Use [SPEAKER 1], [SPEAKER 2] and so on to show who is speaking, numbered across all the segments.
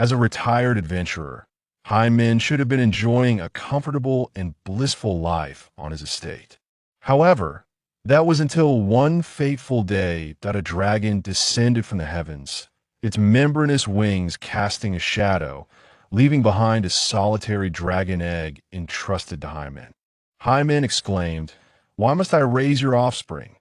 [SPEAKER 1] As a retired adventurer, Hyman should have been enjoying a comfortable and blissful life on his estate. However, that was until one fateful day that a dragon descended from the heavens, its membranous wings casting a shadow, leaving behind a solitary dragon egg entrusted to Hyman. Hyman exclaimed, "Why must I raise your offspring?"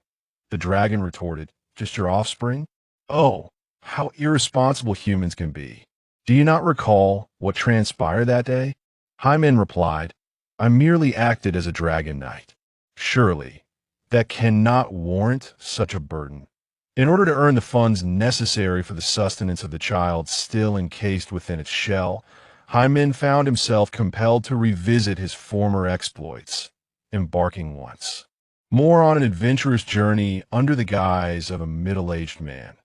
[SPEAKER 1] The dragon retorted, "Just your offspring? Oh, how irresponsible humans can be. Do you not recall what transpired that day?" Hyman replied, "I merely acted as a dragon knight. Surely, that cannot warrant such a burden." In order to earn the funds necessary for the sustenance of the child still encased within its shell, Hyman found himself compelled to revisit his former exploits, embarking once more on an adventurous journey under the guise of a middle-aged man.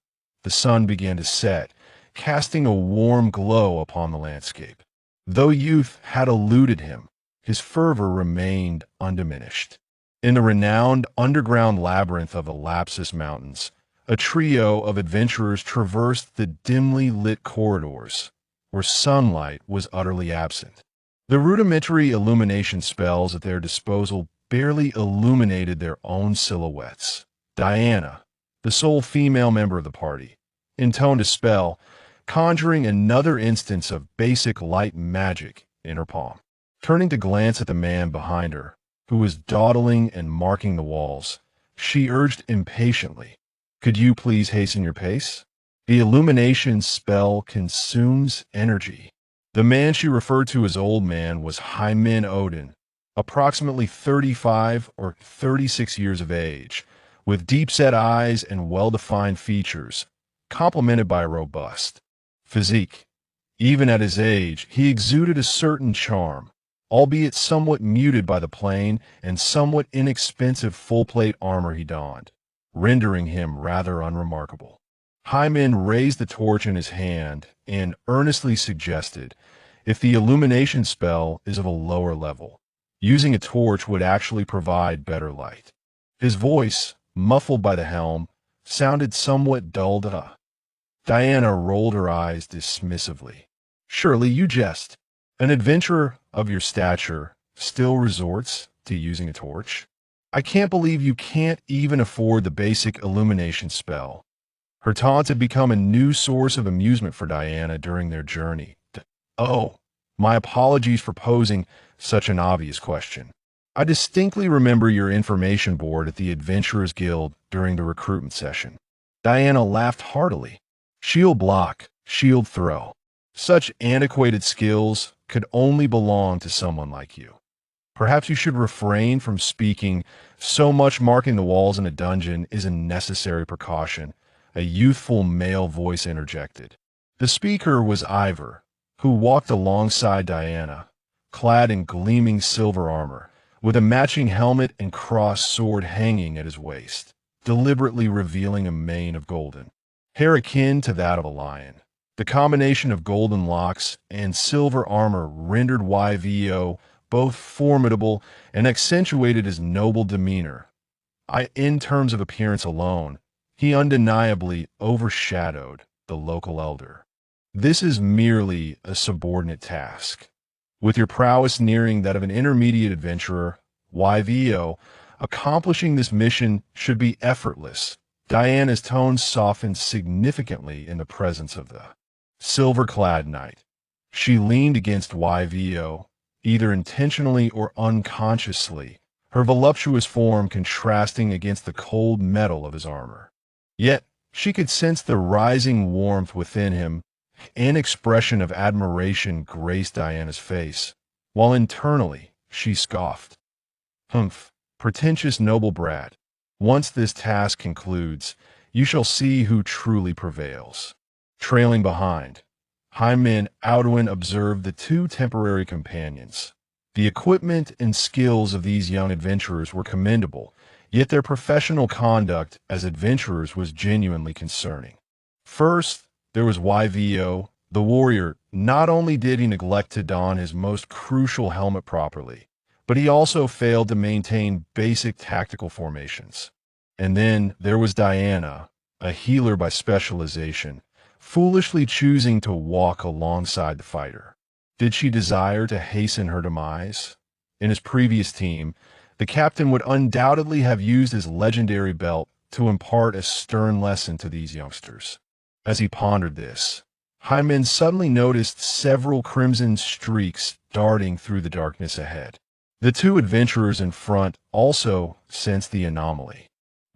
[SPEAKER 1] The sun began to set, casting a warm glow upon the landscape. Though youth had eluded him, his fervor remained undiminished. In the renowned underground labyrinth of the Lapsus Mountains, a trio of adventurers traversed the dimly lit corridors, where sunlight was utterly absent. The rudimentary illumination spells at their disposal barely illuminated their own silhouettes. Diana, the sole female member of the party, intoned a spell, conjuring another instance of basic light magic in her palm. Turning to glance at the man behind her, who was dawdling and marking the walls, she urged impatiently, "Could you please hasten your pace? The illumination spell consumes energy." The man she referred to as Old Man was Hyman Odin, approximately 35 or 36 years of age, with deep-set eyes and well-defined features, complemented by a robust physique. Even at his age, he exuded a certain charm, albeit somewhat muted by the plain and somewhat inexpensive full-plate armor he donned, rendering him rather unremarkable. Hyman raised the torch in his hand and earnestly suggested, if the illumination spell is of a lower level, using a torch would actually provide better light. His voice, muffled by the helm, sounded somewhat dulled. Diana rolled her eyes dismissively. "Surely you jest. An adventurer of your stature still resorts to using a torch? I can't believe you can't even afford the basic illumination spell." Her taunt had become a new source of amusement for Diana during their journey. "Oh, my apologies for posing such an obvious question. I distinctly remember your information board at the Adventurers Guild during the recruitment session." Diana laughed heartily. "Shield block, shield throw. Such antiquated skills could only belong to someone like you. Perhaps you should refrain from speaking. So much marking the walls in a dungeon is a necessary precaution," a youthful male voice interjected. The speaker was Ivor, who walked alongside Diana, clad in gleaming silver armor, with a matching helmet and crossed sword hanging at his waist, deliberately revealing a mane of golden hair akin to that of a lion. The combination of golden locks and silver armor rendered YVO both formidable and accentuated his noble demeanor. In terms of appearance alone, he undeniably overshadowed the local elder. This is merely a subordinate task. With your prowess nearing that of an intermediate adventurer, YVO, accomplishing this mission should be effortless. Diana's tone softened significantly in the presence of the silver-clad knight. She leaned against YVO, either intentionally or unconsciously, her voluptuous form contrasting against the cold metal of his armor. Yet she could sense the rising warmth within him. An expression of admiration graced Diana's face, while internally she scoffed. "Humph, pretentious noble brat. Once this task concludes, you shall see who truly prevails." Trailing behind, Hyman Outwin observed the two temporary companions. The equipment and skills of these young adventurers were commendable, yet their professional conduct as adventurers was genuinely concerning. First, there was YVO, the warrior. Not only did he neglect to don his most crucial helmet properly, but he also failed to maintain basic tactical formations. And then there was Diana, a healer by specialization, foolishly choosing to walk alongside the fighter. Did she desire to hasten her demise? In his previous team, the captain would undoubtedly have used his legendary belt to impart a stern lesson to these youngsters. As he pondered this, Hyman suddenly noticed several crimson streaks darting through the darkness ahead. The two adventurers in front also sensed the anomaly.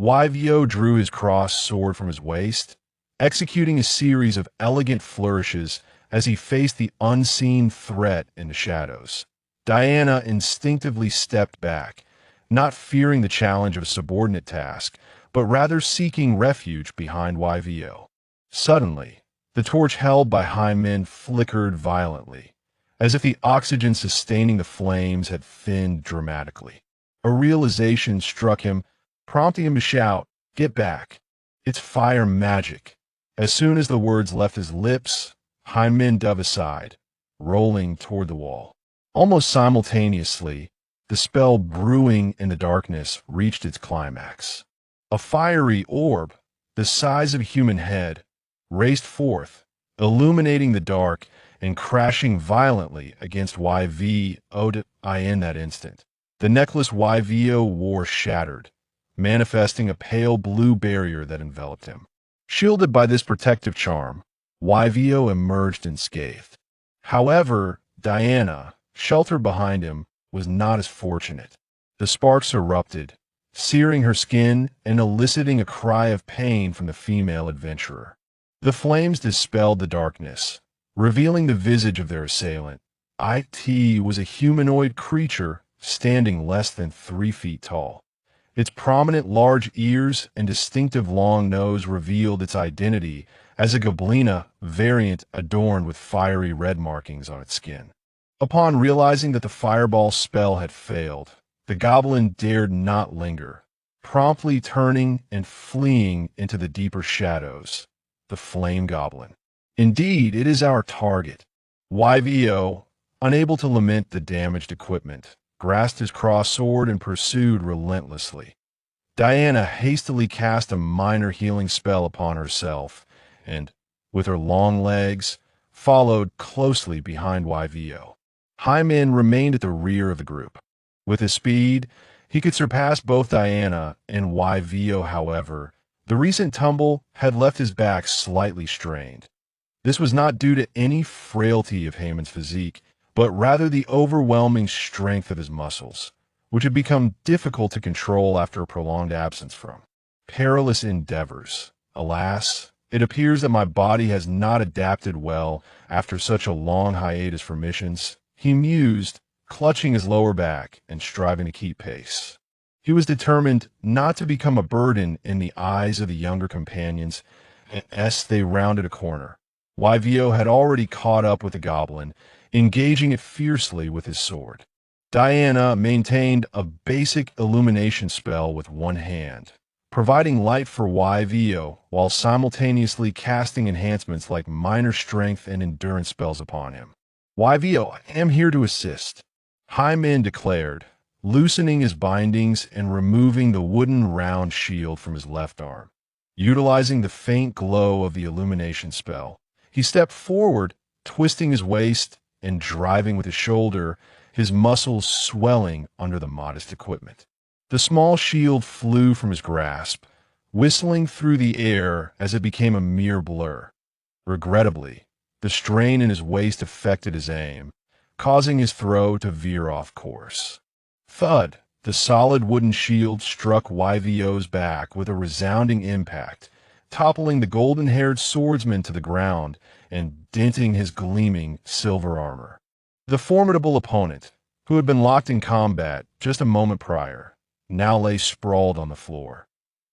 [SPEAKER 1] YVO drew his crossed sword from his waist, executing a series of elegant flourishes as he faced the unseen threat in the shadows. Diana instinctively stepped back, not fearing the challenge of a subordinate task, but rather seeking refuge behind YVO. Suddenly, the torch held by Hyman flickered violently, as if the oxygen sustaining the flames had thinned dramatically. A realization struck him, prompting him to shout, "Get back! It's fire magic!" As soon as the words left his lips, Hyman dove aside, rolling toward the wall. Almost simultaneously, the spell brewing in the darkness reached its climax. A fiery orb, the size of a human head, raced forth, illuminating the dark and crashing violently against YVO in that instant. The necklace YVO wore shattered, manifesting a pale blue barrier that enveloped him. Shielded by this protective charm, YVO emerged unscathed. However, Diana, sheltered behind him, was not as fortunate. The sparks erupted, searing her skin and eliciting a cry of pain from the female adventurer. The flames dispelled the darkness, revealing the visage of their assailant. It was a humanoid creature standing less than 3 feet tall. Its prominent large ears and distinctive long nose revealed its identity as a Goblina variant adorned with fiery red markings on its skin. Upon realizing that the fireball spell had failed, the goblin dared not linger, promptly turning and fleeing into the deeper shadows. The flame goblin. Indeed, it is our target. YVO, unable to lament the damaged equipment, grasped his crossed sword and pursued relentlessly. Diana hastily cast a minor healing spell upon herself, and, with her long legs, followed closely behind YVO. Hyman remained at the rear of the group. With his speed, he could surpass both Diana and YVO, however. The recent tumble had left his back slightly strained. This was not due to any frailty of Hyman's physique, but rather the overwhelming strength of his muscles, which had become difficult to control after a prolonged absence from perilous endeavors. Alas, it appears that my body has not adapted well after such a long hiatus for missions, he mused, clutching his lower back and striving to keep pace. He was determined not to become a burden in the eyes of the younger companions as they rounded a corner. YVO had already caught up with the goblin, engaging it fiercely with his sword. Diana maintained a basic illumination spell with one hand, providing light for YVO while simultaneously casting enhancements like minor strength and endurance spells upon him. YVO, I am here to assist, Hyman declared, loosening his bindings and removing the wooden round shield from his left arm. Utilizing the faint glow of the illumination spell, he stepped forward, twisting his waist and driving with his shoulder, his muscles swelling under the modest equipment. The small shield flew from his grasp, whistling through the air as it became a mere blur. Regrettably, the strain in his waist affected his aim, causing his throw to veer off course. Thud! The solid wooden shield struck YVO's back with a resounding impact, toppling the golden-haired swordsman to the ground and denting his gleaming silver armor. The formidable opponent, who had been locked in combat just a moment prior, now lay sprawled on the floor.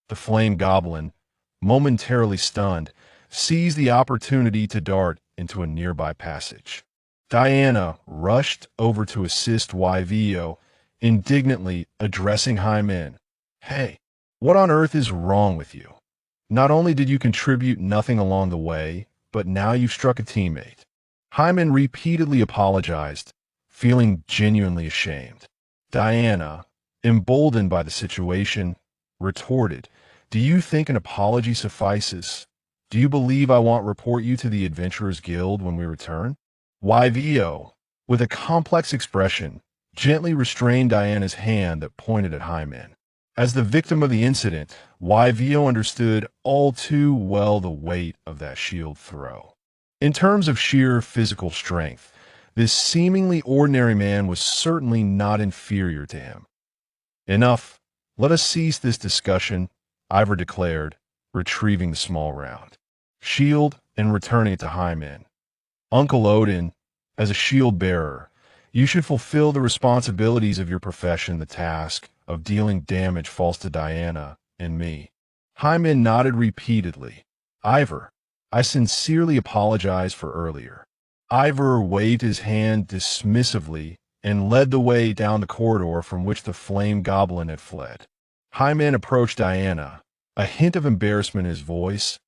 [SPEAKER 1] The flame goblin, momentarily stunned, seized the opportunity to dart into a nearby passage. Diana rushed over to assist YVO, indignantly addressing Hyman. "Hey, what on earth is wrong with you? Not only did you contribute nothing along the way, but now you've struck a teammate." Hyman repeatedly apologized, feeling genuinely ashamed. Diana, emboldened by the situation, retorted, "Do you think an apology suffices? Do you believe I won't report you to the Adventurers Guild when we return? YVO, with a complex expression, gently restrained Diana's hand that pointed at Hyman. As the victim of the incident, YVO understood all too well the weight of that shield throw. In terms of sheer physical strength, this seemingly ordinary man was certainly not inferior to him. Enough. Let us cease this discussion, Ivor declared, retrieving the small round shield and returning it to Hyman. Uncle Odin, as a shield bearer, you should fulfill the responsibilities of your profession, the task of dealing damage falls to Diana and me. Hyman nodded repeatedly. Ivor, I sincerely apologize for earlier. Ivor waved his hand dismissively and led the way down the corridor from which the flame goblin had fled. Hyman approached Diana, a hint of embarrassment in his voice.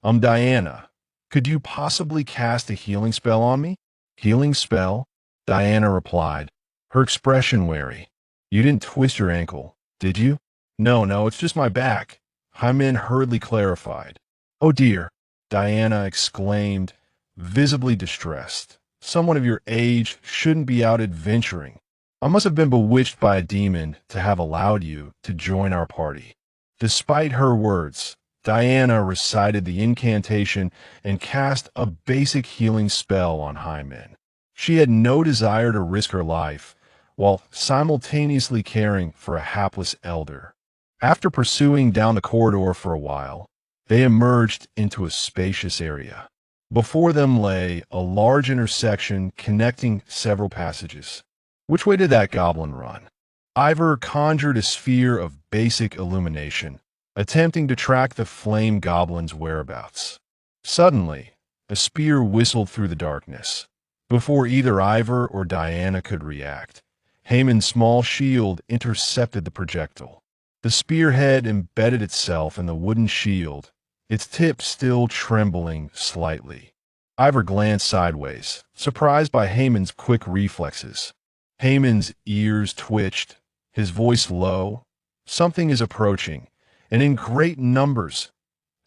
[SPEAKER 1] Diana, could you possibly cast a healing spell on me? Healing spell? Diana replied, her expression wary. You didn't twist your ankle, did you? No, it's just my back. Hyman hurriedly clarified. Oh dear, Diana exclaimed, visibly distressed. Someone of your age shouldn't be out adventuring. I must have been bewitched by a demon to have allowed you to join our party. Despite her words, Diana recited the incantation and cast a basic healing spell on Hyman. She had no desire to risk her life, while simultaneously caring for a hapless elder. After pursuing down the corridor for a while, they emerged into a spacious area. Before them lay a large intersection connecting several passages. Which way did that goblin run? Ivor conjured a sphere of basic illumination, attempting to track the flame goblin's whereabouts. Suddenly, a spear whistled through the darkness. Before either Ivor or Diana could react, Haemon's small shield intercepted the projectile. The spearhead embedded itself in the wooden shield, its tip still trembling slightly. Ivor glanced sideways, surprised by Haemon's quick reflexes. Haemon's ears twitched, his voice low. Something is approaching, and in great numbers.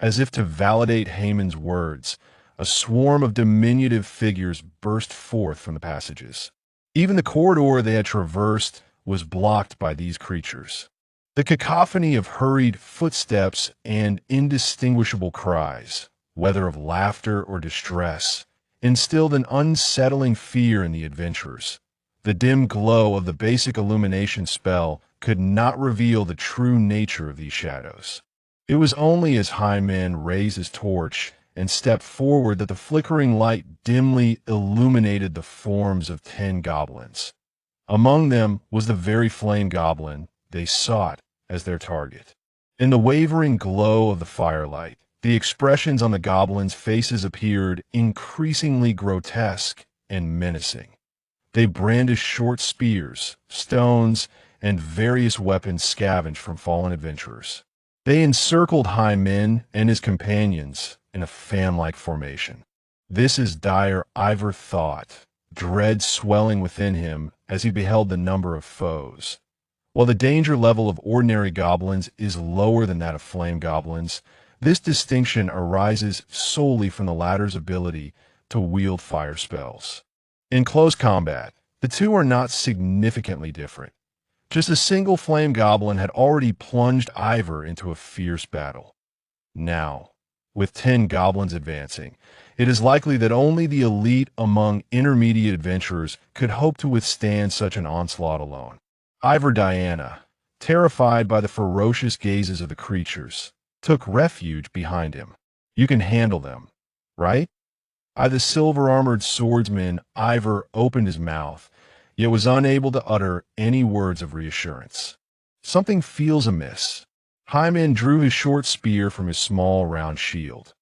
[SPEAKER 1] As if to validate Haemon's words, a swarm of diminutive figures burst forth from the passages. Even the corridor they had traversed was blocked by these creatures. The cacophony of hurried footsteps and indistinguishable cries, whether of laughter or distress, instilled an unsettling fear in the adventurers. The dim glow of the basic illumination spell could not reveal the true nature of these shadows. It was only as Hyman raised his torch and stepped forward that the flickering light dimly illuminated the forms of 10 goblins. Among them was the very flame goblin they sought as their target. In the wavering glow of the firelight, the expressions on the goblins' faces appeared increasingly grotesque and menacing. They brandished short spears, stones, and various weapons scavenged from fallen adventurers. They encircled Hyman and his companions in a fan-like formation. This is dire, Ivor thought, dread swelling within him as he beheld the number of foes. While the danger level of ordinary goblins is lower than that of flame goblins, this distinction arises solely from the latter's ability to wield fire spells. In close combat, the two are not significantly different. Just a single flame goblin had already plunged Ivor into a fierce battle. Now, with 10 goblins advancing, it is likely that only the elite among intermediate adventurers could hope to withstand such an onslaught alone. Ivor Diana, terrified by the ferocious gazes of the creatures, took refuge behind him. You can handle them, right? The silver-armored swordsman, Ivor opened his mouth, yet was unable to utter any words of reassurance. Something feels amiss. Hyman drew his short spear from his small round shield.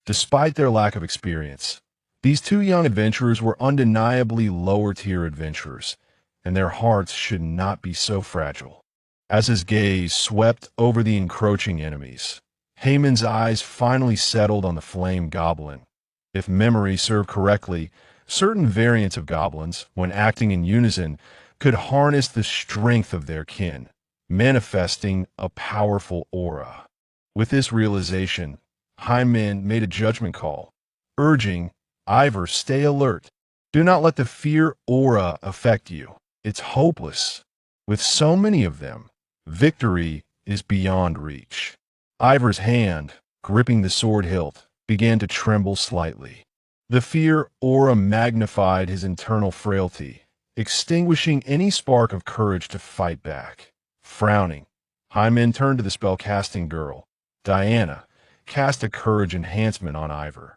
[SPEAKER 1] Despite their lack of experience, these 2 young adventurers were undeniably lower-tier adventurers, and their hearts should not be so fragile. As his gaze swept over the encroaching enemies, Haemon's eyes finally settled on the flame goblin. If memory served correctly, certain variants of goblins, when acting in unison, could harness the strength of their kin, manifesting a powerful aura. With this realization, Hyman made a judgment call, urging, Ivor, stay alert. Do not let the fear aura affect you. It's hopeless. With so many of them, victory is beyond reach. Ivor's hand, gripping the sword hilt, began to tremble slightly. The fear aura magnified his internal frailty, extinguishing any spark of courage to fight back. Frowning, Hyman turned to the spellcasting girl. Diana cast a courage enhancement on Ivor.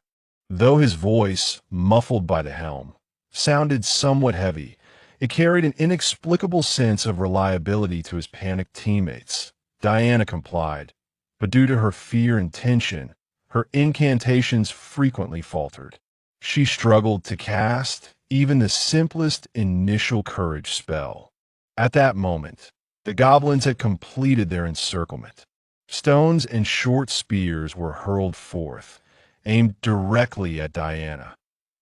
[SPEAKER 1] Though his voice, muffled by the helm, sounded somewhat heavy, it carried an inexplicable sense of reliability to his panicked teammates. Diana complied, but due to her fear and tension, her incantations frequently faltered. She struggled to cast even the simplest initial courage spell. At that moment, the goblins had completed their encirclement. Stones and short spears were hurled forth, aimed directly at Diana.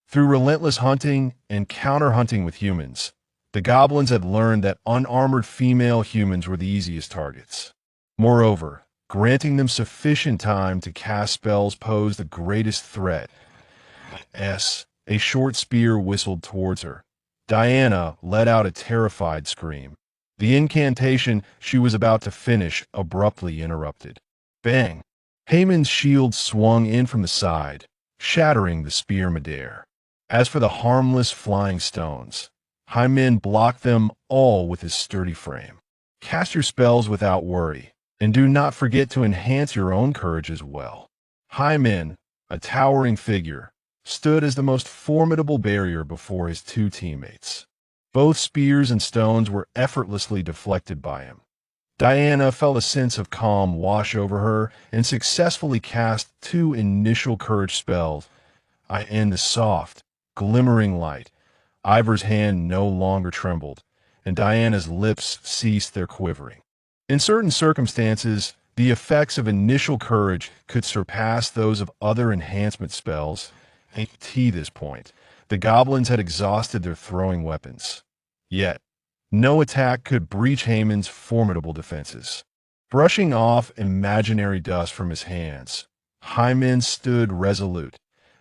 [SPEAKER 1] Through relentless hunting and counter-hunting with humans, the goblins had learned that unarmored female humans were the easiest targets. Moreover, granting them sufficient time to cast spells posed the greatest threat. A short spear whistled towards her. Diana let out a terrified scream. The incantation she was about to finish abruptly interrupted. Bang! Haman's shield swung in from the side, shattering the spear midair. As for the harmless flying stones, Hyman blocked them all with his sturdy frame. Cast your spells without worry, and do not forget to enhance your own courage as well. Hyman, a towering figure, stood as the most formidable barrier before his two teammates. Both spears and stones were effortlessly deflected by him. Diana felt a sense of calm wash over her and successfully cast two initial courage spells. In the soft, glimmering light, Ivor's hand no longer trembled, and Diana's lips ceased their quivering. In certain circumstances, the effects of initial courage could surpass those of other enhancement spells. At this point, the goblins had exhausted their throwing weapons. Yet, no attack could breach Haman's formidable defenses. Brushing off imaginary dust from his hands, Hyman stood resolute,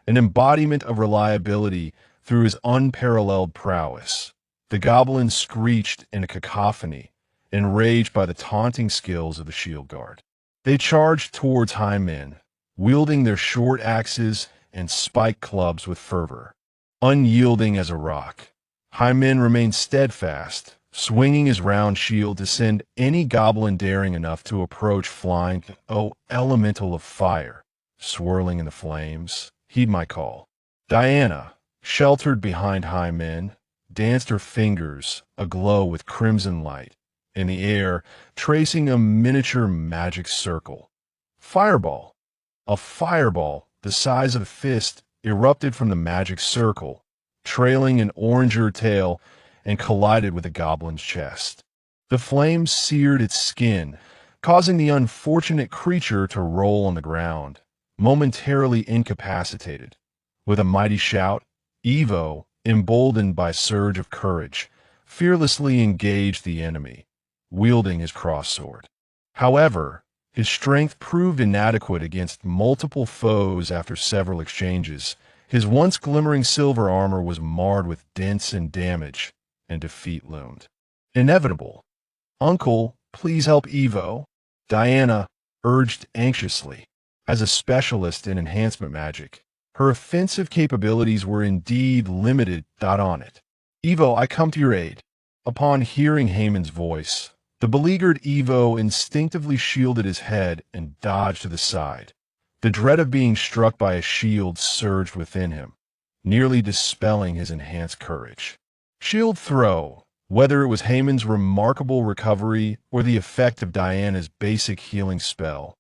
[SPEAKER 1] an embodiment of reliability through his unparalleled prowess. The goblins screeched in a cacophony, enraged by the taunting skills of the shield guard. They charged towards Hyman, wielding their short axes and spiked clubs with fervor. Unyielding as a rock, Hyman remained steadfast, swinging his round shield to send any goblin daring enough to approach flying. Oh, elemental of fire, swirling in the flames, heed my call. Diana, sheltered behind Hyman, danced her fingers aglow with crimson light, in the air, tracing a miniature magic circle. Fireball! A fireball the size of a fist erupted from the magic circle, trailing an oranger tail, and collided with the goblin's chest. The flames seared its skin, causing the unfortunate creature to roll on the ground, momentarily incapacitated. With a mighty shout, Evo, emboldened by a surge of courage, fearlessly engaged the enemy, wielding his crossword. However, his strength proved inadequate against multiple foes after several exchanges. His once glimmering silver armor was marred with dents and damage, and defeat loomed. Inevitable. Uncle, please help Evo, Diana urged anxiously. As a specialist in enhancement magic, her offensive capabilities were indeed limited. On it. Evo, I come to your aid. Upon hearing Haman's voice, the beleaguered Evo instinctively shielded his head and dodged to the side. The dread of being struck by a shield surged within him, nearly dispelling his enhanced courage. Shield throw. Whether it was Haman's remarkable recovery or the effect of Diana's basic healing spell,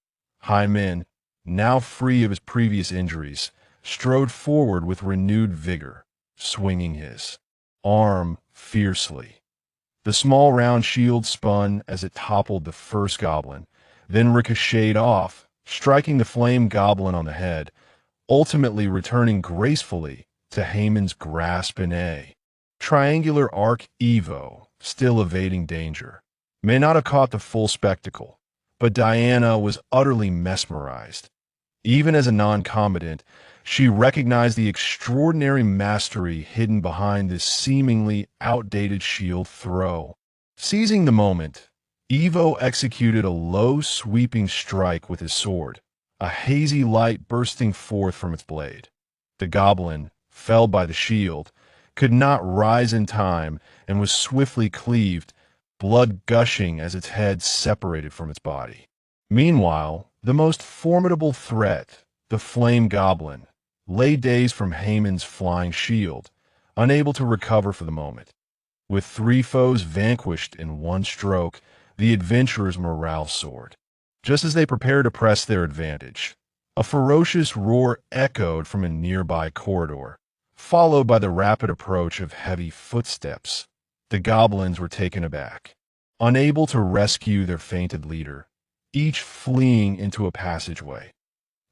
[SPEAKER 1] Hyman, now free of his previous injuries, strode forward with renewed vigor, swinging his arm fiercely. The small round shield spun as it toppled the first goblin, then ricocheted off, striking the flame goblin on the head, ultimately returning gracefully to Haman's grasp in a triangular arc. Evo, still evading danger, may not have caught the full spectacle, but Diana was utterly mesmerized. Even as a non-combatant, she recognized the extraordinary mastery hidden behind this seemingly outdated shield throw. Seizing the moment, Evo executed a low, sweeping strike with his sword, a hazy light bursting forth from its blade. The goblin, felled by the shield, could not rise in time and was swiftly cleaved, blood gushing as its head separated from its body. Meanwhile, the most formidable threat, the flame goblin, lay dazed from Haman's flying shield, unable to recover for the moment. With three foes vanquished in one stroke, the adventurers' morale soared. Just as they prepared to press their advantage, a ferocious roar echoed from a nearby corridor, followed by the rapid approach of heavy footsteps. The goblins were taken aback, unable to rescue their fainted leader, each fleeing into a passageway.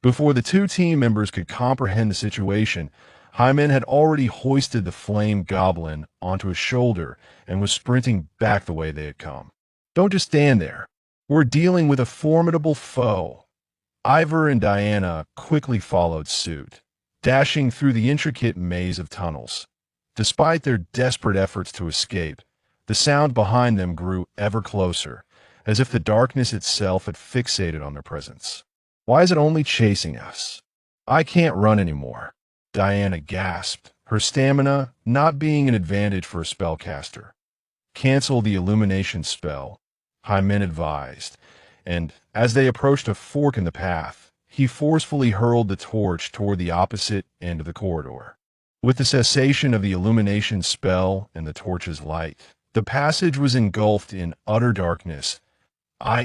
[SPEAKER 1] Before the two team members could comprehend the situation, Hyman had already hoisted the flame goblin onto his shoulder and was sprinting back the way they had come. "Don't just stand there. We're dealing with a formidable foe." Ivor and Diana quickly followed suit, dashing through the intricate maze of tunnels. Despite their desperate efforts to escape, the sound behind them grew ever closer, as if the darkness itself had fixated on their presence. "Why is it only chasing us? I can't run anymore," Diana gasped, her stamina not being an advantage for a spellcaster. "Cancel the illumination spell," Hymen advised, and as they approached a fork in the path, he forcefully hurled the torch toward the opposite end of the corridor. With the cessation of the illumination spell and the torch's light, the passage was engulfed in utter darkness.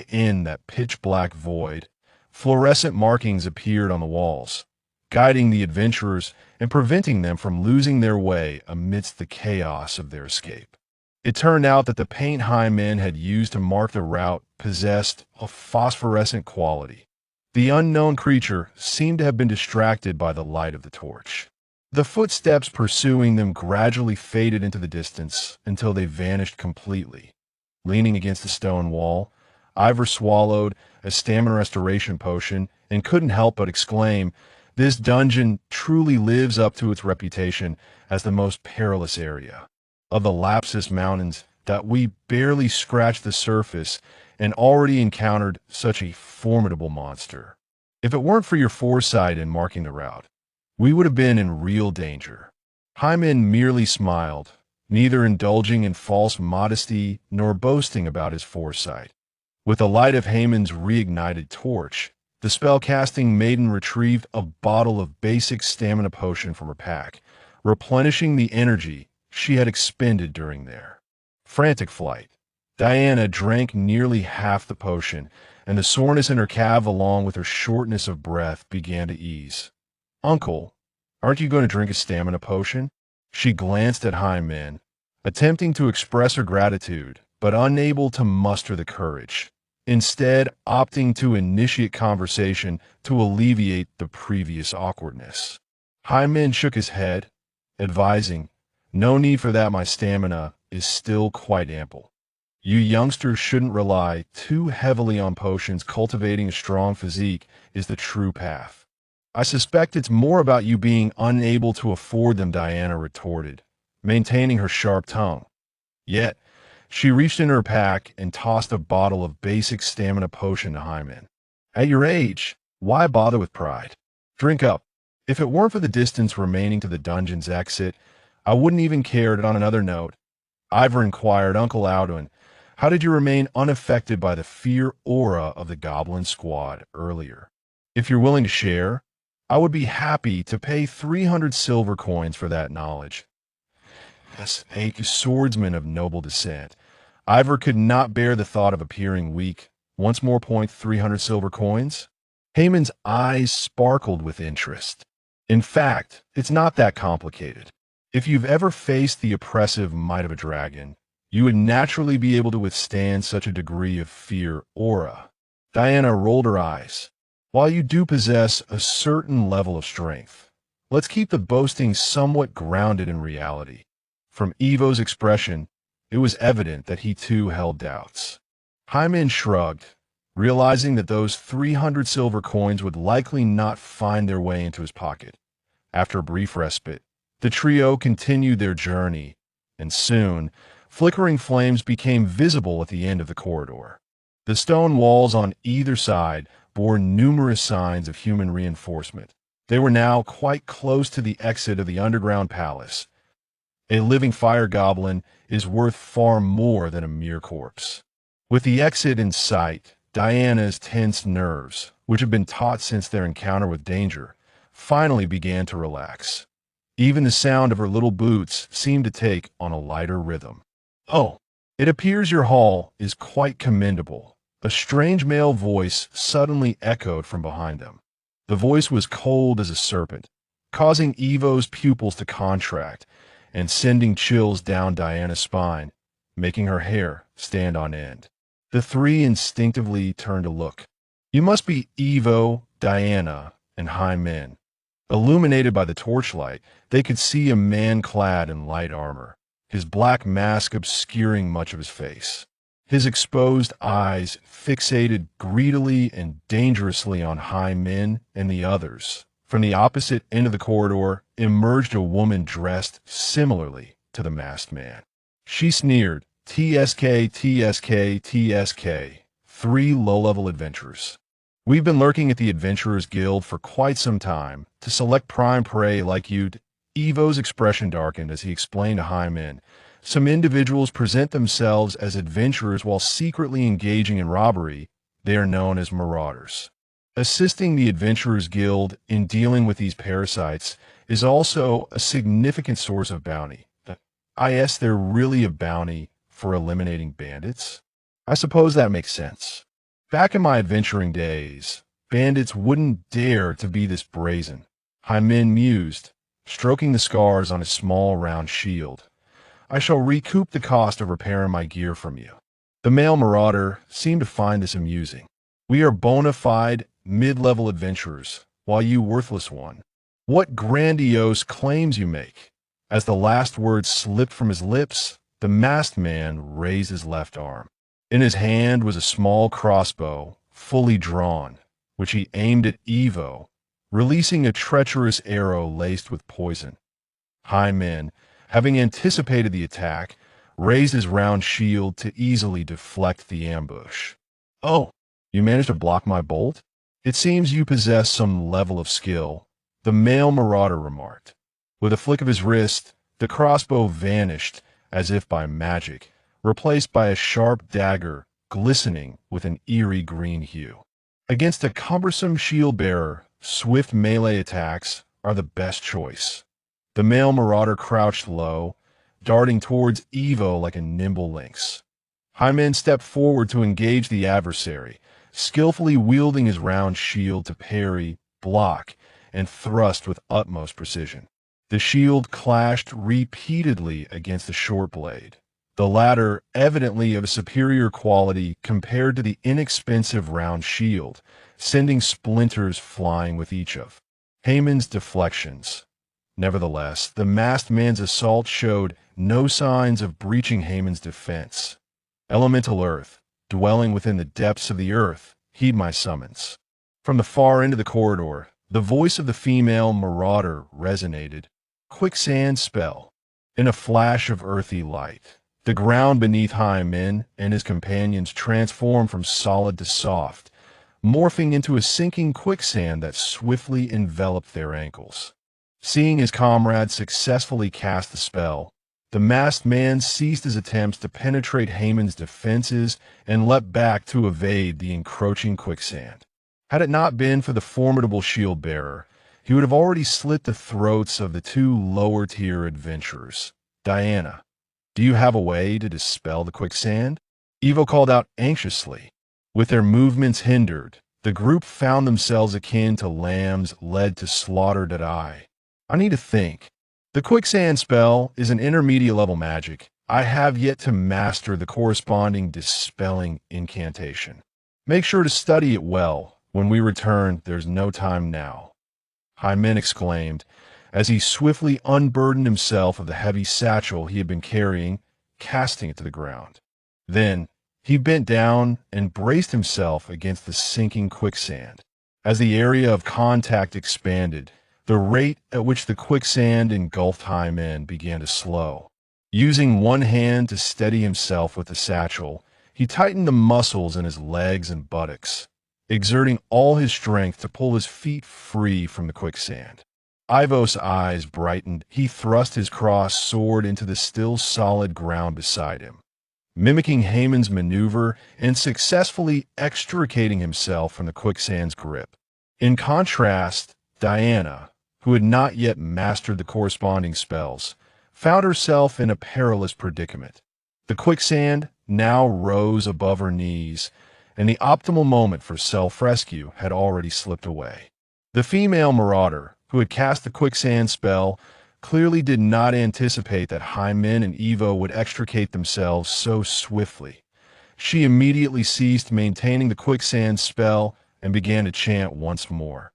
[SPEAKER 1] In that pitch-black void, fluorescent markings appeared on the walls, guiding the adventurers and preventing them from losing their way amidst the chaos of their escape. It turned out that the paint Hymen had used to mark the route possessed a phosphorescent quality. The unknown creature seemed to have been distracted by the light of the torch. The footsteps pursuing them gradually faded into the distance until they vanished completely. Leaning against the stone wall, Ivor swallowed a stamina restoration potion and couldn't help but exclaim, "This dungeon truly lives up to its reputation as the most perilous area of the Lapsus Mountains, that we barely scratched the surface and already encountered such a formidable monster. If it weren't for your foresight in marking the route, we would have been in real danger." Hymen merely smiled, neither indulging in false modesty nor boasting about his foresight. With the light of Haman's reignited torch, the spellcasting maiden retrieved a bottle of basic stamina potion from her pack, replenishing the energy she had expended during their frantic flight. Diana drank nearly half the potion, and the soreness in her calf along with her shortness of breath began to ease. "Uncle, aren't you going to drink a stamina potion?" She glanced at Hymen, attempting to express her gratitude, but unable to muster the courage, instead opting to initiate conversation to alleviate the previous awkwardness. Hymen shook his head, advising, "No need for that, my stamina is still quite ample. You youngsters shouldn't rely too heavily on potions. Cultivating a strong physique is the true path." "I suspect it's more about you being unable to afford them," Diana retorted, maintaining her sharp tongue. Yet, she reached in her pack and tossed a bottle of basic stamina potion to Hymen. "At your age, why bother with pride? Drink up. If it weren't for the distance remaining to the dungeon's exit, I wouldn't even care." On another note, Ivor inquired, "Uncle Alduin, how did you remain unaffected by the fear aura of the goblin squad earlier? If you're willing to share, I would be happy to pay 300 silver coins for that knowledge." As a swordsman of noble descent, Ivor could not bear the thought of appearing weak. "Once more, point 300 silver coins?" Haman's eyes sparkled with interest. "In fact, it's not that complicated. If you've ever faced the oppressive might of a dragon, you would naturally be able to withstand such a degree of fear aura." Diana rolled her eyes. "While you do possess a certain level of strength, let's keep the boasting somewhat grounded in reality." From Evo's expression, it was evident that he too held doubts. Hymen shrugged, realizing that those 300 silver coins would likely not find their way into his pocket. After a brief respite, the trio continued their journey, and soon, flickering flames became visible at the end of the corridor. The stone walls on either side bore numerous signs of human reinforcement. They were now quite close to the exit of the underground palace. A living fire goblin is worth far more than a mere corpse. With the exit in sight, Diana's tense nerves, which had been taut since their encounter with danger, finally began to relax. Even the sound of her little boots seemed to take on a lighter rhythm. "Oh, it appears your haul is quite commendable." A strange male voice suddenly echoed from behind them. The voice was cold as a serpent, causing Evo's pupils to contract and sending chills down Diana's spine, making her hair stand on end. The three instinctively turned to look. "You must be Evo, Diana, and Hymen." Illuminated by the torchlight, they could see a man clad in light armor, his black mask obscuring much of his face. His exposed eyes fixated greedily and dangerously on Hymen and the others. From the opposite end of the corridor emerged a woman dressed similarly to the masked man. She sneered, "TSK, TSK, TSK, 3 low-level adventurers. We've been lurking at the Adventurers Guild for quite some time to select prime prey like you." Evo's expression darkened as he explained to Hymen. "Some individuals present themselves as adventurers while secretly engaging in robbery. They are known as marauders. Assisting the Adventurers Guild in dealing with these parasites is also a significant source of bounty." They're really a bounty for eliminating bandits? I suppose that makes sense. Back in my adventuring days, bandits wouldn't dare to be this brazen. Hymen mused, stroking the scars on his small round shield. "I shall recoup the cost of repairing my gear from you." The male marauder seemed to find this amusing. "We are bona fide mid-level adventurers, while you worthless one. What grandiose claims you make." As the last word slipped from his lips, the masked man raised his left arm. In his hand was a small crossbow, fully drawn, which he aimed at Evo, releasing a treacherous arrow laced with poison. Hymen, having anticipated the attack, raised his round shield to easily deflect the ambush. "Oh, you managed to block my bolt? It seems you possess some level of skill," the male marauder remarked. With a flick of his wrist, the crossbow vanished as if by magic, replaced by a sharp dagger glistening with an eerie green hue. Against a cumbersome shield bearer, swift melee attacks are the best choice. The male marauder crouched low, darting towards Evo like a nimble lynx. Hymen stepped forward to engage the adversary, skillfully wielding his round shield to parry, block, and thrust with utmost precision. The shield clashed repeatedly against the short blade, the latter evidently of a superior quality compared to the inexpensive round shield, sending splinters flying with each of Hymen's deflections. Nevertheless, the masked man's assault showed no signs of breaching Hymen's defense. "Elemental Earth, dwelling within the depths of the earth, heed my summons." From the far end of the corridor, the voice of the female marauder resonated. "Quicksand spell." In a flash of earthy light, the ground beneath Hymen and his companions transformed from solid to soft, morphing into a sinking quicksand that swiftly enveloped their ankles. Seeing his comrade successfully cast the spell, the masked man ceased his attempts to penetrate Hymen's defenses and leapt back to evade the encroaching quicksand. Had it not been for the formidable shield bearer, he would have already slit the throats of the 2 lower-tier adventurers. "Diana, do you have a way to dispel the quicksand?" Evo called out anxiously. With their movements hindered, the group found themselves akin to lambs led to slaughter. "I need to think. The quicksand spell is an intermediate-level magic. I have yet to master the corresponding dispelling incantation. Make sure to study it well. When we return, there's no time now." Hymen exclaimed, as he swiftly unburdened himself of the heavy satchel he had been carrying, casting it to the ground. Then, He bent down and braced himself against the sinking quicksand. As the area of contact expanded, the rate at which the quicksand engulfed Hyman began to slow. Using one hand to steady himself with the satchel, he tightened the muscles in his legs and buttocks, exerting all his strength to pull his feet free from the quicksand. Ivo's eyes brightened. He thrust his crossed sword into the still solid ground beside him, mimicking Haman's maneuver and successfully extricating himself from the quicksand's grip. In contrast, Diana, who had not yet mastered the corresponding spells, found herself in a perilous predicament. The quicksand now rose above her knees, and the optimal moment for self-rescue had already slipped away. The female marauder, who had cast the quicksand spell, clearly did not anticipate that Hymen and Ivo would extricate themselves so swiftly. She immediately ceased maintaining the quicksand spell and began to chant once more.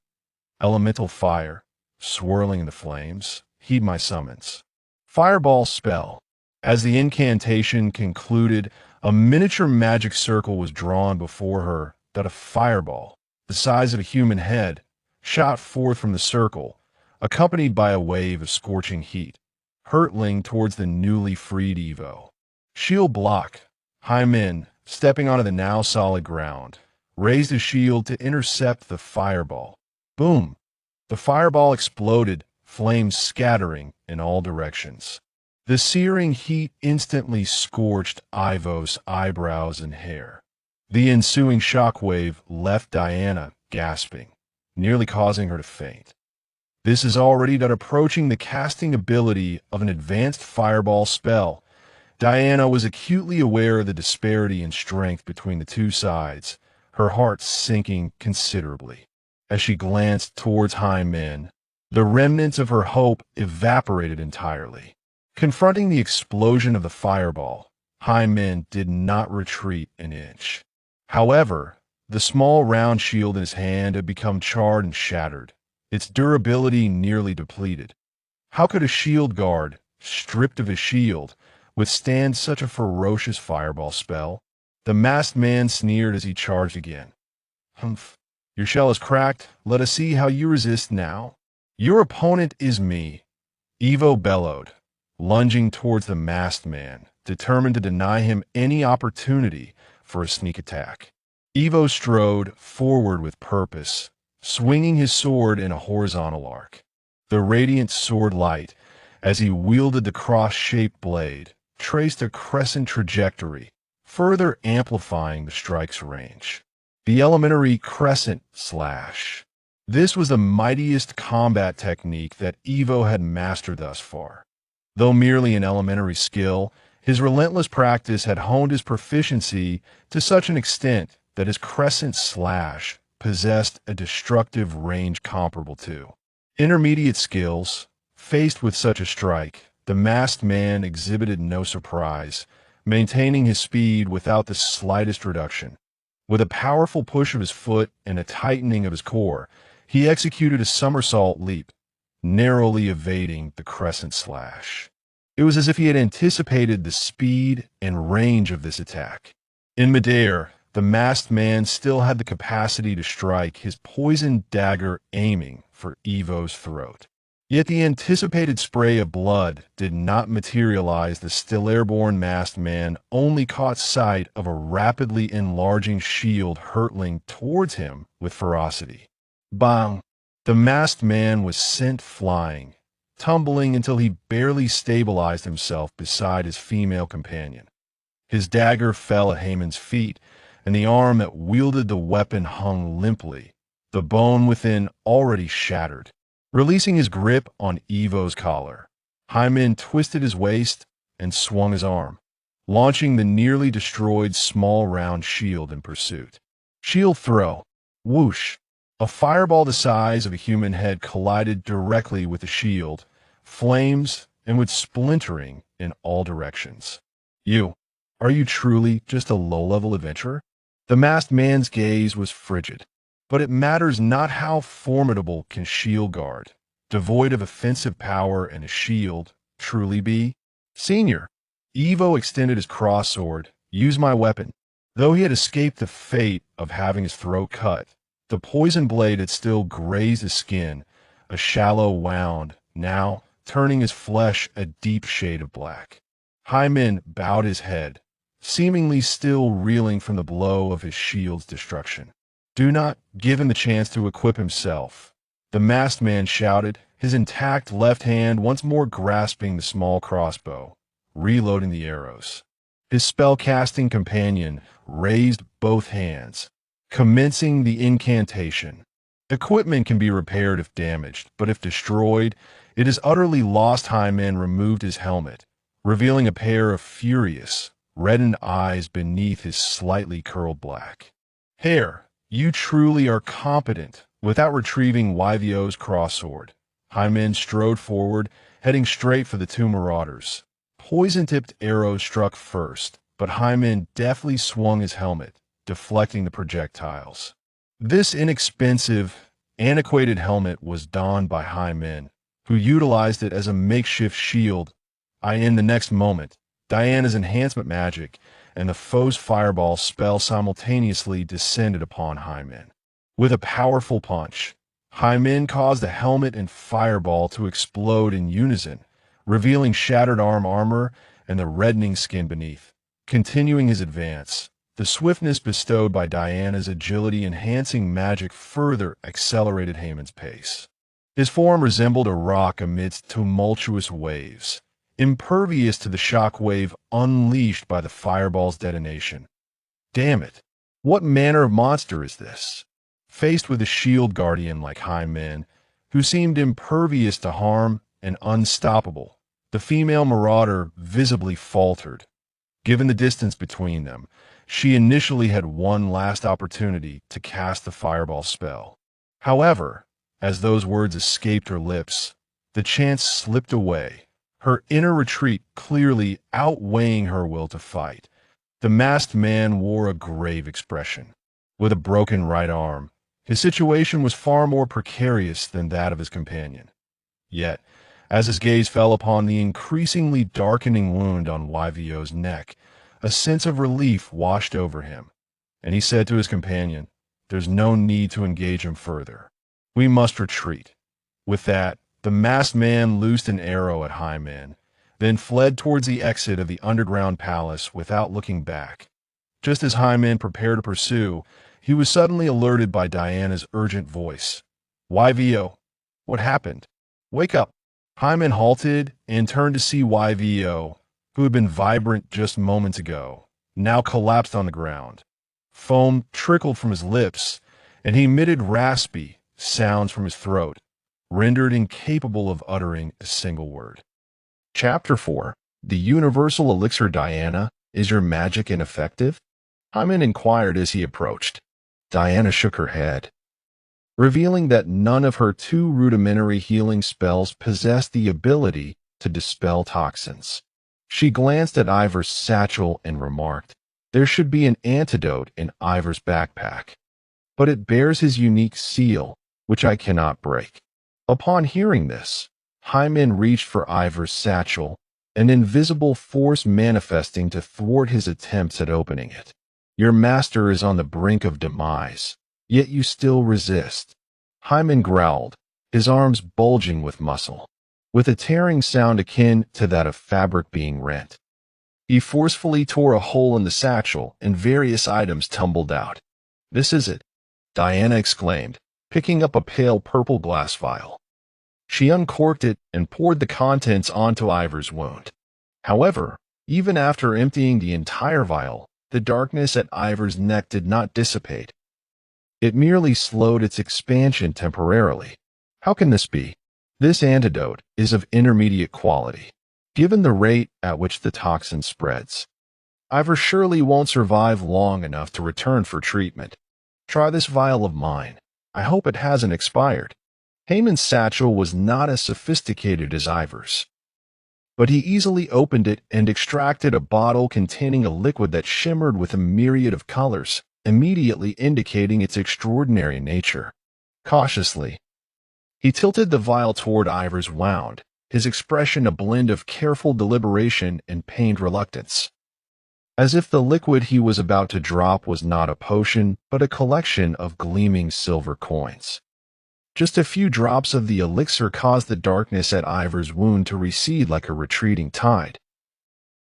[SPEAKER 1] Elemental fire, swirling in the flames, heed my summons. Fireball spell. As the incantation concluded, a miniature magic circle was drawn before her that a fireball, the size of a human head, shot forth from the circle, accompanied by a wave of scorching heat, hurtling towards the newly freed Ivo. Shield block. Hymen, stepping onto the now solid ground, raised his shield to intercept the fireball. Boom! The fireball exploded, flames scattering in all directions. The searing heat instantly scorched Ivo's eyebrows and hair. The ensuing shockwave left Diana gasping, nearly causing her to faint. This is already not approaching the casting ability of an advanced fireball spell. Diana was acutely aware of the disparity in strength between the two sides, her heart sinking considerably. As she glanced towards Hymen, the remnants of her hope evaporated entirely. Confronting the explosion of the fireball, Hymen did not retreat an inch. However, the small round shield in his hand had become charred and shattered, its durability nearly depleted. How could a shield guard, stripped of his shield, withstand such a ferocious fireball spell? The masked man sneered as he charged again. Humph, your shell is cracked. Let us see how you resist now. Your opponent is me, Ivo bellowed, lunging towards the masked man, determined to deny him any opportunity for a sneak attack. Ivo strode forward with purpose, swinging his sword in a horizontal arc. The radiant sword light, as he wielded the cross-shaped blade, traced a crescent trajectory, further amplifying the strike's range. The elementary crescent slash. This was the mightiest combat technique that Ivo had mastered thus far. Though merely an elementary skill, his relentless practice had honed his proficiency to such an extent that his crescent slash possessed a destructive range comparable to intermediate skills. Faced with such a strike, the masked man exhibited no surprise, maintaining his speed without the slightest reduction. With a powerful push of his foot and a tightening of his core, he executed a somersault leap, narrowly evading the crescent slash. It was as if he had anticipated the speed and range of this attack. In midair, the masked man still had the capacity to strike his poisoned dagger aiming for Ivo's throat. Yet the anticipated spray of blood did not materialize. The still airborne masked man only caught sight of a rapidly enlarging shield hurtling towards him with ferocity. Bang! The masked man was sent flying, tumbling until he barely stabilized himself beside his female companion. His dagger fell at Haman's feet, and the arm that wielded the weapon hung limply, the bone within already shattered. Releasing his grip on Ivo's collar, Hymen twisted his waist and swung his arm, launching the nearly destroyed small round shield in pursuit. Shield throw. Whoosh! A fireball the size of a human head collided directly with the shield, flames and went splintering in all directions. Are you truly just a low-level adventurer? The masked man's gaze was frigid. But it matters not how formidable can shield guard, devoid of offensive power and a shield, truly be. Senior, Ivo extended his cross sword. Use my weapon. Though he had escaped the fate of having his throat cut, the poison blade had still grazed his skin, a shallow wound, now turning his flesh a deep shade of black. Hyman bowed his head, seemingly still reeling from the blow of his shield's destruction. "Do not give him the chance to equip himself," the masked man shouted, his intact left hand once more grasping the small crossbow, reloading the arrows. His spell-casting companion raised both hands, commencing the incantation. Equipment can be repaired if damaged, but if destroyed, it is utterly lost. Hyman removed his helmet, revealing a pair of furious, reddened eyes beneath his slightly curled black hair. "You truly are competent." Without retrieving YVO's cross-sword, Hyman strode forward, heading straight for the two marauders. Poison-tipped arrows struck first, but Hyman deftly swung his helmet, deflecting the projectiles. This inexpensive, antiquated helmet was donned by Hyman, who utilized it as a makeshift shield. In the next moment, Diana's enhancement magic and the foe's fireball spell simultaneously descended upon Hyman. With a powerful punch, Hyman caused the helmet and fireball to explode in unison, revealing shattered armor and the reddening skin beneath. Continuing his advance, the swiftness bestowed by Diana's agility-enhancing magic further accelerated Hyman's pace. His form resembled a rock amidst tumultuous waves, impervious to the shock wave unleashed by the fireball's detonation. Damn it! What manner of monster is this? Faced with a shield guardian like Hyman, who seemed impervious to harm and unstoppable, the female marauder visibly faltered. Given the distance between them, she initially had one last opportunity to cast the fireball spell. However, as those words escaped her lips, the chance slipped away, her inner retreat clearly outweighing her will to fight. The masked man wore a grave expression. With a broken right arm, his situation was far more precarious than that of his companion. Yet, as his gaze fell upon the increasingly darkening wound on YVO's neck, a sense of relief washed over him, and he said to his companion, "There's no need to engage him further. We must retreat." With that, the masked man loosed an arrow at Hyman, then fled towards the exit of the underground palace without looking back. Just as Hyman prepared to pursue, he was suddenly alerted by Diana's urgent voice. "YVO, what happened? Wake up." Hyman halted and turned to see YVO, who had been vibrant just moments ago, now collapsed on the ground. Foam trickled from his lips, and he emitted raspy sounds from his throat, rendered incapable of uttering a single word. Chapter 4. The Universal Elixir. "Diana, is your magic ineffective?" Hyman inquired as he approached. Diana shook her head, revealing that none of her two rudimentary healing spells possessed the ability to dispel toxins. She glanced at Ivor's satchel and remarked, "There should be an antidote in Ivor's backpack, but it bears his unique seal, which I cannot break." Upon hearing this, Hyman reached for Ivor's satchel, an invisible force manifesting to thwart his attempts at opening it. "Your master is on the brink of demise, yet you still resist," Hyman growled, his arms bulging with muscle, with a tearing sound akin to that of fabric being rent. He forcefully tore a hole in the satchel, and various items tumbled out. "This is it," Diana exclaimed, picking up a pale purple glass vial. She uncorked it and poured the contents onto Ivor's wound. However, even after emptying the entire vial, the darkness at Ivor's neck did not dissipate. It merely slowed its expansion temporarily. How can this be? This antidote is of intermediate quality, given the rate at which the toxin spreads. Ivor surely won't survive long enough to return for treatment. Try this vial of mine. I hope it hasn't expired. Hyman's satchel was not as sophisticated as Ivor's, but he easily opened it and extracted a bottle containing a liquid that shimmered with a myriad of colors, immediately indicating its extraordinary nature. Cautiously, he tilted the vial toward Ivor's wound, his expression a blend of careful deliberation and pained reluctance. as if the liquid he was about to drop was not a potion, but a collection of gleaming silver coins. Just a few drops of the elixir caused the darkness at Ivor's wound to recede like a retreating tide,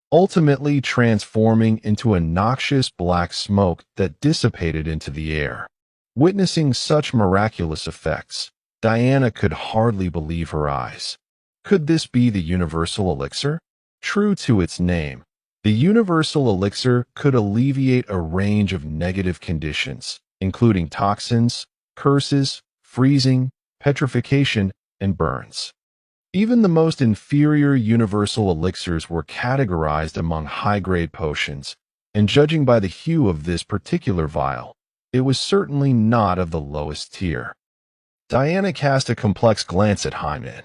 [SPEAKER 1] ultimately transforming into a noxious black smoke that dissipated into the air. Witnessing such miraculous effects, Diana could hardly believe her eyes. Could this be the universal elixir? True to its name, the universal elixir could alleviate a range of negative conditions, including toxins, curses, freezing, petrification, and burns. Even the most inferior universal elixirs were categorized among high-grade potions, and judging by the hue of this particular vial, it was certainly not of the lowest tier. Diana cast a complex glance at Hyman.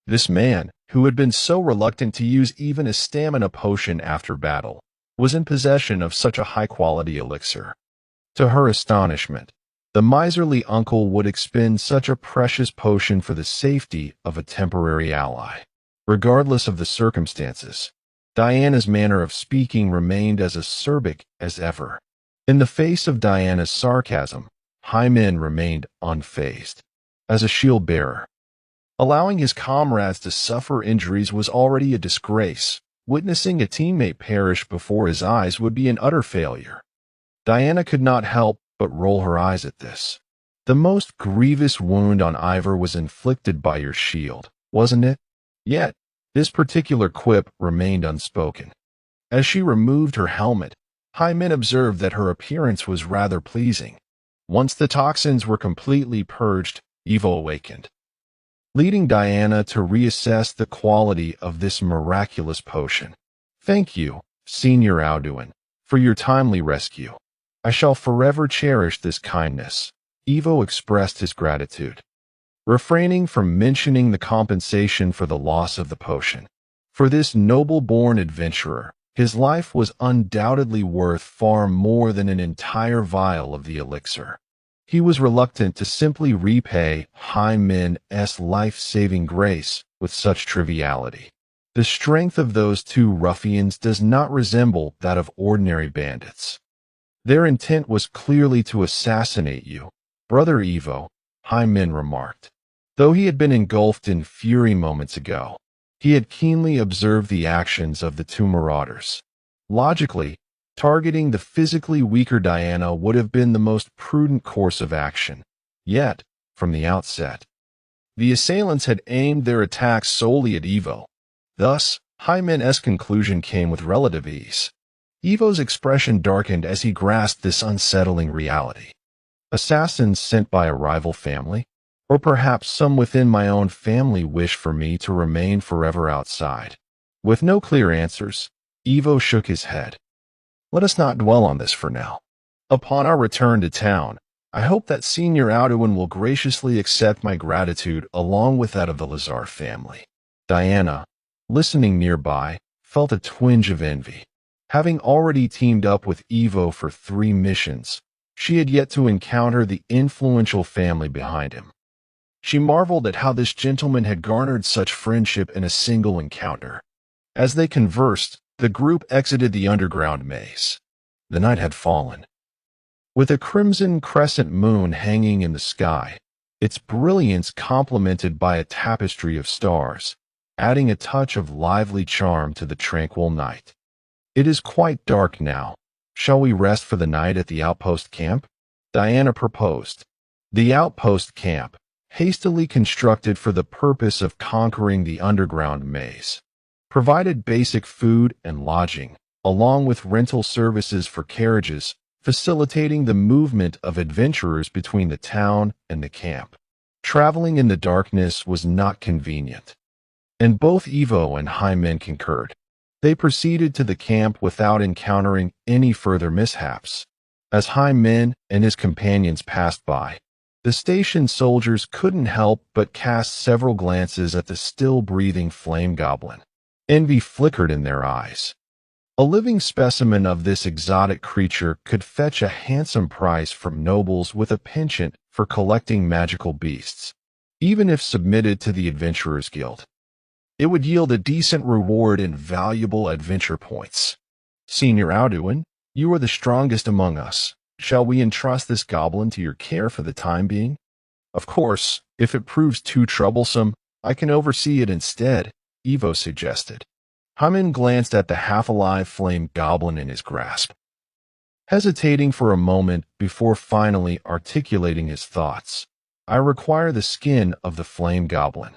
[SPEAKER 1] This man, who had been so reluctant to use even a stamina potion after battle, was in possession of such a high-quality elixir. To her astonishment, the miserly uncle would expend such a precious potion for the safety of a temporary ally. Regardless of the circumstances, Diana's manner of speaking remained as acerbic as ever. In the face of Diana's sarcasm, Hyman remained unfazed. As a shield-bearer, allowing his comrades to suffer injuries was already a disgrace. Witnessing a teammate perish before his eyes would be an utter failure. Diana could not help but roll her eyes at this. The most grievous wound on Ivor was inflicted by your shield, wasn't it? Yet, this particular quip remained unspoken. As she removed her helmet, Hyman observed that her appearance was rather pleasing. Once the toxins were completely purged, Evo awakened, leading Diana to reassess the quality of this miraculous potion. Thank you, Senior Alduin, for your timely rescue. I shall forever cherish this kindness. Evo expressed his gratitude, refraining from mentioning the compensation for the loss of the potion. For this noble-born adventurer, his life was undoubtedly worth far more than an entire vial of the elixir. He was reluctant to simply repay Hyman's life-saving grace with such triviality. The strength of those two ruffians does not resemble that of ordinary bandits. Their intent was clearly to assassinate you, Brother Evo, Hyman remarked. Though he had been engulfed in fury moments ago, he had keenly observed the actions of the two marauders. Logically, targeting the physically weaker Diana would have been the most prudent course of action. Yet, from the outset, the assailants had aimed their attacks solely at Evo. Thus, Hyman's conclusion came with relative ease. Evo's expression darkened as he grasped this unsettling reality. Assassins sent by a rival family? Or perhaps some within my own family wish for me to remain forever outside? With no clear answers, Evo shook his head. Let us not dwell on this for now. Upon our return to town, I hope that Senior Alduin will graciously accept my gratitude along with that of the Lazar family. Diana, listening nearby, felt a twinge of envy. Having already teamed up with Evo for 3 missions, she had yet to encounter the influential family behind him. She marveled at how this gentleman had garnered such friendship in a single encounter. As they conversed, the group exited the underground maze. The night had fallen. With a crimson crescent moon hanging in the sky, its brilliance complemented by a tapestry of stars, adding a touch of lively charm to the tranquil night. It is quite dark now. Shall we rest for the night at the outpost camp? Diana proposed. The outpost camp, hastily constructed for the purpose of conquering the underground maze, provided basic food and lodging, along with rental services for carriages, facilitating the movement of adventurers between the town and the camp. Traveling in the darkness was not convenient, and both Evo and Hyman concurred. They proceeded to the camp without encountering any further mishaps. As Hyman and his companions passed by, the station soldiers couldn't help but cast several glances at the still-breathing flame goblin. Envy flickered in their eyes. A living specimen of this exotic creature could fetch a handsome price from nobles with a penchant for collecting magical beasts, even if submitted to the Adventurers Guild. It would yield a decent reward in valuable adventure points. Senior Alduin, you are the strongest among us. Shall we entrust this goblin to your care for the time being? Of course, if it proves too troublesome, I can oversee it instead, Evo suggested. Hyman glanced at the half-alive flame goblin in his grasp, hesitating for a moment before finally articulating his thoughts. I require the skin of the flame goblin.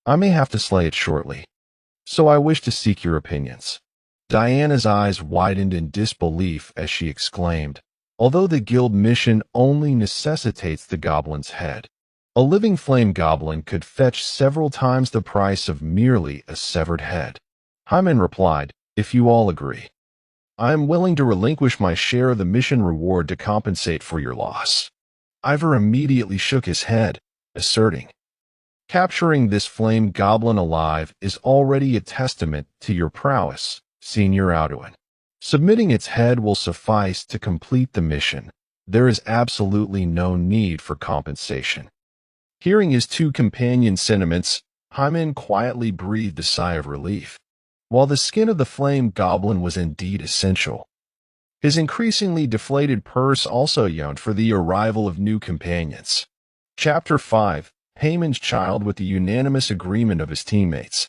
[SPEAKER 1] I may have to slay it shortly, so I wish to seek your opinions. Diana's eyes widened in disbelief as she exclaimed, although the guild mission only necessitates the goblin's head, a living flame goblin could fetch several times the price of merely a severed head. Hyman replied, if you all agree, I am willing to relinquish my share of the mission reward to compensate for your loss. Ivor immediately shook his head, asserting, capturing this flame goblin alive is already a testament to your prowess, Senior Alduin. Submitting its head will suffice to complete the mission. There is absolutely no need for compensation. Hearing his two companions' sentiments, Hyman quietly breathed a sigh of relief. While the skin of the flame goblin was indeed essential, his increasingly deflated purse also yearned for the arrival of new companions. Chapter 5. Haman's Child. With the unanimous agreement of his teammates,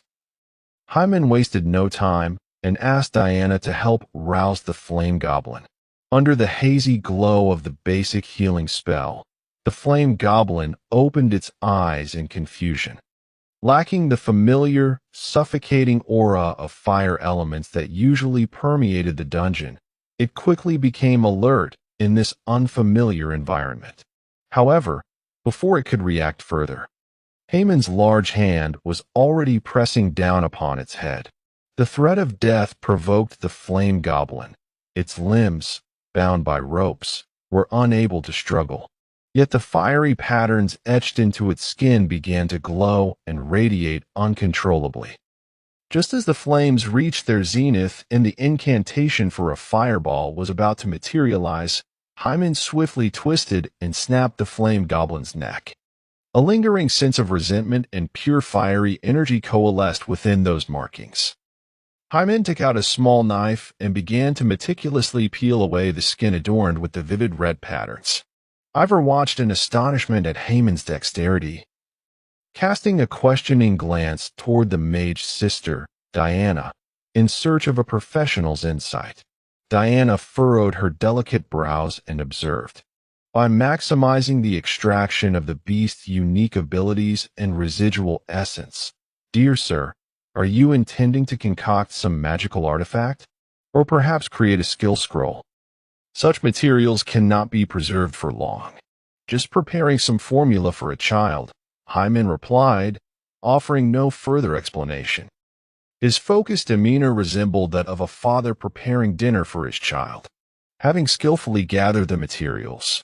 [SPEAKER 1] Hyman wasted no time and asked Diana to help rouse the flame goblin. Under the hazy glow of the basic healing spell, the flame goblin opened its eyes in confusion. Lacking the familiar, suffocating aura of fire elements that usually permeated the dungeon, it quickly became alert in this unfamiliar environment. However, before it could react further, Haman's large hand was already pressing down upon its head. The threat of death provoked the flame goblin. Its limbs, bound by ropes, were unable to struggle. Yet the fiery patterns etched into its skin began to glow and radiate uncontrollably. Just as the flames reached their zenith and the incantation for a fireball was about to materialize, Hyman swiftly twisted and snapped the flame goblin's neck. A lingering sense of resentment and pure fiery energy coalesced within those markings. Hyman took out a small knife and began to meticulously peel away the skin adorned with the vivid red patterns. Ivor watched in astonishment at Haman's dexterity. Casting a questioning glance toward the mage's sister, Diana, in search of a professional's insight, Diana furrowed her delicate brows and observed, by maximizing the extraction of the beast's unique abilities and residual essence. Dear sir, are you intending to concoct some magical artifact? Or perhaps create a skill scroll? Such materials cannot be preserved for long. Just preparing some formula for a child, Hyman replied, offering no further explanation. His focused demeanor resembled that of a father preparing dinner for his child. Having skillfully gathered the materials,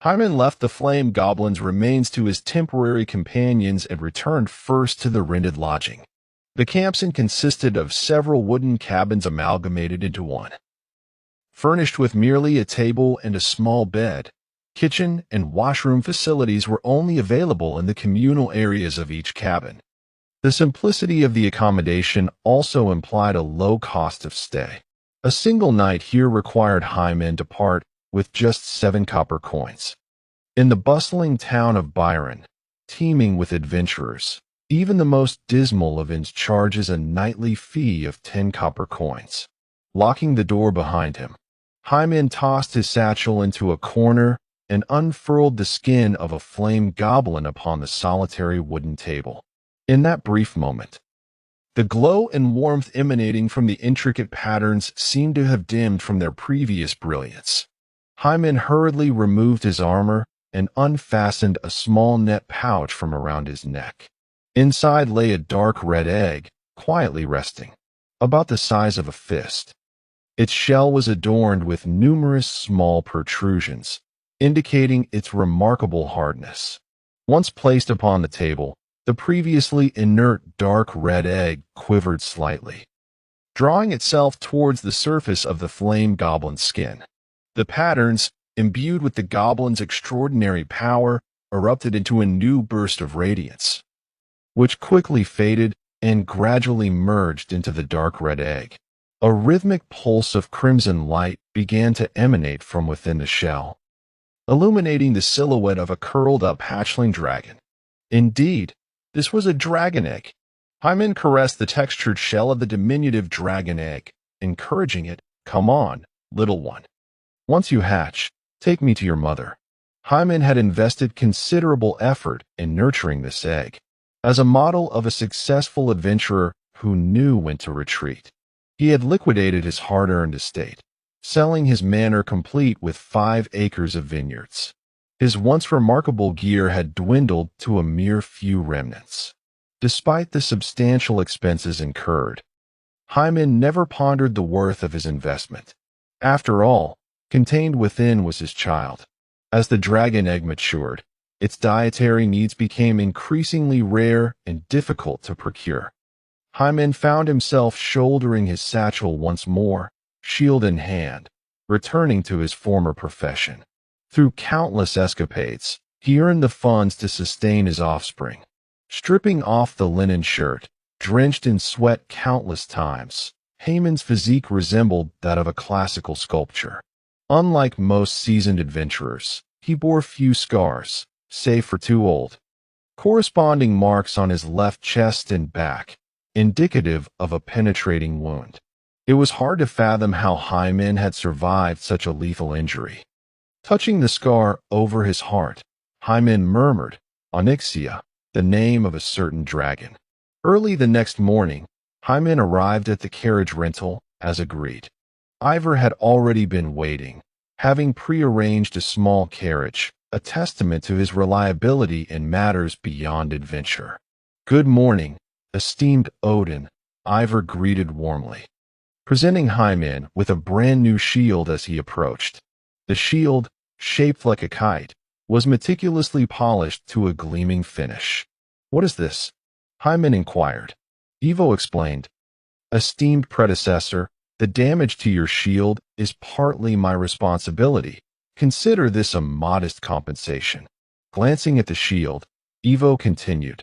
[SPEAKER 1] Hyman left the flame goblin's remains to his temporary companions and returned first to the rented lodging. The campsite consisted of several wooden cabins amalgamated into one, furnished with merely a table and a small bed. Kitchen and washroom facilities were only available in the communal areas of each cabin. The simplicity of the accommodation also implied a low cost of stay. A single night here required Hyman to part with just 7 copper coins. In the bustling town of Byron, teeming with adventurers, even the most dismal of inns charges a nightly fee of 10 copper coins. Locking the door behind him, Hyman tossed his satchel into a corner and unfurled the skin of a flame goblin upon the solitary wooden table. In that brief moment, the glow and warmth emanating from the intricate patterns seemed to have dimmed from their previous brilliance. Hyman hurriedly removed his armor and unfastened a small net pouch from around his neck. Inside lay a dark red egg, quietly resting, about the size of a fist. Its shell was adorned with numerous small protrusions, indicating its remarkable hardness. Once placed upon the table, the previously inert dark red egg quivered slightly, drawing itself towards the surface of the flame goblin's skin. The patterns, imbued with the goblin's extraordinary power, erupted into a new burst of radiance, which quickly faded and gradually merged into the dark red egg. A rhythmic pulse of crimson light began to emanate from within the shell, illuminating the silhouette of a curled-up hatchling dragon. Indeed, this was a dragon egg. Hyman caressed the textured shell of the diminutive dragon egg, encouraging it, "Come on, little one. Once you hatch, take me to your mother." Hyman had invested considerable effort in nurturing this egg, as a model of a successful adventurer who knew when to retreat. He had liquidated his hard-earned estate, selling his manor complete with 5 acres of vineyards. His once remarkable gear had dwindled to a mere few remnants. Despite the substantial expenses incurred, Hyman never pondered the worth of his investment. After all, contained within was his child. As the dragon egg matured, its dietary needs became increasingly rare and difficult to procure. Hyman found himself shouldering his satchel once more, shield in hand, returning to his former profession. Through countless escapades, he earned the funds to sustain his offspring. Stripping off the linen shirt, drenched in sweat countless times, Hyman's physique resembled that of a classical sculpture. Unlike most seasoned adventurers, he bore few scars, save for 2 old, corresponding marks on his left chest and back, indicative of a penetrating wound. It was hard to fathom how Hyman had survived such a lethal injury. Touching the scar over his heart, Hyman murmured, "Onyxia," the name of a certain dragon. Early the next morning, Hyman arrived at the carriage rental, as agreed. Ivor had already been waiting, having prearranged a small carriage, a testament to his reliability in matters beyond adventure. "Good morning, esteemed Odin," Ivor greeted warmly, presenting Hyman with a brand-new shield as he approached. The shield, shaped like a kite, was meticulously polished to a gleaming finish. "What is this?" Hyman inquired. Ivo explained, "Esteemed predecessor, the damage to your shield is partly my responsibility. Consider this a modest compensation." Glancing at the shield, Ivo continued,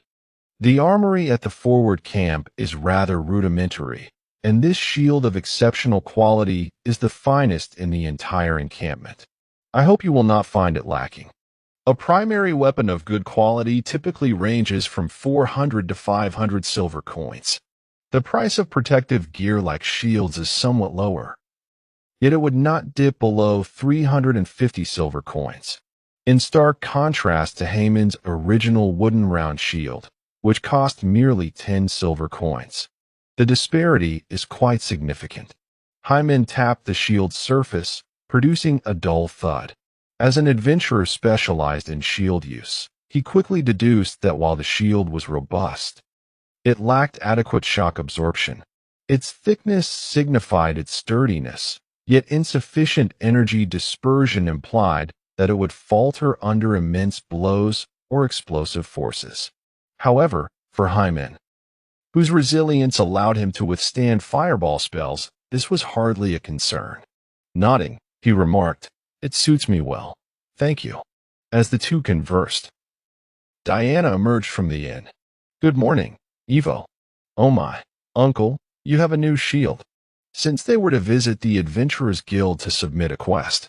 [SPEAKER 1] "The armory at the forward camp is rather rudimentary, and this shield of exceptional quality is the finest in the entire encampment. I hope you will not find it lacking." A primary weapon of good quality typically ranges from 400 to 500 silver coins. The price of protective gear like shields is somewhat lower, yet it would not dip below 350 silver coins. In stark contrast to Hyman's original wooden round shield, which cost merely 10 silver coins. The disparity is quite significant. Hyman tapped the shield's surface, producing a dull thud. As an adventurer specialized in shield use, he quickly deduced that while the shield was robust, it lacked adequate shock absorption. Its thickness signified its sturdiness, yet insufficient energy dispersion implied that it would falter under immense blows or explosive forces. However, for Hyman, whose resilience allowed him to withstand fireball spells, this was hardly a concern. Nodding, he remarked, "It suits me well. Thank you." As the two conversed, Diana emerged from the inn. "Good morning, Ivo." "Oh my, uncle, you have a new shield." Since they were to visit the Adventurers Guild to submit a quest,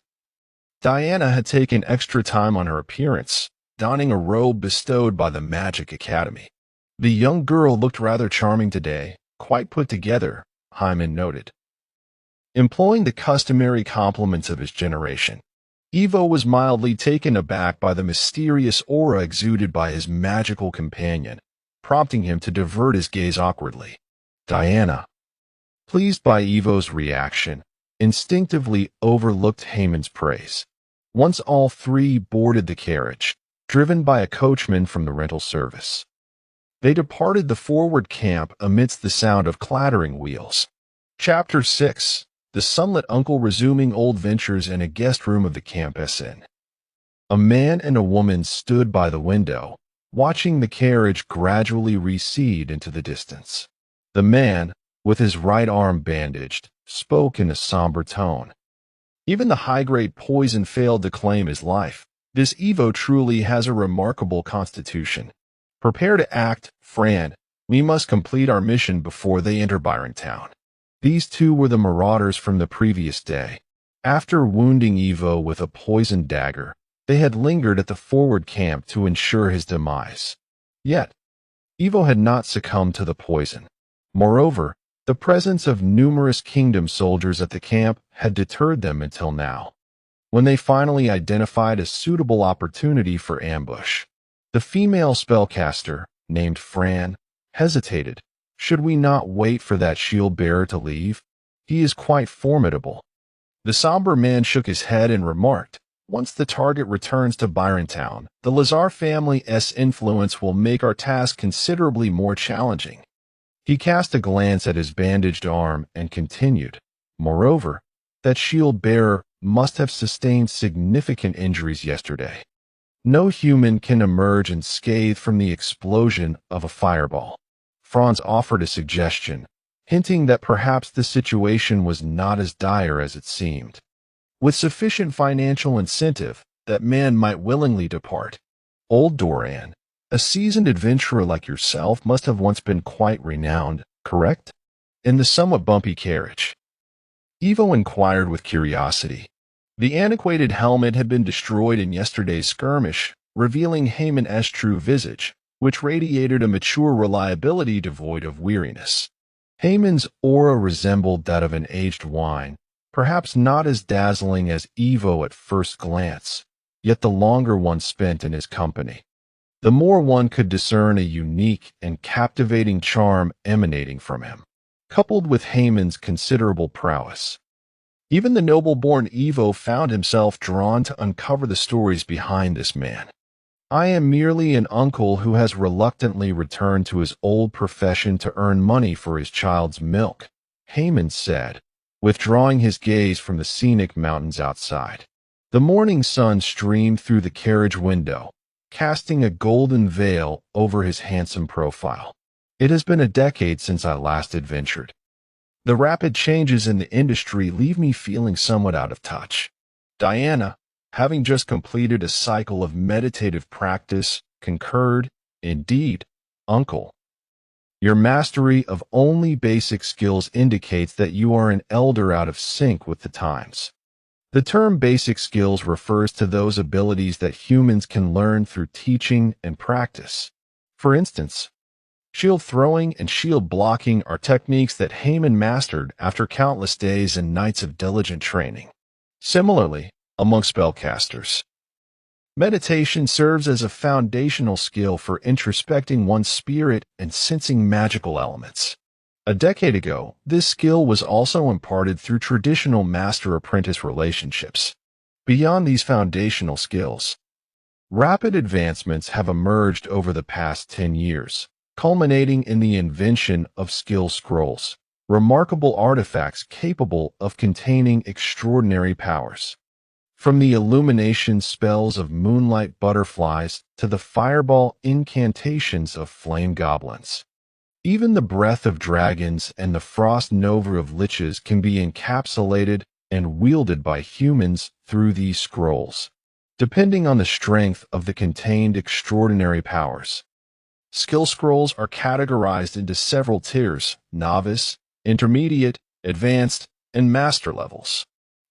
[SPEAKER 1] Diana had taken extra time on her appearance, donning a robe bestowed by the Magic Academy. The young girl looked rather charming today, quite put together, Hyman noted. Employing the customary compliments of his generation, Ivo was mildly taken aback by the mysterious aura exuded by his magical companion, prompting him to divert his gaze awkwardly. Diana, pleased by Ivo's reaction, instinctively overlooked Hyman's praise. Once all three boarded the carriage, driven by a coachman from the rental service, they departed the forward camp amidst the sound of clattering wheels. Chapter 6. The Sunlit Uncle resuming old ventures in a guest room of the campus inn. A man and a woman stood by the window, watching the carriage gradually recede into the distance. The man, with his right arm bandaged, spoke in a somber tone. Even the high-grade poison failed to claim his life. This Ivo truly has a remarkable constitution. Prepare to act, Fran. We must complete our mission before they enter Byron Town. These two were the marauders from the previous day. After wounding Ivo with a poisoned dagger, they had lingered at the forward camp to ensure his demise. Yet, Ivo had not succumbed to the poison. Moreover, the presence of numerous kingdom soldiers at the camp had deterred them until now. When they finally identified a suitable opportunity for ambush, the female spellcaster, named Fran, hesitated. Should we not wait for that shield bearer to leave? He is quite formidable. The somber man shook his head and remarked, once the target returns to Byrontown, the Lazar family's influence will make our task considerably more challenging. He cast a glance at his bandaged arm and continued, moreover, that shield bearer must have sustained significant injuries yesterday. No human can emerge unscathed from the explosion of a fireball. Franz offered a suggestion, hinting that perhaps the situation was not as dire as it seemed. With sufficient financial incentive, that man might willingly depart. Old Doran, a seasoned adventurer like yourself, must have once been quite renowned, correct? In the somewhat bumpy carriage. Ivo inquired with curiosity. The antiquated helmet had been destroyed in yesterday's skirmish, revealing Hayman's true visage, which radiated a mature reliability devoid of weariness. Hayman's aura resembled that of an aged wine, perhaps not as dazzling as Ivo at first glance, yet the longer one spent in his company, the more one could discern a unique and captivating charm emanating from him, coupled with Hayman's considerable prowess. Even the noble-born Ivo found himself drawn to uncover the stories behind this man. I am merely an uncle who has reluctantly returned to his old profession to earn money for his child's milk, Hayman said, withdrawing his gaze from the scenic mountains outside. The morning sun streamed through the carriage window, casting a golden veil over his handsome profile. It has been a decade since I last adventured. The rapid changes in the industry leave me feeling somewhat out of touch. Diana, having just completed a cycle of meditative practice, concurred, indeed, uncle. Your mastery of only basic skills indicates that you are an elder out of sync with the times. The term basic skills refers to those abilities that humans can learn through teaching and practice. For instance, shield throwing and shield blocking are techniques that Hayman mastered after countless days and nights of diligent training. Similarly, among spellcasters, meditation serves as a foundational skill for introspecting one's spirit and sensing magical elements. A decade ago, this skill was also imparted through traditional master-apprentice relationships. Beyond these foundational skills, rapid advancements have emerged over the past 10 years, culminating in the invention of skill scrolls, remarkable artifacts capable of containing extraordinary powers. From the illumination spells of moonlight butterflies to the fireball incantations of flame goblins. Even the breath of dragons and the frost nova of liches can be encapsulated and wielded by humans through these scrolls, depending on the strength of the contained extraordinary powers. Skill scrolls are categorized into several tiers: novice, intermediate, advanced, and master levels.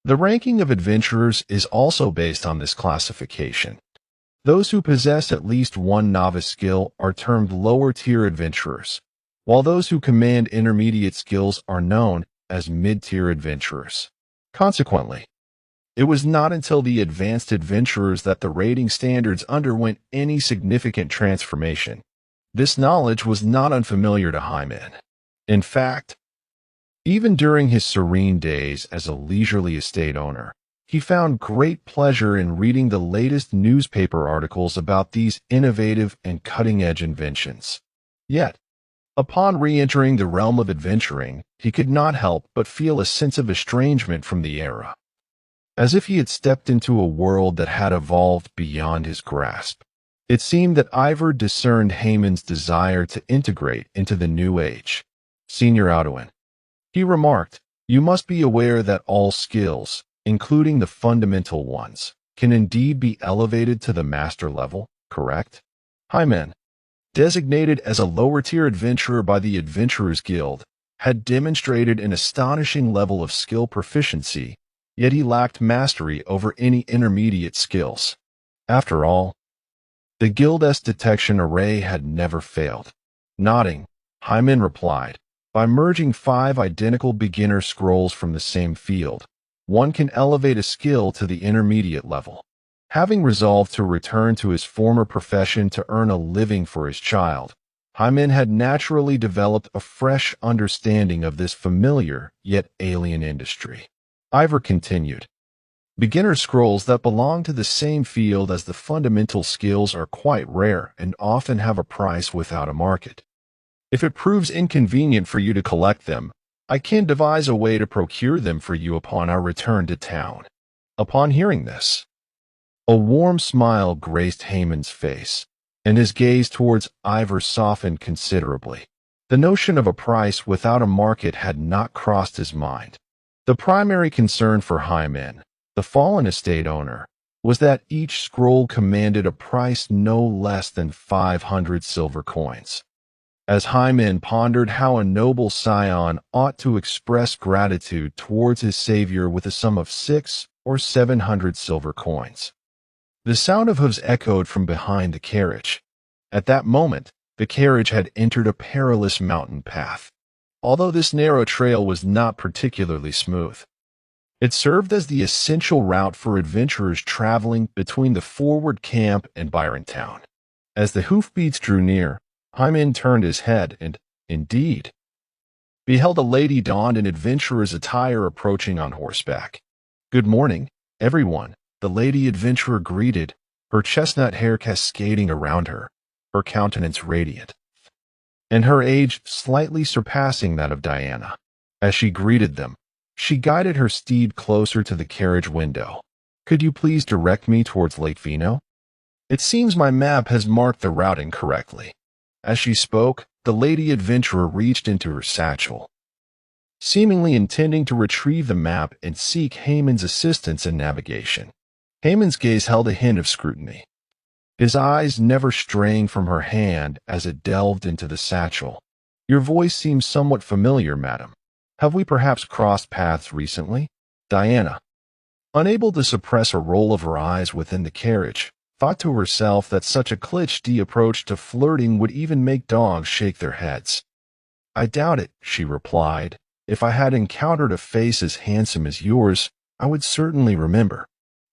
[SPEAKER 1] The ranking of adventurers is also based on this classification. Those who possess at least one novice skill are termed lower-tier adventurers, while those who command intermediate skills are known as mid-tier adventurers. Consequently, it was not until the advanced adventurers that the rating standards underwent any significant transformation. This knowledge was not unfamiliar to Hyman. In fact, even during his serene days as a leisurely estate owner, he found great pleasure in reading the latest newspaper articles about these innovative and cutting-edge inventions. Yet, upon re-entering the realm of adventuring, he could not help but feel a sense of estrangement from the era, as if he had stepped into a world that had evolved beyond his grasp. It seemed that Ivor discerned Hayman's desire to integrate into the new age. Senior Audouin, he remarked, you must be aware that all skills, including the fundamental ones, can indeed be elevated to the master level, correct? Hyman, designated as a lower-tier adventurer by the Adventurers Guild, had demonstrated an astonishing level of skill proficiency, yet he lacked mastery over any intermediate skills. After all, the Guild's detection array had never failed. Nodding, Hyman replied, by merging 5 identical beginner scrolls from the same field, one can elevate a skill to the intermediate level. Having resolved to return to his former profession to earn a living for his child, Hyman had naturally developed a fresh understanding of this familiar yet alien industry. Ivor continued, beginner scrolls that belong to the same field as the fundamental skills are quite rare and often have a price without a market. If it proves inconvenient for you to collect them, I can devise a way to procure them for you upon our return to town. Upon hearing this, a warm smile graced Haman's face, and his gaze towards Ivor softened considerably. The notion of a price without a market had not crossed his mind. The primary concern for Hyman, the fallen estate owner, was that each scroll commanded a price no less than 500 silver coins. As Hyman pondered how a noble scion ought to express gratitude towards his savior with a sum of 600 or 700 silver coins, the sound of hooves echoed from behind the carriage. At that moment, the carriage had entered a perilous mountain path. Although this narrow trail was not particularly smooth, it served as the essential route for adventurers traveling between the forward camp and Byron Town. As the hoofbeats drew near, Hyman turned his head and, indeed, beheld a lady donned in adventurer's attire approaching on horseback. "Good morning, everyone," the lady adventurer greeted, her chestnut hair cascading around her, her countenance radiant, and her age slightly surpassing that of Diana. As she greeted them, she guided her steed closer to the carriage window. "Could you please direct me towards Lake Vino? It seems my map has marked the route incorrectly." As she spoke, the lady adventurer reached into her satchel, seemingly intending to retrieve the map and seek Haman's assistance in navigation. Haman's gaze held a hint of scrutiny, his eyes never straying from her hand as it delved into the satchel. "Your voice seems somewhat familiar, madam. Have we perhaps crossed paths recently?" Diana, unable to suppress a roll of her eyes within the carriage, thought to herself that such a cliché approach to flirting would even make dogs shake their heads. "I doubt it," she replied. "If I had encountered a face as handsome as yours, I would certainly remember."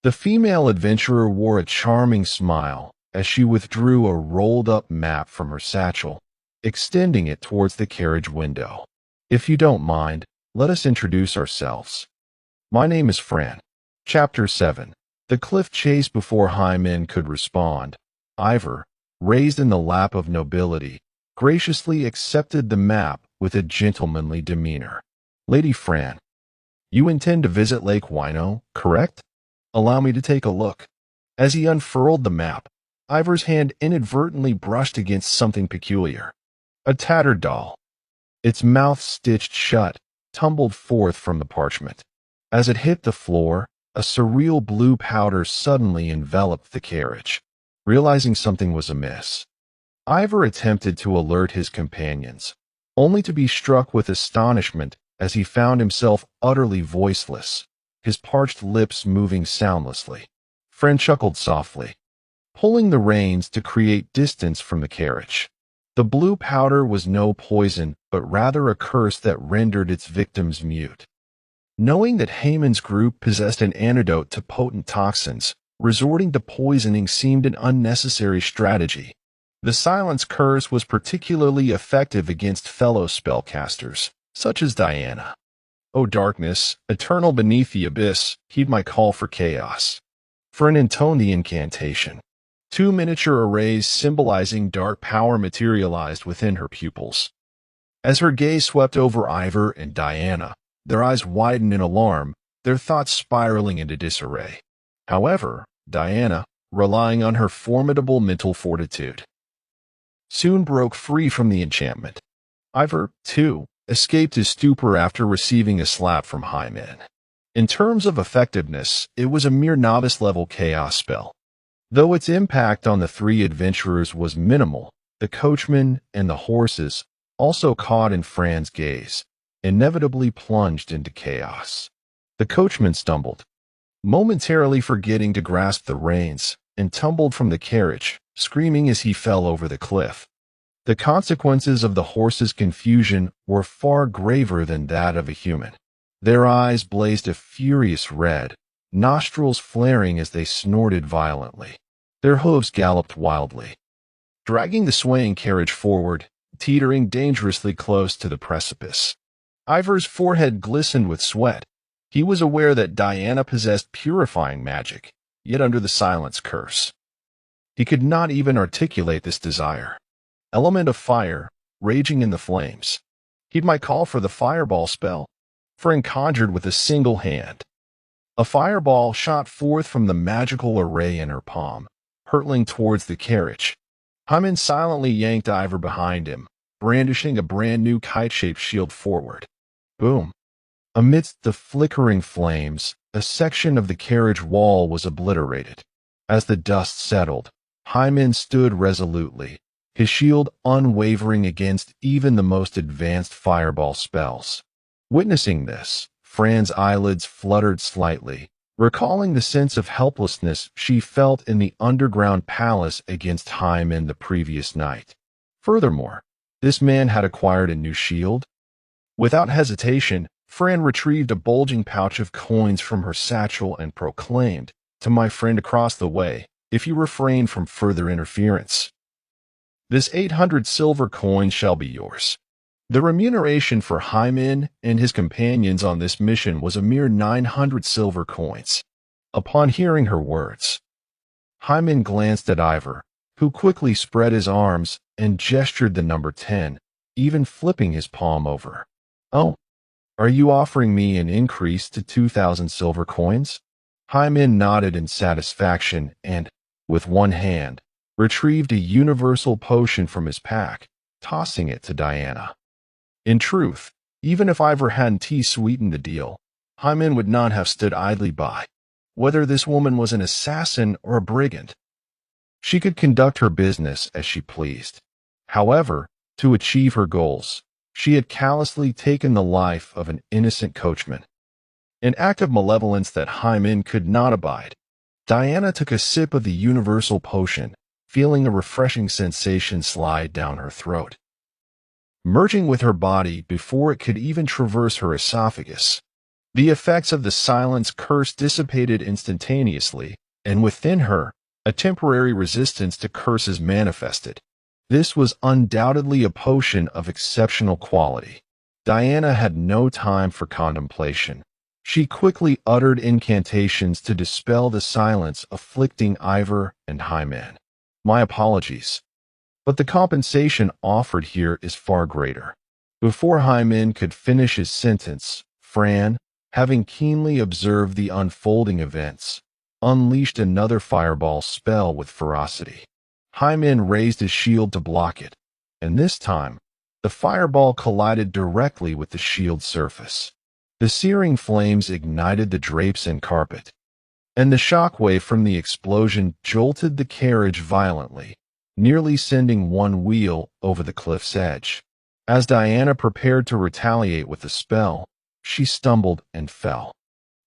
[SPEAKER 1] The female adventurer wore a charming smile as she withdrew a rolled-up map from her satchel, extending it towards the carriage window. "If you don't mind, let us introduce ourselves. My name is Fran." Chapter 7. The cliff chase. Before Hyman could respond, Ivor, raised in the lap of nobility, graciously accepted the map with a gentlemanly demeanor. "Lady Fran, you intend to visit Lake Wino, correct? Allow me to take a look." As he unfurled the map, Ivor's hand inadvertently brushed against something peculiar. A tattered doll, its mouth stitched shut, tumbled forth from the parchment. As it hit the floor, a surreal blue powder suddenly enveloped the carriage. Realizing something was amiss, Ivor attempted to alert his companions, only to be struck with astonishment as he found himself utterly voiceless, his parched lips moving soundlessly. Fran chuckled softly, pulling the reins to create distance from the carriage. The blue powder was no poison, but rather a curse that rendered its victims mute. Knowing that Haman's group possessed an antidote to potent toxins, resorting to poisoning seemed an unnecessary strategy. The silence curse was particularly effective against fellow spellcasters, such as Diana. "O darkness, eternal beneath the abyss, heed my call for chaos." Fran intoned the incantation. 2 miniature arrays symbolizing dark power materialized within her pupils. As her gaze swept over Ivor and Diana, their eyes widened in alarm, their thoughts spiraling into disarray. However, Diana, relying on her formidable mental fortitude, soon broke free from the enchantment. Ivor, too, escaped his stupor after receiving a slap from Hyman. In terms of effectiveness, it was a mere novice-level chaos spell. Though its impact on the 3 adventurers was minimal, the coachman and the horses, also caught in Fran's gaze, inevitably plunged into chaos. The coachman stumbled, momentarily forgetting to grasp the reins, and tumbled from the carriage, screaming as he fell over the cliff. The consequences of the horse's confusion were far graver than that of a human. Their eyes blazed a furious red, nostrils flaring as they snorted violently. Their hooves galloped wildly, dragging the swaying carriage forward, teetering dangerously close to the precipice. Ivor's forehead glistened with sweat. He was aware that Diana possessed purifying magic, yet under the silence curse. He could not even articulate this desire. Element of fire, raging in the flames. He might call for the fireball spell, Fran conjured with a single hand. A fireball shot forth from the magical array in her palm, hurtling towards the carriage. Hyman silently yanked Ivor behind him, brandishing a brand new kite-shaped shield forward. Boom! Amidst the flickering flames, a section of the carriage wall was obliterated. As the dust settled, Hyman stood resolutely, his shield unwavering against even the most advanced fireball spells. Witnessing this, Fran's eyelids fluttered slightly, recalling the sense of helplessness she felt in the underground palace against Hyman the previous night. Furthermore, this man had acquired a new shield. Without hesitation, Fran retrieved a bulging pouch of coins from her satchel and proclaimed, "To my friend across the way, if you refrain from further interference, this 800 silver coins shall be yours." The remuneration for Hyman and his companions on this mission was a mere 900 silver coins. Upon hearing her words, Hyman glanced at Ivor, who quickly spread his arms and gestured the number 10, even flipping his palm over. "Oh, are you offering me an increase to 2,000 silver coins?" Hyman nodded in satisfaction and, with one hand, retrieved a universal potion from his pack, tossing it to Diana. In truth, even if Ivor hadn't sweetened the deal, Hyman would not have stood idly by. Whether this woman was an assassin or a brigand, she could conduct her business as she pleased. However, to achieve her goals, she had callously taken the life of an innocent coachman. An act of malevolence that Hyman could not abide. Diana took a sip of the universal potion, feeling a refreshing sensation slide down her throat, merging with her body before it could even traverse her esophagus. The effects of the silence curse dissipated instantaneously, and within her, a temporary resistance to curses manifested. This was undoubtedly a potion of exceptional quality. Diana had no time for contemplation. She quickly uttered incantations to dispel the silence afflicting Ivor and Hyman. "My apologies, but the compensation offered here is far greater." Before Hyman could finish his sentence, Fran, having keenly observed the unfolding events, unleashed another fireball spell with ferocity. Hyman raised his shield to block it, and this time, the fireball collided directly with the shield's surface. The searing flames ignited the drapes and carpet, and the shockwave from the explosion jolted the carriage violently, nearly sending one wheel over the cliff's edge. As Diana prepared to retaliate with the spell, she stumbled and fell.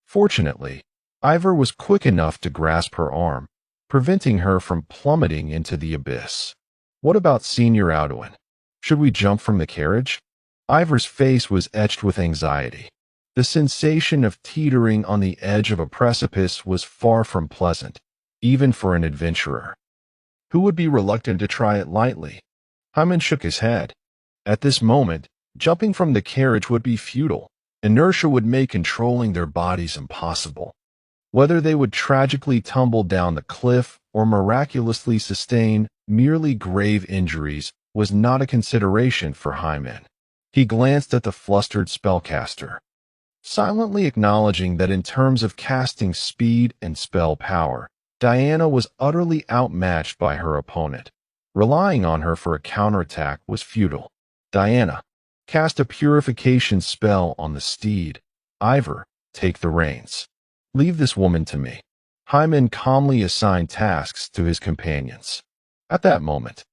[SPEAKER 1] Fortunately, Ivor was quick enough to grasp her arm, preventing her from plummeting into the abyss. "What about Senior Audouin? Should we jump from the carriage?" Ivor's face was etched with anxiety. The sensation of teetering on the edge of a precipice was far from pleasant, even for an adventurer. Who would be reluctant to try it lightly? Hyman shook his head. At this moment, jumping from the carriage would be futile. Inertia would make controlling their bodies impossible. Whether they would tragically tumble down the cliff or miraculously sustain merely grave injuries was not a consideration for Hyman. He glanced at the flustered spellcaster, silently acknowledging that in terms of casting speed and spell power, Diana was utterly outmatched by her opponent. Relying on her for a counterattack was futile. "Diana, cast a purification spell on the steed. Ivor, take the reins. Leave this woman to me." Hyman calmly assigned tasks to his companions. At that moment,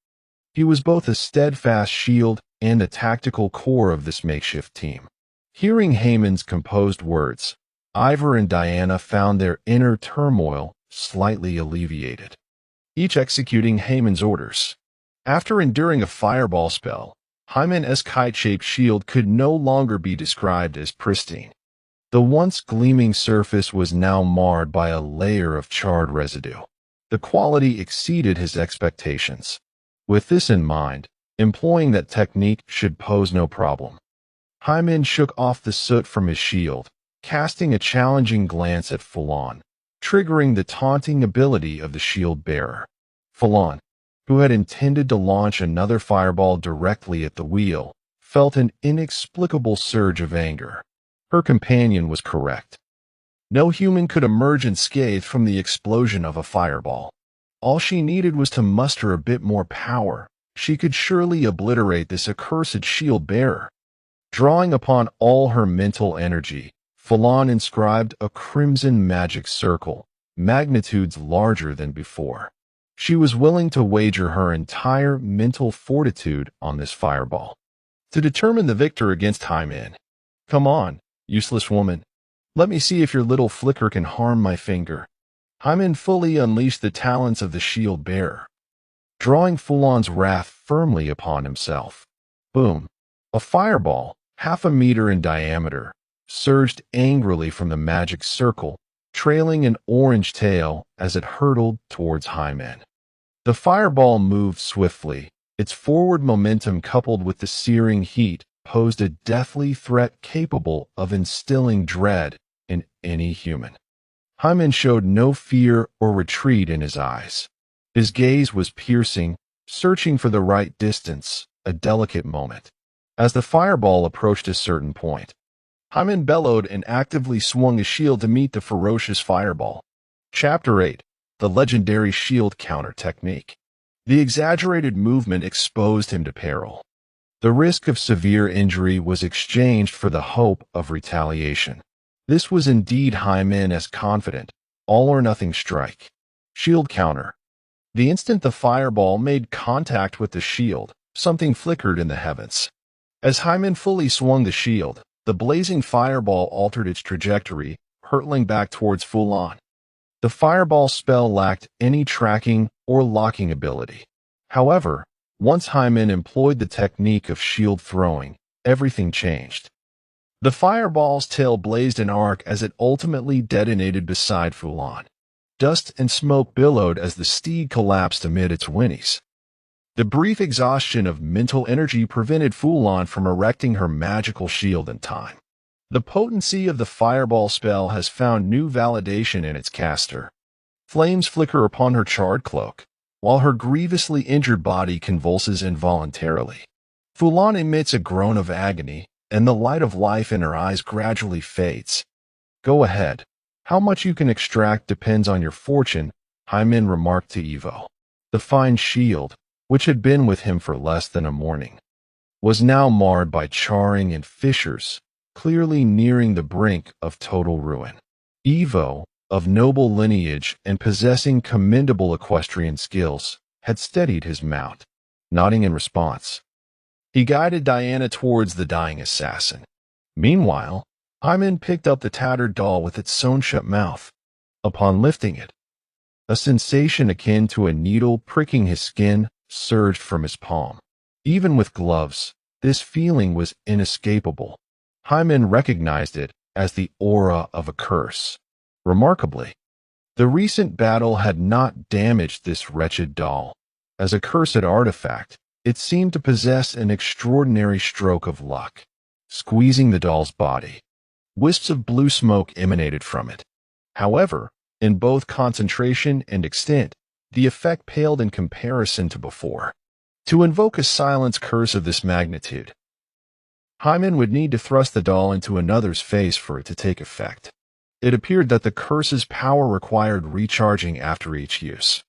[SPEAKER 1] he was both a steadfast shield and the tactical core of this makeshift team. Hearing Haman's composed words, Ivor and Diana found their inner turmoil slightly alleviated, each executing Haman's orders. After enduring a fireball spell, Hymen's kite-shaped shield could no longer be described as pristine. The once gleaming surface was now marred by a layer of charred residue. The quality exceeded his expectations. With this in mind, employing that technique should pose no problem. Hymen shook off the soot from his shield, casting a challenging glance at Falon, triggering the taunting ability of the shield bearer. Falon, who had intended to launch another fireball directly at the wheel, felt an inexplicable surge of anger. Her companion was correct. No human could emerge unscathed from the explosion of a fireball. All she needed was to muster a bit more power. She could surely obliterate this accursed shield bearer. Drawing upon all her mental energy, Falon inscribed a crimson magic circle, magnitudes larger than before. She was willing to wager her entire mental fortitude on this fireball to determine the victor against Hymen. Come on, useless woman. Let me see if your little flicker can harm my finger. Hymen fully unleashed the talents of the shield bearer, drawing Falon's wrath firmly upon himself. Boom! A fireball, half a meter in diameter, surged angrily from the magic circle, trailing an orange tail as it hurtled towards Hymen. The fireball moved swiftly. Its forward momentum coupled with the searing heat posed a deathly threat capable of instilling dread in any human. Hymen showed no fear or retreat in his eyes. His gaze was piercing, searching for the right distance, a delicate moment. As the fireball approached a certain point, Hymen bellowed and actively swung his shield to meet the ferocious fireball. Chapter 8: The Legendary Shield Counter Technique. The exaggerated movement exposed him to peril. The risk of severe injury was exchanged for the hope of retaliation. This was indeed Hymen's confident, all-or-nothing strike. Shield counter. The instant the fireball made contact with the shield, something flickered in the heavens. As Hymen fully swung the shield, the blazing fireball altered its trajectory, hurtling back towards Falon. The fireball spell lacked any tracking or locking ability. However, once Hymen employed the technique of shield throwing, everything changed. The fireball's tail blazed an arc as it ultimately detonated beside Falon. Dust and smoke billowed as the steed collapsed amid its whinnies. The brief exhaustion of mental energy prevented Falon from erecting her magical shield in time. The potency of the fireball spell has found new validation in its caster. Flames flicker upon her charred cloak, while her grievously injured body convulses involuntarily. Falon emits a groan of agony, and the light of life in her eyes gradually fades. Go ahead. How much you can extract depends on your fortune, Hymen remarked to Evo. The fine shield, which had been with him for less than a morning, was now marred by charring and fissures, clearly nearing the brink of total ruin. Evo, of noble lineage and possessing commendable equestrian skills, had steadied his mount, nodding in response. He guided Diana towards the dying assassin. Meanwhile, Hymen picked up the tattered doll with its sewn-shut mouth. Upon lifting it, a sensation akin to a needle pricking his skin surged from his palm. Even with gloves, this feeling was inescapable. Hymen recognized it as the aura of a curse. Remarkably, the recent battle had not damaged this wretched doll. As a cursed artifact, it seemed to possess an extraordinary stroke of luck. Squeezing the doll's body, wisps of blue smoke emanated from it. However, in both concentration and extent, the effect paled in comparison to before. To invoke a silence curse of this magnitude, Hymen would need to thrust the doll into another's face for it to take effect. It appeared that the curse's power required recharging after each use.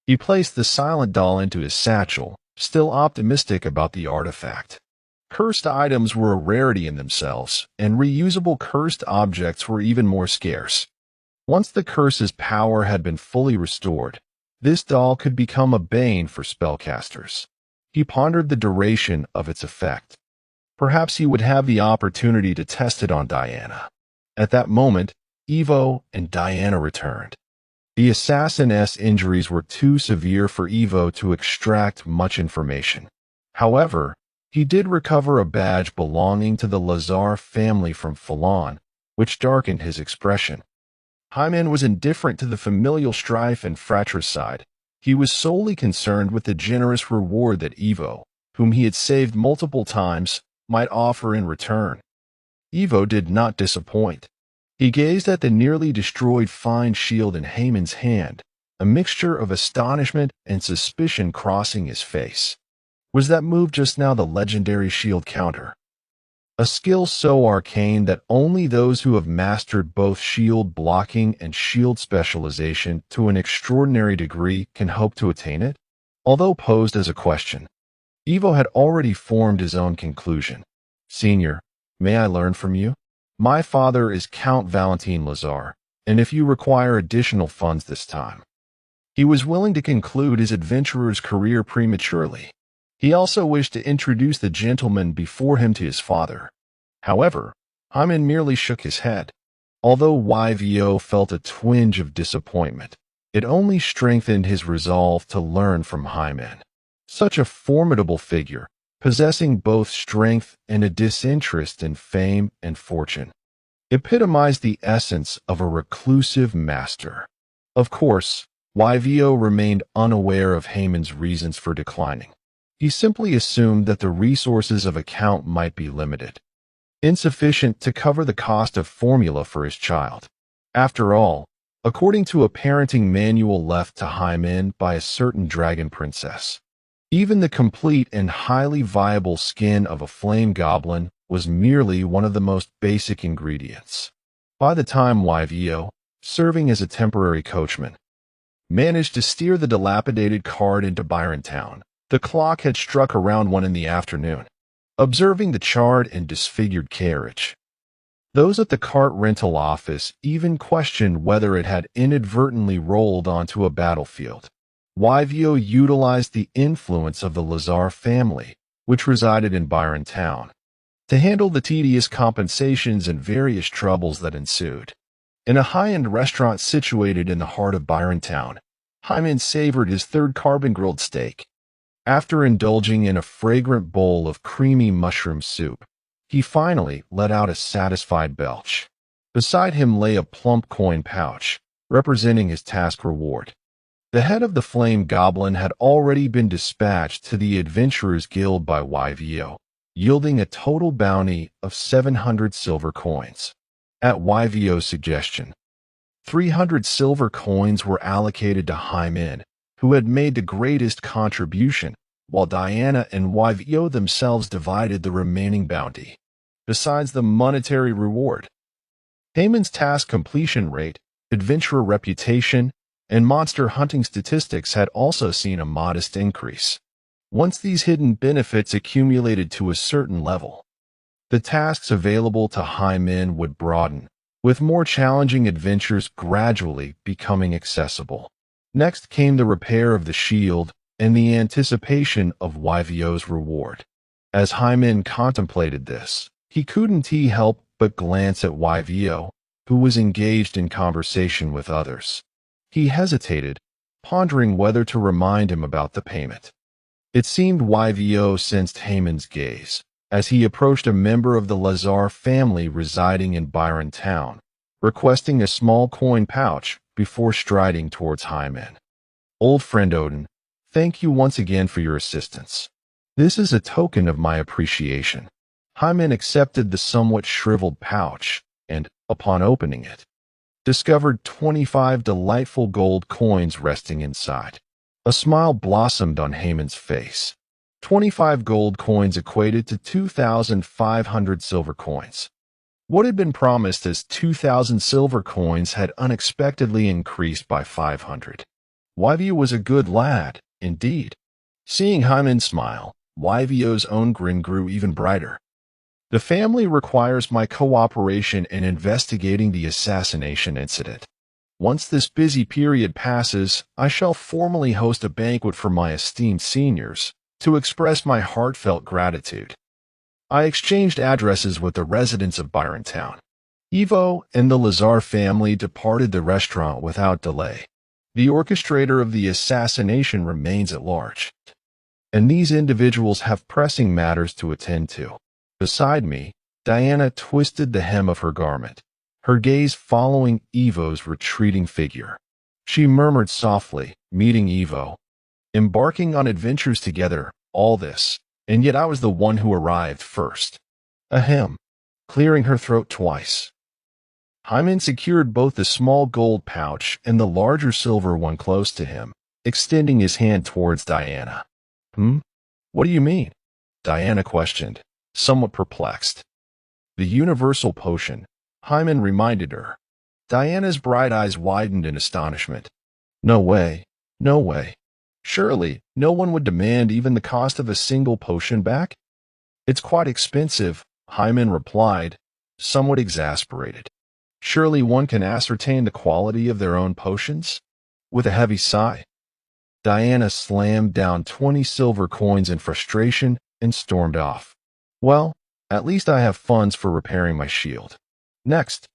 [SPEAKER 1] He placed the silent doll into his satchel, still optimistic about the artifact. Cursed items were a rarity in themselves, and reusable cursed objects were even more scarce. Once the curse's power had been fully restored, this doll could become a bane for spellcasters. He pondered the duration of its effect. Perhaps he would have the opportunity to test it on Diana. At that moment, Ivo and Diana returned. The assassin's injuries were too severe for Ivo to extract much information. However, he did recover a badge belonging to the Lazar family from Falon, which darkened his expression. Hyman was indifferent to the familial strife and fratricide. He was solely concerned with the generous reward that Ivo, whom he had saved multiple times, might offer in return. Ivo did not disappoint. He gazed at the nearly destroyed fine shield in Haman's hand, a mixture of astonishment and suspicion crossing his face. Was that move just now the legendary shield counter? A skill so arcane that only those who have mastered both shield blocking and shield specialization to an extraordinary degree can hope to attain it? Although posed as a question, Ivo had already formed his own conclusion. Senior, may I learn from you? My father is Count Valentin Lazar, and if you require additional funds this time. He was willing to conclude his adventurer's career prematurely. He also wished to introduce the gentleman before him to his father. However, Hyman merely shook his head. Although Yvo felt a twinge of disappointment, it only strengthened his resolve to learn from Hyman. Such a formidable figure, possessing both strength and a disinterest in fame and fortune, epitomized the essence of a reclusive master. Of course, Yvo remained unaware of Haman's reasons for declining. He simply assumed that the resources of a count might be limited, insufficient to cover the cost of formula for his child. After all, according to a parenting manual left to Hyman by a certain dragon princess, even the complete and highly viable skin of a flame goblin was merely one of the most basic ingredients. By the time Yvo, serving as a temporary coachman, managed to steer the dilapidated cart into Byron Town, the clock had struck around 1 in the afternoon. Observing the charred and disfigured carriage, those at the cart rental office even questioned whether it had inadvertently rolled onto a battlefield. Yvo utilized the influence of the Lazar family, which resided in Byron Town, to handle the tedious compensations and various troubles that ensued. In a high-end restaurant situated in the heart of Byron Town, Hyman savored his third carbon-grilled steak. After indulging in a fragrant bowl of creamy mushroom soup, he finally let out a satisfied belch. Beside him lay a plump coin pouch, representing his task reward. The head of the flame goblin had already been dispatched to the Adventurers Guild by Yvo, yielding a total bounty of 700 silver coins. At Yvo's suggestion, 300 silver coins were allocated to Hyman, who had made the greatest contribution, while Diana and Yvo themselves divided the remaining bounty. Besides the monetary reward, Haman's task completion rate, adventurer reputation, and monster hunting statistics had also seen a modest increase. Once these hidden benefits accumulated to a certain level, the tasks available to Hyman would broaden, with more challenging adventures gradually becoming accessible. Next came the repair of the shield and the anticipation of Yvo's reward. As Hyman contemplated this, he couldn't help but glance at Yvo, who was engaged in conversation with others. He hesitated, pondering whether to remind him about the payment. It seemed Yvo sensed Haman's gaze, as he approached a member of the Lazar family residing in Byron Town, requesting a small coin pouch before striding towards Hyman. Old friend Odin, thank you once again for your assistance. This is a token of my appreciation. Hyman accepted the somewhat shriveled pouch and, upon opening it, discovered 25 delightful gold coins resting inside. A smile blossomed on Haman's face. 25 gold coins equated to 2,500 silver coins. What had been promised as 2,000 silver coins had unexpectedly increased by 500. Yvo was a good lad, indeed. Seeing Hyman smile, Yvo's own grin grew even brighter. The family requires my cooperation in investigating the assassination incident. Once this busy period passes, I shall formally host a banquet for my esteemed seniors to express my heartfelt gratitude. I exchanged addresses with the residents of Byron Town. Ivo and the Lazar family departed the restaurant without delay. The orchestrator of the assassination remains at large, and these individuals have pressing matters to attend to. Beside me, Diana twisted the hem of her garment, her gaze following Ivo's retreating figure. She murmured softly, meeting Ivo, embarking on adventures together, all this, and yet I was the one who arrived first. Ahem, clearing her throat twice. Hyman secured both the small gold pouch and the larger silver one close to him, extending his hand towards Diana. What do you mean? Diana questioned, somewhat perplexed. The universal potion, Hyman reminded her. Diana's bright eyes widened in astonishment. No way, no way. Surely, no one would demand even the cost of a single potion back? It's quite expensive, Hyman replied, somewhat exasperated. Surely one can ascertain the quality of their own potions? With a heavy sigh, Diana slammed down 20 silver coins in frustration and stormed off. Well, at least I have funds for repairing my shield. Next,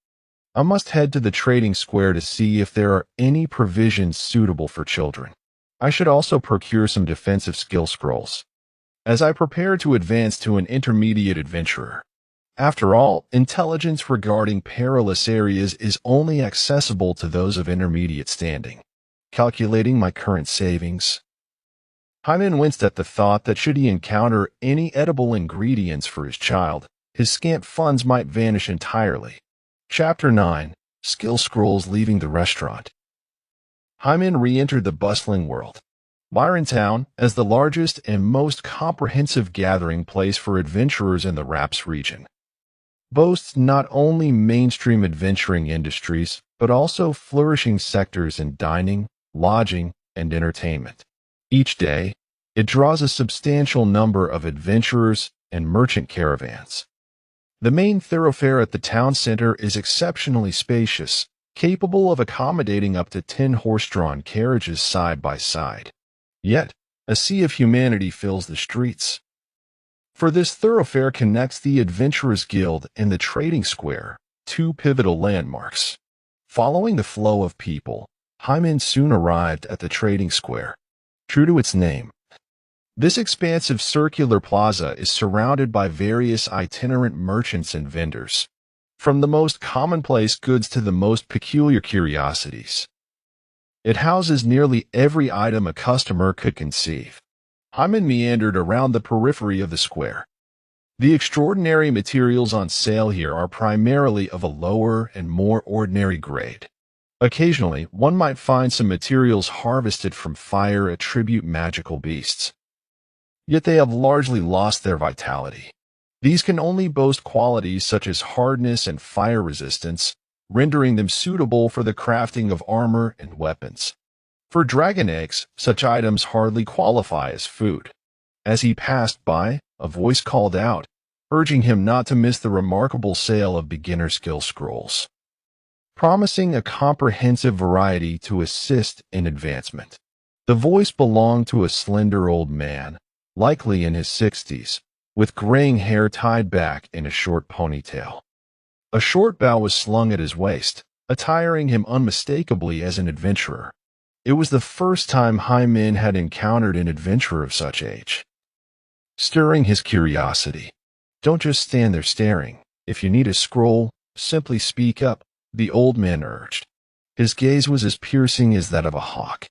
[SPEAKER 1] I must head to the trading square to see if there are any provisions suitable for children. I should also procure some defensive skill scrolls, as I prepare to advance to an intermediate adventurer. After all, intelligence regarding perilous areas is only accessible to those of intermediate standing. Calculating my current savings, Hyman winced at the thought that should he encounter any edible ingredients for his child, his scant funds might vanish entirely. Chapter 9. Skill Scrolls Leaving the Restaurant. Hyman re-entered the bustling world. Byron Town, as the largest and most comprehensive gathering place for adventurers in the Raps region, boasts not only mainstream adventuring industries, but also flourishing sectors in dining, lodging, and entertainment. Each day, it draws a substantial number of adventurers and merchant caravans. The main thoroughfare at the town center is exceptionally spacious, capable of accommodating up to 10 horse-drawn carriages side by side. Yet, a sea of humanity fills the streets. For this thoroughfare connects the Adventurers Guild and the Trading Square, two pivotal landmarks. Following the flow of people, Hyman soon arrived at the Trading Square. True to its name, this expansive circular plaza is surrounded by various itinerant merchants and vendors, from the most commonplace goods to the most peculiar curiosities. It houses nearly every item a customer could conceive. Hyman meandered around the periphery of the square. The extraordinary materials on sale here are primarily of a lower and more ordinary grade. Occasionally, one might find some materials harvested from fire attribute magical beasts. Yet they have largely lost their vitality. These can only boast qualities such as hardness and fire resistance, rendering them suitable for the crafting of armor and weapons. For dragon eggs, such items hardly qualify as food. As he passed by, a voice called out, urging him not to miss the remarkable sale of beginner skill scrolls, promising a comprehensive variety to assist in advancement. The voice belonged to a slender old man, likely in his 60s, with graying hair tied back in a short ponytail. A short bow was slung at his waist, attiring him unmistakably as an adventurer. It was the first time Hyman had encountered an adventurer of such age. Stirring his curiosity. Don't just stand there staring. If you need a scroll, simply speak up, the old man urged. His gaze was as piercing as that of a hawk.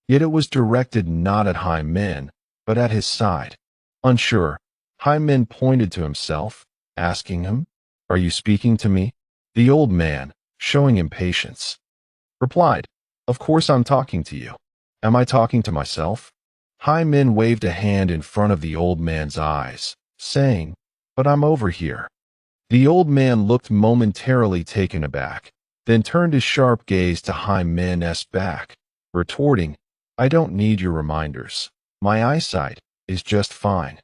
[SPEAKER 1] Yet it was directed not at Hyman, but at his side. Unsure, Hyman pointed to himself, asking him, "Are you speaking to me?" The old man, showing impatience, replied, "Of course I'm talking to you. Am I talking to myself?" Hyman waved a hand in front of the old man's eyes, saying, "But I'm over here." The old man looked momentarily taken aback, then turned his sharp gaze to Hyman's back, retorting, "I don't need your reminders. My eyesight is just fine."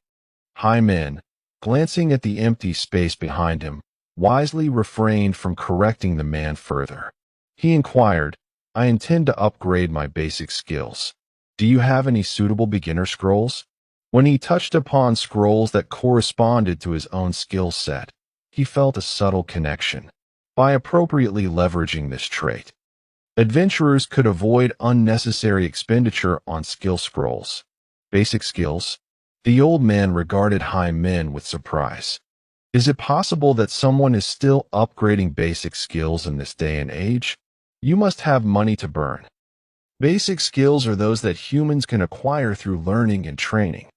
[SPEAKER 1] Hyman, glancing at the empty space behind him, wisely refrained from correcting the man further. He inquired, "I intend to upgrade my basic skills. Do you have any suitable beginner scrolls?" When he touched upon scrolls that corresponded to his own skill set, he felt a subtle connection. By appropriately leveraging this trait, adventurers could avoid unnecessary expenditure on skill scrolls. Basic skills. The old man regarded Min with surprise. Is it possible that someone is still upgrading basic skills in this day and age? You must have money to burn. Basic skills are those that humans can acquire through learning and training.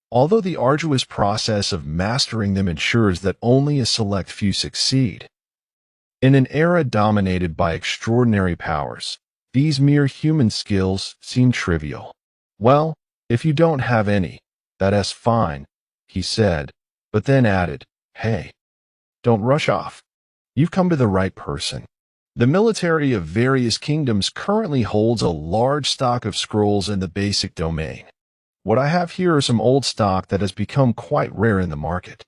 [SPEAKER 1] Although the arduous process of mastering them ensures that only a select few succeed. In an era dominated by extraordinary powers, these mere human skills seem trivial. Well, if you don't have any, that's fine, he said, but then added, hey, don't rush off. You've come to the right person. The military of various kingdoms currently holds a large stock of scrolls in the basic domain. What I have here are some old stock that has become quite rare in the market.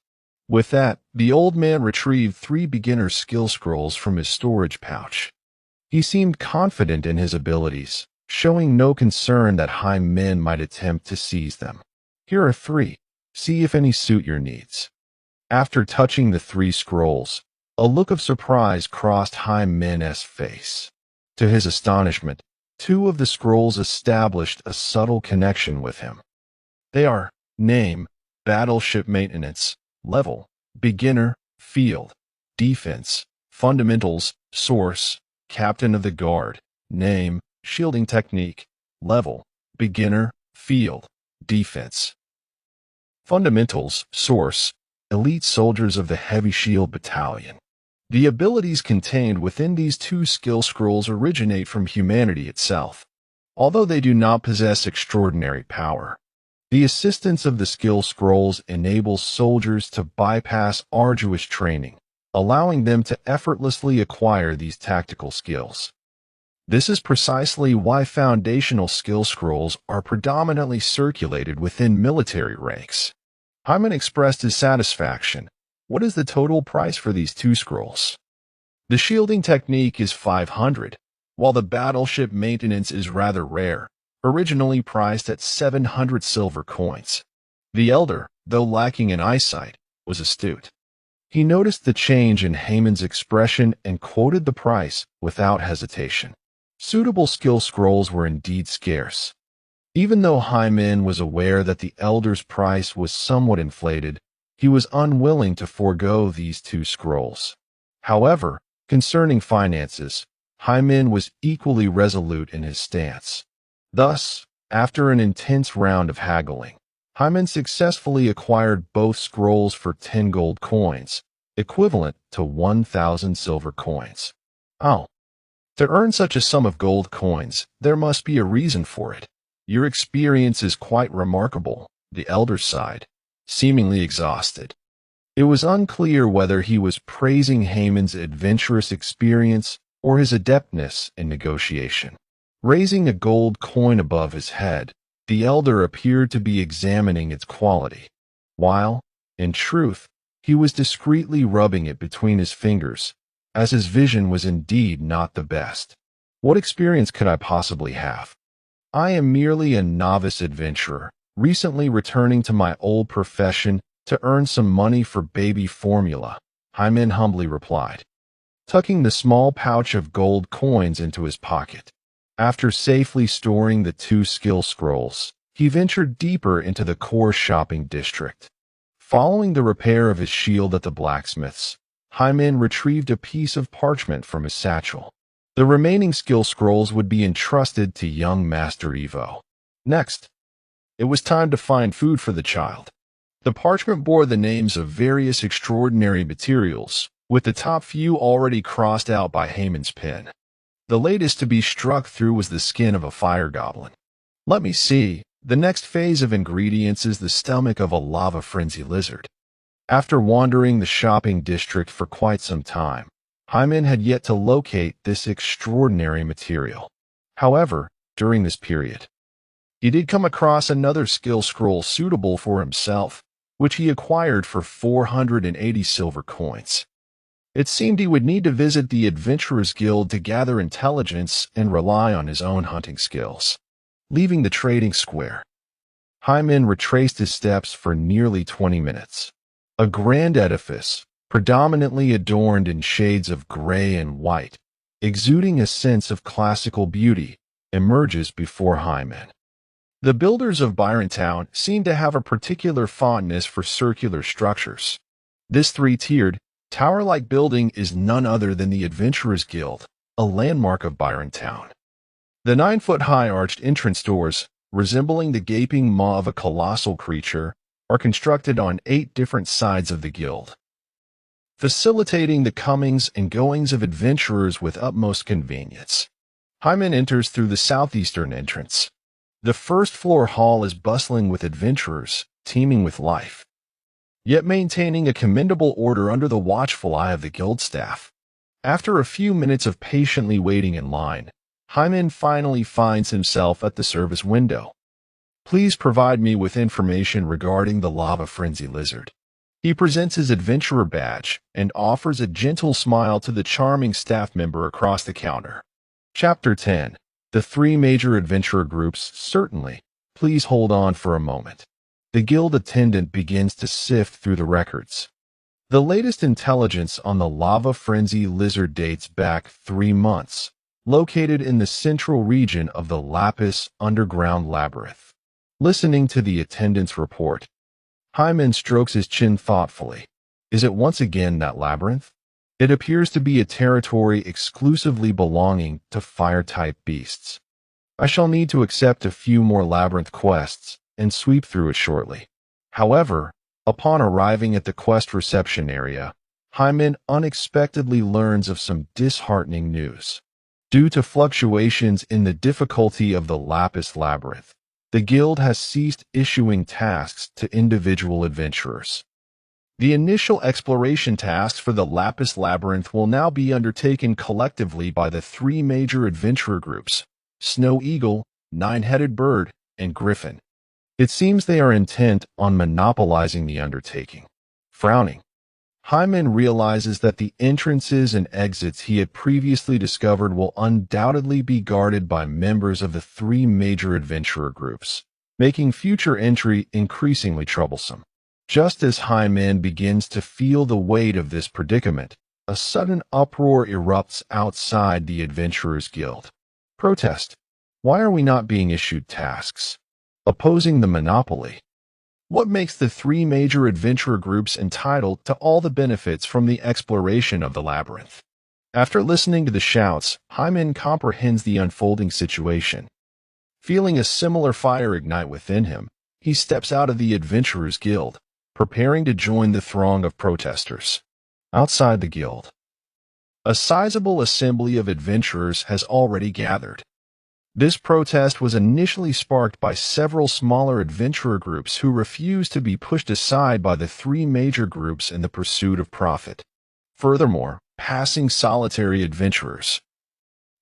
[SPEAKER 1] With that, the old man retrieved 3 beginner skill scrolls from his storage pouch. He seemed confident in his abilities, showing no concern that Min might attempt to seize them. Here are 3. See if any suit your needs. After touching the 3 scrolls, a look of surprise crossed Min's face. To his astonishment, 2 of the scrolls established a subtle connection with him. They are name, battleship maintenance, level, beginner, field, defense, fundamentals, source, captain of the guard, name, shielding technique, level, beginner, field, defense. Fundamentals, source, elite soldiers of the Heavy Shield Battalion. The abilities contained within these 2 skill scrolls originate from humanity itself, although they do not possess extraordinary power. The assistance of the skill scrolls enables soldiers to bypass arduous training, allowing them to effortlessly acquire these tactical skills. This is precisely why foundational skill scrolls are predominantly circulated within military ranks. Hyman expressed his satisfaction. What is the total price for these 2 scrolls? The shielding technique is 500, while the battleship maintenance is rather rare, originally priced at 700 silver coins. The elder, though lacking in eyesight, was astute. He noticed the change in Haman's expression and quoted the price without hesitation. Suitable skill scrolls were indeed scarce. Even though Haman was aware that the elder's price was somewhat inflated, he was unwilling to forego these 2 scrolls. However, concerning finances, Haman was equally resolute in his stance. Thus, after an intense round of haggling, Haman successfully acquired both scrolls for 10 gold coins, equivalent to 1,000 silver coins. Oh, to earn such a sum of gold coins, there must be a reason for it. Your experience is quite remarkable, the elder sighed, seemingly exhausted. It was unclear whether he was praising Haman's adventurous experience or his adeptness in negotiation. Raising a gold coin above his head, the elder appeared to be examining its quality, while, in truth, he was discreetly rubbing it between his fingers, as his vision was indeed not the best. What experience could I possibly have? I am merely a novice adventurer, recently returning to my old profession to earn some money for baby formula, Hyman humbly replied, tucking the small pouch of gold coins into his pocket. After safely storing the 2 skill scrolls, he ventured deeper into the core shopping district. Following the repair of his shield at the blacksmith's, Hyman retrieved a piece of parchment from his satchel. The remaining skill scrolls would be entrusted to young Master Evo. Next, it was time to find food for the child. The parchment bore the names of various extraordinary materials, with the top few already crossed out by Haman's pen. The latest to be struck through was the skin of a fire goblin. Let me see. The next phase of ingredients is the stomach of a lava frenzy lizard. After wandering the shopping district for quite some time, Hyman had yet to locate this extraordinary material. However, during this period, he did come across another skill scroll suitable for himself, which he acquired for 480 silver coins. It seemed he would need to visit the Adventurers Guild to gather intelligence and rely on his own hunting skills. Leaving the trading square, Hyman retraced his steps for nearly 20 minutes. A grand edifice, predominantly adorned in shades of gray and white, exuding a sense of classical beauty, emerges before Hyman. The builders of Byrontown seem to have a particular fondness for circular structures. This three-tiered, tower-like building is none other than the Adventurers Guild, a landmark of Byrontown. The 9-foot-high arched entrance doors, resembling the gaping maw of a colossal creature, are constructed on 8 different sides of the guild, facilitating the comings and goings of adventurers with utmost convenience. Hyman enters through the southeastern entrance. The first-floor hall is bustling with adventurers, teeming with life, yet maintaining a commendable order under the watchful eye of the guild staff. After a few minutes of patiently waiting in line, Hyman finally finds himself at the service window. Please provide me with information regarding the Lava Frenzy Lizard. He presents his adventurer badge and offers a gentle smile to the charming staff member across the counter. Chapter 10. The 3 major adventurer groups. Certainly. Please hold on for a moment. The guild attendant begins to sift through the records. The latest intelligence on the Lava Frenzy Lizard dates back 3 months, located in the central region of the Lapis Underground Labyrinth. Listening to the attendant's report, Hyman strokes his chin thoughtfully. Is it once again that labyrinth? It appears to be a territory exclusively belonging to fire-type beasts. I shall need to accept a few more labyrinth quests and sweep through it shortly. However, upon arriving at the quest reception area, Hyman unexpectedly learns of some disheartening news. Due to fluctuations in the difficulty of the Lapis Labyrinth, the guild has ceased issuing tasks to individual adventurers. The initial exploration tasks for the Lapis Labyrinth will now be undertaken collectively by the 3 major adventurer groups: Snow Eagle, Nine-Headed Bird, and Griffin. It seems they are intent on monopolizing the undertaking. Frowning, Hyman realizes that the entrances and exits he had previously discovered will undoubtedly be guarded by members of the 3 major adventurer groups, making future entry increasingly troublesome. Just as Hyman begins to feel the weight of this predicament, a sudden uproar erupts outside the Adventurers Guild. Protest. Why are we not being issued tasks? Opposing the monopoly. What makes the 3 major adventurer groups entitled to all the benefits from the exploration of the labyrinth? After listening to the shouts, Hyman comprehends the unfolding situation. Feeling a similar fire ignite within him, he steps out of the Adventurers Guild, preparing to join the throng of protesters. Outside the guild, a sizable assembly of adventurers has already gathered. This protest was initially sparked by several smaller adventurer groups who refused to be pushed aside by the 3 major groups in the pursuit of profit. Furthermore, passing solitary adventurers,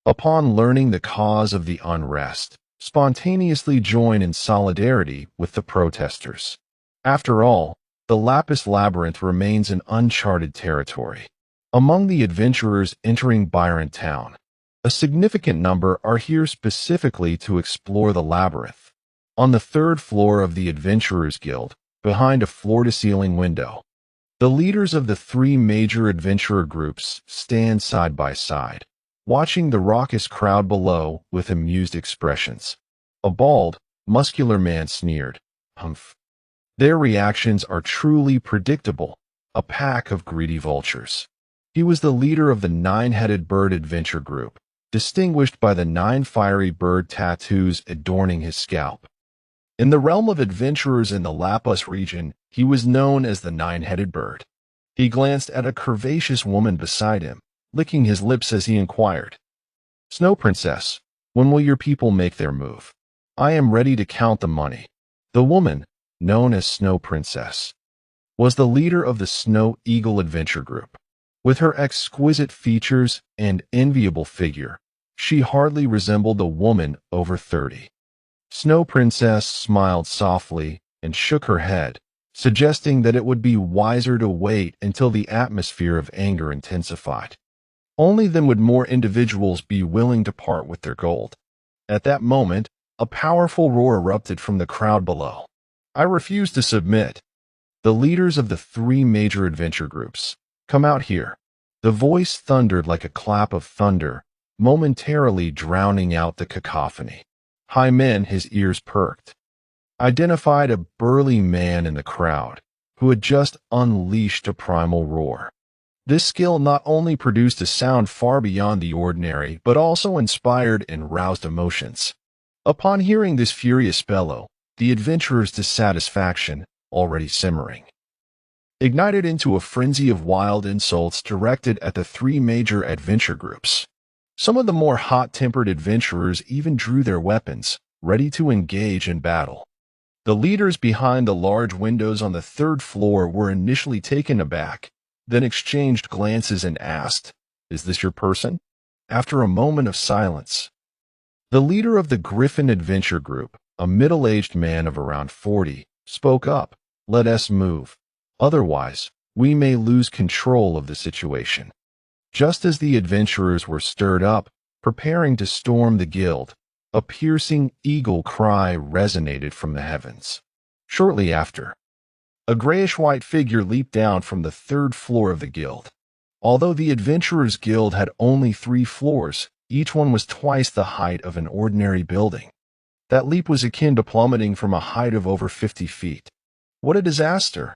[SPEAKER 1] upon learning the cause of the unrest, spontaneously join in solidarity with the protesters. After all, the Lapis Labyrinth remains an uncharted territory. Among the adventurers entering Byrontown, a significant number are here specifically to explore the labyrinth. On the 3rd floor of the Adventurers Guild, behind a floor-to-ceiling window, the leaders of the 3 major adventurer groups stand side by side, watching the raucous crowd below with amused expressions. A bald, muscular man sneered, "Humph." Their reactions are truly predictable, a pack of greedy vultures. He was the leader of the Nine-Headed Bird adventure group, distinguished by the 9 fiery bird tattoos adorning his scalp. In the realm of adventurers in the Lapis region, he was known as the Nine-Headed Bird. He glanced at a curvaceous woman beside him, licking his lips as he inquired, "Snow Princess, when will your people make their move? I am ready to count the money." The woman, known as Snow Princess, was the leader of the Snow Eagle adventure group. With her exquisite features and enviable figure, she hardly resembled a woman over 30. Snow Princess smiled softly and shook her head, suggesting that it would be wiser to wait until the atmosphere of anger intensified. Only then would more individuals be willing to part with their gold. At that moment, A powerful roar erupted from the crowd below. I refuse to submit. The leaders of the three major adventure groups. Come out here. The voice thundered like a clap of thunder, momentarily drowning out the cacophony. Hyman, his ears perked, identified a burly man in the crowd who had just unleashed a primal roar. This skill not only produced a sound far beyond the ordinary, but also inspired and roused emotions. Upon hearing this furious bellow, the adventurers' dissatisfaction, already simmering, ignited into a frenzy of wild insults directed at the three major adventure groups. Some of the more hot-tempered adventurers even drew their weapons, ready to engage in battle. The leaders behind the large windows on the third floor were initially taken aback, then exchanged glances and asked, "Is this your person?" After a moment of silence, the leader of the Griffin Adventure Group, a middle-aged man of around 40, spoke up, "Let us move. Otherwise, we may lose control of the situation." Just as the adventurers were stirred up, preparing to storm the guild, a piercing eagle cry resonated from the heavens. Shortly after, a grayish-white figure leaped down from the third floor of the guild. Although the Adventurers Guild had only 3 floors, each one was twice the height of an ordinary building. That leap was akin to plummeting from a height of over 50 feet. What a disaster!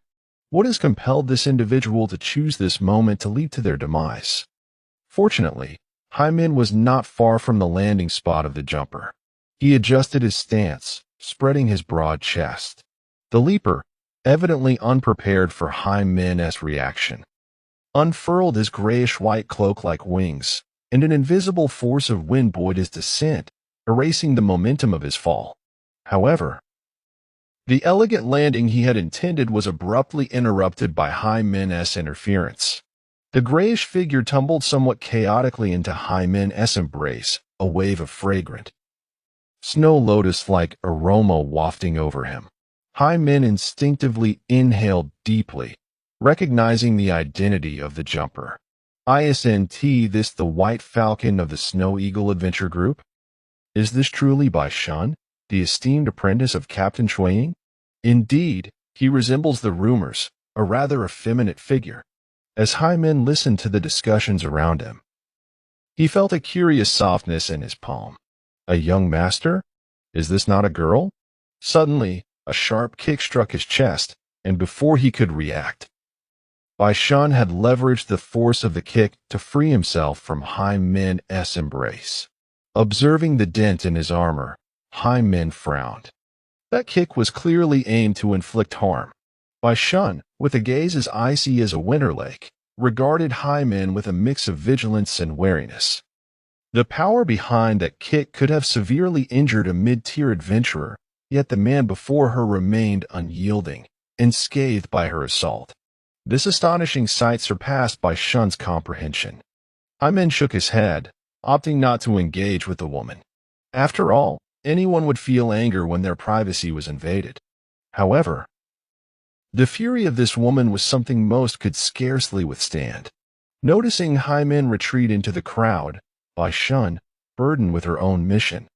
[SPEAKER 1] What has compelled this individual to choose this moment to leap to their demise? Fortunately, Hyman was not far from the landing spot of the jumper. He adjusted his stance, spreading his broad chest. The leaper, evidently unprepared for Hyman's reaction, unfurled his grayish-white cloak like wings, and an invisible force of wind buoyed his descent, erasing the momentum of his fall. However, the elegant landing he had intended was abruptly interrupted by Hyman's interference. The grayish figure tumbled somewhat chaotically into Hyman's embrace, a wave of fragrant, snow lotus-like aroma wafting over him. Hyman instinctively inhaled deeply, recognizing the identity of the jumper. "Isn't this the White Falcon of the Snow Eagle Adventure Group? Is this truly Bai Shun, the esteemed apprentice of Captain Shuiying? Indeed, he resembles the rumors, a rather effeminate figure." As Hyman listened to the discussions around him, he felt a curious softness in his palm. A young master? Is this not a girl? Suddenly, a sharp kick struck his chest, and before he could react, Bai Shun had leveraged the force of the kick to free himself from Hyman's embrace. Observing the dent in his armor, Hyman frowned. That kick was clearly aimed to inflict harm. Bai Shun, with a gaze as icy as a winter lake, regarded Hyman with a mix of vigilance and wariness. The power behind that kick could have severely injured a mid-tier adventurer, yet the man before her remained unyielding, unscathed by her assault. This astonishing sight surpassed Bai Shun's comprehension. Hyman shook his head, opting not to engage with the woman. After all, anyone would feel anger when their privacy was invaded. However, the fury of this woman was something most could scarcely withstand. Noticing Hyman retreat into the crowd, Bai Shun, burdened with her own mission,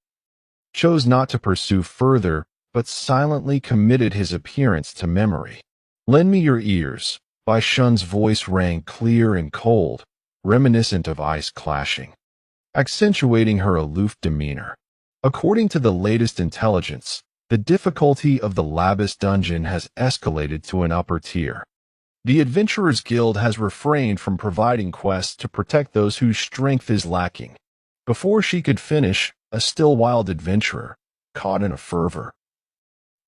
[SPEAKER 1] chose not to pursue further, but silently committed his appearance to memory. "Lend me your ears." Bai Shun's voice rang clear and cold, reminiscent of ice clashing, accentuating her aloof demeanor. According to the latest intelligence, the difficulty of the Labis dungeon has escalated to an upper tier. The Adventurers Guild has refrained from providing quests to protect those whose strength is lacking. Before she could finish, a still wild adventurer, caught in a fervor,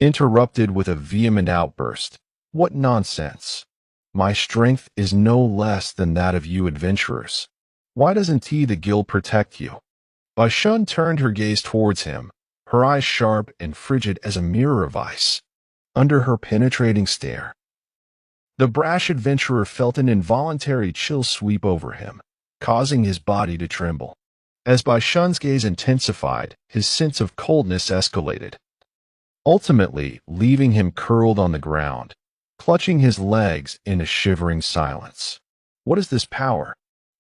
[SPEAKER 1] interrupted with a vehement outburst. "What nonsense! My strength is no less than that of you adventurers. Why doesn't the guild protect you?" Bai Shun turned her gaze towards him, her eyes sharp and frigid as a mirror of ice. Under her penetrating stare, the brash adventurer felt an involuntary chill sweep over him, causing his body to tremble. As Bai Shun's gaze intensified, his sense of coldness escalated, ultimately leaving him curled on the ground, clutching his legs in a shivering silence. What is this power?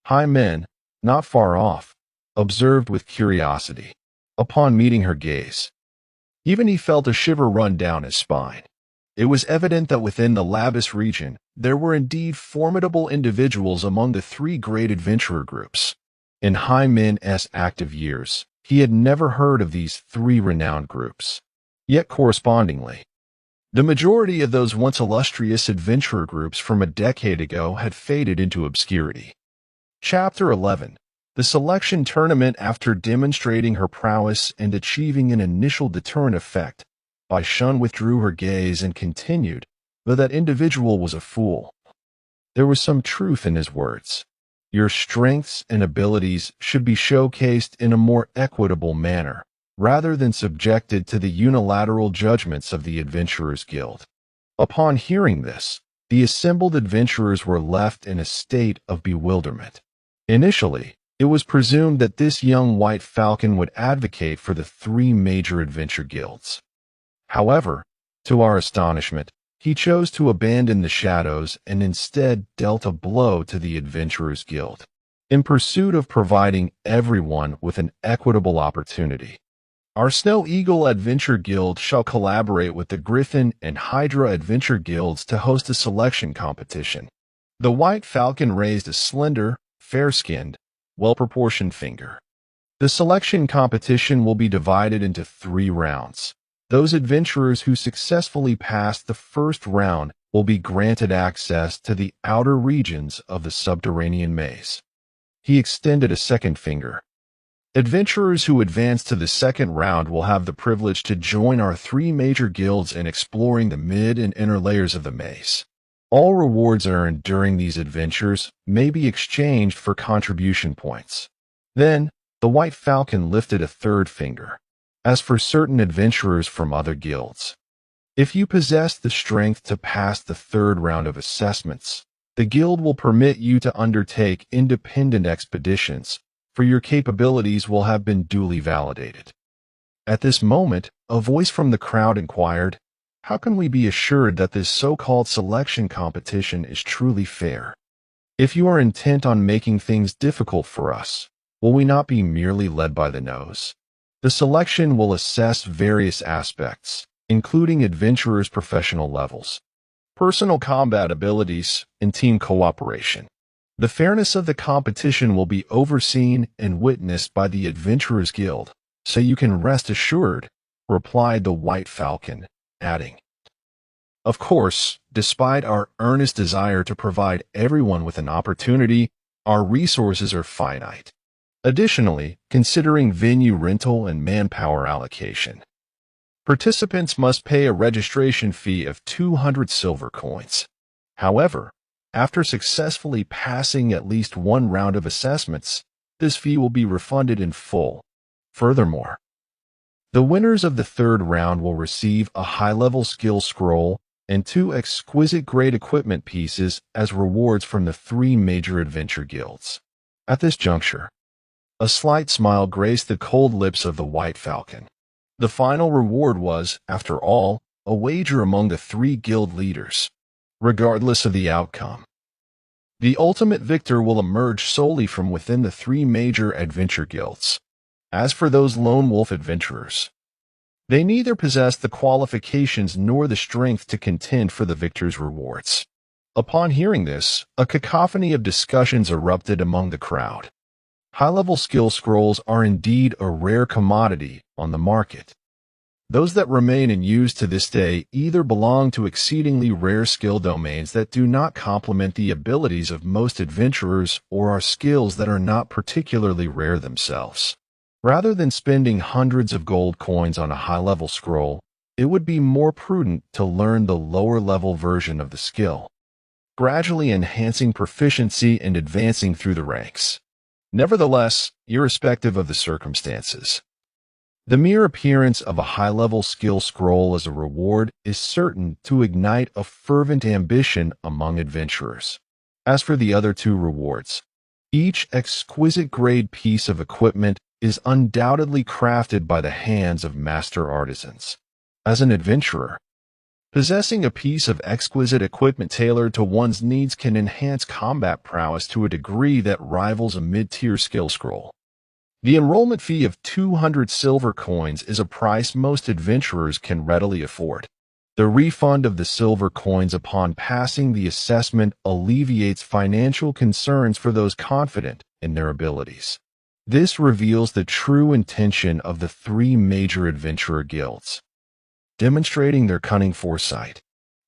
[SPEAKER 1] Hyman, not far off, observed with curiosity. Upon meeting her gaze, Even he felt a shiver run down his spine. It was evident that within the Labus region, there were indeed formidable individuals among the three great adventurer groups. In Hymen's active years, he had never heard of these three renowned groups. Yet correspondingly, the majority of those once illustrious adventurer groups from a decade ago had faded into obscurity. Chapter 11. The selection tournament. After demonstrating her prowess and achieving an initial deterrent effect, Bai Shun withdrew her gaze and continued, though that individual was a fool. There was some truth in his words. Your strengths and abilities should be showcased in a more equitable manner, rather than subjected to the unilateral judgments of the Adventurers Guild. Upon hearing this, the assembled adventurers were left in a state of bewilderment. Initially, it was presumed that this young white falcon would advocate for the three major adventure guilds. However, to our astonishment, he chose to abandon the shadows and instead dealt a blow to the Adventurers Guild, in pursuit of providing everyone with an equitable opportunity. Our Snow Eagle Adventure Guild shall collaborate with the Griffin and Hydra Adventure Guilds to host a selection competition. The White Falcon raised a slender, fair-skinned, well-proportioned finger. The selection competition will be divided into 3 rounds. Those adventurers who successfully pass the first round will be granted access to the outer regions of the subterranean maze. He extended a second finger. Adventurers who advance to the second round will have the privilege to join our 3 major guilds in exploring the mid and inner layers of the maze. All rewards earned during these adventures may be exchanged for contribution points. Then, the White Falcon lifted a third finger. As for certain adventurers from other guilds, if you possess the strength to pass the 3rd round of assessments, the guild will permit you to undertake independent expeditions, for your capabilities will have been duly validated. At this moment, a voice from the crowd inquired, "How can we be assured that this so-called selection competition is truly fair? If you are intent on making things difficult for us, will we not be merely led by the nose? The selection will assess various aspects, including adventurers' professional levels, personal combat abilities, and team cooperation. The fairness of the competition will be overseen and witnessed by the Adventurers Guild, so you can rest assured," replied the White Falcon, adding, "Of course, despite our earnest desire to provide everyone with an opportunity, our resources are finite. Additionally, considering venue rental and manpower allocation, participants must pay a registration fee of 200 silver coins. However, after successfully passing at least 1 round of assessments, this fee will be refunded in full. Furthermore, the winners of the 3rd round will receive a high-level skill scroll and 2 exquisite grade equipment pieces as rewards from the 3 major adventure guilds." At this juncture, a slight smile graced the cold lips of the White Falcon. The final reward was, after all, a wager among the 3 guild leaders. Regardless of the outcome, the ultimate victor will emerge solely from within the 3 major adventure guilds. As for those lone wolf adventurers, they neither possess the qualifications nor the strength to contend for the victor's rewards. Upon hearing this, a cacophony of discussions erupted among the crowd. High-level skill scrolls are indeed a rare commodity on the market. Those that remain in use to this day either belong to exceedingly rare skill domains that do not complement the abilities of most adventurers or are skills that are not particularly rare themselves. Rather than spending hundreds of gold coins on a high-level scroll, it would be more prudent to learn the lower-level version of the skill, gradually enhancing proficiency and advancing through the ranks. Nevertheless, irrespective of the circumstances, the mere appearance of a high-level skill scroll as a reward is certain to ignite a fervent ambition among adventurers. As for the other 2 rewards, each exquisite grade piece of equipment is undoubtedly crafted by the hands of master artisans. As an adventurer, possessing a piece of exquisite equipment tailored to one's needs can enhance combat prowess to a degree that rivals a mid-tier skill scroll. The enrollment fee of 200 silver coins is a price most adventurers can readily afford. The refund of the silver coins upon passing the assessment alleviates financial concerns for those confident in their abilities. This reveals the true intention of the three major adventurer guilds, demonstrating their cunning foresight.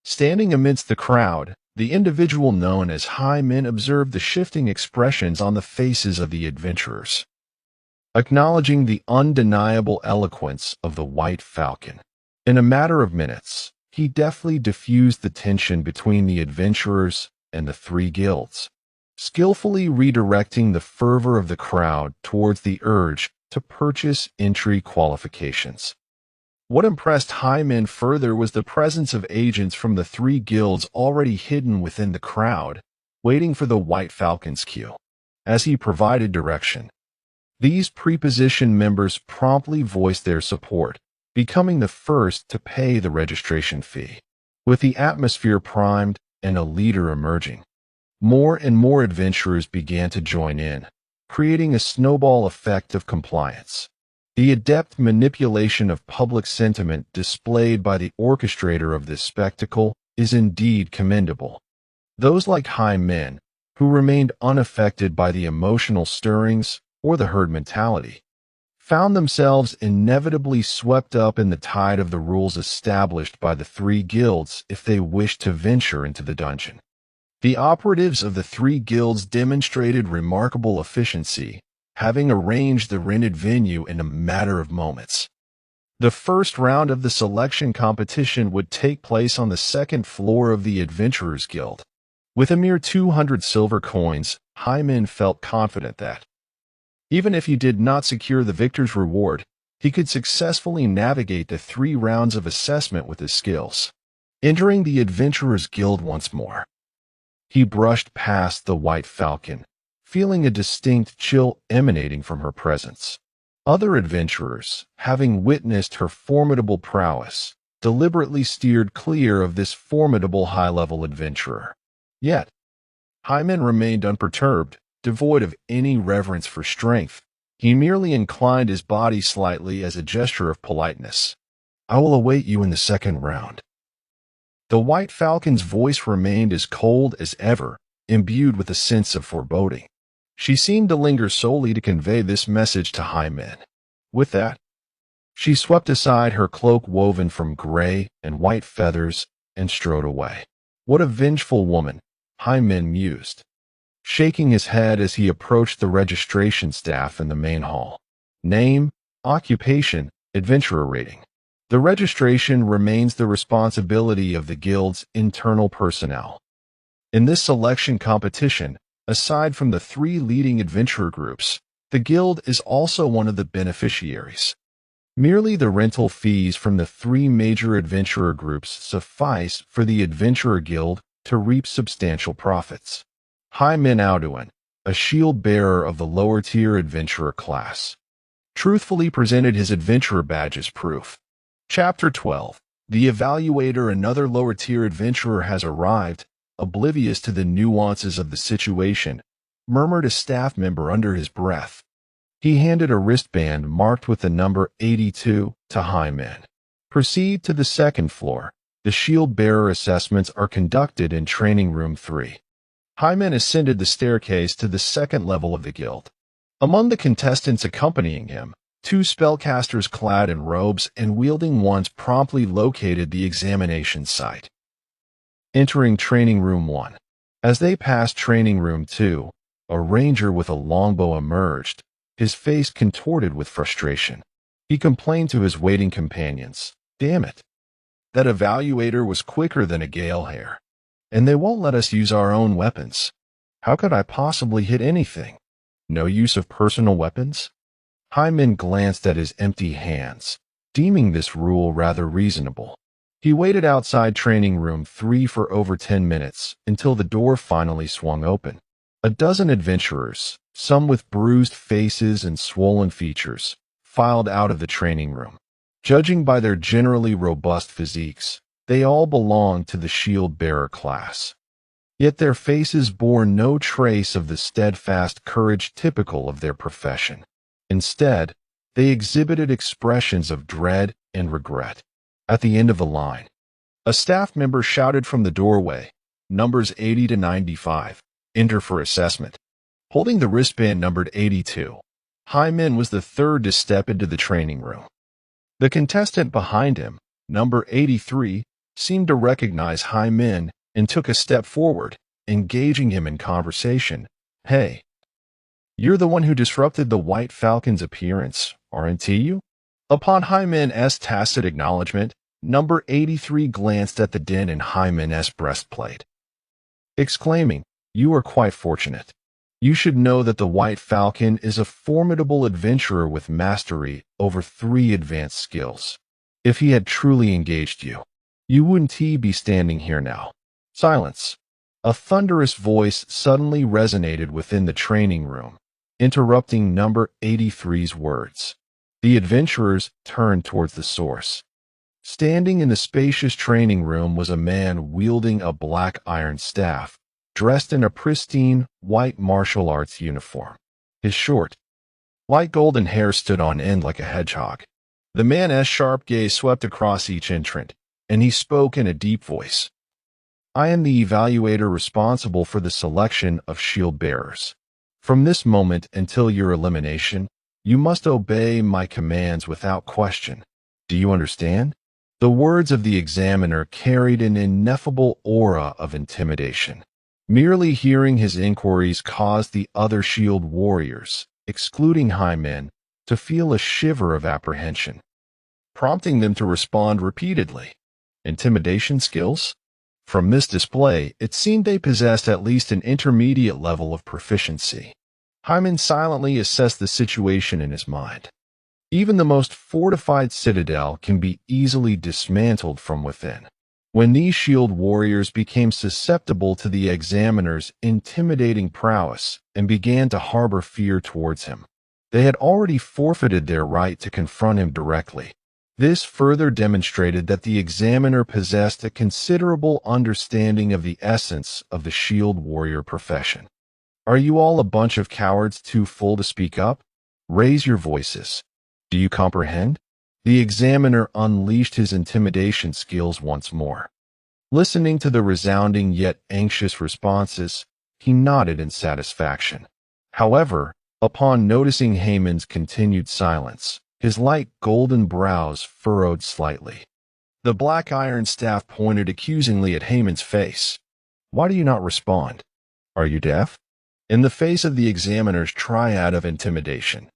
[SPEAKER 1] Standing amidst the crowd, the individual known as High Men observed the shifting expressions on the faces of the adventurers, acknowledging the undeniable eloquence of the White Falcon. In a matter of minutes, he deftly diffused the tension between the adventurers and the three guilds, skillfully redirecting the fervor of the crowd towards the urge to purchase entry qualifications. What impressed Hyman further was the presence of agents from the three guilds already hidden within the crowd, waiting for the White Falcon's cue. As he provided direction, these prepositioned members promptly voiced their support, becoming the first to pay the registration fee. With the atmosphere primed and a leader emerging, more and more adventurers began to join in, creating a snowball effect of compliance. The adept manipulation of public sentiment displayed by the orchestrator of this spectacle is indeed commendable. Those like High Men, who remained unaffected by the emotional stirrings or the herd mentality, found themselves inevitably swept up in the tide of the rules established by the three guilds if they wished to venture into the dungeon. The operatives of the three guilds demonstrated remarkable efficiency, having arranged the rented venue in a matter of moments. The first round of the selection competition would take place on the second floor of the Adventurers Guild. With a mere 200 silver coins, Hyman felt confident that, even if he did not secure the victor's reward, he could successfully navigate the 3 rounds of assessment with his skills. Entering the Adventurers Guild once more, he brushed past the White Falcon, feeling a distinct chill emanating from her presence. Other adventurers, having witnessed her formidable prowess, deliberately steered clear of this formidable high-level adventurer. Yet, Hyman remained unperturbed, devoid of any reverence for strength. He merely inclined his body slightly as a gesture of politeness. "I will await you in the second round." The White Falcon's voice remained as cold as ever, imbued with a sense of foreboding. She seemed to linger solely to convey this message to Hyman. With that, she swept aside her cloak woven from gray and white feathers and strode away. What a vengeful woman, Hyman mused, shaking his head as he approached the registration staff in the main hall. Name, occupation, adventurer rating. The registration remains the responsibility of the guild's internal personnel. In this selection competition, aside from the 3 leading adventurer groups, the guild is also one of the beneficiaries. Merely the rental fees from the 3 major adventurer groups suffice for the Adventurer Guild to reap substantial profits. Hyman Auduin, a shield bearer of the lower-tier adventurer class, truthfully presented his adventurer badge as proof. Chapter 12. The Evaluator. Another lower-tier adventurer has arrived, oblivious to the nuances of the situation, murmured a staff member under his breath. He handed a wristband marked with the number 82 to Hyman. Proceed to the second floor. The shield bearer assessments are conducted in Training Room 3. Hyman ascended the staircase to the second level of the guild. Among the contestants accompanying him, 2 spellcasters clad in robes and wielding wands promptly located the examination site. Entering Training Room 1. As they passed Training Room 2, a ranger with a longbow emerged, his face contorted with frustration. He complained to his waiting companions, "Damn it! That evaluator was quicker than a gale hair. And they won't let us use our own weapons. How could I possibly hit anything? No use of personal weapons?" Hyman glanced at his empty hands, deeming this rule rather reasonable. He waited outside Training Room 3 for over 10 minutes until the door finally swung open. A dozen adventurers, some with bruised faces and swollen features, filed out of the training room. Judging by their generally robust physiques, they all belonged to the shield-bearer class. Yet their faces bore no trace of the steadfast courage typical of their profession. Instead, they exhibited expressions of dread and regret. At the end of the line, a staff member shouted from the doorway, "Numbers 80 to 95, enter for assessment." Holding the wristband numbered 82, Hyman was the third to step into the training room. The contestant behind him, number 83, seemed to recognize Hyman and took a step forward, engaging him in conversation. "Hey, you're the one who disrupted the White Falcon's appearance, aren't you?" Upon Hyman's tacit acknowledgement, number 83 glanced at the dent in Hyman's breastplate, exclaiming, "You are quite fortunate. You should know that the White Falcon is a formidable adventurer with mastery over 3 advanced skills. If he had truly engaged you, you wouldn't be standing here now." Silence. A thunderous voice suddenly resonated within the training room, interrupting number 83's words. The adventurers turned towards the source. Standing in the spacious training room was a man wielding a black iron staff, dressed in a pristine white martial arts uniform. His short, light golden hair stood on end like a hedgehog. The man's sharp gaze swept across each entrant, and he spoke in a deep voice. "I am the evaluator responsible for the selection of shield bearers. From this moment until your elimination, you must obey my commands without question. Do you understand?" The words of the examiner carried an ineffable aura of intimidation. Merely hearing his inquiries caused the other shield warriors, excluding Hyman, to feel a shiver of apprehension, prompting them to respond repeatedly. Intimidation skills? From this display, it seemed they possessed at least an intermediate level of proficiency. Hyman silently assessed the situation in his mind. Even the most fortified citadel can be easily dismantled from within. When these shield warriors became susceptible to the examiner's intimidating prowess and began to harbor fear towards him, they had already forfeited their right to confront him directly. This further demonstrated that the examiner possessed a considerable understanding of the essence of the shield warrior profession. "Are you all a bunch of cowards too full to speak up? Raise your voices. Do you comprehend?" The examiner unleashed his intimidation skills once more. Listening to the resounding yet anxious responses, he nodded in satisfaction. However, upon noticing Haman's continued silence, his light golden brows furrowed slightly. The black iron staff pointed accusingly at Haman's face. "Why do you not respond? Are you deaf?" In the face of the examiner's triad of intimidation,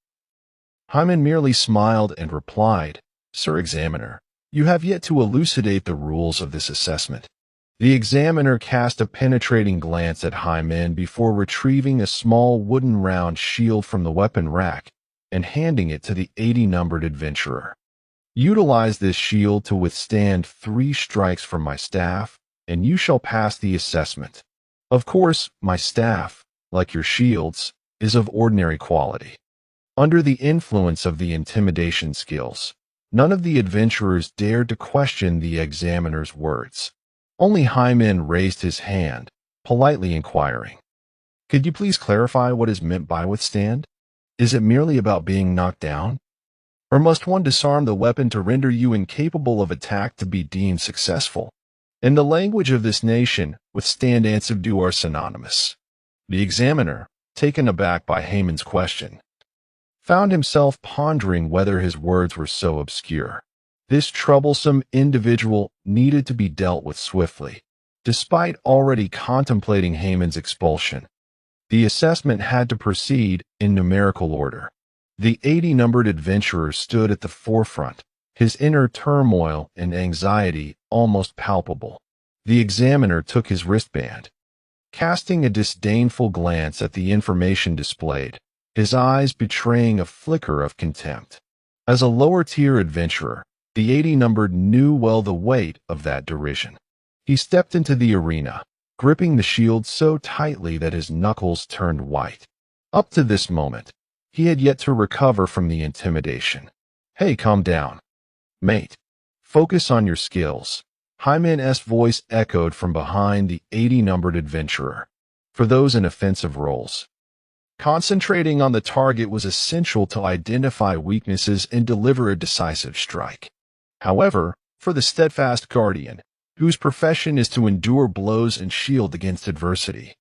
[SPEAKER 1] Hyman merely smiled and replied, "Sir Examiner, you have yet to elucidate the rules of this assessment." The examiner cast a penetrating glance at Hyman before retrieving a small wooden round shield from the weapon rack and handing it to the 80-numbered adventurer. "Utilize this shield to withstand 3 strikes from my staff, and you shall pass the assessment. Of course, my staff, like your shields, is of ordinary quality." Under the influence of the intimidation skills, none of the adventurers dared to question the examiner's words. Only Hyman raised his hand, politely inquiring, "Could you please clarify what is meant by withstand? Is it merely about being knocked down? Or must one disarm the weapon to render you incapable of attack to be deemed successful?" In the language of this nation, withstand and subdue are synonymous. The examiner, taken aback by Haman's question, found himself pondering whether his words were so obscure. This troublesome individual needed to be dealt with swiftly. Despite already contemplating Haman's expulsion, the assessment had to proceed in numerical order. The 80-numbered adventurer stood at the forefront, his inner turmoil and anxiety almost palpable. The examiner took his wristband, casting a disdainful glance at the information displayed, his eyes betraying a flicker of contempt. As a lower-tier adventurer, the 80-numbered knew well the weight of that derision. He stepped into the arena, gripping the shield so tightly that his knuckles turned white. Up to this moment, he had yet to recover from the intimidation. "Hey, calm down, mate. Focus on your skills." Hyman's voice echoed from behind the 80-numbered adventurer. "For those in offensive roles, Concentrating on the target was essential to identify weaknesses and deliver a decisive strike. However, for the steadfast guardian, whose profession is to endure blows and shield against adversity,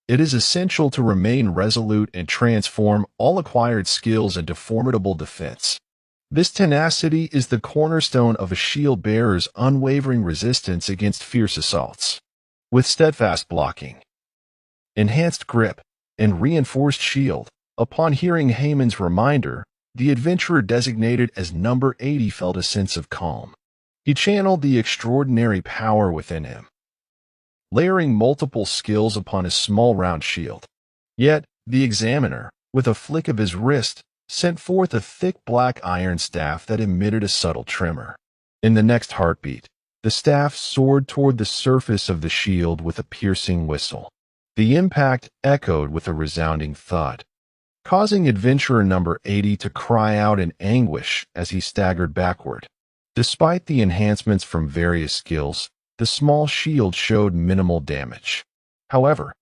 [SPEAKER 1] it is essential to remain resolute and transform all acquired skills into formidable defense. This tenacity is the cornerstone of a shield bearer's unwavering resistance against fierce assaults. With steadfast blocking, enhanced grip, and reinforced shield, upon hearing Haman's reminder, the adventurer designated as number 80 felt a sense of calm. He channeled the extraordinary power within him, layering multiple skills upon his small round shield. Yet, the examiner, with a flick of his wrist, sent forth a thick black iron staff that emitted a subtle tremor. In the next heartbeat, the staff soared toward the surface of the shield with a piercing whistle. The impact echoed with a resounding thud, causing adventurer number 80 to cry out in anguish as he staggered backward. Despite the enhancements from various skills, the small shield showed minimal damage. However,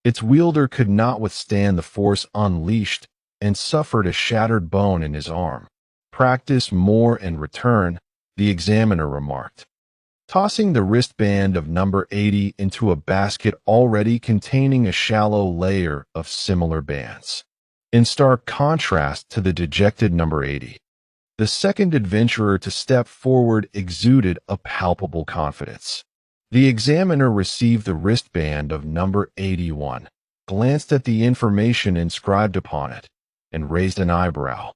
[SPEAKER 1] its wielder could not withstand the force unleashed and suffered a shattered bone in his arm. "Practice more and return," the examiner remarked, tossing the wristband of number 80 into a basket already containing a shallow layer of similar bands. In stark contrast to the dejected number 80, the second adventurer to step forward exuded a palpable confidence. The examiner received the wristband of number 81, glanced at the information inscribed upon it, and raised an eyebrow.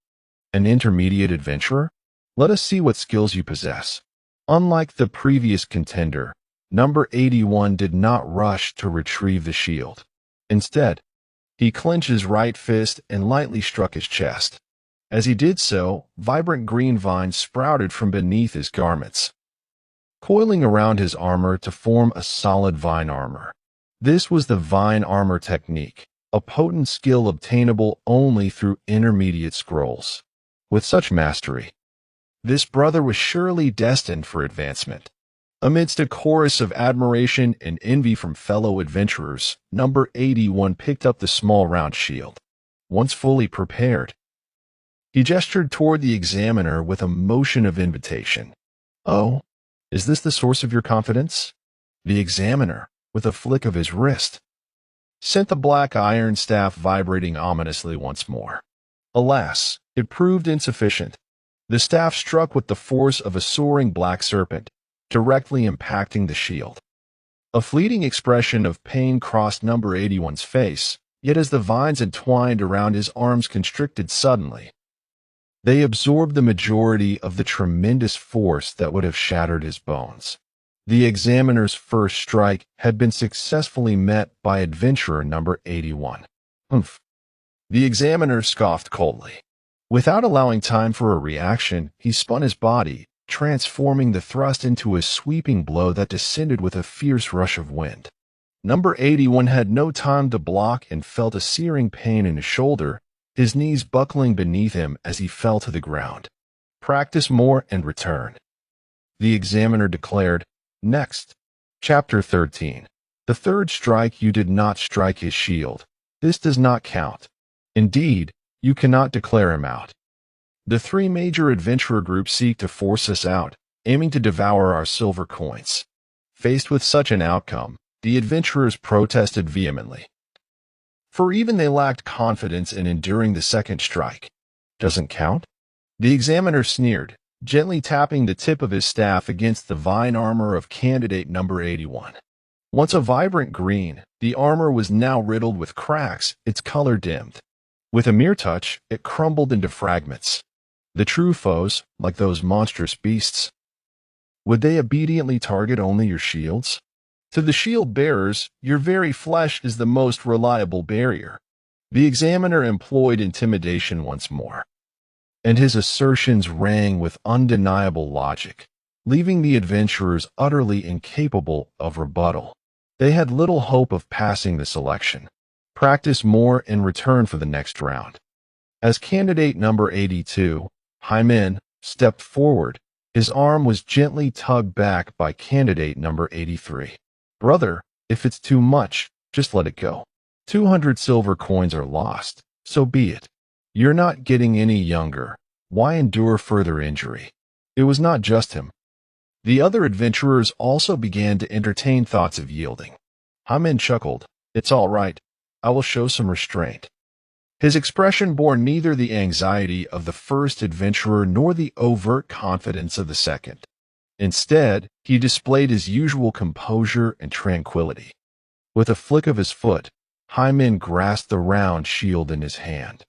[SPEAKER 1] "An intermediate adventurer? Let us see what skills you possess." Unlike the previous contender, number 81 did not rush to retrieve the shield. Instead, he clenched his right fist and lightly struck his chest. As he did so, vibrant green vines sprouted from beneath his garments, coiling around his armor to form a solid vine armor. This was the vine armor technique, a potent skill obtainable only through intermediate scrolls. With such mastery, this brother was surely destined for advancement. Amidst a chorus of admiration and envy from fellow adventurers, number 81 picked up the small round shield. Once fully prepared, he gestured toward the examiner with a motion of invitation. "Oh, is this the source of your confidence?" The examiner, with a flick of his wrist, sent the black iron staff vibrating ominously once more. Alas, it proved insufficient. The staff struck with the force of a soaring black serpent, directly impacting the shield. A fleeting expression of pain crossed number 81's face, yet as the vines entwined around his arms constricted suddenly, they absorbed the majority of the tremendous force that would have shattered his bones. The examiner's first strike had been successfully met by adventurer number 81. "Humph." The examiner scoffed coldly. Without allowing time for a reaction, he spun his body, transforming the thrust into a sweeping blow that descended with a fierce rush of wind. Number 81 had no time to block and felt a searing pain in his shoulder, his knees buckling beneath him as he fell to the ground. "Practice more and return," the examiner declared. Next, Chapter 13. The third strike you did not strike his shield. This does not count. Indeed, you cannot declare him out. The three major adventurer groups seek to force us out, aiming to devour our silver coins. Faced with such an outcome, the adventurers protested vehemently, for even they lacked confidence in enduring the second strike. "Doesn't count?" The examiner sneered, gently tapping the tip of his staff against the vine armor of candidate number 81. Once a vibrant green, the armor was now riddled with cracks, its color dimmed. With a mere touch, it crumbled into fragments. The true foes, like those monstrous beasts, would they obediently target only your shields? To the shield bearers, your very flesh is the most reliable barrier. The examiner employed intimidation once more, and his assertions rang with undeniable logic, leaving the adventurers utterly incapable of rebuttal. They had little hope of passing the selection. Practice more in return for the next round. As candidate number 82, Hyman, stepped forward, his arm was gently tugged back by candidate number 83. "Brother, if it's too much, just let it go." 200 silver coins are lost, so be it. You're not getting any younger. Why endure further injury? It was not just him. The other adventurers also began to entertain thoughts of yielding. Hamin chuckled. It's all right. I will show some restraint. His expression bore neither the anxiety of the first adventurer nor the overt confidence of the second. Instead, he displayed his usual composure and tranquility. With a flick of his foot, Hyman grasped the round shield in his hand.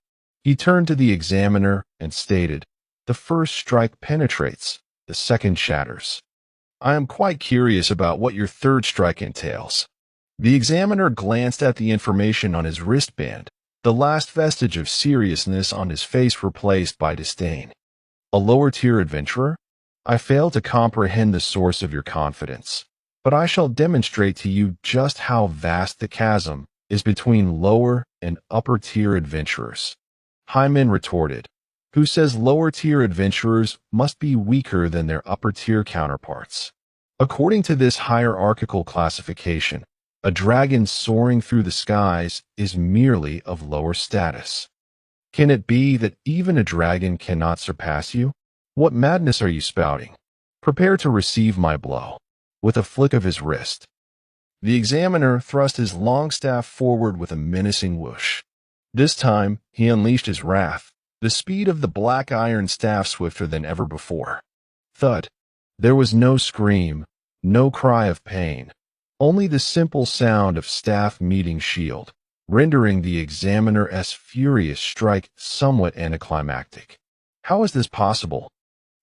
[SPEAKER 1] He turned to the examiner and stated, "The first strike penetrates, the second shatters. I am quite curious about what your third strike entails." The examiner glanced at the information on his wristband, the last vestige of seriousness on his face replaced by disdain. "A lower-tier adventurer? I fail to comprehend the source of your confidence, but I shall demonstrate to you just how vast the chasm is between lower and upper-tier adventurers." Hyman retorted, "Who says lower-tier adventurers must be weaker than their upper-tier counterparts? According to this hierarchical classification, a dragon soaring through the skies is merely of lower status. Can it be that even a dragon cannot surpass you? What madness are you spouting? Prepare to receive my blow." With a flick of his wrist, the examiner thrust his long staff forward with a menacing whoosh. This time, he unleashed his wrath, the speed of the black iron staff swifter than ever before. Thud. There was no scream, no cry of pain, only the simple sound of staff meeting shield, rendering the examiner's furious strike somewhat anticlimactic. How is this possible?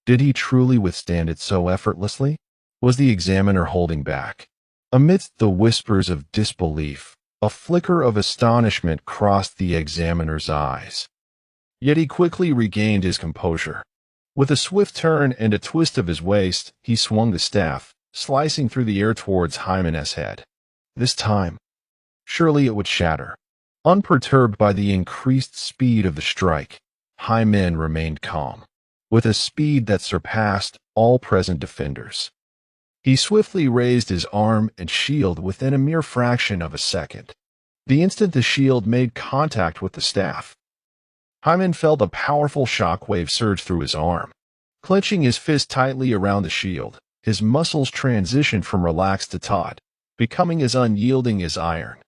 [SPEAKER 1] Did he truly withstand it so effortlessly? Was the examiner holding back? Amidst the whispers of disbelief, a flicker of astonishment crossed the examiner's eyes. Yet he quickly regained his composure. With a swift turn and a twist of his waist, he swung the staff, slicing through the air towards Hymen's head. This time, surely it would shatter. Unperturbed by the increased speed of the strike, Hymen remained calm, with a speed that surpassed all present defenders. He swiftly raised his arm and shield within a mere fraction of a second. The instant the shield made contact with the staff, Hymen felt a powerful shockwave surge through his arm. Clenching his fist tightly around the shield, his muscles transitioned from relaxed to taut, becoming as unyielding as iron.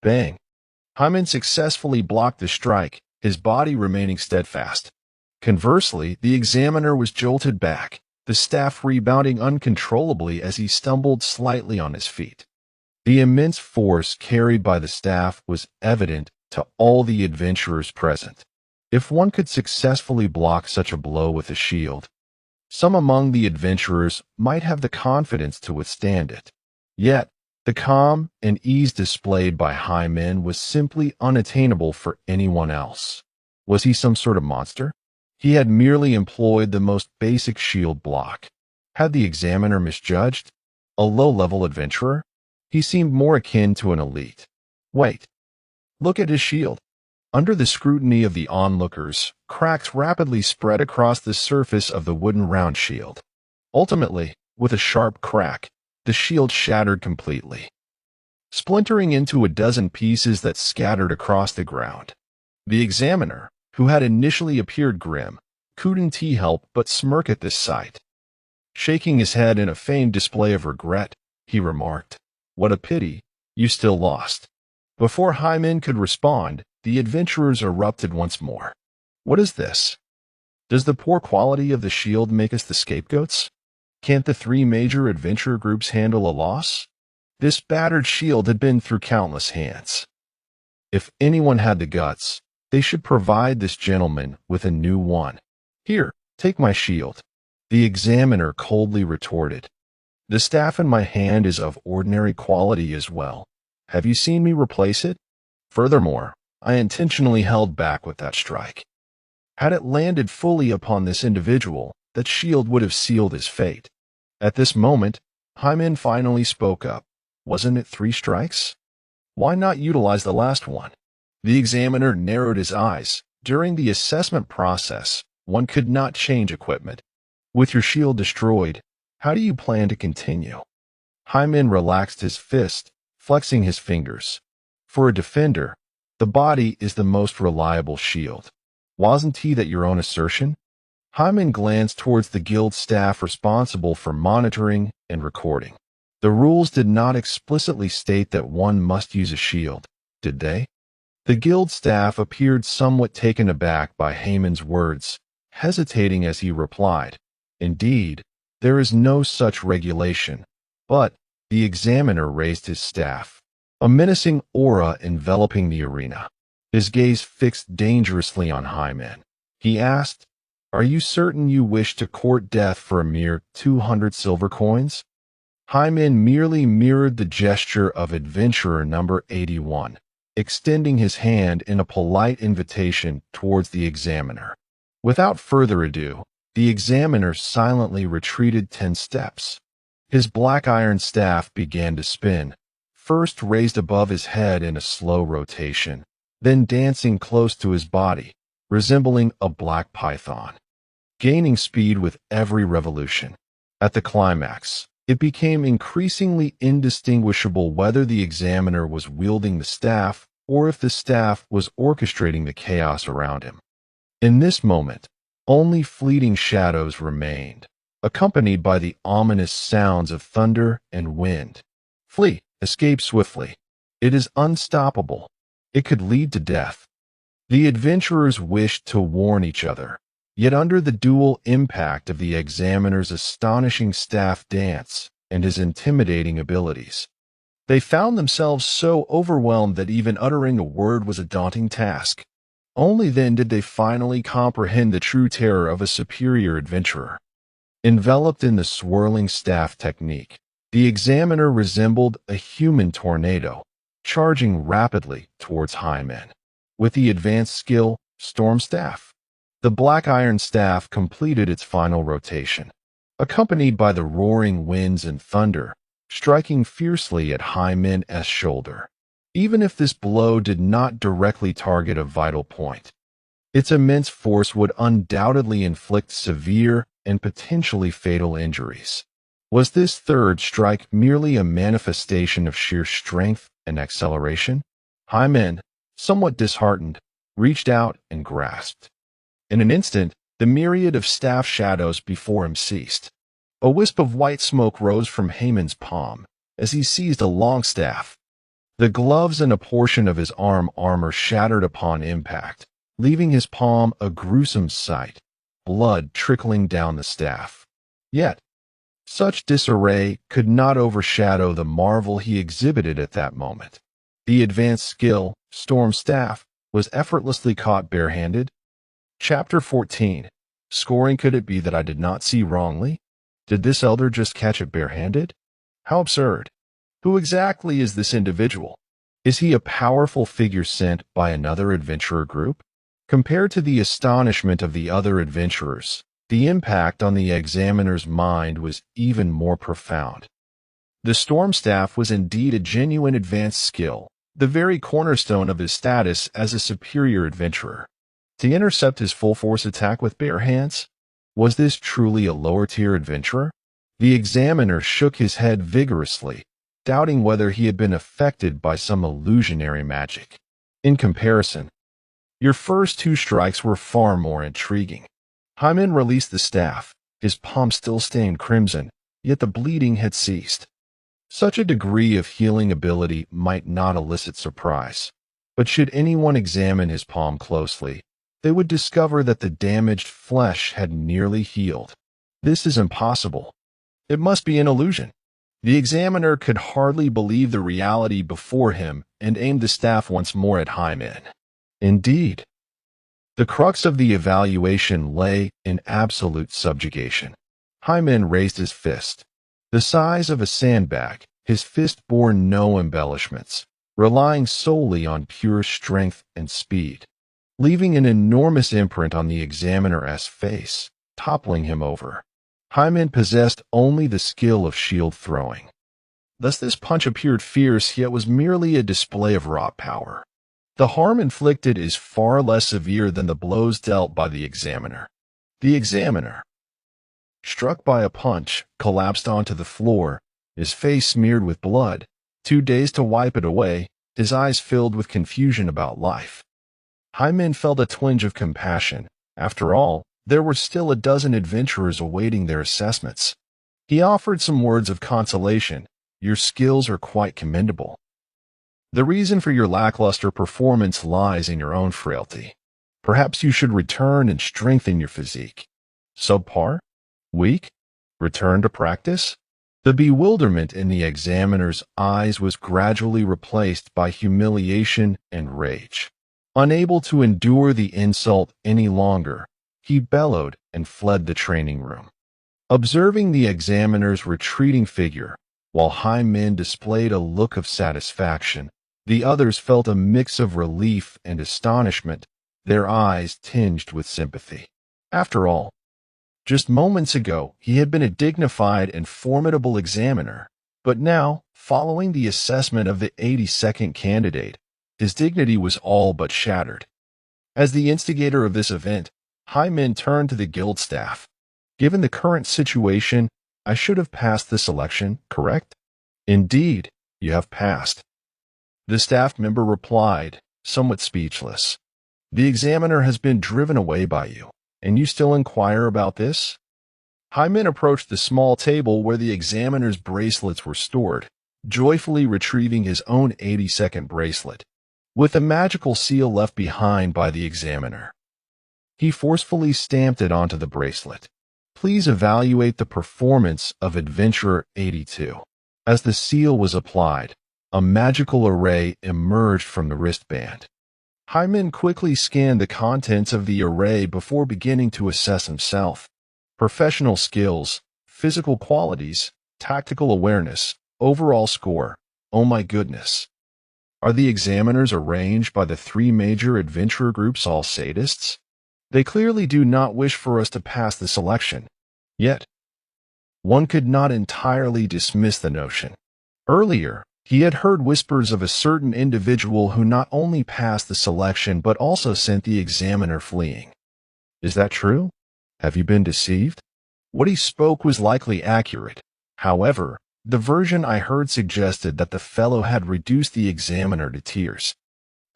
[SPEAKER 1] Bang! Hymen successfully blocked the strike, his body remaining steadfast. Conversely, the examiner was jolted back, the staff rebounding uncontrollably as he stumbled slightly on his feet. The immense force carried by the staff was evident to all the adventurers present. If one could successfully block such a blow with a shield, some among the adventurers might have the confidence to withstand it. Yet, the calm and ease displayed by Hymen was simply unattainable for anyone else. Was he some sort of monster? He had merely employed the most basic shield block. Had the examiner misjudged? A low-level adventurer? He seemed more akin to an elite. Wait. Look at his shield. Under the scrutiny of the onlookers, cracks rapidly spread across the surface of the wooden round shield. Ultimately, with a sharp crack, the shield shattered completely, splintering into a dozen pieces that scattered across the ground. The examiner, who had initially appeared grim, couldn't help but smirk at this sight. Shaking his head in a feigned display of regret, he remarked, "What a pity, you still lost." Before Hymen could respond, the adventurers erupted once more. "What is this? Does the poor quality of the shield make us the scapegoats? Can't the three major adventure groups handle a loss?" This battered shield had been through countless hands. If anyone had the guts, they should provide this gentleman with a new one. "Here, take my shield," the examiner coldly retorted. "The staff in my hand is of ordinary quality as well. Have you seen me replace it? Furthermore, I intentionally held back with that strike. Had it landed fully upon this individual, that shield would have sealed his fate." At this moment, Hymen finally spoke up. "Wasn't it 3 strikes? Why not utilize the last one?" The examiner narrowed his eyes. During the assessment process, one could not change equipment. With your shield destroyed, how do you plan to continue? Hymen relaxed his fist, flexing his fingers. For a defender, the body is the most reliable shield. Wasn't that your own assertion? Hyman glanced towards the guild staff responsible for monitoring and recording. The rules did not explicitly state that one must use a shield, did they? The guild staff appeared somewhat taken aback by Haman's words, hesitating as he replied, "Indeed, there is no such regulation." But the examiner raised his staff, a menacing aura enveloping the arena, his gaze fixed dangerously on Hyman. He asked, "Are you certain you wish to court death for a mere 200 silver coins?" Hyman merely mirrored the gesture of adventurer number 81, extending his hand in a polite invitation towards the examiner. Without further ado, the examiner silently retreated 10 steps. His black iron staff began to spin, first raised above his head in a slow rotation, then dancing close to his body, resembling a black python, gaining speed with every revolution. At the climax, it became increasingly indistinguishable whether the examiner was wielding the staff or if the staff was orchestrating the chaos around him. In this moment, only fleeting shadows remained, accompanied by the ominous sounds of thunder and wind. Flee, escape swiftly. It is unstoppable. It could lead to death. The adventurers wished to warn each other, yet under the dual impact of the examiner's astonishing staff dance and his intimidating abilities, they found themselves so overwhelmed that even uttering a word was a daunting task. Only then did they finally comprehend the true terror of a superior adventurer. Enveloped in the swirling staff technique, the examiner resembled a human tornado, charging rapidly towards Hyman. With the advanced skill, Storm Staff, the black iron staff completed its final rotation, accompanied by the roaring winds and thunder, striking fiercely at Hyman's shoulder. Even if this blow did not directly target a vital point, its immense force would undoubtedly inflict severe and potentially fatal injuries. Was this third strike merely a manifestation of sheer strength and acceleration? Hyman, somewhat disheartened, reached out and grasped. In an instant, the myriad of staff shadows before him ceased. A wisp of white smoke rose from Haman's palm as he seized a long staff. The gloves and a portion of his arm armor shattered upon impact, leaving his palm a gruesome sight, blood trickling down the staff. Yet, such disarray could not overshadow the marvel he exhibited at that moment. The advanced skill, Storm Staff, was effortlessly caught barehanded. Chapter 14. Scoring. Could it be that I did not see wrongly? Did this elder just catch it barehanded? How absurd. Who exactly is this individual? Is he a powerful figure sent by another adventurer group? Compared to the astonishment of the other adventurers, the impact on the examiner's mind was even more profound. The Storm Staff was indeed a genuine advanced skill, the very cornerstone of his status as a superior adventurer. To intercept his full-force attack with bare hands? Was this truly a lower-tier adventurer? The examiner shook his head vigorously, doubting whether he had been affected by some illusionary magic. In comparison, your first 2 strikes were far more intriguing. Hyman released the staff, his palm still stained crimson, yet the bleeding had ceased. Such a degree of healing ability might not elicit surprise, but should anyone examine his palm closely, they would discover that the damaged flesh had nearly healed. This is impossible. It must be an illusion. The examiner could hardly believe the reality before him and aimed the staff once more at Hyman. Indeed, the crux of the evaluation lay in absolute subjugation. Hyman raised his fist. The size of a sandbag, his fist bore no embellishments, relying solely on pure strength and speed, leaving an enormous imprint on the examiner's face, toppling him over. Hyman possessed only the skill of shield throwing. Thus this punch appeared fierce, yet was merely a display of raw power. The harm inflicted is far less severe than the blows dealt by the examiner. The examiner, struck by a punch, collapsed onto the floor, his face smeared with blood. Too dazed to wipe it away, his eyes filled with confusion about life. Hyman felt a twinge of compassion. After all, there were still a dozen adventurers awaiting their assessments. He offered some words of consolation. Your skills are quite commendable. The reason for your lackluster performance lies in your own frailty. Perhaps you should return and strengthen your physique. Subpar? Weak? Return to practice? The bewilderment in the examiner's eyes was gradually replaced by humiliation and rage. Unable to endure the insult any longer, he bellowed and fled the training room. Observing the examiner's retreating figure, while Hyman displayed a look of satisfaction, the others felt a mix of relief and astonishment, their eyes tinged with sympathy. After all, just moments ago, he had been a dignified and formidable examiner, but now, following the assessment of the 82nd candidate, his dignity was all but shattered. As the instigator of this event, Hyman turned to the guild staff. Given the current situation, I should have passed the selection, correct? Indeed, you have passed. The staff member replied, somewhat speechless. The examiner has been driven away by you, and you still inquire about this? Hyman approached the small table where the examiner's bracelets were stored, joyfully retrieving his own 82nd bracelet, with a magical seal left behind by the examiner. He forcefully stamped it onto the bracelet. Please evaluate the performance of Adventurer 82. As the seal was applied, a magical array emerged from the wristband. Hyman quickly scanned the contents of the array before beginning to assess himself. Professional skills, physical qualities, tactical awareness, overall score. Oh my goodness. Are the examiners arranged by the three major adventurer groups all sadists? They clearly do not wish for us to pass the selection. Yet, one could not entirely dismiss the notion. Earlier, he had heard whispers of a certain individual who not only passed the selection but also sent the examiner fleeing. Is that true? Have you been deceived? What he spoke was likely accurate. However, the version I heard suggested that the fellow had reduced the examiner to tears.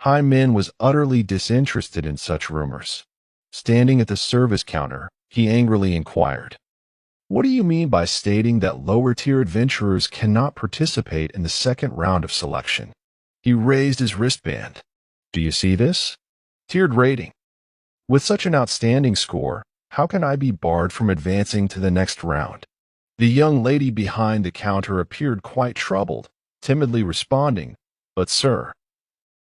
[SPEAKER 1] Hyman was utterly disinterested in such rumors. Standing at the service counter, he angrily inquired, "What do you mean by stating that lower-tier adventurers cannot participate in the second round of selection?" He raised his wristband. "Do you see this? Tiered rating. With such an outstanding score, how can I be barred from advancing to the next round?" The young lady behind the counter appeared quite troubled, timidly responding, "But sir,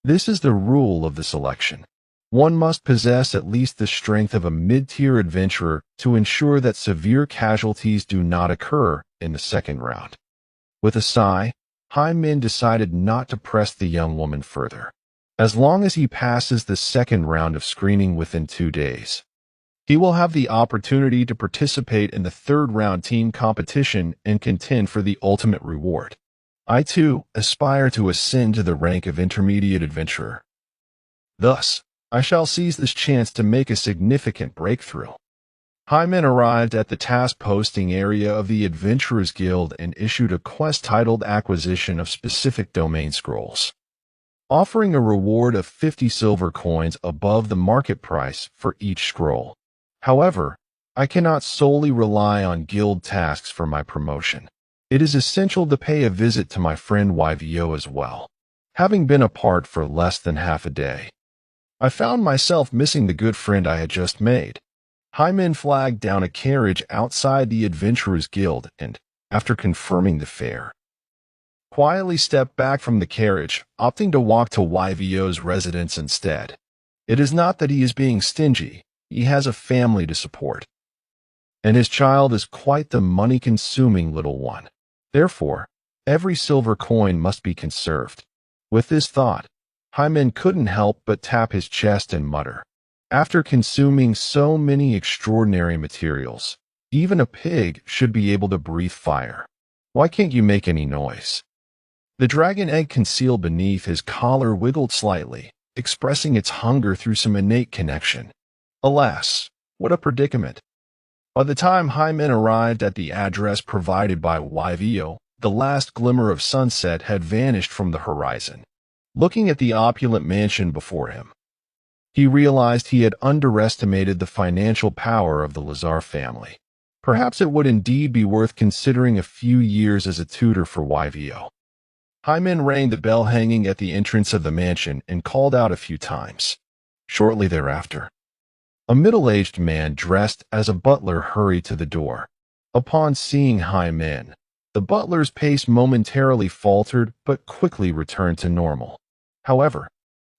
[SPEAKER 1] this is the rule of the selection. One must possess at least the strength of a mid-tier adventurer to ensure that severe casualties do not occur in the second round." With a sigh, Hyman decided not to press the young woman further. As long as he passes the second round of screening within 2 days, he will have the opportunity to participate in the third-round team competition and contend for the ultimate reward. I, too, aspire to ascend to the rank of intermediate adventurer. Thus, I shall seize this chance to make a significant breakthrough. Hyman arrived at the task posting area of the Adventurers Guild and issued a quest titled Acquisition of Specific Domain Scrolls, offering a reward of 50 silver coins above the market price for each scroll. However, I cannot solely rely on guild tasks for my promotion. It is essential to pay a visit to my friend YVO as well. Having been apart for less than half a day, I found myself missing the good friend I had just made. Hyman flagged down a carriage outside the Adventurers Guild and, after confirming the fare, quietly stepped back from the carriage, opting to walk to YVO's residence instead. It is not that he is being stingy. He has a family to support, and his child is quite the money-consuming little one. Therefore, every silver coin must be conserved. With this thought, Hyman couldn't help but tap his chest and mutter, "After consuming so many extraordinary materials, even a pig should be able to breathe fire. Why can't you make any noise?" The dragon egg concealed beneath his collar wiggled slightly, expressing its hunger through some innate connection. Alas, what a predicament. By the time Hyman arrived at the address provided by YVO, the last glimmer of sunset had vanished from the horizon. Looking at the opulent mansion before him, he realized he had underestimated the financial power of the Lazar family. Perhaps it would indeed be worth considering a few years as a tutor for YVO. Hyman rang the bell hanging at the entrance of the mansion and called out a few times. Shortly thereafter, a middle-aged man dressed as a butler hurried to the door. Upon seeing Hyman, the butler's pace momentarily faltered but quickly returned to normal. However,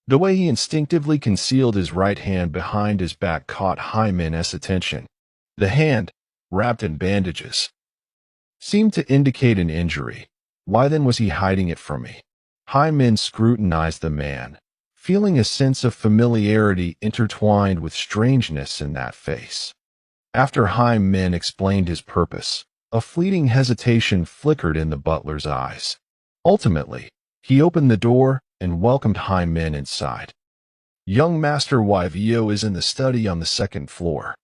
[SPEAKER 1] the way he instinctively concealed his right hand behind his back caught Hyman's attention. The hand, wrapped in bandages, seemed to indicate an injury. Why then was he hiding it from me? Hyman scrutinized the man, feeling a sense of familiarity intertwined with strangeness in that face. After Hyman explained his purpose, a fleeting hesitation flickered in the butler's eyes. Ultimately, he opened the door and welcomed Hyman inside. Young Master YVO is in the study on the second floor.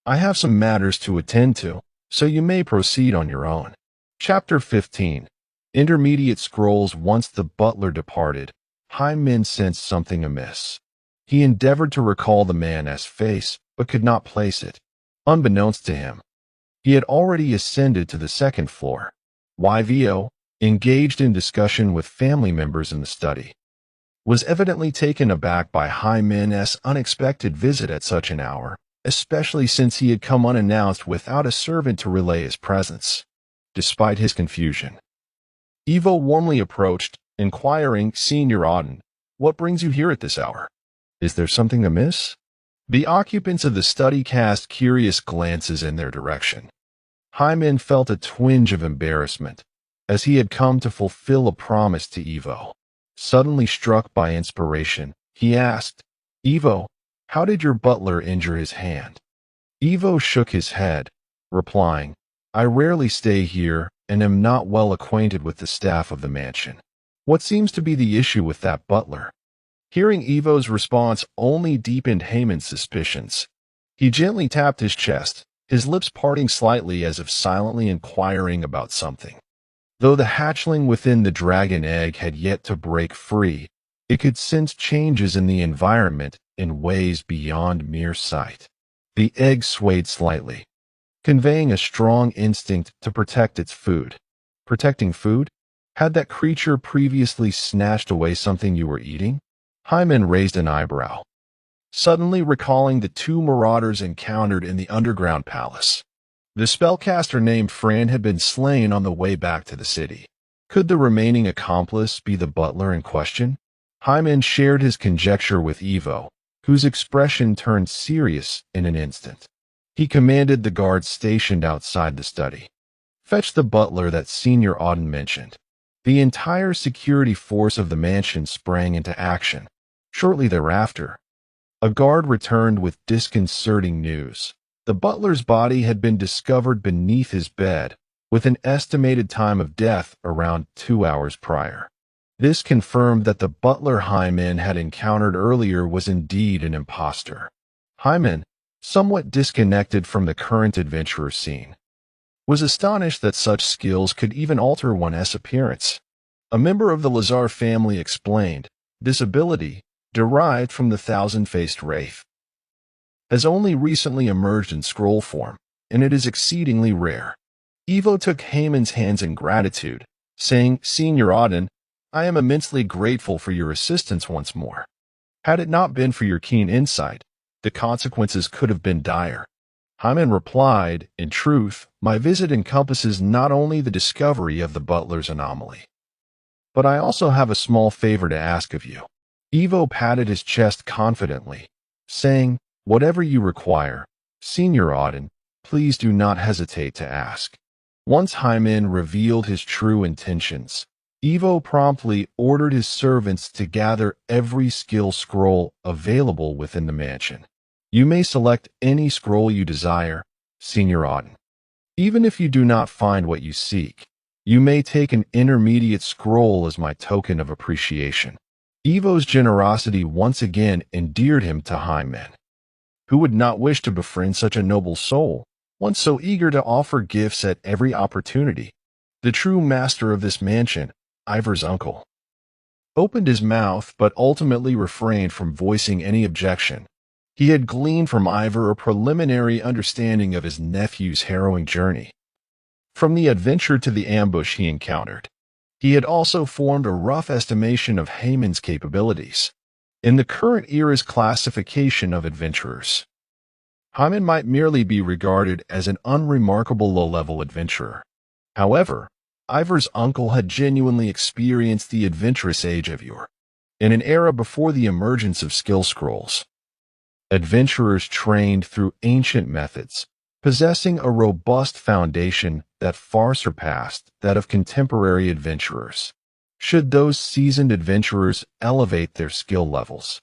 [SPEAKER 1] I have some matters to attend to, so you may proceed on your own. Chapter 15. Intermediate Scrolls. Once the butler departed, Hyman sensed something amiss. He endeavored to recall the man's face, but could not place it. Unbeknownst to him, he had already ascended to the second floor. YVO, engaged in discussion with family members in the study, was evidently taken aback by Hyman's unexpected visit at such an hour, especially since he had come unannounced without a servant to relay his presence. Despite his confusion, Evo warmly approached, inquiring, "Senior Auden, what brings you here at this hour? Is there something amiss?" The occupants of the study cast curious glances in their direction. Hyman felt a twinge of embarrassment, as he had come to fulfill a promise to Evo. Suddenly struck by inspiration, he asked, "Evo, how did your butler injure his hand?" Evo shook his head, replying, "I rarely stay here and am not well acquainted with the staff of the mansion. What seems to be the issue with that butler?" Hearing Evo's response only deepened Hyman's suspicions. He gently tapped his chest, his lips parting slightly as if silently inquiring about something. Though the hatchling within the dragon egg had yet to break free, it could sense changes in the environment in ways beyond mere sight. The egg swayed slightly, conveying a strong instinct to protect its food. Protecting food? Had that creature previously snatched away something you were eating? Hyman raised an eyebrow, suddenly recalling the two marauders encountered in the underground palace. The spellcaster named Fran had been slain on the way back to the city. Could the remaining accomplice be the butler in question? Hyman shared his conjecture with Evo, whose expression turned serious in an instant. He commanded the guards stationed outside the study, "Fetch the butler that Senior Auden mentioned." The entire security force of the mansion sprang into action. Shortly thereafter, a guard returned with disconcerting news. The butler's body had been discovered beneath his bed, with an estimated time of death around 2 hours prior. This confirmed that the butler Hyman had encountered earlier was indeed an imposter. Hyman, somewhat disconnected from the current adventurer scene, was astonished that such skills could even alter one's appearance. A member of the Lazar family explained, this ability, derived from the thousand-faced wraith, has only recently emerged in scroll form, and it is exceedingly rare. Evo took Hyman's hands in gratitude, saying, "Senior Auden, I am immensely grateful for your assistance once more. Had it not been for your keen insight, the consequences could have been dire." Hyman replied, "In truth, my visit encompasses not only the discovery of the butler's anomaly, but I also have a small favor to ask of you." Evo patted his chest confidently, saying, "Whatever you require, Senior Auden, please do not hesitate to ask." Once Hyman revealed his true intentions, Evo promptly ordered his servants to gather every skill scroll available within the mansion. "You may select any scroll you desire, Senior Auden. Even if you do not find what you seek, you may take an intermediate scroll as my token of appreciation." Evo's generosity once again endeared him to Hyman. Who would not wish to befriend such a noble soul, one so eager to offer gifts at every opportunity? The true master of this mansion, Ivor's uncle. opened his mouth but ultimately refrained from voicing any objection. He had gleaned from Ivor a preliminary understanding of his nephew's harrowing journey. From the adventure to the ambush he encountered, he had also formed a rough estimation of Haemon's capabilities. In the current era's classification of adventurers, Haemon might merely be regarded as an unremarkable low-level adventurer. However, Ivor's uncle had genuinely experienced the adventurous age of yore, in an era before the emergence of skill scrolls. Adventurers trained through ancient methods, possessing a robust foundation that far surpassed that of contemporary adventurers. Should those seasoned adventurers elevate their skill levels,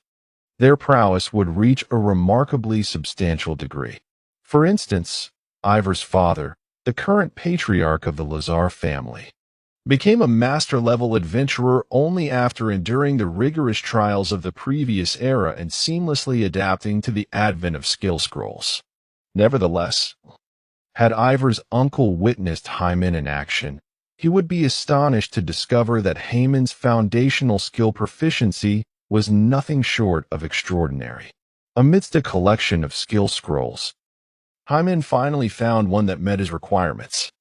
[SPEAKER 1] their prowess would reach a remarkably substantial degree. For instance, Ivor's father, the current patriarch of the Lazar family, became a master-level adventurer only after enduring the rigorous trials of the previous era and seamlessly adapting to the advent of skill scrolls. Nevertheless, had Ivor's uncle witnessed Haemon in action, he would be astonished to discover that Haemon's foundational skill proficiency was nothing short of extraordinary. Amidst a collection of skill scrolls, Haemon finally found one that met his requirements.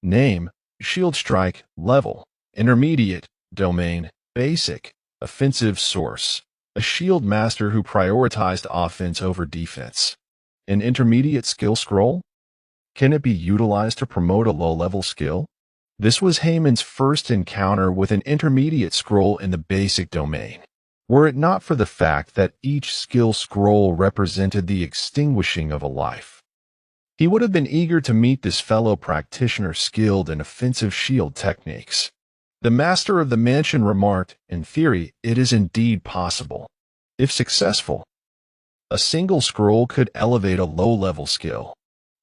[SPEAKER 1] Name, Shield Strike, Level, Intermediate, Domain, Basic, Offensive Source. A shield master who prioritized offense over defense. An intermediate skill scroll? Can it be utilized to promote a low-level skill? This was Haemon's first encounter with an intermediate scroll in the basic domain. Were it not for the fact that each skill scroll represented the extinguishing of a life, he would have been eager to meet this fellow practitioner skilled in offensive shield techniques. The master of the mansion remarked, "In theory, it is indeed possible. If successful, a single scroll could elevate a low-level skill.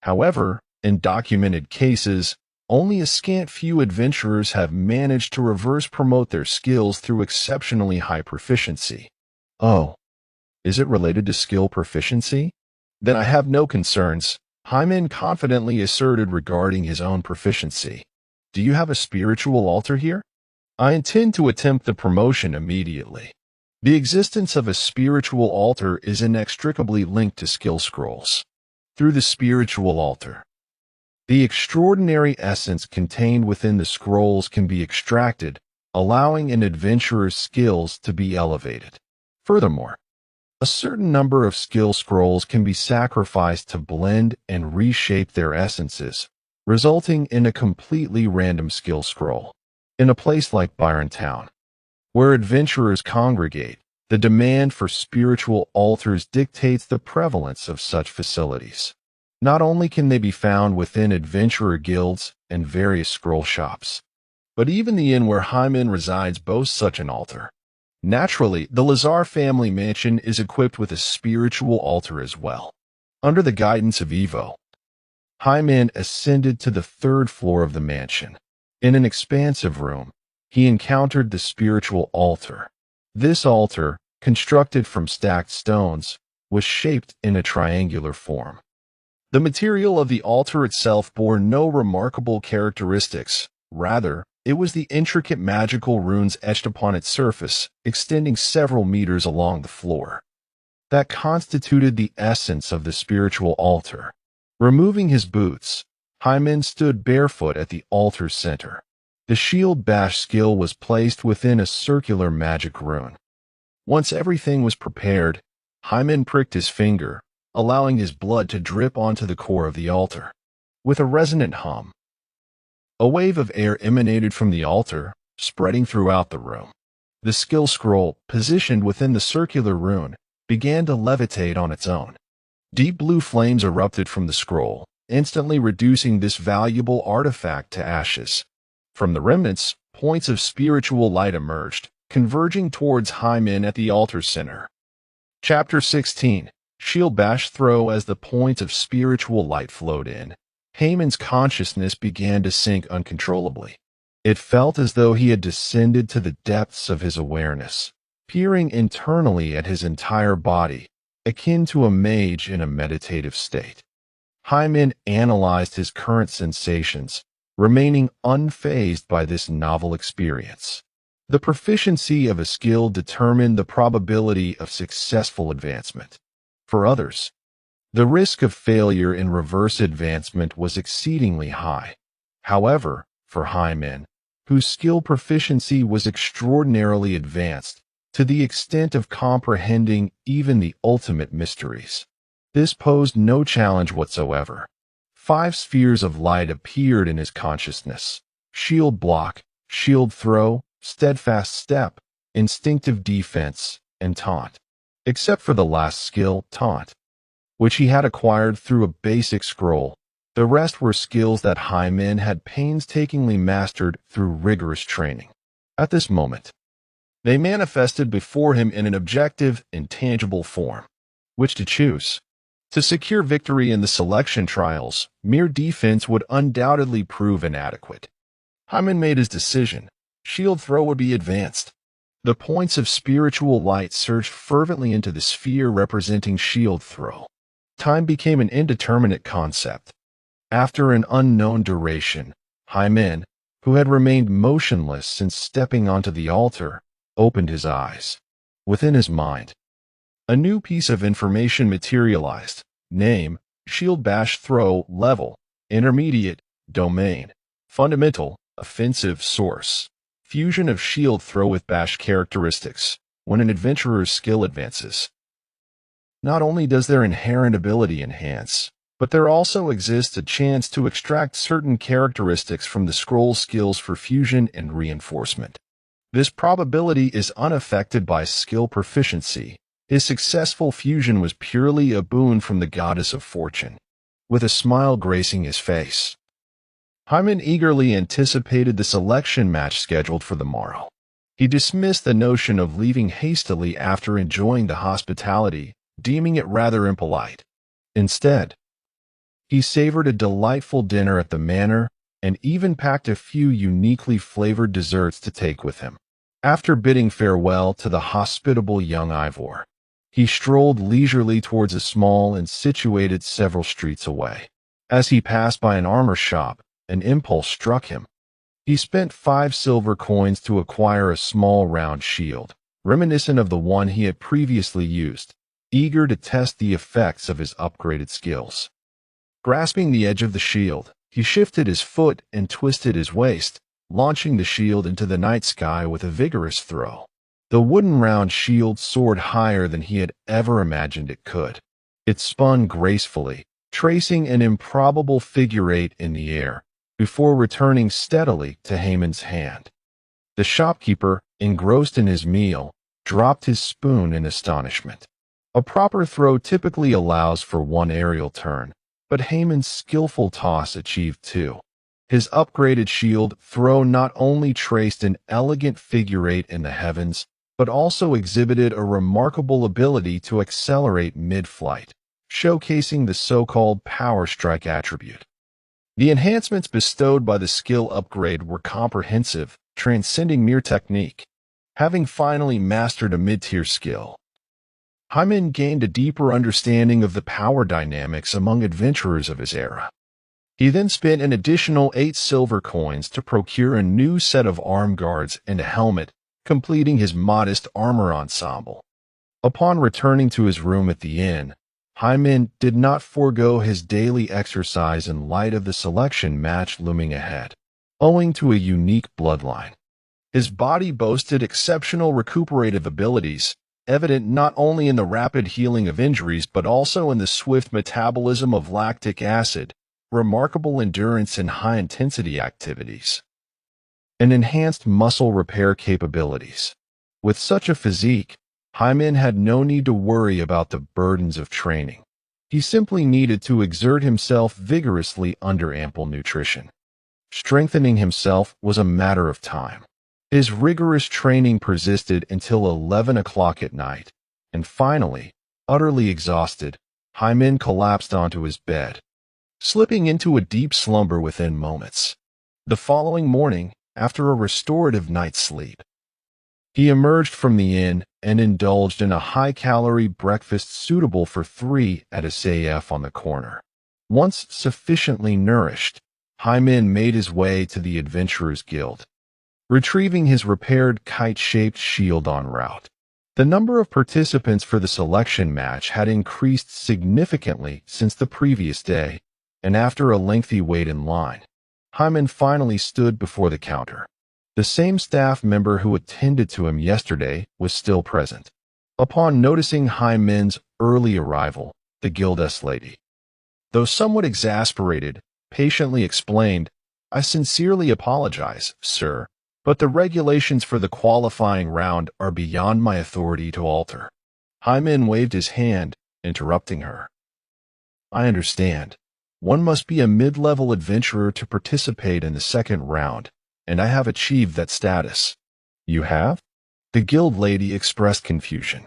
[SPEAKER 1] However, in documented cases, only a scant few adventurers have managed to reverse promote their skills through exceptionally high proficiency." Oh, is it related to skill proficiency? Then I have no concerns, Haemon confidently asserted regarding his own proficiency. Do you have a spiritual altar here? I intend to attempt the promotion immediately. The existence of a spiritual altar is inextricably linked to skill scrolls. Through the spiritual altar, the extraordinary essence contained within the scrolls can be extracted, allowing an adventurer's skills to be elevated. Furthermore, a certain number of skill scrolls can be sacrificed to blend and reshape their essences, resulting in a completely random skill scroll. In a place like Byron Town, where adventurers congregate, the demand for spiritual altars dictates the prevalence of such facilities. Not only can they be found within adventurer guilds and various scroll shops, but even the inn where Haemon resides boasts such an altar. Naturally, the Lazar family mansion is equipped with a spiritual altar as well. Under the guidance of Evo, Haemon ascended to the third floor of the mansion. In an expansive room, he encountered the spiritual altar. This altar, constructed from stacked stones, was shaped in a triangular form. The material of the altar itself bore no remarkable characteristics. Rather, it was the intricate magical runes etched upon its surface, extending several meters along the floor, that constituted the essence of the spiritual altar. Removing his boots, Haemon stood barefoot at the altar's center. The shield bash skill was placed within a circular magic rune. Once everything was prepared, Haemon pricked his finger, allowing his blood to drip onto the core of the altar. With a resonant hum, a wave of air emanated from the altar, spreading throughout the room. The skill scroll, positioned within the circular rune, began to levitate on its own. Deep blue flames erupted from the scroll, instantly reducing this valuable artifact to ashes. From the remnants, points of spiritual light emerged, converging towards Haemon at the altar's center. Chapter 16. Shield Bash Throw. As the points of spiritual light flowed in, Haemon's consciousness began to sink uncontrollably. It felt as though he had descended to the depths of his awareness, peering internally at his entire body, akin to a mage in a meditative state. Haemon analyzed his current sensations, remaining unfazed by this novel experience. The proficiency of a skill determined the probability of successful advancement. For others, the risk of failure in reverse advancement was exceedingly high. However, for Hyman, whose skill proficiency was extraordinarily advanced, to the extent of comprehending even the ultimate mysteries, this posed no challenge whatsoever. 5 spheres of light appeared in his consciousness: shield block, shield throw, steadfast step, instinctive defense, and taunt. Except for the last skill, taunt, which he had acquired through a basic scroll, the rest were skills that Hyman had painstakingly mastered through rigorous training. At this moment, they manifested before him in an objective, intangible form. Which to choose? To secure victory in the selection trials, mere defense would undoubtedly prove inadequate. Hyman made his decision. Shield throw would be advanced. The points of spiritual light surged fervently into the sphere representing shield throw. Time became an indeterminate concept. After an unknown duration, Hyman, who had remained motionless since stepping onto the altar, opened his eyes. Within his mind, a new piece of information materialized. Name: shield bash throw, level, intermediate, domain, fundamental, offensive, source. Fusion of shield throw with bash characteristics. When an adventurer's skill advances, not only does their inherent ability enhance, but there also exists a chance to extract certain characteristics from the scroll skills for fusion and reinforcement. This probability is unaffected by skill proficiency. His successful fusion was purely a boon from the goddess of fortune. With a smile gracing his face, Hyman eagerly anticipated the selection match scheduled for the morrow. He dismissed the notion of leaving hastily after enjoying the hospitality, deeming it rather impolite. Instead, he savored a delightful dinner at the manor and even packed a few uniquely flavored desserts to take with him. After bidding farewell to the hospitable young Ivor, he strolled leisurely towards a small inn situated several streets away. As he passed by an armor shop, an impulse struck him. He spent 5 silver coins to acquire a small round shield, reminiscent of the one he had previously used, eager to test the effects of his upgraded skills. Grasping the edge of the shield, he shifted his foot and twisted his waist, launching the shield into the night sky with a vigorous throw. The wooden round shield soared higher than he had ever imagined it could. It spun gracefully, tracing an improbable figure 8 in the air, before returning steadily to Haman's hand. The shopkeeper, engrossed in his meal, dropped his spoon in astonishment. A proper throw typically allows for 1 aerial turn, but Haman's skillful toss achieved 2. His upgraded shield throw not only traced an elegant figure 8 in the heavens, but also exhibited a remarkable ability to accelerate mid-flight, showcasing the so-called power strike attribute. The enhancements bestowed by the skill upgrade were comprehensive, transcending mere technique. Having finally mastered a mid-tier skill, Hyman gained a deeper understanding of the power dynamics among adventurers of his era. He then spent an additional 8 silver coins to procure a new set of arm guards and a helmet, completing his modest armor ensemble. Upon returning to his room at the inn, Hyman did not forego his daily exercise in light of the selection match looming ahead. Owing to a unique bloodline, his body boasted exceptional recuperative abilities, evident not only in the rapid healing of injuries but also in the swift metabolism of lactic acid, remarkable endurance in high-intensity activities, and enhanced muscle repair capabilities. With such a physique, Hyman had no need to worry about the burdens of training. He simply needed to exert himself vigorously under ample nutrition. Strengthening himself was a matter of time. His rigorous training persisted until 11 o'clock at night, and finally, utterly exhausted, Hyman collapsed onto his bed, slipping into a deep slumber within moments. The following morning, after a restorative night's sleep, he emerged from the inn and indulged in a high-calorie breakfast suitable for 3 at a SAF on the corner. Once sufficiently nourished, Hyman made his way to the Adventurers Guild. retrieving his repaired kite-shaped shield en route. The number of participants for the selection match had increased significantly since the previous day, and after a lengthy wait in line, Hyman finally stood before the counter. The same staff member who attended to him yesterday was still present. Upon noticing Hyman's early arrival, the guildess lady, though somewhat exasperated, patiently explained, "I sincerely apologize, sir, but the regulations for the qualifying round are beyond my authority to alter." Hyman waved his hand, interrupting her. "I understand. One must be a mid-level adventurer to participate in the second round, and I have achieved that status." "You have?" The guild lady expressed confusion.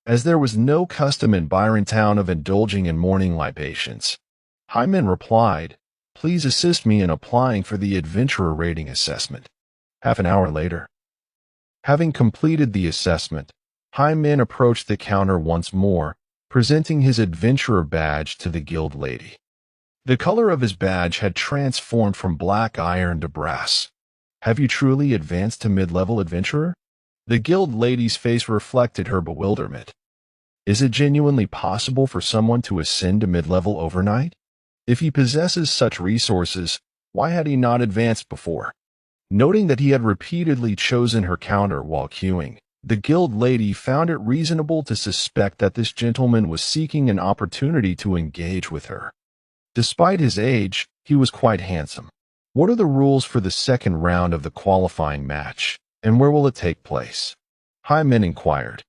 [SPEAKER 1] As there was no custom in Byrontown of indulging in morning libations, Hyman replied, "Please assist me in applying for the adventurer rating assessment." Half an hour later, having completed the assessment, Hyman approached the counter once more, presenting his adventurer badge to the guild lady. The color of his badge had transformed from black iron to brass. "Have you truly advanced to mid-level adventurer?" The guild lady's face reflected her bewilderment. "Is it genuinely possible for someone to ascend to mid-level overnight? If he possesses such resources, why had he not advanced before?" Noting that he had repeatedly chosen her counter while queuing, the guild lady found it reasonable to suspect that this gentleman was seeking an opportunity to engage with her. Despite his age, he was quite handsome. "What are the rules for the second round of the qualifying match, and where will it take place?" Hyman inquired,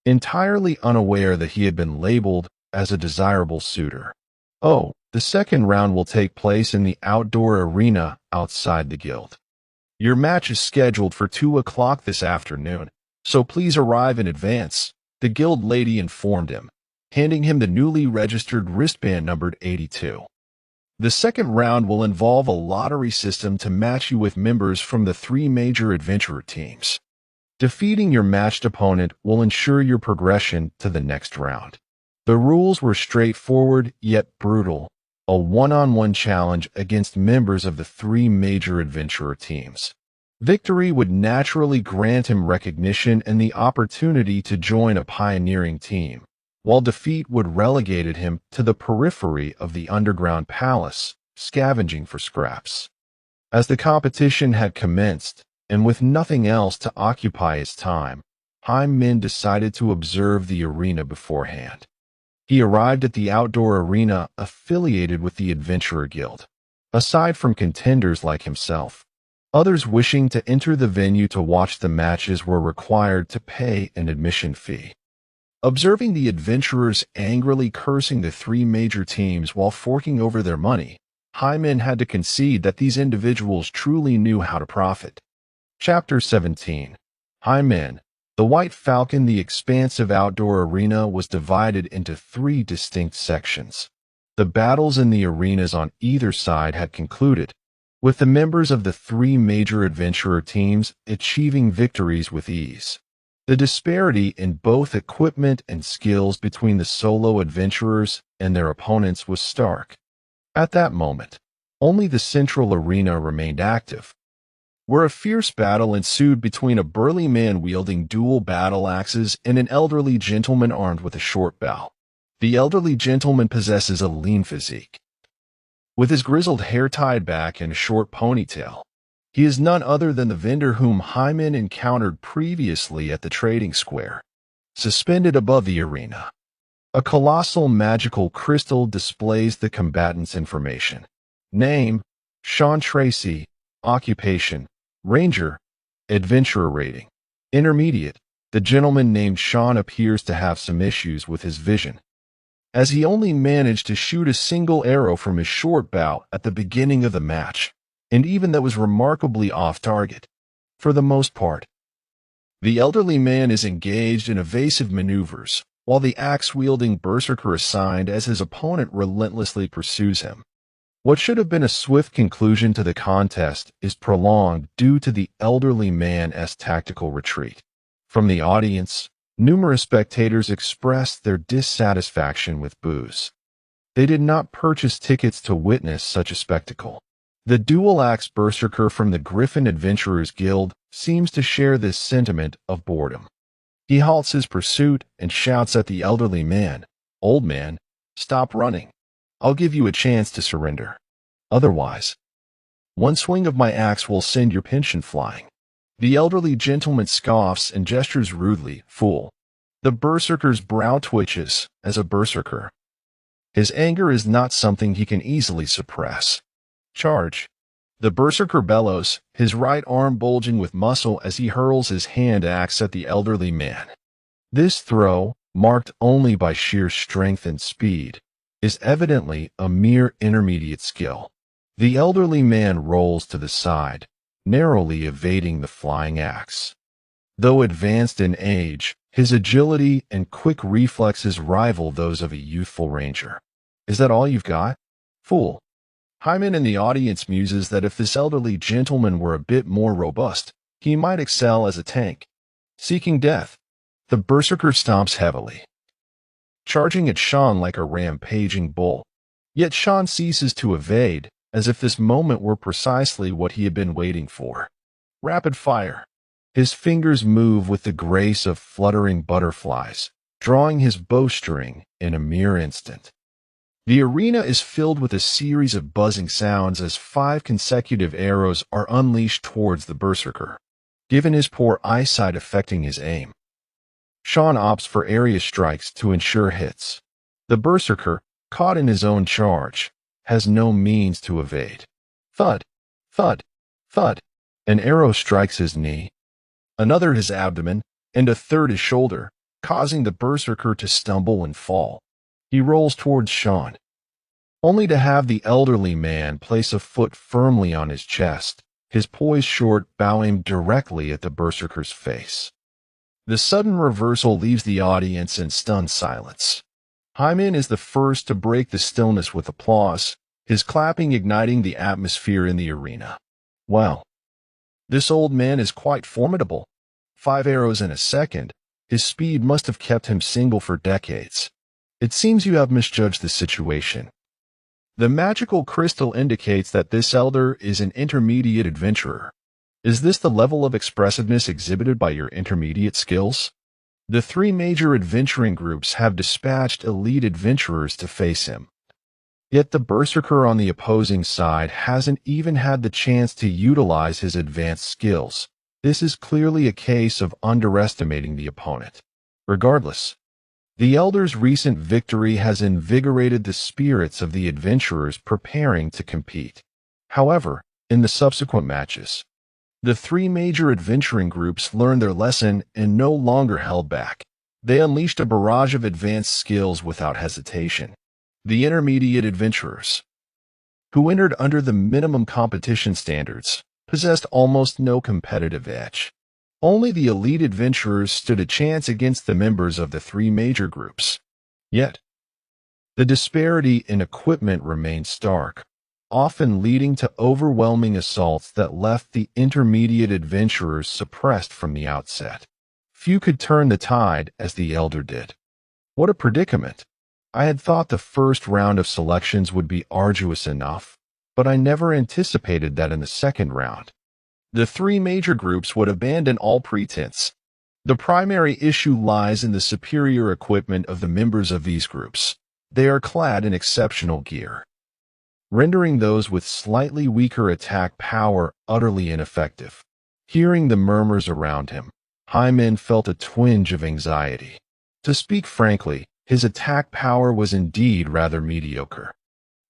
[SPEAKER 1] entirely unaware that he had been labeled as a desirable suitor. "Oh, the second round will take place in the outdoor arena outside the guild. Your match is scheduled for 2 o'clock this afternoon, so please arrive in advance," the guild lady informed him, handing him the newly registered wristband numbered 82. "The second round will involve a lottery system to match you with members from the 3 major adventurer teams. Defeating your matched opponent will ensure your progression to the next round." The rules were straightforward yet brutal, a one-on-one challenge against members of the 3 major adventurer teams. Victory would naturally grant him recognition and the opportunity to join a pioneering team, while defeat would relegate him to the periphery of the underground palace, scavenging for scraps. As the competition had commenced, and with nothing else to occupy his time, Hyman decided to observe the arena beforehand. He arrived at the outdoor arena affiliated with the Adventurer Guild. Aside from contenders like himself, others wishing to enter the venue to watch the matches were required to pay an admission fee. Observing the adventurers angrily cursing the 3 major teams while forking over their money, Hyman had to concede that these individuals truly knew how to profit. Chapter 17. Hyman, the White Falcon. The expansive outdoor arena was divided into 3 distinct sections. The battles in the arenas on either side had concluded, with the members of the 3 major adventurer teams achieving victories with ease. The disparity in both equipment and skills between the solo adventurers and their opponents was stark. At that moment, only the central arena remained active, where a fierce battle ensued between a burly man wielding dual battle axes and an elderly gentleman armed with a short bow. The elderly gentleman possesses a lean physique. With his grizzled hair tied back and a short ponytail, he is none other than the vendor whom Hyman encountered previously at the trading square. Suspended above the arena, a colossal magical crystal displays the combatant's information. Name: Sean Tracy. Occupation: Ranger. Adventurer rating: Intermediate. The gentleman named Sean appears to have some issues with his vision, as he only managed to shoot a single arrow from his short bow at the beginning of the match, and even that was remarkably off target. For the most part, the elderly man is engaged in evasive maneuvers, while the axe-wielding berserker assigned as his opponent relentlessly pursues him. What should have been a swift conclusion to the contest is prolonged due to the elderly man's tactical retreat. From the audience, numerous spectators expressed their dissatisfaction with boos. They did not purchase tickets to witness such a spectacle. The dual-axe berserker from the Griffin Adventurers Guild seems to share this sentiment of boredom. He halts his pursuit and shouts at the elderly man, "Old man, stop running. I'll give you a chance to surrender. Otherwise, one swing of my axe will send your pension flying." The elderly gentleman scoffs and gestures rudely, "Fool." The berserker's brow twitches as a berserker. His anger is not something he can easily suppress. "Charge." The berserker bellows, his right arm bulging with muscle as he hurls his hand axe at the elderly man. This throw, marked only by sheer strength and speed, is evidently a mere intermediate skill. The elderly man rolls to the side, narrowly evading the flying axe. Though advanced in age, his agility and quick reflexes rival those of a youthful ranger. "Is that all you've got? Fool." Hyman in the audience muses that if this elderly gentleman were a bit more robust, he might excel as a tank. Seeking death, the berserker stomps heavily, charging at Sean like a rampaging bull. Yet Sean ceases to evade, as if this moment were precisely what he had been waiting for. Rapid fire. His fingers move with the grace of fluttering butterflies, drawing his bowstring in a mere instant. The arena is filled with a series of buzzing sounds as 5 consecutive arrows are unleashed towards the berserker, given his poor eyesight affecting his aim. Sean opts for area strikes to ensure hits. The berserker, caught in his own charge, has no means to evade. Thud, thud, thud. An arrow strikes his knee, another his abdomen, and a third his shoulder, causing the berserker to stumble and fall. He rolls towards Sean, only to have the elderly man place a foot firmly on his chest, his poised short bow aimed directly at the berserker's face. The sudden reversal leaves the audience in stunned silence. Hyman is the first to break the stillness with applause, his clapping igniting the atmosphere in the arena. "Wow, this old man is quite formidable. 5 arrows in a second. His speed must have kept him single for decades. It seems you have misjudged the situation. The magical crystal indicates that this elder is an intermediate adventurer. Is this the level of expressiveness exhibited by your intermediate skills?" The 3 major adventuring groups have dispatched elite adventurers to face him. Yet the berserker on the opposing side hasn't even had the chance to utilize his advanced skills. This is clearly a case of underestimating the opponent. Regardless, the elder's recent victory has invigorated the spirits of the adventurers preparing to compete. However, in the subsequent matches, the 3 major adventuring groups learned their lesson and no longer held back. They unleashed a barrage of advanced skills without hesitation. The intermediate adventurers, who entered under the minimum competition standards, possessed almost no competitive edge. Only the elite adventurers stood a chance against the members of the 3 major groups. Yet, the disparity in equipment remained stark, often leading to overwhelming assaults that left the intermediate adventurers suppressed from the outset. Few could turn the tide as the elder did. What a predicament! I had thought the first round of selections would be arduous enough, but I never anticipated that in the second round, the 3 major groups would abandon all pretense. The primary issue lies in the superior equipment of the members of these groups. They are clad in exceptional gear, rendering those with slightly weaker attack power utterly ineffective. Hearing the murmurs around him, Hyman felt a twinge of anxiety. To speak frankly, his attack power was indeed rather mediocre.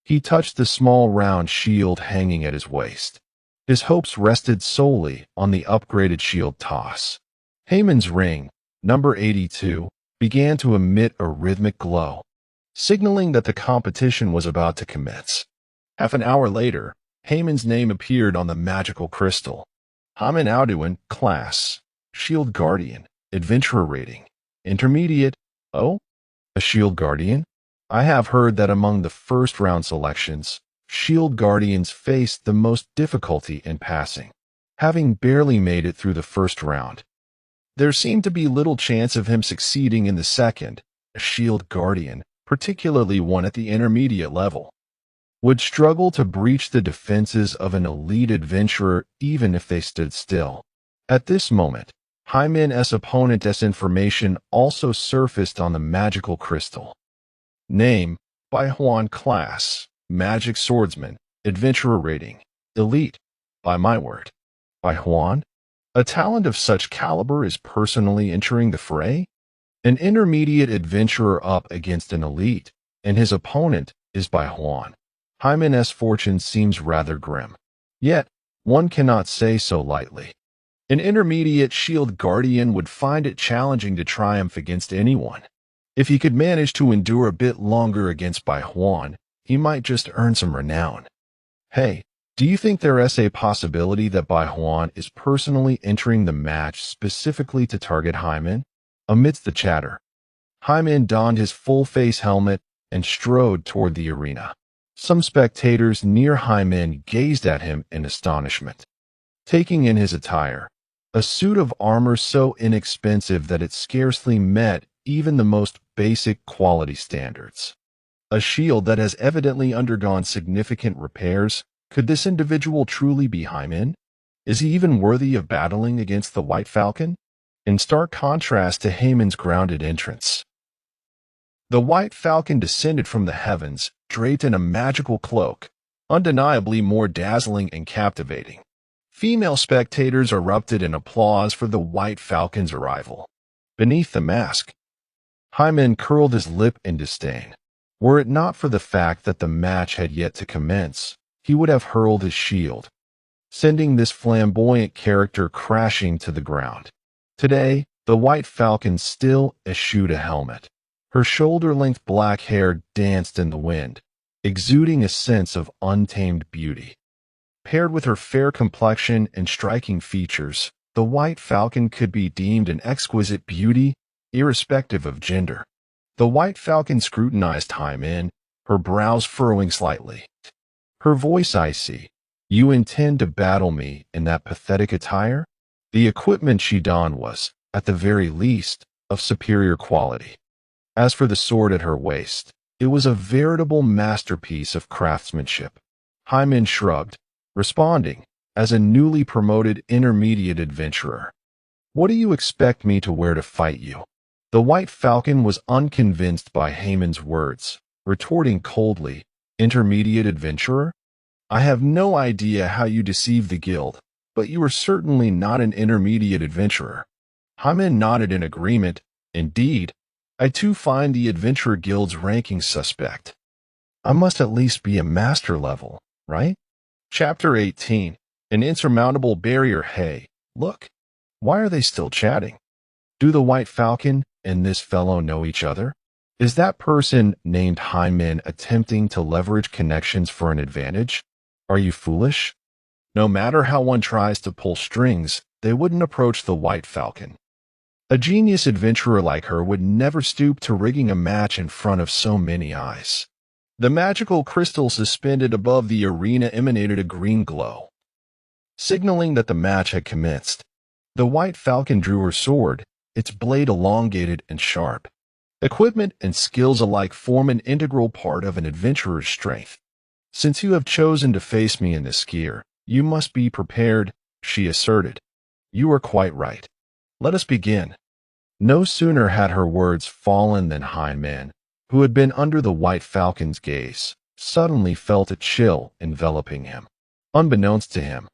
[SPEAKER 1] He touched the small round shield hanging at his waist. His hopes rested solely on the upgraded shield toss. Hyman's ring, number 82, began to emit a rhythmic glow, signaling that the competition was about to commence. Half an hour later, Hyman's name appeared on the magical crystal. Hyman Alduin, class, Shield Guardian, Adventurer rating, Intermediate. Oh, a Shield Guardian? I have heard that among the first round selections, Shield Guardians faced the most difficulty in passing, having barely made it through the first round. There seemed to be little chance of him succeeding in the second, a Shield Guardian, particularly one at the intermediate level. would struggle to breach the defenses of an elite adventurer even if they stood still. At this moment, Hymen's opponent's information also surfaced on the magical crystal. Name: by Huan. Class: Magic Swordsman. Adventurer rating: Elite. By my word. By Huan. A talent of such caliber is personally entering the fray? An intermediate adventurer up against an elite, and his opponent is by Huan. Hymen's fortune seems rather grim. Yet, one cannot say so lightly. An intermediate shield guardian would find it challenging to triumph against anyone. If he could manage to endure a bit longer against Bai Huan, he might just earn some renown. Hey, do you think there is a possibility that Bai Huan is personally entering the match specifically to target Hymen? Amidst the chatter, Hymen donned his full-face helmet and strode toward the arena. Some spectators near Hymen gazed at him in astonishment, taking in his attire, a suit of armor so inexpensive that it scarcely met even the most basic quality standards. A shield that has evidently undergone significant repairs. Could this individual truly be Hymen? Is he even worthy of battling against the White Falcon? In stark contrast to Hymen's grounded entrance, the White Falcon descended from the heavens, draped in a magical cloak, undeniably more dazzling and captivating. Female spectators erupted in applause for the White Falcon's arrival. Beneath the mask, Hymen curled his lip in disdain. Were it not for the fact that the match had yet to commence, he would have hurled his shield, sending this flamboyant character crashing to the ground. Today, the White Falcon still eschewed a helmet. Her shoulder-length black hair danced in the wind, exuding a sense of untamed beauty. Paired with her fair complexion and striking features, the White Falcon could be deemed an exquisite beauty, irrespective of gender. The White Falcon scrutinized Hymen, her brows furrowing slightly. Her voice icy. "You intend to battle me in that pathetic attire?" The equipment she donned was, at the very least, of superior quality. As for the sword at her waist, it was a veritable masterpiece of craftsmanship. Hymen shrugged, responding, as a newly promoted intermediate adventurer. "What do you expect me to wear to fight you?" The White Falcon was unconvinced by Hymen's words, retorting coldly, "Intermediate adventurer? I have no idea how you deceive the guild, but you are certainly not an intermediate adventurer." Hymen nodded in agreement. "Indeed, I too find the Adventurer Guild's ranking suspect. I must at least be a master level, right?" Chapter 18. An insurmountable barrier. Hey, look. Why are they still chatting? Do the White Falcon and this fellow know each other? Is that person named Hymen attempting to leverage connections for an advantage? Are you foolish? No matter how one tries to pull strings, they wouldn't approach the White Falcon. A genius adventurer like her would never stoop to rigging a match in front of so many eyes. The magical crystal suspended above the arena emanated a green glow, signaling that the match had commenced. The White Falcon drew her sword, its blade elongated and sharp. Equipment and skills alike form an integral part of an adventurer's strength. "Since you have chosen to face me in this gear, you must be prepared," she asserted. "You are quite right. Let us begin." No sooner had her words fallen than Hymen, who had been under the White Falcon's gaze, suddenly felt a chill enveloping him. Unbeknownst to him,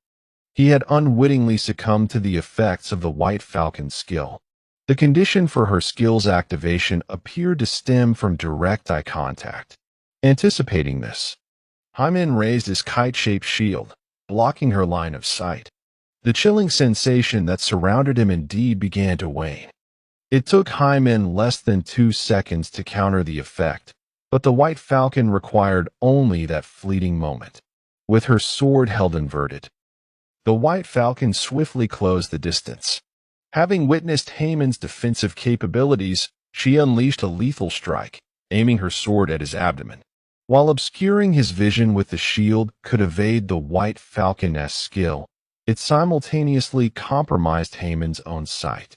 [SPEAKER 1] he had unwittingly succumbed to the effects of the White Falcon's skill. The condition for her skill's activation appeared to stem from direct eye contact. Anticipating this, Hymen raised his kite-shaped shield, blocking her line of sight. The chilling sensation that surrounded him indeed began to wane. It took Hymen less than 2 seconds to counter the effect, but the White Falcon required only that fleeting moment. With her sword held inverted, the White Falcon swiftly closed the distance. Having witnessed Hymen's defensive capabilities, she unleashed a lethal strike, aiming her sword at his abdomen. While obscuring his vision with the shield could evade the White Falcon's skill, it simultaneously compromised Hymen's own sight.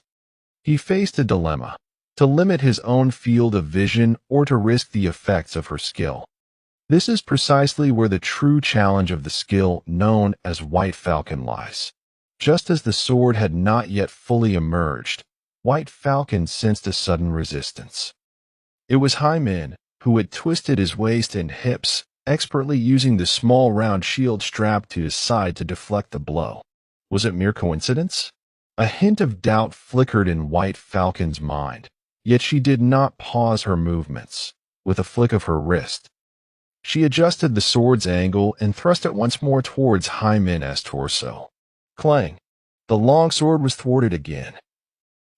[SPEAKER 1] He faced a dilemma: to limit his own field of vision or to risk the effects of her skill. This is precisely where the true challenge of the skill known as White Falcon lies. Just as the sword had not yet fully emerged, White Falcon sensed a sudden resistance. It was Hyman, who had twisted his waist and hips, expertly using the small round shield strapped to his side to deflect the blow. Was it mere coincidence? A hint of doubt flickered in White Falcon's mind, yet she did not pause her movements. With a flick of her wrist, she adjusted the sword's angle and thrust it once more towards Hyman's torso. Clang! The longsword was thwarted again,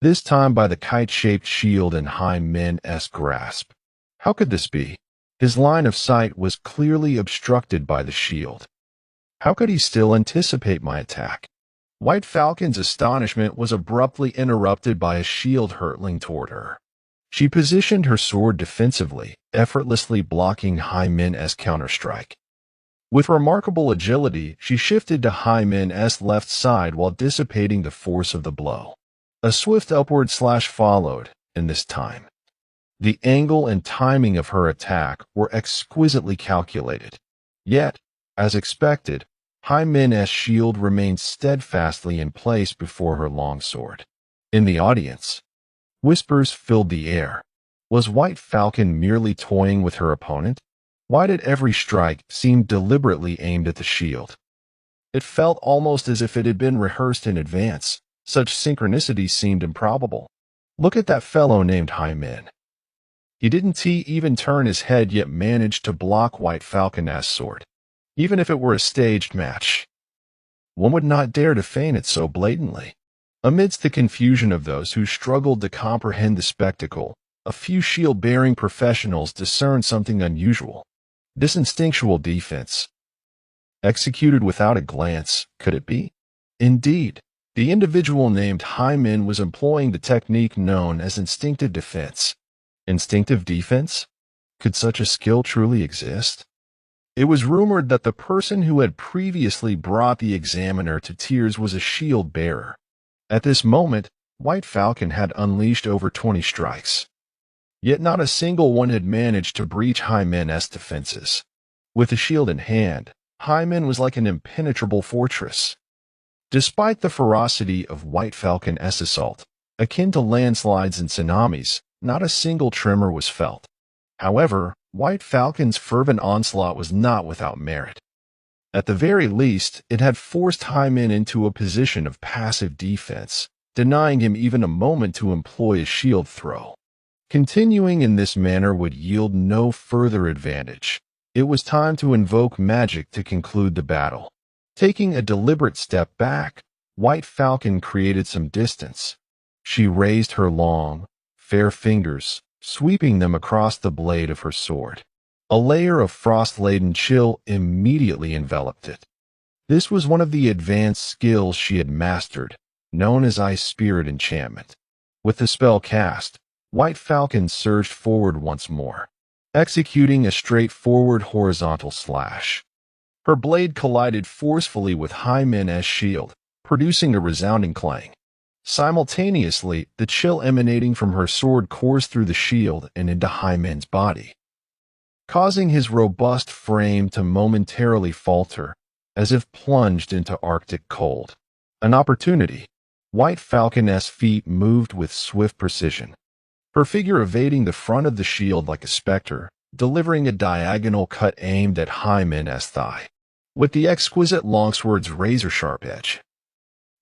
[SPEAKER 1] this time by the kite-shaped shield in Hyman's grasp. How could this be? His line of sight was clearly obstructed by the shield. How could he still anticipate my attack? White Falcon's astonishment was abruptly interrupted by a shield hurtling toward her. She positioned her sword defensively, effortlessly blocking Hyman's counterstrike. With remarkable agility, she shifted to Hyman's left side while dissipating the force of the blow. A swift upward slash followed, and this time, the angle and timing of her attack were exquisitely calculated. Yet, as expected, Hyman's shield remained steadfastly in place before her longsword. In the audience, whispers filled the air. Was White Falcon merely toying with her opponent? Why did every strike seem deliberately aimed at the shield? It felt almost as if it had been rehearsed in advance. Such synchronicity seemed improbable. Look at that fellow named Hyman. He didn't even turn his head yet managed to block White Falcon's sword. Even if it were a staged match, one would not dare to feign it so blatantly. Amidst the confusion of those who struggled to comprehend the spectacle, a few shield-bearing professionals discerned something unusual. This instinctual defense, executed without a glance, could it be? Indeed, the individual named Hyman was employing the technique known as instinctive defense. Instinctive defense? Could such a skill truly exist? It was rumored that the person who had previously brought the examiner to tears was a shield bearer. At this moment, White Falcon had unleashed over 20 strikes. Yet not a single one had managed to breach Hyman's defenses. With the shield in hand, Hyman was like an impenetrable fortress. Despite the ferocity of White Falcon's assault, akin to landslides and tsunamis, not a single tremor was felt. However, White Falcon's fervent onslaught was not without merit. At the very least, it had forced Hyman into a position of passive defense, denying him even a moment to employ a shield throw. Continuing in this manner would yield no further advantage. It was time to invoke magic to conclude the battle. Taking a deliberate step back, White Falcon created some distance. She raised her long, fair fingers, sweeping them across the blade of her sword. A layer of frost-laden chill immediately enveloped it. This was one of the advanced skills she had mastered, known as Ice Spirit Enchantment. With the spell cast, White Falcon surged forward once more, executing a straightforward horizontal slash. Her blade collided forcefully with Hyman's shield, producing a resounding clang. Simultaneously, the chill emanating from her sword coursed through the shield and into Hyman's body, causing his robust frame to momentarily falter, as if plunged into Arctic cold. An opportunity. White Falcon's feet moved with swift precision, her figure evading the front of the shield like a specter, delivering a diagonal cut aimed at Hyman's thigh. With the exquisite longsword's razor-sharp edge,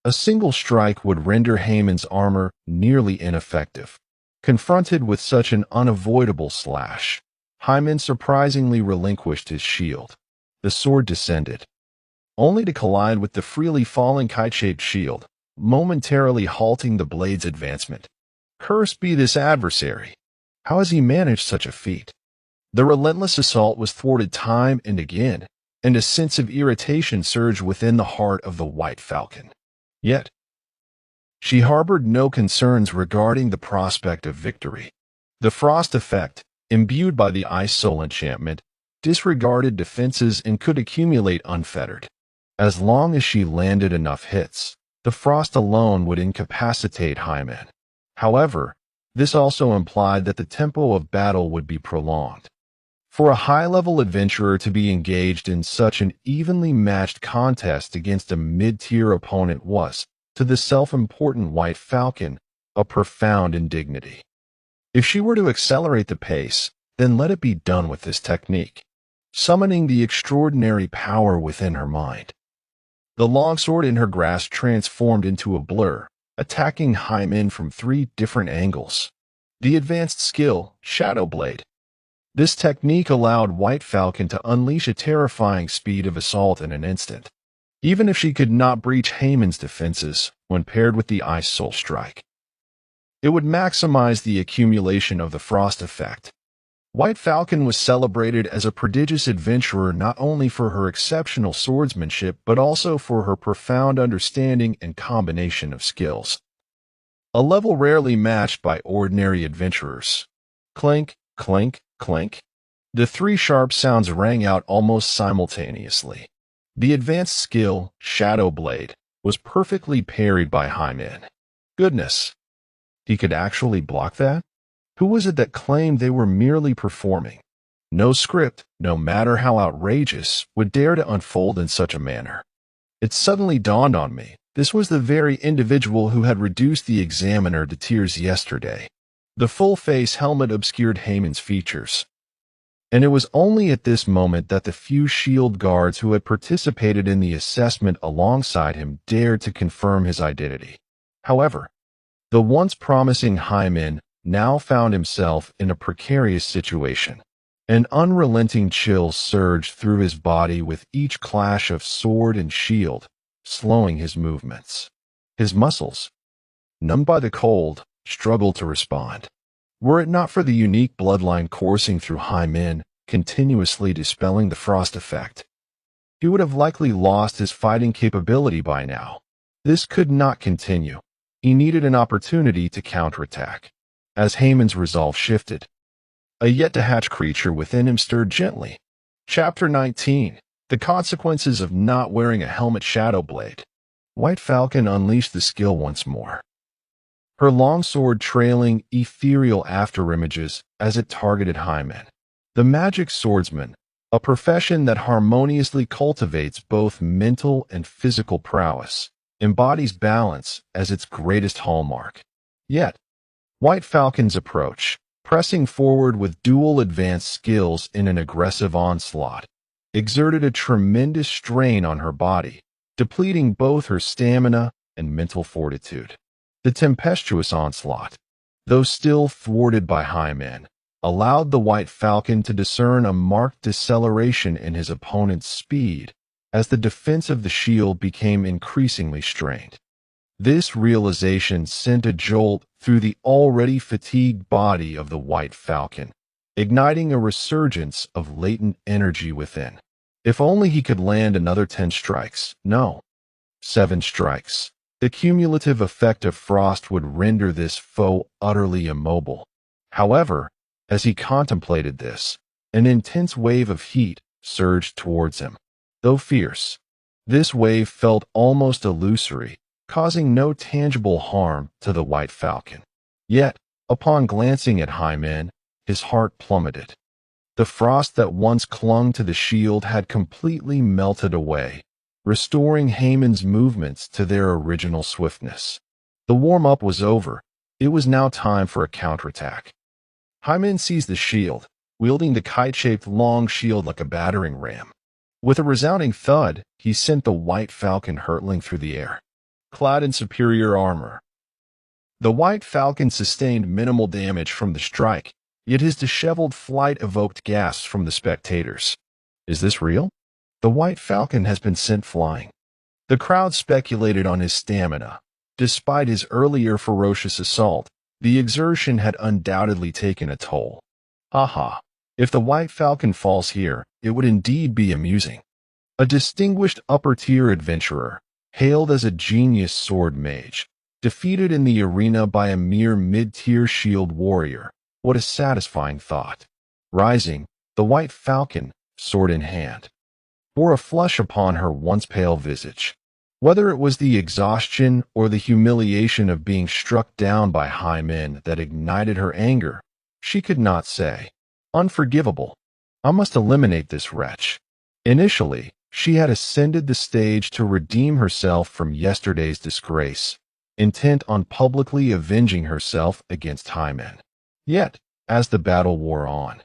[SPEAKER 1] a single strike would render Hyman's armor nearly ineffective. Confronted with such an unavoidable slash, Hyman surprisingly relinquished his shield. The sword descended, only to collide with the freely falling kite-shaped shield, momentarily halting the blade's advancement. Cursed be this adversary! How has he managed such a feat? The relentless assault was thwarted time and again, and a sense of irritation surged within the heart of the White Falcon. Yet, she harbored no concerns regarding the prospect of victory. The frost effect, imbued by the ice soul enchantment, disregarded defenses and could accumulate unfettered. As long as she landed enough hits, the frost alone would incapacitate Hyman. However, this also implied that the tempo of battle would be prolonged. For a high-level adventurer to be engaged in such an evenly matched contest against a mid-tier opponent was, to the self-important White Falcon, a profound indignity. If she were to accelerate the pace, then let it be done with this technique, summoning the extraordinary power within her mind. The longsword in her grasp transformed into a blur, attacking Hyman from 3 different angles. The advanced skill, Shadow Blade. This technique allowed White Falcon to unleash a terrifying speed of assault in an instant, even if she could not breach Haman's defenses when paired with the Ice Soul Strike. It would maximize the accumulation of the Frost effect. White Falcon was celebrated as a prodigious adventurer not only for her exceptional swordsmanship but also for her profound understanding and combination of skills. A level rarely matched by ordinary adventurers. Clink, clink, clink. The 3 sharp sounds rang out almost simultaneously. The advanced skill, Shadow Blade, was perfectly parried by Hyman. Goodness! He could actually block that? Who was it that claimed they were merely performing? No script, no matter how outrageous, would dare to unfold in such a manner. It suddenly dawned on me, this was the very individual who had reduced the examiner to tears yesterday. The full-face helmet obscured Haman's features. And it was only at this moment that the few shield guards who had participated in the assessment alongside him dared to confirm his identity. However, the once promising Hyman now found himself in a precarious situation. An unrelenting chill surged through his body with each clash of sword and shield, slowing his movements. His muscles, numbed by the cold, struggled to respond. Were it not for the unique bloodline coursing through Hyman, continuously dispelling the frost effect, he would have likely lost his fighting capability by now. This could not continue. He needed an opportunity to counterattack. As Haman's resolve shifted, a yet-to-hatch creature within him stirred gently. Chapter 19. The Consequences of Not Wearing a Helmet. Shadow Blade. White Falcon unleashed the skill once more, her longsword trailing ethereal afterimages as it targeted Hyman. The magic swordsman, a profession that harmoniously cultivates both mental and physical prowess, embodies balance as its greatest hallmark. Yet, White Falcon's approach, pressing forward with dual advanced skills in an aggressive onslaught, exerted a tremendous strain on her body, depleting both her stamina and mental fortitude. The tempestuous onslaught, though still thwarted by Hyman, allowed the White Falcon to discern a marked deceleration in his opponent's speed as the defense of the shield became increasingly strained. This realization sent a jolt through the already fatigued body of the White Falcon, igniting a resurgence of latent energy within. If only he could land another 10 strikes. No, 7 strikes. The cumulative effect of frost would render this foe utterly immobile. However, as he contemplated this, an intense wave of heat surged towards him. Though fierce, this wave felt almost illusory, causing no tangible harm to the White Falcon. Yet, upon glancing at Hyman, his heart plummeted. The frost that once clung to the shield had completely melted away, restoring Haman's movements to their original swiftness. The warm-up was over. It was now time for a counterattack. Hyman seized the shield, wielding the kite-shaped long shield like a battering ram. With a resounding thud, he sent the White Falcon hurtling through the air, clad in superior armor. The White Falcon sustained minimal damage from the strike, yet his disheveled flight evoked gasps from the spectators. Is this real? The White Falcon has been sent flying. The crowd speculated on his stamina. Despite his earlier ferocious assault, the exertion had undoubtedly taken a toll. Haha, if the White Falcon falls here, it would indeed be amusing. A distinguished upper-tier adventurer, hailed as a genius sword mage, defeated in the arena by a mere mid-tier shield warrior. What a satisfying thought. Rising, the White Falcon, sword in hand, bore a flush upon her once pale visage. Whether it was the exhaustion or the humiliation of being struck down by Hyman that ignited her anger, she could not say. Unforgivable. I must eliminate this wretch. Initially, she had ascended the stage to redeem herself from yesterday's disgrace, intent on publicly avenging herself against Hymen. Yet, as the battle wore on,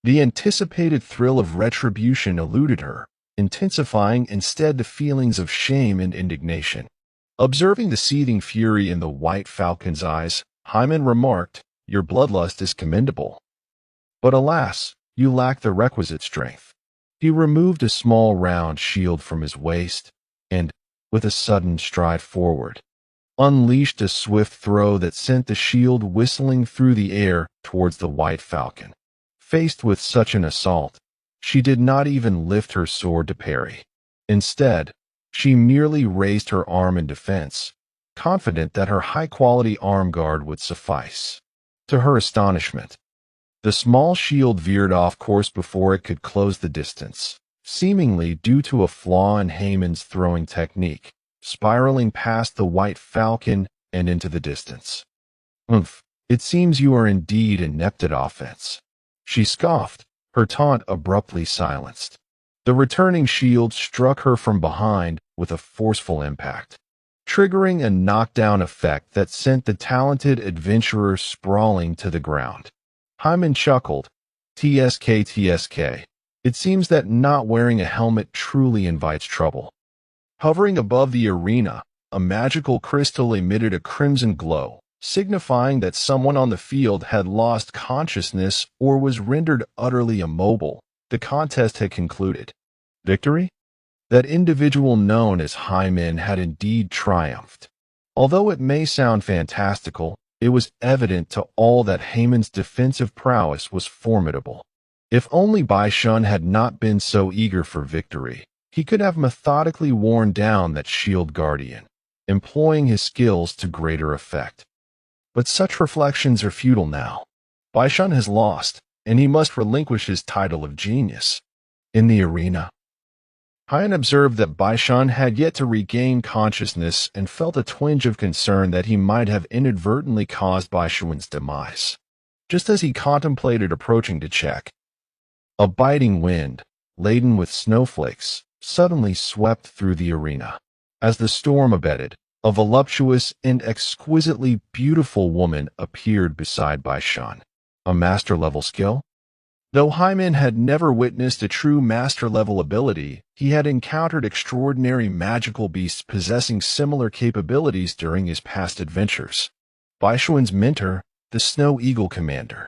[SPEAKER 1] the anticipated thrill of retribution eluded her, intensifying instead the feelings of shame and indignation. Observing the seething fury in the white falcon's eyes, Hymen remarked, "Your bloodlust is commendable. But alas, you lack the requisite strength." He removed a small round shield from his waist, and, with a sudden stride forward, unleashed a swift throw that sent the shield whistling through the air towards the white falcon. Faced with such an assault, she did not even lift her sword to parry. Instead, she merely raised her arm in defense, confident that her high-quality arm guard would suffice. To her astonishment, the small shield veered off course before it could close the distance, seemingly due to a flaw in Hymen's throwing technique, spiraling past the white falcon and into the distance. "Umph, it seems you are indeed inept at offense," she scoffed, her taunt abruptly silenced. The returning shield struck her from behind with a forceful impact, triggering a knockdown effect that sent the talented adventurer sprawling to the ground. Hymen chuckled. "TSK, TSK. It seems that not wearing a helmet truly invites trouble." Hovering above the arena, a magical crystal emitted a crimson glow, signifying that someone on the field had lost consciousness or was rendered utterly immobile. The contest had concluded. Victory? That individual known as Hymen had indeed triumphed. Although it may sound fantastical, it was evident to all that Hymen's defensive prowess was formidable. If only Baishun had not been so eager for victory, he could have methodically worn down that shield guardian, employing his skills to greater effect. But such reflections are futile now. Baishun has lost, and he must relinquish his title of genius. In the arena, Hymen observed that Baishun had yet to regain consciousness and felt a twinge of concern that he might have inadvertently caused Baishun's demise. Just as he contemplated approaching to check, a biting wind, laden with snowflakes, suddenly swept through the arena. As the storm abated, a voluptuous and exquisitely beautiful woman appeared beside Baishun. A master-level skill? Though Hymen had never witnessed a true master-level ability, he had encountered extraordinary magical beasts possessing similar capabilities during his past adventures. Baishun's mentor, the Snow Eagle Commander,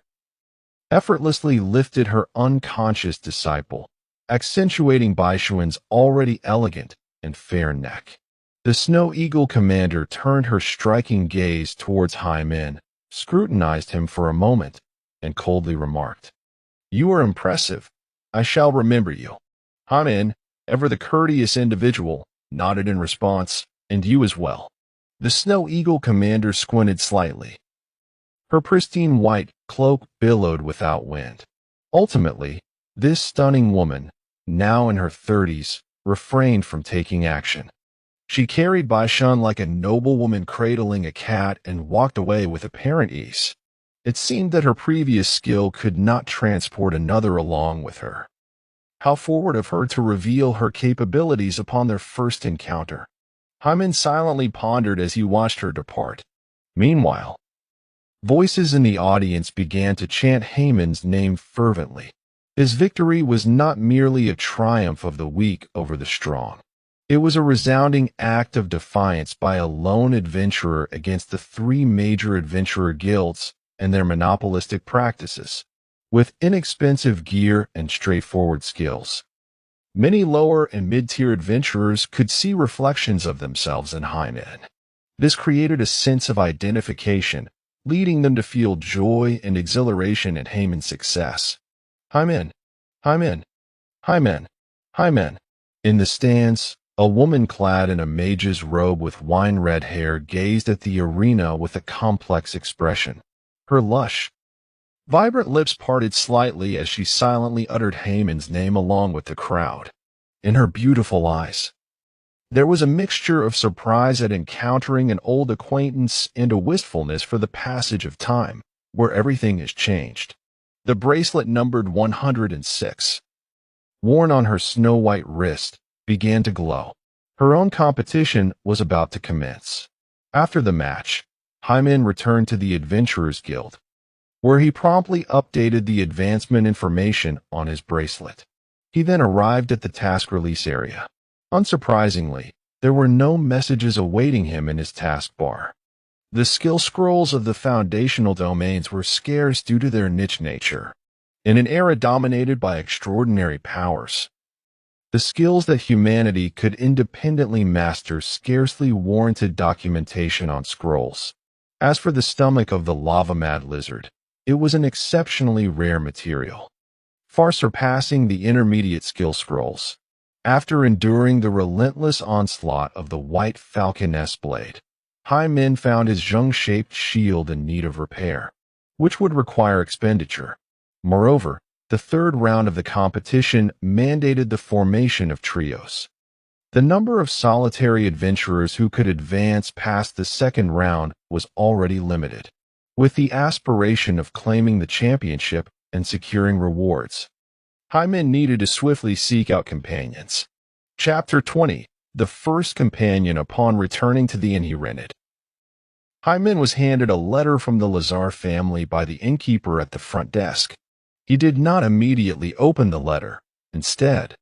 [SPEAKER 1] effortlessly lifted her unconscious disciple, accentuating Baishun's already elegant and fair neck. The Snow Eagle Commander turned her striking gaze towards Hymen, scrutinized him for a moment, and coldly remarked, "You are impressive. I shall remember you." Hymen, ever the courteous individual, nodded in response, "And you as well." The Snow Eagle Commander squinted slightly. Her pristine white cloak billowed without wind. Ultimately, this stunning woman, now in her 30s, refrained from taking action. She carried Baishun like a noblewoman cradling a cat and walked away with apparent ease. It seemed that her previous skill could not transport another along with her. How forward of her to reveal her capabilities upon their first encounter. Hymen silently pondered as he watched her depart. Meanwhile, voices in the audience began to chant Hymen's name fervently. His victory was not merely a triumph of the weak over the strong. It was a resounding act of defiance by a lone adventurer against the three major adventurer guilds and their monopolistic practices. With inexpensive gear and straightforward skills, many lower and mid-tier adventurers could see reflections of themselves in Hymen. This created a sense of identification, leading them to feel joy and exhilaration at Hymen's success. Hymen, Hymen, Hymen, Hymen. In the stands, a woman clad in a mage's robe with wine-red hair gazed at the arena with a complex expression. Her lush, vibrant lips parted slightly as she silently uttered Hymen's name along with the crowd. In her beautiful eyes, there was a mixture of surprise at encountering an old acquaintance and a wistfulness for the passage of time, where everything has changed. The bracelet numbered 106, worn on her snow-white wrist, began to glow. Her own competition was about to commence. After the match, Hyman returned to the Adventurers Guild, where he promptly updated the advancement information on his bracelet. He then arrived at the task release area. Unsurprisingly, there were no messages awaiting him in his taskbar. The skill scrolls of the foundational domains were scarce due to their niche nature. In an era dominated by extraordinary powers, the skills that humanity could independently master scarcely warranted documentation on scrolls. As for the stomach of the lava-mad lizard, it was an exceptionally rare material, far surpassing the intermediate skill scrolls. After enduring the relentless onslaught of the white falconess blade, Hyman found his zheng-shaped shield in need of repair, which would require expenditure. Moreover, the third round of the competition mandated the formation of trios. The number of solitary adventurers who could advance past the second round was already limited, with the aspiration of claiming the championship and securing rewards. Hyman needed to swiftly seek out companions. Chapter 20. The first companion upon returning to the inn he rented. Hyman was handed a letter from the Lazar family by the innkeeper at the front desk. He did not immediately open the letter. Instead,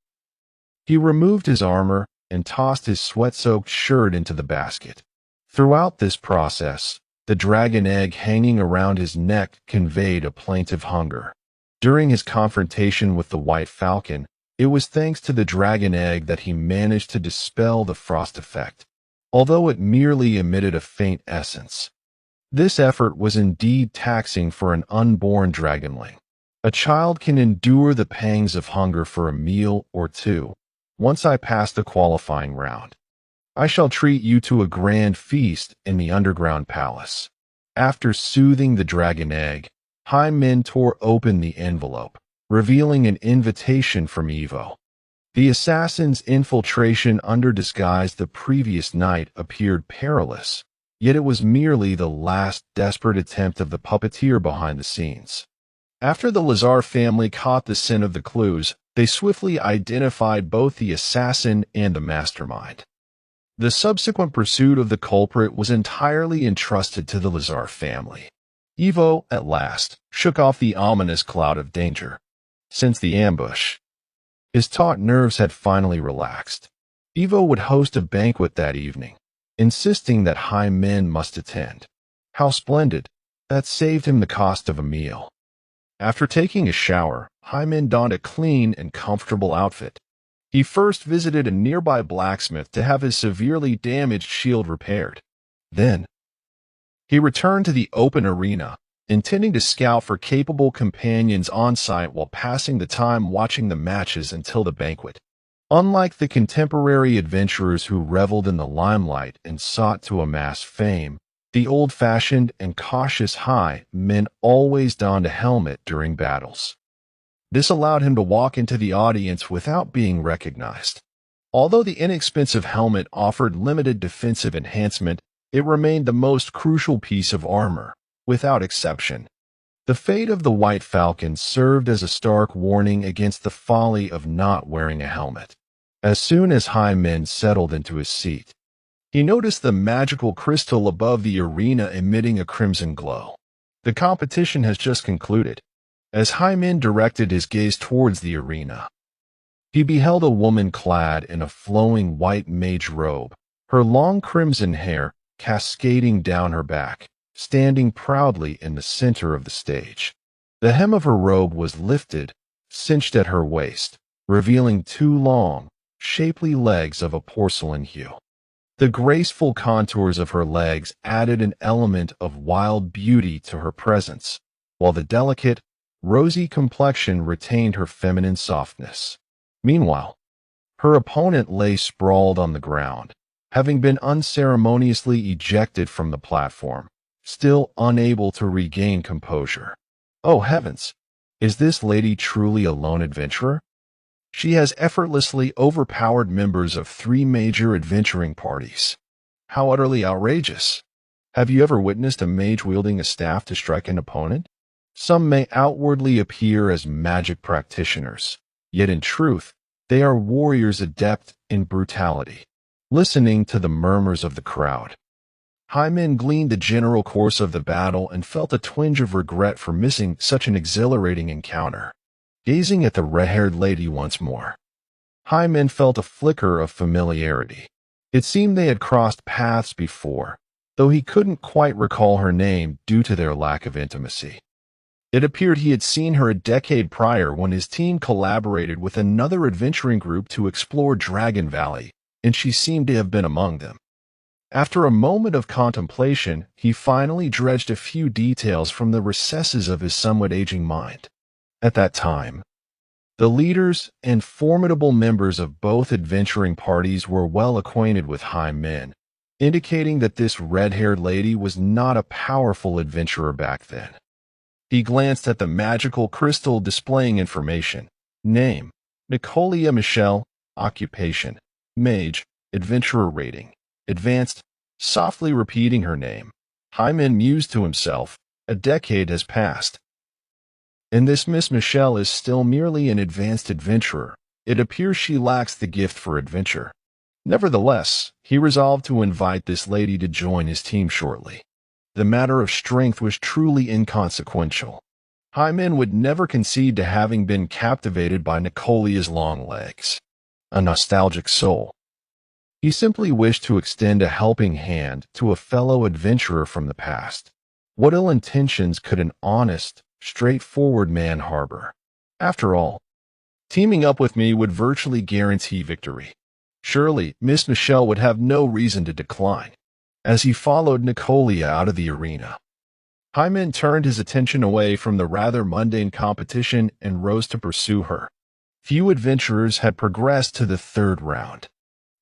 [SPEAKER 1] he removed his armor and tossed his sweat-soaked shirt into the basket. Throughout this process, the dragon egg hanging around his neck conveyed a plaintive hunger. During his confrontation with the White Falcon, it was thanks to the dragon egg that he managed to dispel the frost effect, although it merely emitted a faint essence. This effort was indeed taxing for an unborn dragonling. A child can endure the pangs of hunger for a meal or two. Once I pass the qualifying round, I shall treat you to a grand feast in the underground palace. After soothing the dragon egg, Hyman tore open the envelope, revealing an invitation from Evo. The assassin's infiltration under disguise the previous night appeared perilous, yet it was merely the last desperate attempt of the puppeteer behind the scenes. After the Lazar family caught the scent of the clues, they swiftly identified both the assassin and the mastermind. The subsequent pursuit of the culprit was entirely entrusted to the Lazar family. Evo, at last, shook off the ominous cloud of danger. Since the ambush, his taut nerves had finally relaxed. Evo would host a banquet that evening, insisting that high men must attend. How splendid! That saved him the cost of a meal. After taking a shower, Hyman donned a clean and comfortable outfit. He first visited a nearby blacksmith to have his severely damaged shield repaired. Then, he returned to the open arena, intending to scout for capable companions on site while passing the time watching the matches until the banquet. Unlike the contemporary adventurers who reveled in the limelight and sought to amass fame, the old-fashioned and cautious high men always donned a helmet during battles. This allowed him to walk into the audience without being recognized. Although the inexpensive helmet offered limited defensive enhancement, it remained the most crucial piece of armor, without exception. The fate of the White Falcon served as a stark warning against the folly of not wearing a helmet. As soon as Hyman settled into his seat, he noticed the magical crystal above the arena emitting a crimson glow. The competition has just concluded. As Hyman directed his gaze towards the arena, he beheld a woman clad in a flowing white mage robe, her long crimson hair cascading down her back, standing proudly in the center of the stage. The hem of her robe was lifted, cinched at her waist, revealing two long, shapely legs of a porcelain hue. The graceful contours of her legs added an element of wild beauty to her presence, while the delicate, rosy complexion retained her feminine softness. Meanwhile, her opponent lay sprawled on the ground, having been unceremoniously ejected from the platform, still unable to regain composure. Oh heavens! Is this lady truly a lone adventurer? She has effortlessly overpowered members of 3 major adventuring parties. How utterly outrageous! Have you ever witnessed a mage wielding a staff to strike an opponent? Some may outwardly appear as magic practitioners, yet in truth, they are warriors adept in brutality. Listening to the murmurs of the crowd, Hyman gleaned the general course of the battle and felt a twinge of regret for missing such an exhilarating encounter. Gazing at the red-haired lady once more, Hyman felt a flicker of familiarity. It seemed they had crossed paths before, though he couldn't quite recall her name due to their lack of intimacy. It appeared he had seen her a decade prior when his team collaborated with another adventuring group to explore Dragon Valley, and she seemed to have been among them. After a moment of contemplation, he finally dredged a few details from the recesses of his somewhat aging mind. At that time, the leaders and formidable members of both adventuring parties were well acquainted with high men, indicating that this red-haired lady was not a powerful adventurer back then. He glanced at the magical crystal displaying information. Name: Nicolia Michelle. Occupation: Mage. Adventurer rating: Advanced. Softly repeating her name, Hyman mused to himself, a decade has passed. And this Miss Michelle is still merely an advanced adventurer. It appears she lacks the gift for adventure. Nevertheless, he resolved to invite this lady to join his team shortly. The matter of strength was truly inconsequential. Hyman would never concede to having been captivated by Nicolia's long legs. A nostalgic soul. He simply wished to extend a helping hand to a fellow adventurer from the past. What ill intentions could an honest, straightforward man harbor? After all, teaming up with me would virtually guarantee victory. Surely, Miss Michelle would have no reason to decline. As he followed Nicolia out of the arena, Hyman turned his attention away from the rather mundane competition and rose to pursue her. Few adventurers had progressed to the third round.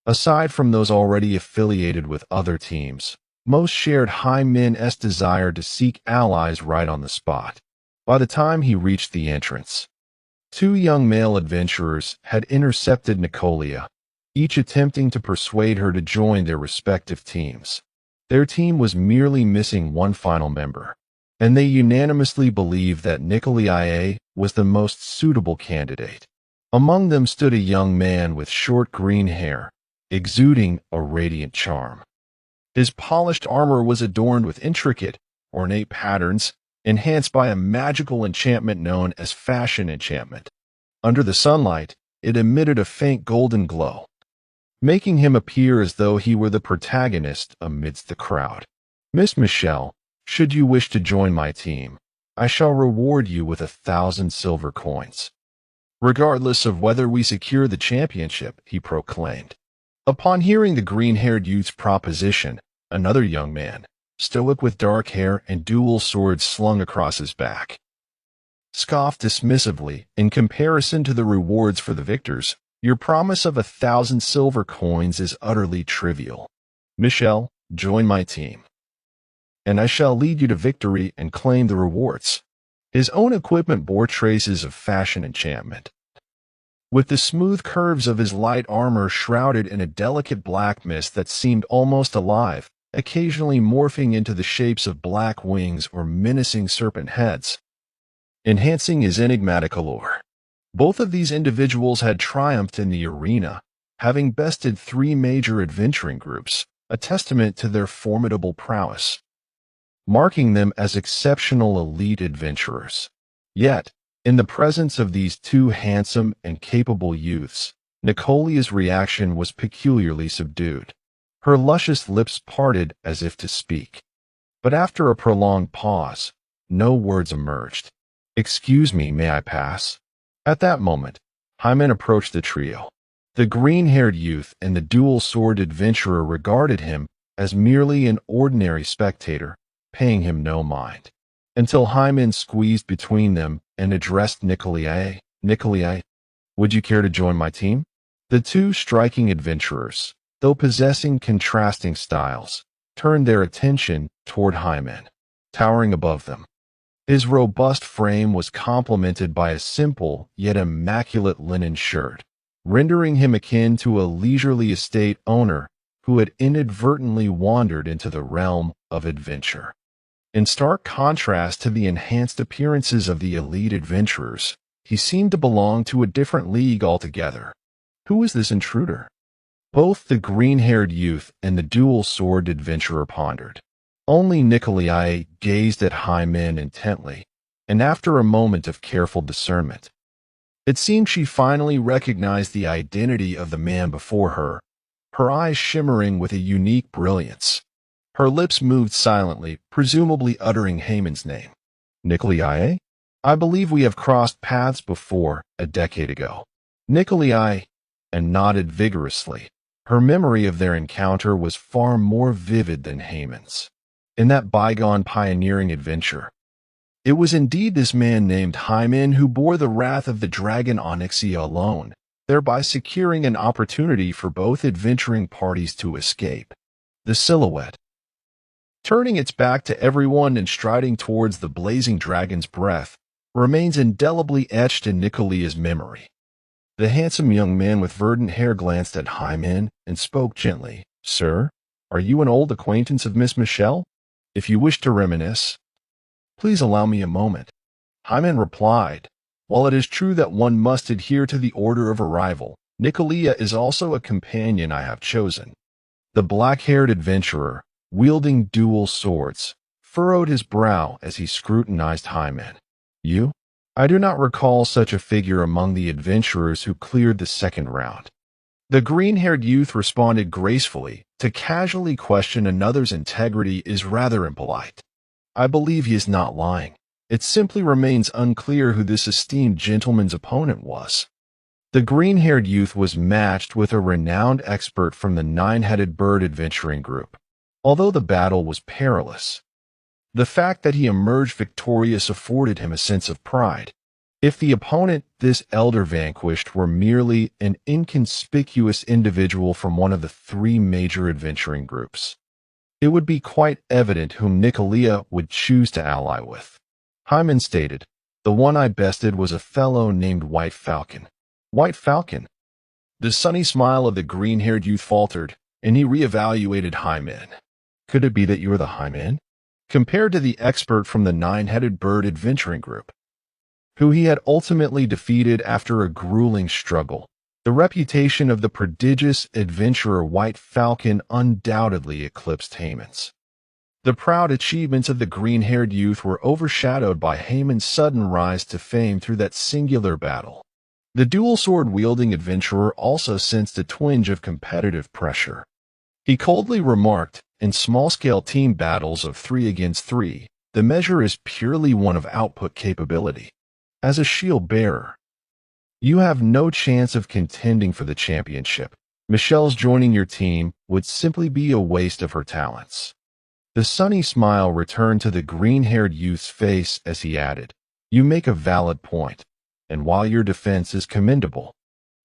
[SPEAKER 1] Aside from those already affiliated with other teams, most shared Hyman's desire to seek allies right on the spot. By the time he reached the entrance, two young male adventurers had intercepted Nicolia, each attempting to persuade her to join their respective teams. Their team was merely missing one final member, and they unanimously believed that Nicolia was the most suitable candidate. Among them stood a young man with short green hair, exuding a radiant charm. His polished armor was adorned with intricate, ornate patterns, enhanced by a magical enchantment known as fashion enchantment. Under the sunlight, it emitted a faint golden glow, making him appear as though he were the protagonist amidst the crowd. Miss Michelle, should you wish to join my team, I shall reward you with 1,000 silver coins, regardless of whether we secure the championship, he proclaimed. Upon hearing the green-haired youth's proposition, another young man, stoic with dark hair and dual swords slung across his back, scoffed dismissively. In comparison to the rewards for the victors, your promise of 1,000 silver coins is utterly trivial. Michelle, join my team, and I shall lead you to victory and claim the rewards. His own equipment bore traces of fashion enchantment, with the smooth curves of his light armor shrouded in a delicate black mist that seemed almost alive, occasionally morphing into the shapes of black wings or menacing serpent heads, enhancing his enigmatic allure. Both of these individuals had triumphed in the arena, having bested 3 major adventuring groups, a testament to their formidable prowess, marking them as exceptional elite adventurers. Yet, in the presence of these two handsome and capable youths, Nicolia's reaction was peculiarly subdued. Her luscious lips parted as if to speak, but after a prolonged pause, no words emerged. "Excuse me, may I pass?" At that moment, Hyman approached the trio. The green-haired youth and the dual-sword adventurer regarded him as merely an ordinary spectator, paying him no mind, until Hyman squeezed between them and addressed Nicolia. "Nicolia, would you care to join my team?" The two striking adventurers, though possessing contrasting styles, turned their attention toward Hyman, towering above them. His robust frame was complemented by a simple yet immaculate linen shirt, rendering him akin to a leisurely estate owner who had inadvertently wandered into the realm of adventure. In stark contrast to the enhanced appearances of the elite adventurers, he seemed to belong to a different league altogether. Who was this intruder? Both the green-haired youth and the dual-sword adventurer pondered. Only Nikolai gazed at Hymen intently, and after a moment of careful discernment, it seemed she finally recognized the identity of the man before her, her eyes shimmering with a unique brilliance. Her lips moved silently, presumably uttering Haman's name. Nikolai? I believe we have crossed paths before, a decade ago. Nikolai, and nodded vigorously. Her memory of their encounter was far more vivid than Haman's. In that bygone pioneering adventure, it was indeed this man named Hymen who bore the wrath of the dragon Onyxia alone, thereby securing an opportunity for both adventuring parties to escape. The silhouette, turning its back to everyone and striding towards the blazing dragon's breath, remains indelibly etched in Nicolia's memory. The handsome young man with verdant hair glanced at Hymen and spoke gently. Sir, are you an old acquaintance of Miss Michelle? If you wish to reminisce, please allow me a moment. Hymen replied. While it is true that one must adhere to the order of arrival, Nicolia is also a companion I have chosen. The black-haired adventurer, wielding dual swords, furrowed his brow as he scrutinized Hymen. You? I do not recall such a figure among the adventurers who cleared the second round. The green-haired youth responded gracefully. To casually question another's integrity is rather impolite. I believe he is not lying. It simply remains unclear who this esteemed gentleman's opponent was. The green-haired youth was matched with a renowned expert from the nine-headed bird adventuring group. Although the battle was perilous, the fact that he emerged victorious afforded him a sense of pride. If the opponent this elder vanquished were merely an inconspicuous individual from one of the three major adventuring groups, it would be quite evident whom Nicolia would choose to ally with. Hymen stated, the one I bested was a fellow named White Falcon. White Falcon? The sunny smile of the green-haired youth faltered, and he reevaluated Hymen. Could it be that you are the Hymen? Compared to the expert from the nine-headed bird adventuring group, who he had ultimately defeated after a grueling struggle, the reputation of the prodigious adventurer White Falcon undoubtedly eclipsed Haman's. The proud achievements of the green-haired youth were overshadowed by Haman's sudden rise to fame through that singular battle. The dual-sword-wielding adventurer also sensed a twinge of competitive pressure. He coldly remarked, in small-scale team battles of 3 against 3, the measure is purely one of output capability. As a shield-bearer, you have no chance of contending for the championship. Michelle's joining your team would simply be a waste of her talents. The sunny smile returned to the green-haired youth's face as he added, you make a valid point, and while your defense is commendable,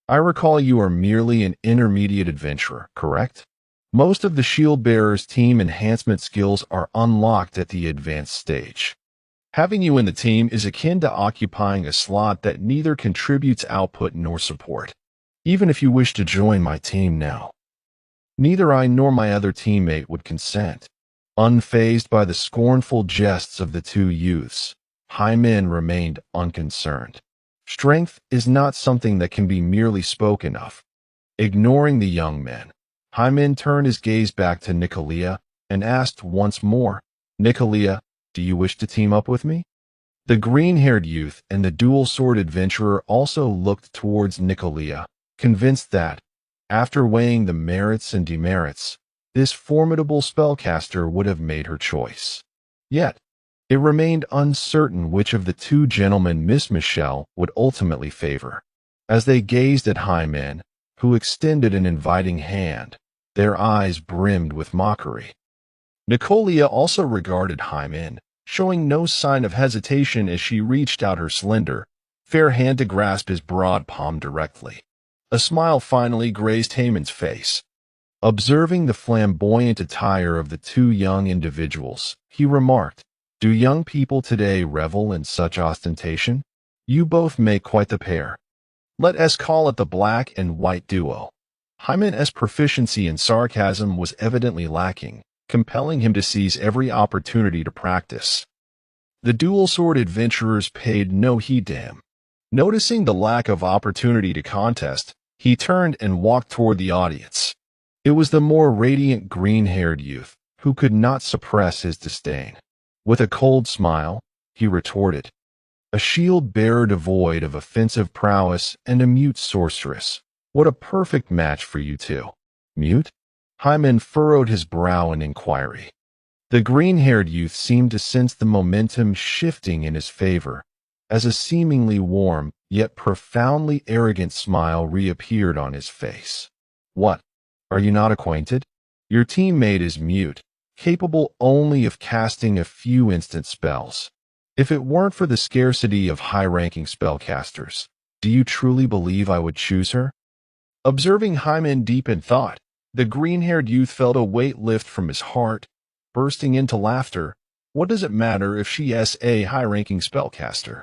[SPEAKER 1] I recall you are merely an intermediate adventurer, correct? Most of the shield-bearer's team enhancement skills are unlocked at the advanced stage. Having you in the team is akin to occupying a slot that neither contributes output nor support. Even if you wish to join my team now, neither I nor my other teammate would consent. Unfazed by the scornful jests of the two youths, Hymen remained unconcerned. Strength is not something that can be merely spoken of. Ignoring the young men, Hymen turned his gaze back to Nicolia and asked once more, Nicolia, do you wish to team up with me? The green-haired youth and the dual-sword adventurer also looked towards Nicolia, convinced that, after weighing the merits and demerits, this formidable spellcaster would have made her choice. Yet, it remained uncertain which of the two gentlemen Miss Michelle would ultimately favor. As they gazed at Hymen, who extended an inviting hand, their eyes brimmed with mockery. Nicolia also regarded Hymen, showing no sign of hesitation as she reached out her slender, fair hand to grasp his broad palm directly. A smile finally grazed Hymen's face. Observing the flamboyant attire of the two young individuals, he remarked, do young people today revel in such ostentation? You both make quite the pair. Let us call it the black and white duo. Hymen's proficiency in sarcasm was evidently lacking, compelling him to seize every opportunity to practice. The dual-sword adventurers paid no heed to him. Noticing the lack of opportunity to contest, he turned and walked toward the audience. It was the more radiant green-haired youth, who could not suppress his disdain. With a cold smile, he retorted, "A shield-bearer devoid of offensive prowess and a mute sorceress. What a perfect match for you two." Mute? Hyman furrowed his brow in inquiry. The green-haired youth seemed to sense the momentum shifting in his favor, as a seemingly warm, yet profoundly arrogant smile reappeared on his face. "What? Are you not acquainted? Your teammate is mute, capable only of casting a few instant spells. If it weren't for the scarcity of high-ranking spellcasters, do you truly believe I would choose her?" Observing Hyman deep in thought, the green-haired youth felt a weight lift from his heart, bursting into laughter. What does it matter if she is a high-ranking spellcaster?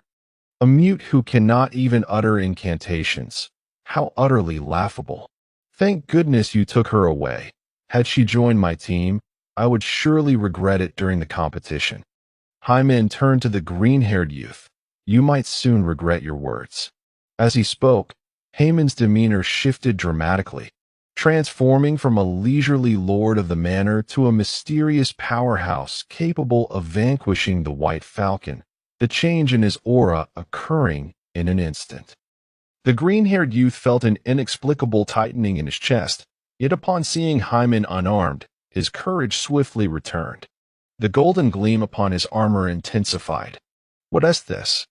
[SPEAKER 1] A mute who cannot even utter incantations. How utterly laughable. Thank goodness you took her away. Had she joined my team, I would surely regret it during the competition. Hyman turned to the green-haired youth. You might soon regret your words. As he spoke, Haman's demeanor shifted dramatically, transforming from a leisurely lord of the manor to a mysterious powerhouse capable of vanquishing the White Falcon, the change in his aura occurring in an instant. The green-haired youth felt an inexplicable tightening in his chest, yet upon seeing Hyman unarmed, his courage swiftly returned. The golden gleam upon his armor intensified. What is this?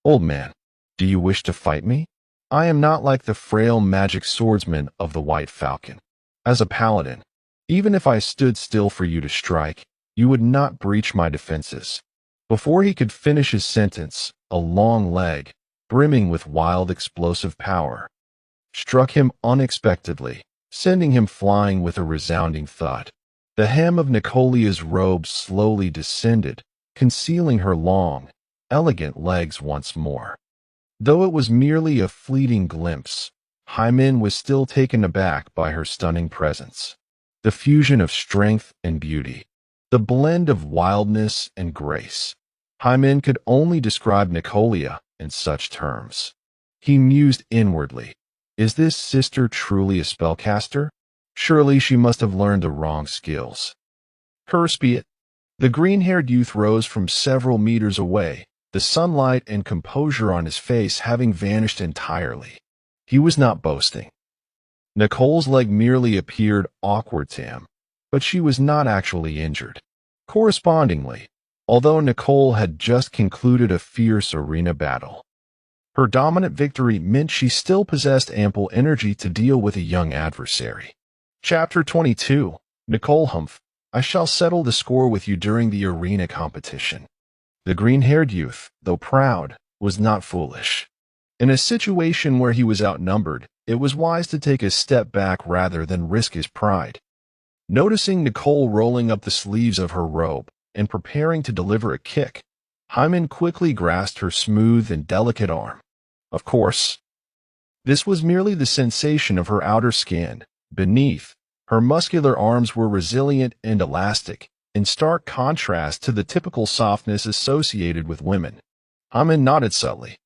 [SPEAKER 1] Old man, do you wish to fight me? I am not like the frail magic swordsman of the White Falcon. As a paladin, even if I stood still for you to strike, you would not breach my defenses. Before he could finish his sentence, a long leg, brimming with wild explosive power, struck him unexpectedly, sending him flying with a resounding thud. The hem of Nicolia's robe slowly descended, concealing her long, elegant legs once more. Though it was merely a fleeting glimpse, Hyman was still taken aback by her stunning presence. The fusion of strength and beauty, the blend of wildness and grace. Hyman could only describe Nicolia in such terms. He mused inwardly. Is this sister truly a spellcaster? Surely she must have learned the wrong skills. Curse be it. The green-haired youth rose from several meters away, the sunlight and composure on his face having vanished entirely. He was not boasting. Nicole's leg merely appeared awkward to him, but she was not actually injured. Correspondingly, although Nicole had just concluded a fierce arena battle, her dominant victory meant she still possessed ample energy to deal with a young adversary. Chapter 22. Nicole Humph, I shall settle the score with you during the arena competition. The green-haired youth, though proud, was not foolish. In a situation where he was outnumbered, it was wise to take a step back rather than risk his pride. Noticing Nicole rolling up the sleeves of her robe and preparing to deliver a kick, Hyman quickly grasped her smooth and delicate arm. Of course, this was merely the sensation of her outer skin. Beneath, her muscular arms were resilient and elastic, in stark contrast to the typical softness associated with women. Hyman nodded subtly,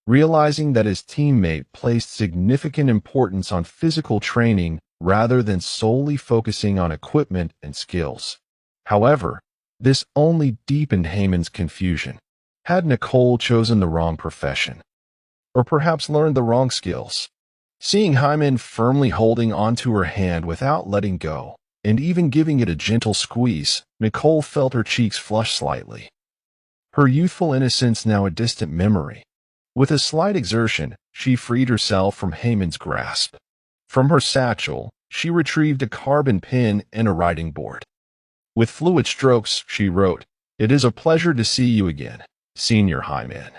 [SPEAKER 1] realizing that his teammate placed significant importance on physical training rather than solely focusing on equipment and skills. However, this only deepened Haman's confusion. Had Nicole chosen the wrong profession? Or perhaps learned the wrong skills? Seeing Hyman firmly holding onto her hand without letting go, and even giving it a gentle squeeze, Nicole felt her cheeks flush slightly. Her youthful innocence now a distant memory. With a slight exertion, she freed herself from Haman's grasp. From her satchel, she retrieved a carbon pen and a writing board. With fluid strokes, she wrote, "It is a pleasure to see you again, Senior Hyman."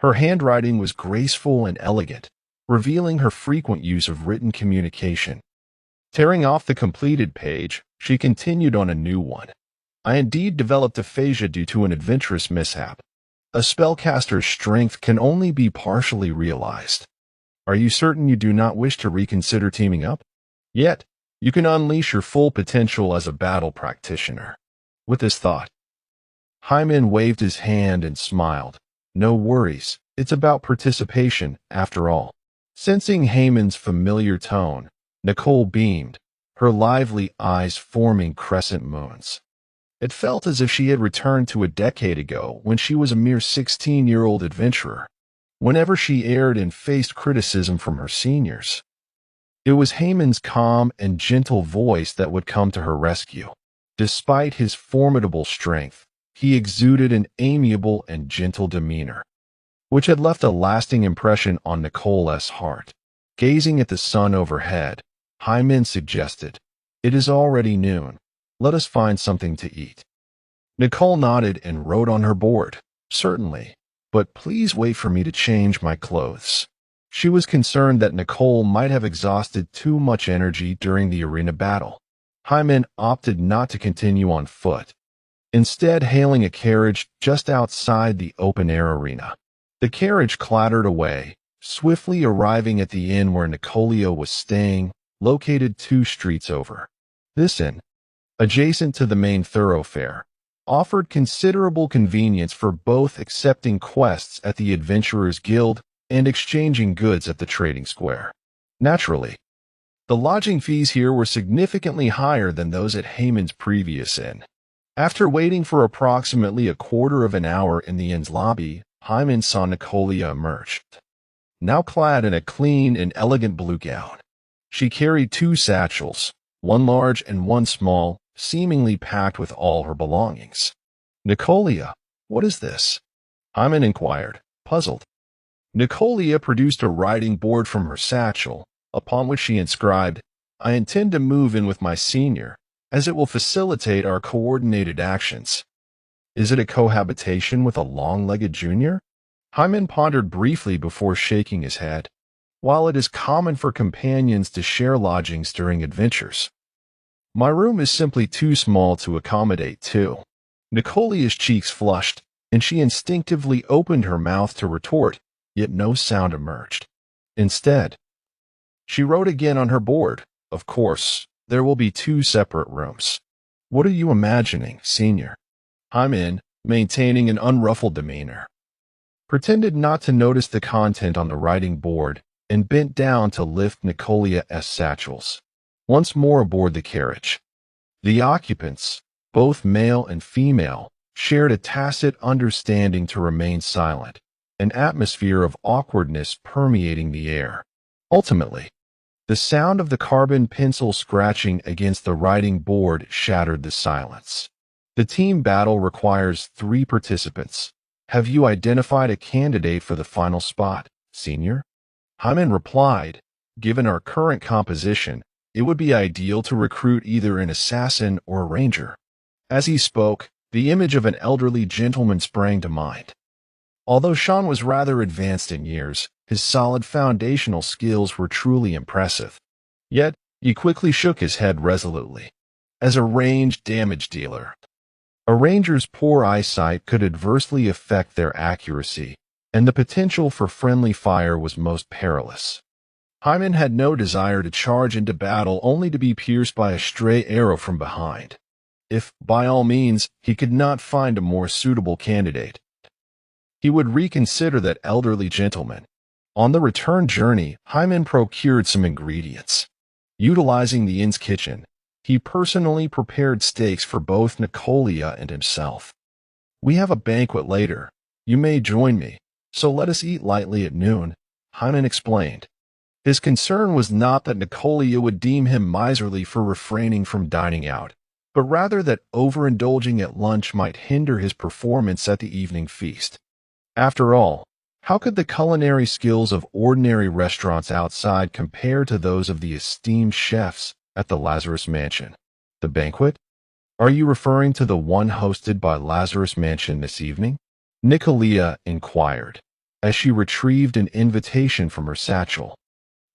[SPEAKER 1] Her handwriting was graceful and elegant, revealing her frequent use of written communication. Tearing off the completed page, she continued on a new one. I indeed developed aphasia due to an adventurous mishap. A spellcaster's strength can only be partially realized. Are you certain you do not wish to reconsider teaming up? Yet, You can unleash your full potential as a battle practitioner. With this thought, Hyman waved his hand and smiled. No worries, it's about participation, after all. Sensing Haman's familiar tone, Nicole beamed, her lively eyes forming crescent moons. It felt as if she had returned to a decade ago when she was a mere 16-year-old adventurer. Whenever she erred and faced criticism from her seniors, it was Haman's calm and gentle voice that would come to her rescue. Despite his formidable strength, he exuded an amiable and gentle demeanor, which had left a lasting impression on Nicole's heart. Gazing at the sun overhead, Hyman suggested, "It is already noon. Let us find something to eat." Nicole nodded and wrote on her board, "Certainly, but please wait for me to change my clothes." She was concerned that Nicole might have exhausted too much energy during the arena battle. Hyman opted not to continue on foot, instead hailing a carriage just outside the open-air arena. The carriage clattered away, swiftly arriving at the inn where Nicolia was staying, located 2 streets over. This inn, adjacent to the main thoroughfare, offered considerable convenience for both accepting quests at the Adventurers Guild and exchanging goods at the trading square. Naturally, the lodging fees here were significantly higher than those at Haman's previous inn. After waiting for approximately a quarter of an hour in the inn's lobby, Hyman saw Nicolia emerge, now clad in a clean and elegant blue gown. She carried 2 satchels, one large and one small, seemingly packed with all her belongings. "Nicolia, what is this?" Hyman inquired, puzzled. Nicolia produced a writing board from her satchel, upon which she inscribed, "I intend to move in with my senior, as it will facilitate our coordinated actions." "Is it a cohabitation with a long-legged junior?" Hyman pondered briefly before shaking his head. "While it is common for companions to share lodgings during adventures, my room is simply too small to accommodate 2. Nicolia's cheeks flushed, and she instinctively opened her mouth to retort, yet no sound emerged. Instead, she wrote again on her board, "Of course, there will be 2 separate rooms." "What are you imagining, senior?" Hyman, maintaining an unruffled demeanor, pretended not to notice the content on the writing board and bent down to lift Nicolia's satchels. Once more aboard the carriage, the occupants, both male and female, shared a tacit understanding to remain silent, an atmosphere of awkwardness permeating the air. Ultimately, the sound of the carbon pencil scratching against the writing board shattered the silence. "The team battle requires 3 participants. Have you identified a candidate for the final spot, senior?" Hyman replied, "Given our current composition, it would be ideal to recruit either an assassin or a ranger." As he spoke, the image of an elderly gentleman sprang to mind. Although Sean was rather advanced in years, his solid foundational skills were truly impressive. Yet, he quickly shook his head resolutely. As a ranged damage dealer, a ranger's poor eyesight could adversely affect their accuracy, and the potential for friendly fire was most perilous. Hyman had no desire to charge into battle only to be pierced by a stray arrow from behind. If, by all means, he could not find a more suitable candidate, he would reconsider that elderly gentleman. On the return journey, Hyman procured some ingredients. Utilizing the inn's kitchen, he personally prepared steaks for both Nicolia and himself. "We have a banquet later. You may join me, so let us eat lightly at noon," Hyman explained. His concern was not that Nicolia would deem him miserly for refraining from dining out, but rather that overindulging at lunch might hinder his performance at the evening feast. After all, how could the culinary skills of ordinary restaurants outside compare to those of the esteemed chefs at the Lazarus Mansion? "The banquet? Are you referring to the one hosted by Lazarus Mansion this evening?" Nicolia inquired, as she retrieved an invitation from her satchel.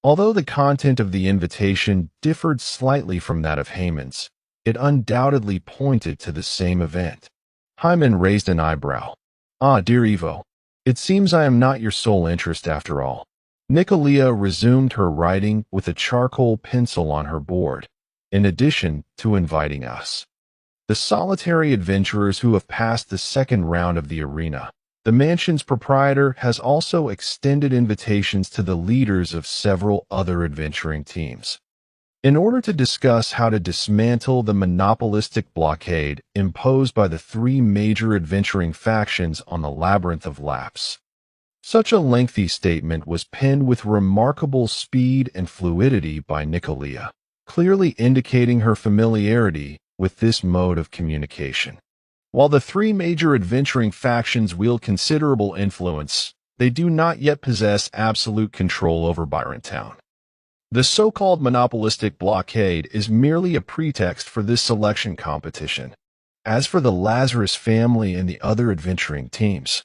[SPEAKER 1] Although the content of the invitation differed slightly from that of Haman's, it undoubtedly pointed to the same event. Hyman raised an eyebrow. "Ah, dear Evo, it seems I am not your sole interest after all." Nicolia resumed her writing with a charcoal pencil on her board. in addition to inviting us, the solitary adventurers who have passed the second round of the arena. The mansion's proprietor has also extended invitations to the leaders of several other adventuring teams in order to discuss how to dismantle the monopolistic blockade imposed by the three major adventuring factions on the Labyrinth of Laps. Such a lengthy statement was penned with remarkable speed and fluidity by Nicolia, clearly indicating her familiarity with this mode of communication. While the three major adventuring factions wield considerable influence, they do not yet possess absolute control over Byron Town. The so-called monopolistic blockade is merely a pretext for this selection competition. As for the Lazarus family and the other adventuring teams,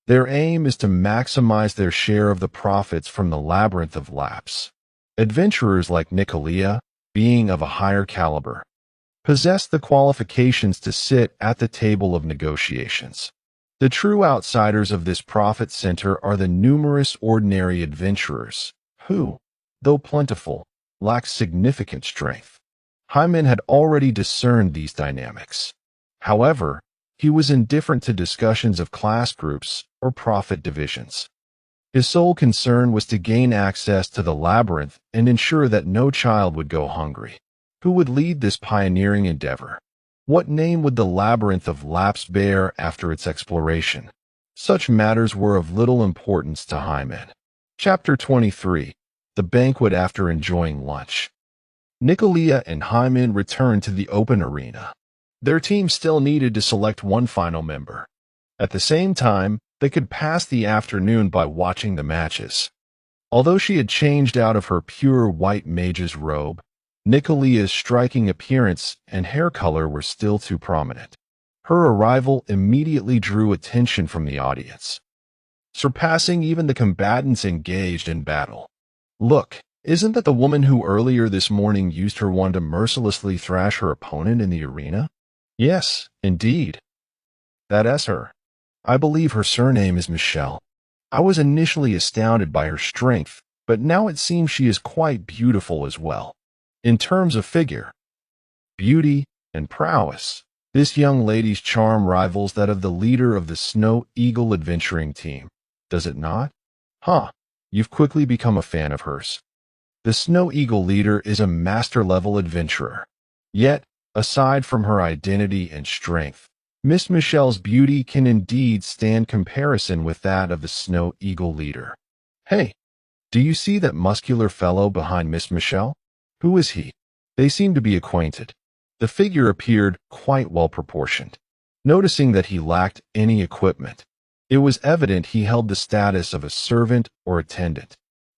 [SPEAKER 1] their aim is to maximize their share of the profits from the Labyrinth of Laps. Adventurers like Nicolia, being of a higher caliber, possess the qualifications to sit at the table of negotiations. The true outsiders of this profit center are the numerous ordinary adventurers, who, though plentiful, lack significant strength. Hyman had already discerned these dynamics. However, he was indifferent to discussions of class groups or profit divisions. His sole concern was to gain access to the labyrinth and ensure that no child would go hungry. Who would lead this pioneering endeavor? What name would the Labyrinth of Laps bear after its exploration? Such matters were of little importance to Hyman. Chapter 23. The Banquet After Enjoying Lunch. Nicolia and Hyman returned to the open arena. Their team still needed to select one final member. At the same time, they could pass the afternoon by watching the matches. Although she had changed out of her pure white mage's robe, Nicolia's striking appearance and hair color were still too prominent. Her arrival immediately drew attention from the audience, surpassing even the combatants engaged in battle. Look, isn't that the woman who earlier this morning used her wand to mercilessly thrash her opponent in the arena? Yes, indeed. That is her. I believe her surname is Michelle. I was initially astounded by her strength, but now it seems she is quite beautiful as well. In terms of figure, beauty, and prowess, this young lady's charm rivals that of the leader of the Snow Eagle adventuring team, does it not? Huh, you've quickly become a fan of hers. The Snow Eagle leader is a master-level adventurer. Yet, aside from her identity and strength, Miss Michelle's beauty can indeed stand comparison with that of the Snow Eagle leader. Hey, do you see that muscular fellow behind Miss Michelle? Who is he? They seem to be acquainted. The figure appeared quite well proportioned. Noticing that he lacked any equipment, it was evident he held the status of a servant or attendant.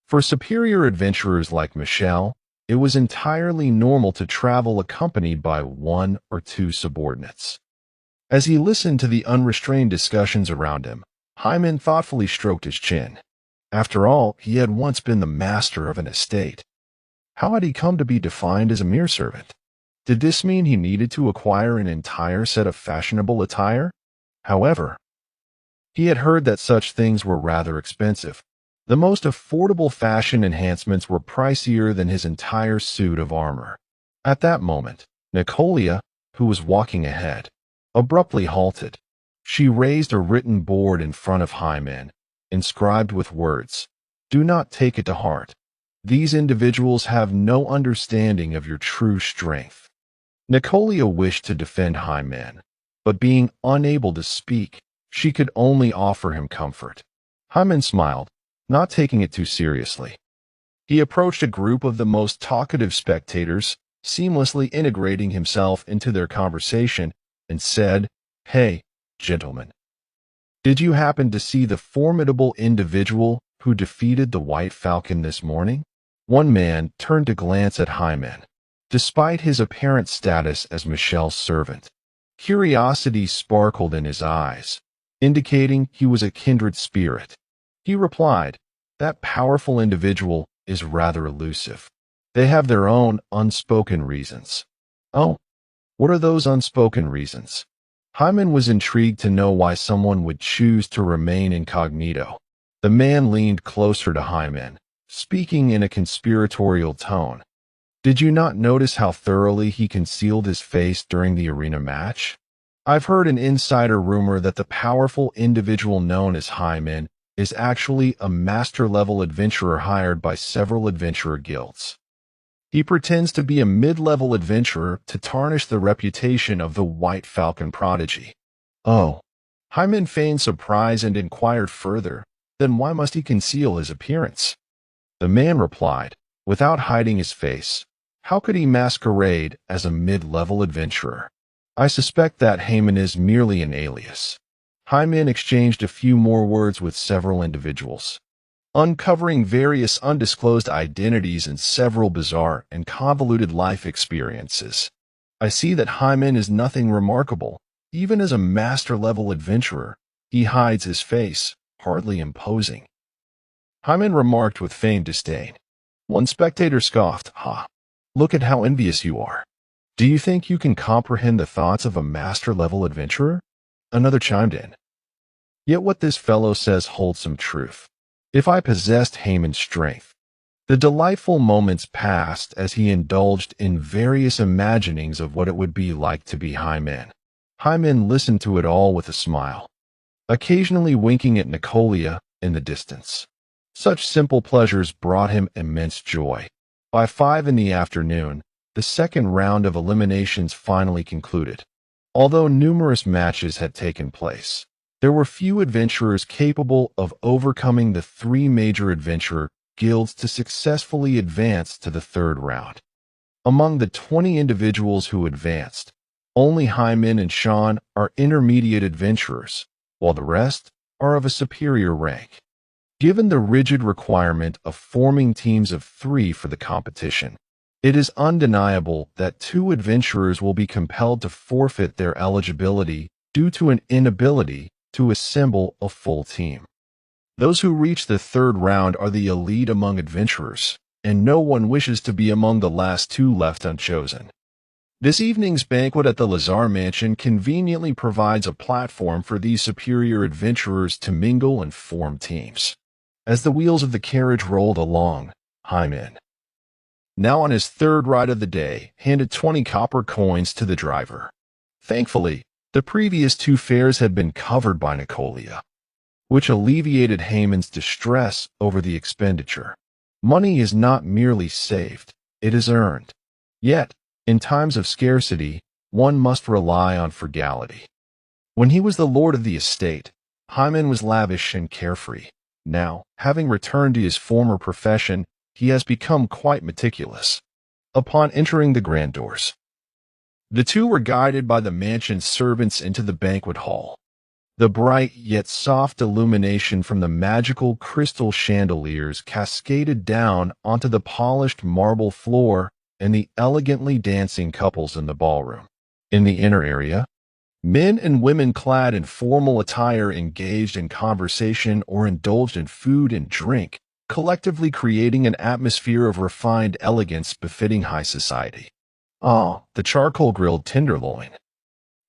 [SPEAKER 1] For superior adventurers like Michelle, it was entirely normal to travel accompanied by one or two subordinates. As he listened to the unrestrained discussions around him, Hyman thoughtfully stroked his chin. After all, he had once been the master of an estate. How had he come to be defined as a mere servant? Did this mean he needed to acquire an entire set of fashionable attire? However, he had heard that such things were rather expensive. The most affordable fashion enhancements were pricier than his entire suit of armor. At that moment, Nicolia, who was walking ahead, abruptly halted. She raised a written board in front of Hyman, inscribed with words, "Do not take it to heart. These individuals have no understanding of your true strength." Nicolia wished to defend Hyman, but being unable to speak, she could only offer him comfort. Hyman smiled, not taking it too seriously. He approached a group of the most talkative spectators, seamlessly integrating himself into their conversation, and said, "Hey, gentlemen. Did you happen to see the formidable individual who defeated the White Falcon this morning?" One man turned to glance at Hyman. Despite his apparent status as Michelle's servant, curiosity sparkled in his eyes, indicating he was a kindred spirit. He replied, "That powerful individual is rather elusive. They have their own unspoken reasons." "Oh, what are those unspoken reasons?" Hyman was intrigued to know why someone would choose to remain incognito. The man leaned closer to Hyman, speaking in a conspiratorial tone. Did you not notice how thoroughly he concealed his face during the arena match? I've heard an insider rumor that the powerful individual known as Hyman is actually a master-level adventurer hired by several adventurer guilds. He pretends to be a mid-level adventurer to tarnish the reputation of the White Falcon prodigy. Oh, Hyman feigned surprise and inquired further, then why must he conceal his appearance? The man replied, without hiding his face, how could he masquerade as a mid-level adventurer? I suspect that Hyman is merely an alias. Hyman exchanged a few more words with several individuals, uncovering various undisclosed identities and several bizarre and convoluted life experiences. I see that Hyman is nothing remarkable. Even as a master-level adventurer, he hides his face, hardly imposing. Hyman remarked with feigned disdain. One spectator scoffed, "Ha! Look at how envious you are. Do you think you can comprehend the thoughts of a master-level adventurer?" Another chimed in. Yet what this fellow says holds some truth. If I possessed Hyman's strength. The delightful moments passed as he indulged in various imaginings of what it would be like to be Hyman. Hyman listened to it all with a smile, occasionally winking at Nicolia in the distance. Such simple pleasures brought him immense joy. By 5 in the afternoon, the second round of eliminations finally concluded. Although numerous matches had taken place, there were few adventurers capable of overcoming the 3 major adventurer guilds to successfully advance to the third round. Among the 20 individuals who advanced, only Hyman and Sean are intermediate adventurers, while the rest are of a superior rank. Given the rigid requirement of forming teams of 3 for the competition, it is undeniable that 2 adventurers will be compelled to forfeit their eligibility due to an inability to assemble a full team. Those who reach the third round are the elite among adventurers, and no one wishes to be among the last 2 left unchosen. This evening's banquet at the Lazar Mansion conveniently provides a platform for these superior adventurers to mingle and form teams. As the wheels of the carriage rolled along, Hyman, now on his third ride of the day, handed 20 copper coins to the driver. Thankfully, the previous 2 fares had been covered by Nicolia, which alleviated Hyman's distress over the expenditure. Money is not merely saved, it is earned. Yet, in times of scarcity, one must rely on frugality. When he was the lord of the estate, Hyman was lavish and carefree. Now, having returned to his former profession, he has become quite meticulous. Upon entering the grand doors, the 2 were guided by the mansion's servants into the banquet hall. The bright yet soft illumination from the magical crystal chandeliers cascaded down onto the polished marble floor and the elegantly dancing couples in the ballroom. In the inner area, men and women clad in formal attire engaged in conversation or indulged in food and drink, collectively creating an atmosphere of refined elegance befitting high society. The charcoal-grilled tenderloin,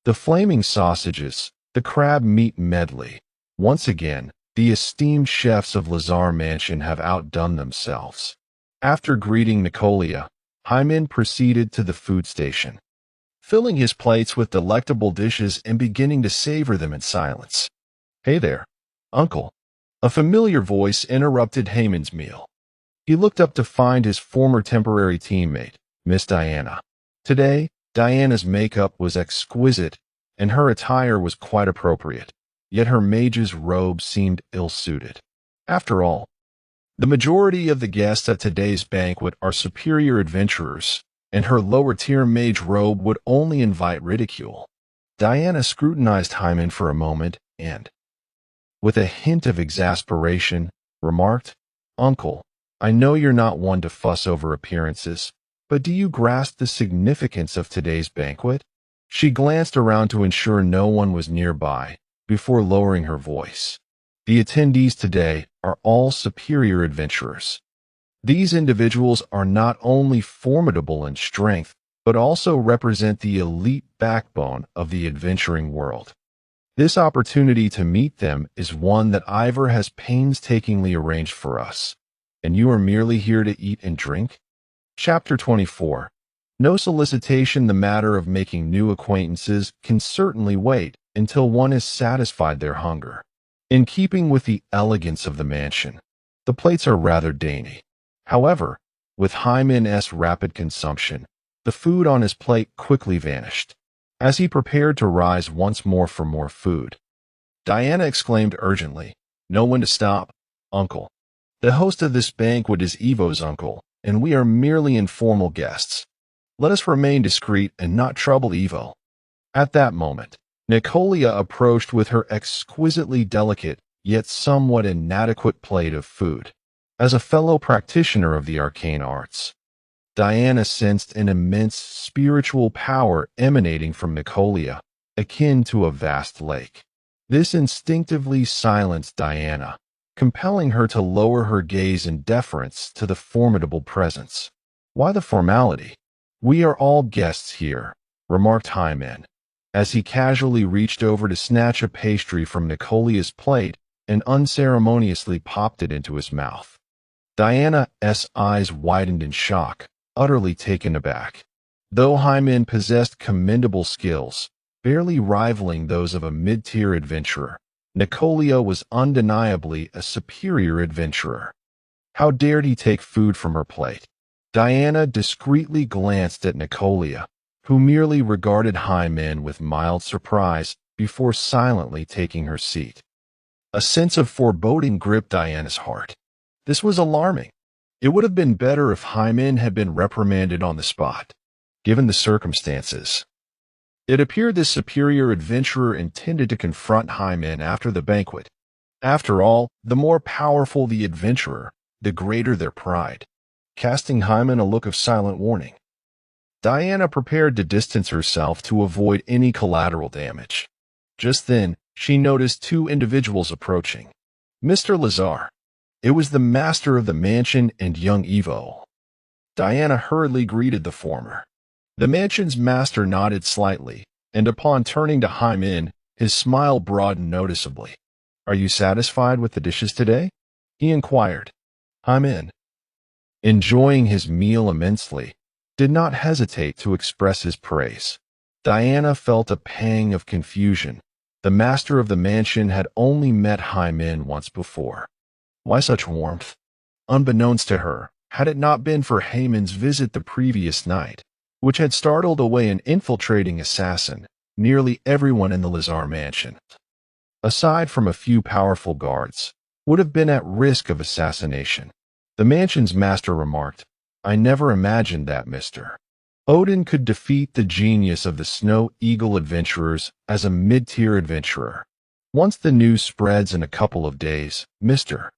[SPEAKER 1] the flaming sausages, the crab meat medley. Once again, the esteemed chefs of Lazar Mansion have outdone themselves. After greeting Nicolia, Hyman proceeded to the food station, filling his plates with delectable dishes and beginning to savor them in silence. "Hey there, Uncle." A familiar voice interrupted Hyman's meal. He looked up to find his former temporary teammate, Miss Diana. Today, Diana's makeup was exquisite, and her attire was quite appropriate, yet her mage's robe seemed ill-suited. After all, the majority of the guests at today's banquet are superior adventurers, and her lower-tier mage robe would only invite ridicule. Diana scrutinized Hyman for a moment and, with a hint of exasperation, remarked, "Uncle, I know you're not one to fuss over appearances, but do you grasp the significance of today's banquet?" She glanced around to ensure no one was nearby before lowering her voice. "The attendees today are all superior adventurers. These individuals are not only formidable in strength, but also represent the elite backbone of the adventuring world. This opportunity to meet them is one that Ivor has painstakingly arranged for us, and you are merely here to eat and drink?" Chapter 24. No solicitation. The matter of making new acquaintances can certainly wait until one has satisfied their hunger. In keeping with the elegance of the mansion, the plates are rather dainty. However, with Hyman's rapid consumption, the food on his plate quickly vanished. As he prepared to rise once more for more food, Diana exclaimed urgently, "Know when to stop, uncle. The host of this banquet is Ivo's uncle, and we are merely informal guests. Let us remain discreet and not trouble Ivo." At that moment, Nicolia approached with her exquisitely delicate, yet somewhat inadequate plate of food. As a fellow practitioner of the arcane arts, Diana sensed an immense spiritual power emanating from Nicolia, akin to a vast lake. This instinctively silenced Diana, compelling her to lower her gaze in deference to the formidable presence. "Why the formality? We are all guests here," remarked Hyman, as he casually reached over to snatch a pastry from Nicolia's plate and unceremoniously popped it into his mouth. Diana's eyes widened in shock, utterly taken aback. Though Hyman possessed commendable skills, barely rivaling those of a mid-tier adventurer, Nicolia was undeniably a superior adventurer. How dared he take food from her plate? Diana discreetly glanced at Nicolia, who merely regarded Hyman with mild surprise before silently taking her seat. A sense of foreboding gripped Diana's heart. This was alarming. It would have been better if Hyman had been reprimanded on the spot, given the circumstances. It appeared this superior adventurer intended to confront Hyman after the banquet. After all, the more powerful the adventurer, the greater their pride. Casting Hyman a look of silent warning, Diana prepared to distance herself to avoid any collateral damage. Just then, she noticed two individuals approaching. Mr. Lazar. It was the master of the mansion and young Ivo. Diana hurriedly greeted the former. The mansion's master nodded slightly, and upon turning to Hyman, his smile broadened noticeably. "Are you satisfied with the dishes today?" he inquired. Hyman, enjoying his meal immensely, did not hesitate to express his praise. Diana felt a pang of confusion. The master of the mansion had only met Hyman once before. Why such warmth? Unbeknownst to her, had it not been for Haman's visit the previous night, which had startled away an infiltrating assassin, nearly everyone in the Lazar mansion, aside from a few powerful guards, would have been at risk of assassination. The mansion's master remarked, "I never imagined that Mr. Odin could defeat the genius of the Snow Eagle adventurers as a mid-tier adventurer. Once the news spreads in a couple of days, Mr.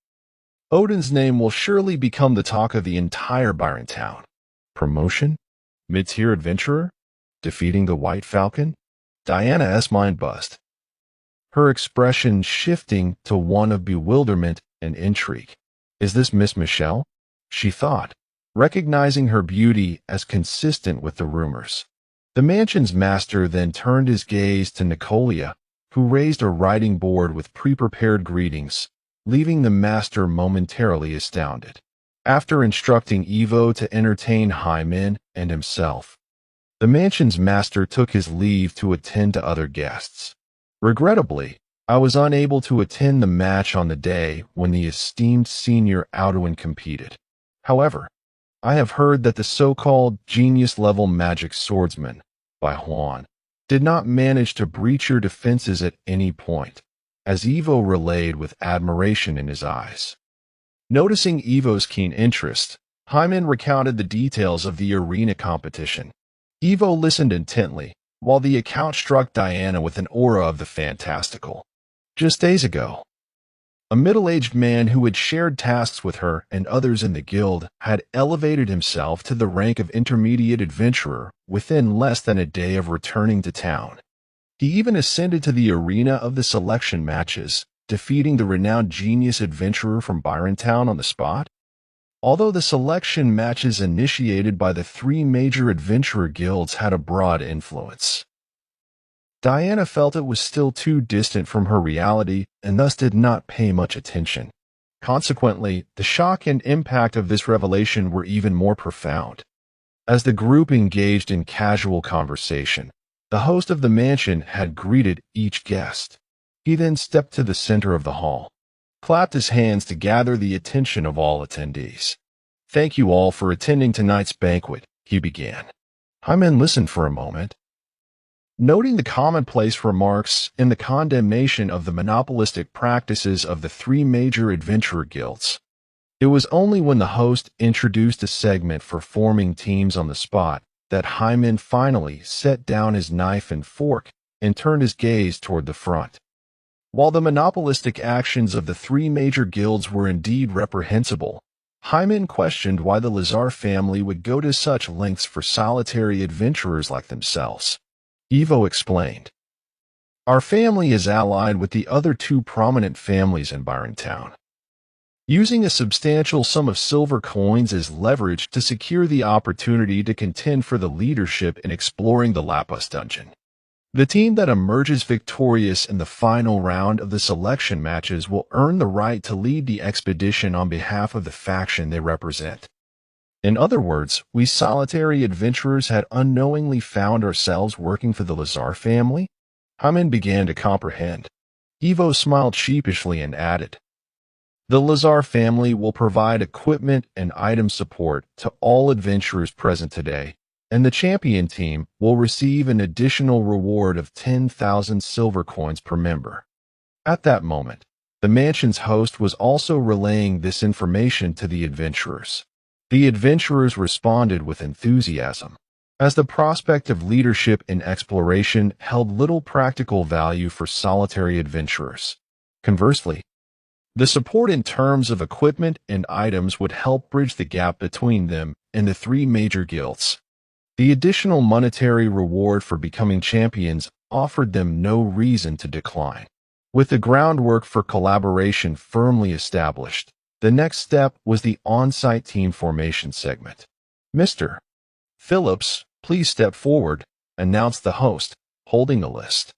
[SPEAKER 1] Odin's name will surely become the talk of the entire Byron town." Promotion? Mid-tier adventurer? Defeating the White Falcon? Diana's mind buzzed, her expression shifting to one of bewilderment and intrigue. "Is this Miss Michelle?" she thought, recognizing her beauty as consistent with the rumors. The mansion's master then turned his gaze to Nicolia, who raised a writing board with pre-prepared greetings, leaving the master momentarily astounded. After instructing Ivo to entertain Hyman and himself, the mansion's master took his leave to attend to other guests. "Regrettably, I was unable to attend the match on the day when the esteemed senior Audouin competed. However, I have heard that the so-called genius-level magic swordsman, by Juan, did not manage to breach your defenses at any point," as Ivo relayed with admiration in his eyes. Noticing Ivo's keen interest, Hyman recounted the details of the arena competition. Ivo listened intently, while the account struck Diana with an aura of the fantastical. Just days ago, a middle-aged man who had shared tasks with her and others in the guild had elevated himself to the rank of intermediate adventurer within less than a day of returning to town. He even ascended to the arena of the selection matches, defeating the renowned genius adventurer from Byron Town on the spot. Although the selection matches initiated by the three major adventurer guilds had a broad influence, Diana felt it was still too distant from her reality and thus did not pay much attention. Consequently, the shock and impact of this revelation were even more profound. As the group engaged in casual conversation, the host of the mansion had greeted each guest. He then stepped to the center of the hall, clapped his hands to gather the attention of all attendees. "Thank you all for attending tonight's banquet," he began. Hyman listened for a moment, noting the commonplace remarks and the condemnation of the monopolistic practices of the three major adventurer guilds. It was only when the host introduced a segment for forming teams on the spot that Hyman finally set down his knife and fork and turned his gaze toward the front. While the monopolistic actions of the three major guilds were indeed reprehensible, Hyman questioned why the Lazar family would go to such lengths for solitary adventurers like themselves. Ivo explained, "Our family is allied with the other two prominent families in Byrontown, using a substantial sum of silver coins as leverage to secure the opportunity to contend for the leadership in exploring the Lapus dungeon. The team that emerges victorious in the final round of the selection matches will earn the right to lead the expedition on behalf of the faction they represent." In other words, we solitary adventurers had unknowingly found ourselves working for the Lazar family? Hyman began to comprehend. Ivo smiled sheepishly and added, "The Lazar family will provide equipment and item support to all adventurers present today, and the champion team will receive an additional reward of 10,000 silver coins per member." At that moment, the mansion's host was also relaying this information to the adventurers. The adventurers responded with enthusiasm, as the prospect of leadership in exploration held little practical value for solitary adventurers. Conversely, the support in terms of equipment and items would help bridge the gap between them and the three major guilds. The additional monetary reward for becoming champions offered them no reason to decline. With the groundwork for collaboration firmly established, the next step was the on-site team formation segment. "Mr. Phillips, please step forward," announced the host, holding a list.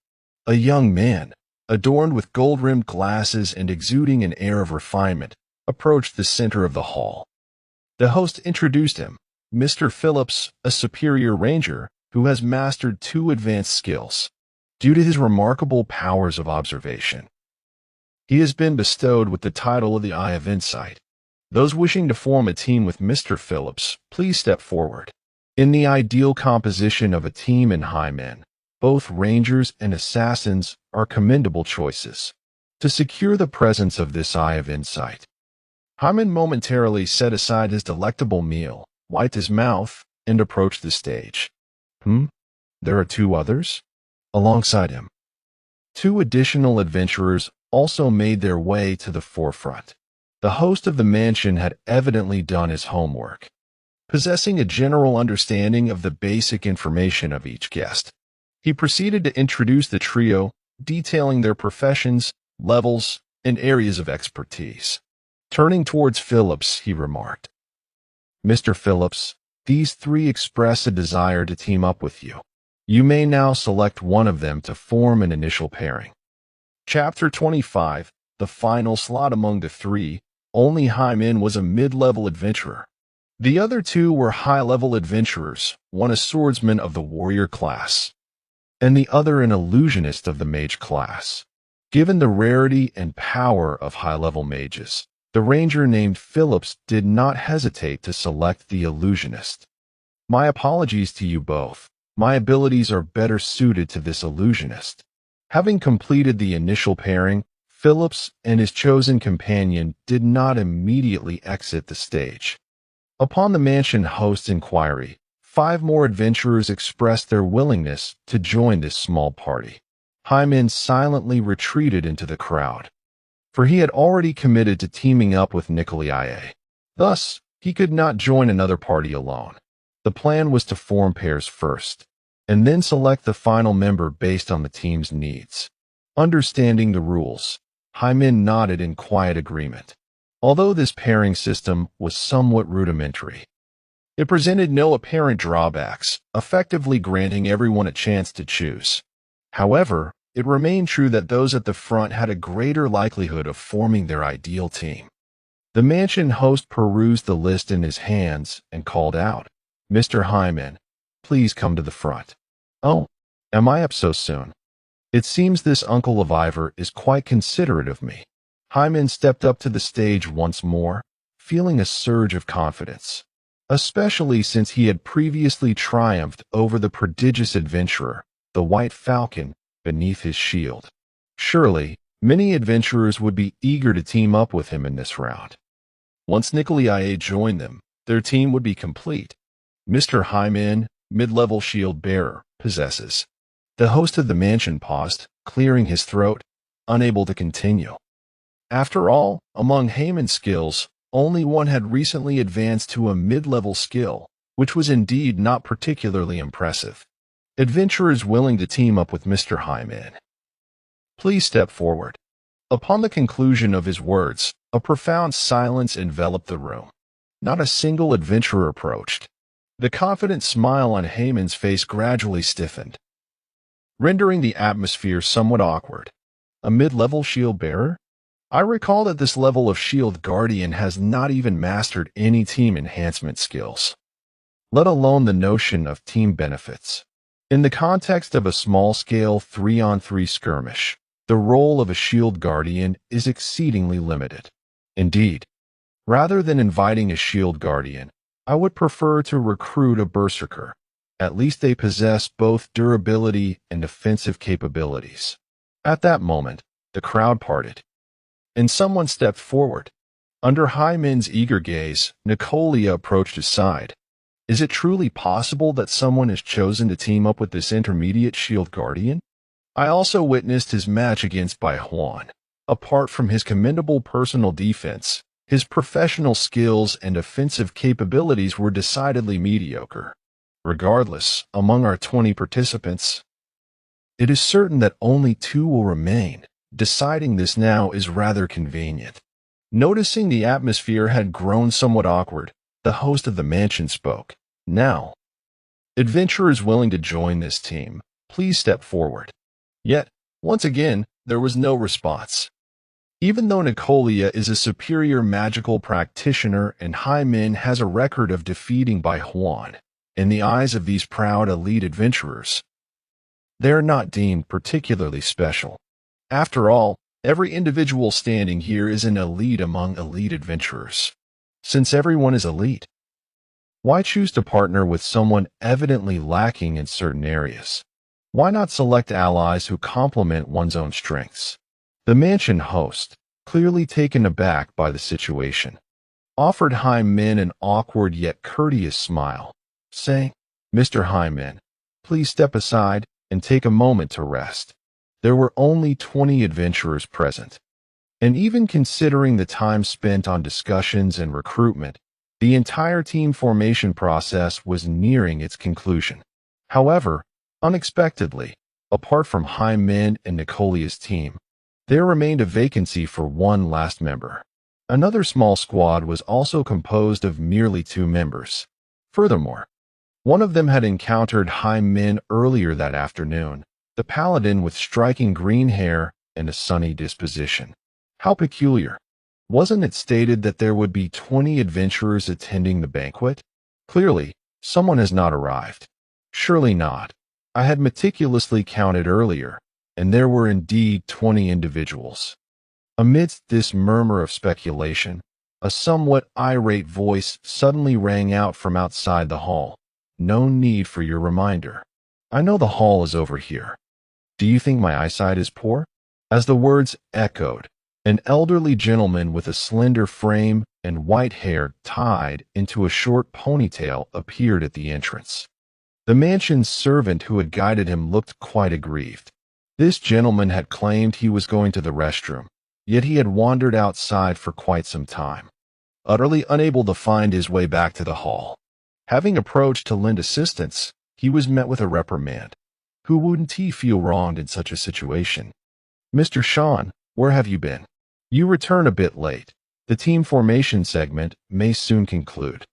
[SPEAKER 1] A young man, adorned with gold-rimmed glasses and exuding an air of refinement, approached the center of the hall. The host introduced him, Mr. Phillips, a superior ranger who has mastered 2 advanced skills. Due to his remarkable powers of observation, he has been bestowed with the title of the Eye of Insight. Those wishing to form a team with Mr. Phillips, please step forward. In the ideal composition of a team in Hyman, both rangers and assassins are commendable choices. To secure the presence of this Eye of Insight, Hyman momentarily set aside his delectable meal, wiped his mouth, and approached the stage. There are 2 others? Alongside him, 2 additional adventurers also made their way to the forefront. The host of the mansion had evidently done his homework, possessing a general understanding of the basic information of each guest. He proceeded to introduce the trio, detailing their professions, levels, and areas of expertise. Turning towards Phillips, he remarked, "Mr. Phillips, these 3 express a desire to team up with you. You may now select one of them to form an initial pairing." Chapter 25, the final slot among the 3, only Hyman was a mid-level adventurer. The other 2 were high-level adventurers, one a swordsman of the warrior class, and the other an illusionist of the mage class. Given the rarity and power of high-level mages, the ranger named Phillips did not hesitate to select the illusionist. "My apologies to you both. My abilities are better suited to this illusionist." Having completed the initial pairing, Phillips and his chosen companion did not immediately exit the stage. Upon the mansion host's inquiry, 5 more adventurers expressed their willingness to join this small party. Hyman silently retreated into the crowd, for he had already committed to teaming up with Nikolai. Thus, he could not join another party alone. The plan was to form pairs first, and then select the final member based on the team's needs. Understanding the rules, Hyman nodded in quiet agreement. Although this pairing system was somewhat rudimentary, it presented no apparent drawbacks, effectively granting everyone a chance to choose. However, it remained true that those at the front had a greater likelihood of forming their ideal team. The mansion host perused the list in his hands and called out, "Mr. Hyman, please come to the front." "Oh, am I up so soon? It seems this uncle of Ivor is quite considerate of me." Hyman stepped up to the stage once more, feeling a surge of confidence, especially since he had previously triumphed over the prodigious adventurer, the White Falcon, beneath his shield. Surely, many adventurers would be eager to team up with him in this round. Once Nikolai joined them, their team would be complete. Mr. Hyman, mid-level shield bearer, possesses. The host of the mansion paused, clearing his throat, unable to continue. After all, among Hyman's skills, only one had recently advanced to a mid-level skill, which was indeed not particularly impressive. Adventurers willing to team up with Mr. Hyman, please step forward. Upon the conclusion of his words, a profound silence enveloped the room. Not a single adventurer approached. The confident smile on Hyman's face gradually stiffened, rendering the atmosphere somewhat awkward. A mid-level shield bearer? I recall that this level of shield guardian has not even mastered any team enhancement skills, let alone the notion of team benefits. In the context of a small-scale 3-on-3 skirmish, the role of a shield guardian is exceedingly limited. Indeed, rather than inviting a shield guardian, I would prefer to recruit a berserker. At least they possess both durability and offensive capabilities. At that moment, the crowd parted, and someone stepped forward. Under Hyman's eager gaze, Nicolia approached his side. Is it truly possible that someone has chosen to team up with this intermediate shield guardian? I also witnessed his match against Bai Huan. Apart from his commendable personal defense, his professional skills and offensive capabilities were decidedly mediocre. Regardless, among our 20 participants, it is certain that only 2 will remain. Deciding this now is rather convenient. Noticing the atmosphere had grown somewhat awkward, the host of the mansion spoke. Now, adventurers willing to join this team, please step forward. Yet, once again, there was no response. Even though Nicolia is a superior magical practitioner and Hyman has a record of defeating Bai Huan, in the eyes of these proud elite adventurers, they are not deemed particularly special. After all, every individual standing here is an elite among elite adventurers. Since everyone is elite, why choose to partner with someone evidently lacking in certain areas? Why not select allies who complement one's own strengths? The mansion host, clearly taken aback by the situation, offered Hyman an awkward yet courteous smile, saying, "Mr. Hyman, please step aside and take a moment to rest." There were only 20 adventurers present, and even considering the time spent on discussions and recruitment, the entire team formation process was nearing its conclusion. However, unexpectedly, apart from Hyman and Nicolia's team, there remained a vacancy for one last member. Another small squad was also composed of merely 2 members. Furthermore, one of them had encountered Hyman earlier that afternoon, the paladin with striking green hair and a sunny disposition. How peculiar. Wasn't it stated that there would be 20 adventurers attending the banquet? Clearly, someone has not arrived. Surely not. I had meticulously counted earlier, and there were indeed 20 individuals. Amidst this murmur of speculation, a somewhat irate voice suddenly rang out from outside the hall. No need for your reminder. I know the hall is over here. Do you think my eyesight is poor? As the words echoed, an elderly gentleman with a slender frame and white hair tied into a short ponytail appeared at the entrance. The mansion's servant who had guided him looked quite aggrieved. This gentleman had claimed he was going to the restroom, yet he had wandered outside for quite some time, utterly unable to find his way back to the hall. Having approached to lend assistance, he was met with a reprimand. Who wouldn't he feel wronged in such a situation? "Mr. Sean, where have you been? You return a bit late. The team formation segment may soon conclude."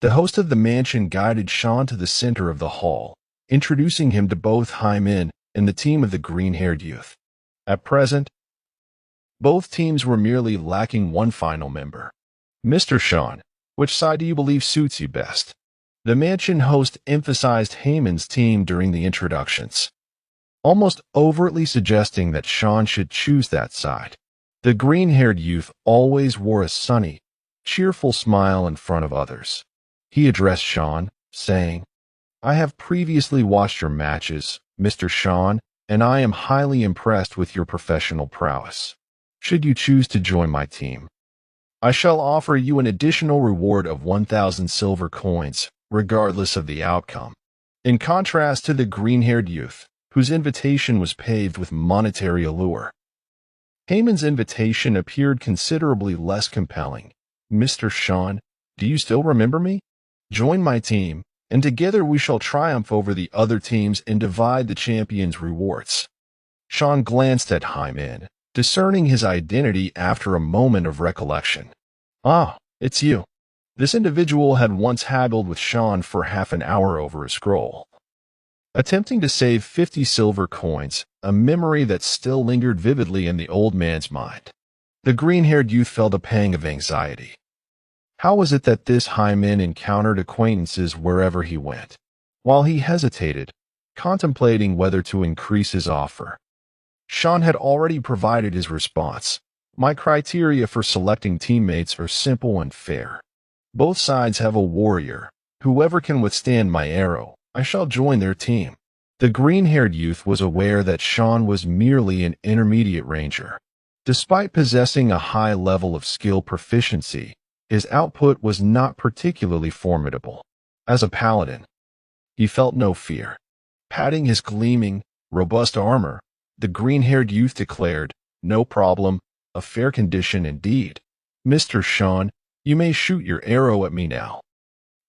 [SPEAKER 1] The host of the mansion guided Sean to the center of the hall, introducing him to both Hyman and the team of the green-haired youth. At present, both teams were merely lacking one final member. Mr. Sean, which side do you believe suits you best? The mansion host emphasized Haman's team during the introductions, almost overtly suggesting that Sean should choose that side. The green-haired youth always wore a sunny, cheerful smile in front of others. He addressed Sean, saying, "I have previously watched your matches, Mr. Sean, and I am highly impressed with your professional prowess. Should you choose to join my team, I shall offer you an additional reward of 1,000 silver coins, regardless of the outcome." In contrast to the green-haired youth, whose invitation was paved with monetary allure, Haman's invitation appeared considerably less compelling. "Mr. Sean, do you still remember me? Join my team, and together we shall triumph over the other teams and divide the champion's rewards." Sean glanced at Haman, discerning his identity after a moment of recollection. "Ah, it's you." This individual had once haggled with Sean for half an hour over a scroll, attempting to save 50 silver coins, a memory that still lingered vividly in the old man's mind. The green-haired youth felt a pang of anxiety. How was it that this Haman encountered acquaintances wherever he went? While he hesitated, contemplating whether to increase his offer, Sean had already provided his response. "My criteria for selecting teammates are simple and fair. Both sides have a warrior. Whoever can withstand my arrow, I shall join their team." The green-haired youth was aware that Sean was merely an intermediate ranger. Despite possessing a high level of skill proficiency, his output was not particularly formidable. As a paladin, he felt no fear. Patting his gleaming, robust armor, the green-haired youth declared, "No problem, a fair condition indeed. Mr. Sean, you may shoot your arrow at me now."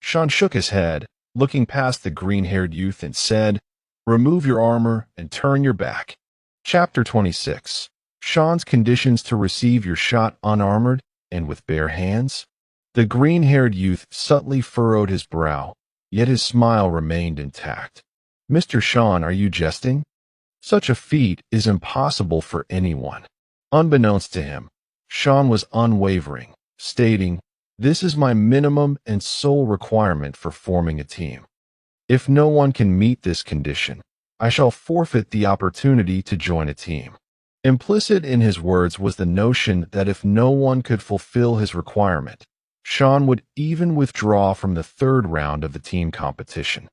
[SPEAKER 1] Sean shook his head, looking past the green-haired youth and said, "Remove your armor and turn your back." Chapter 26. Sean's conditions to receive your shot unarmored and with bare hands. The green-haired youth subtly furrowed his brow, yet his smile remained intact. "Mr. Sean, are you jesting? Such a feat is impossible for anyone." Unbeknownst to him, Sean was unwavering, stating, "This is my minimum and sole requirement for forming a team. If no one can meet this condition, I shall forfeit the opportunity to join a team." Implicit in his words was the notion that if no one could fulfill his requirement, Sean would even withdraw from the third round of the team competition.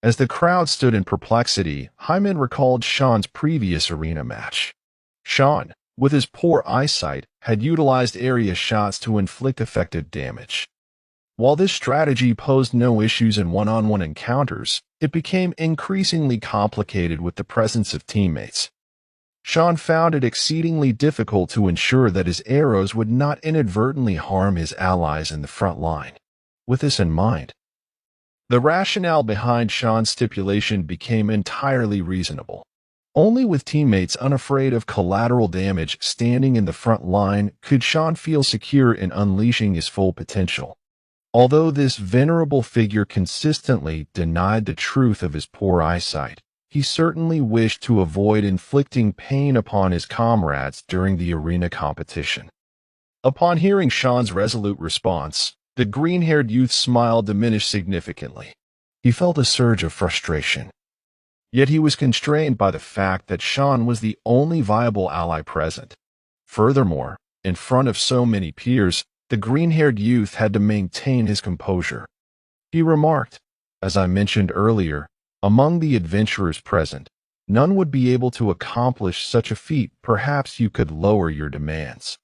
[SPEAKER 1] As the crowd stood in perplexity, Haman recalled Sean's previous arena match. Sean, with his poor eyesight, had utilized area shots to inflict effective damage. While this strategy posed no issues in one-on-one encounters, it became increasingly complicated with the presence of teammates. Sean found it exceedingly difficult to ensure that his arrows would not inadvertently harm his allies in the front line. With this in mind, the rationale behind Sean's stipulation became entirely reasonable. Only with teammates unafraid of collateral damage standing in the front line could Sean feel secure in unleashing his full potential. Although this venerable figure consistently denied the truth of his poor eyesight, he certainly wished to avoid inflicting pain upon his comrades during the arena competition. Upon hearing Sean's resolute response, the green-haired youth's smile diminished significantly. He felt a surge of frustration. Yet he was constrained by the fact that Sean was the only viable ally present. Furthermore, in front of so many peers, the green-haired youth had to maintain his composure. He remarked, "As I mentioned earlier, among the adventurers present, none would be able to accomplish such a feat. Perhaps you could lower your demands,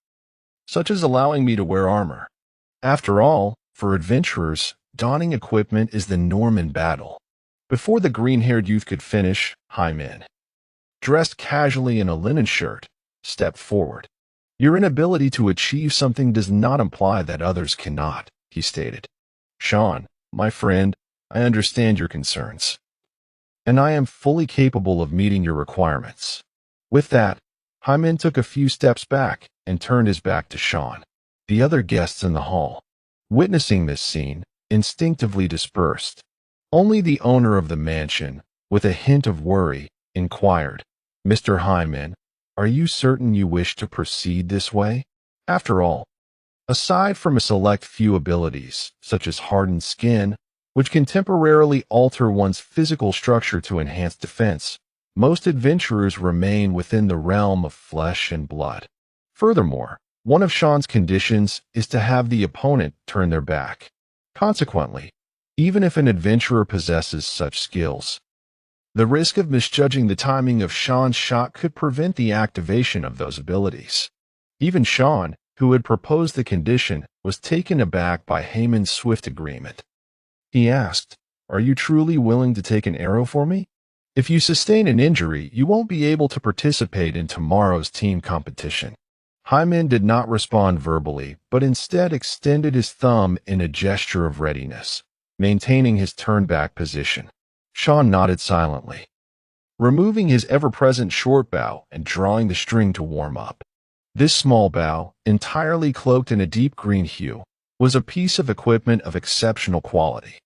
[SPEAKER 1] such as allowing me to wear armor. After all, for adventurers, donning equipment is the norm in battle." Before the green-haired youth could finish, Haman, dressed casually in a linen shirt, stepped forward. "Your inability to achieve something does not imply that others cannot," he stated. "Sean, my friend, I understand your concerns, and I am fully capable of meeting your requirements." With that, Haman took a few steps back and turned his back to Sean. The other guests in the hall, witnessing this scene, instinctively dispersed. Only the owner of the mansion, with a hint of worry, inquired, "Mr. Haman, are you certain you wish to proceed this way? After all, Aside from a select few abilities, such as hardened skin, which can temporarily alter one's physical structure to enhance defense, most adventurers remain within the realm of flesh and blood. Furthermore, one of Sean's conditions is to have the opponent turn their back. Consequently, even if an adventurer possesses such skills, the risk of misjudging the timing of Sean's shot could prevent the activation of those abilities. Even Sean, who had proposed the condition, was taken aback by Haemon's swift agreement. He asked, "Are you truly willing to take an arrow for me? If you sustain an injury, you won't be able to participate in tomorrow's team competition." Haemon did not respond verbally, but instead extended his thumb in a gesture of readiness, maintaining his turned-back position. Sean nodded silently, removing his ever-present short bow and drawing the string to warm up. This small bow, entirely cloaked in a deep green hue, was a piece of equipment of exceptional quality.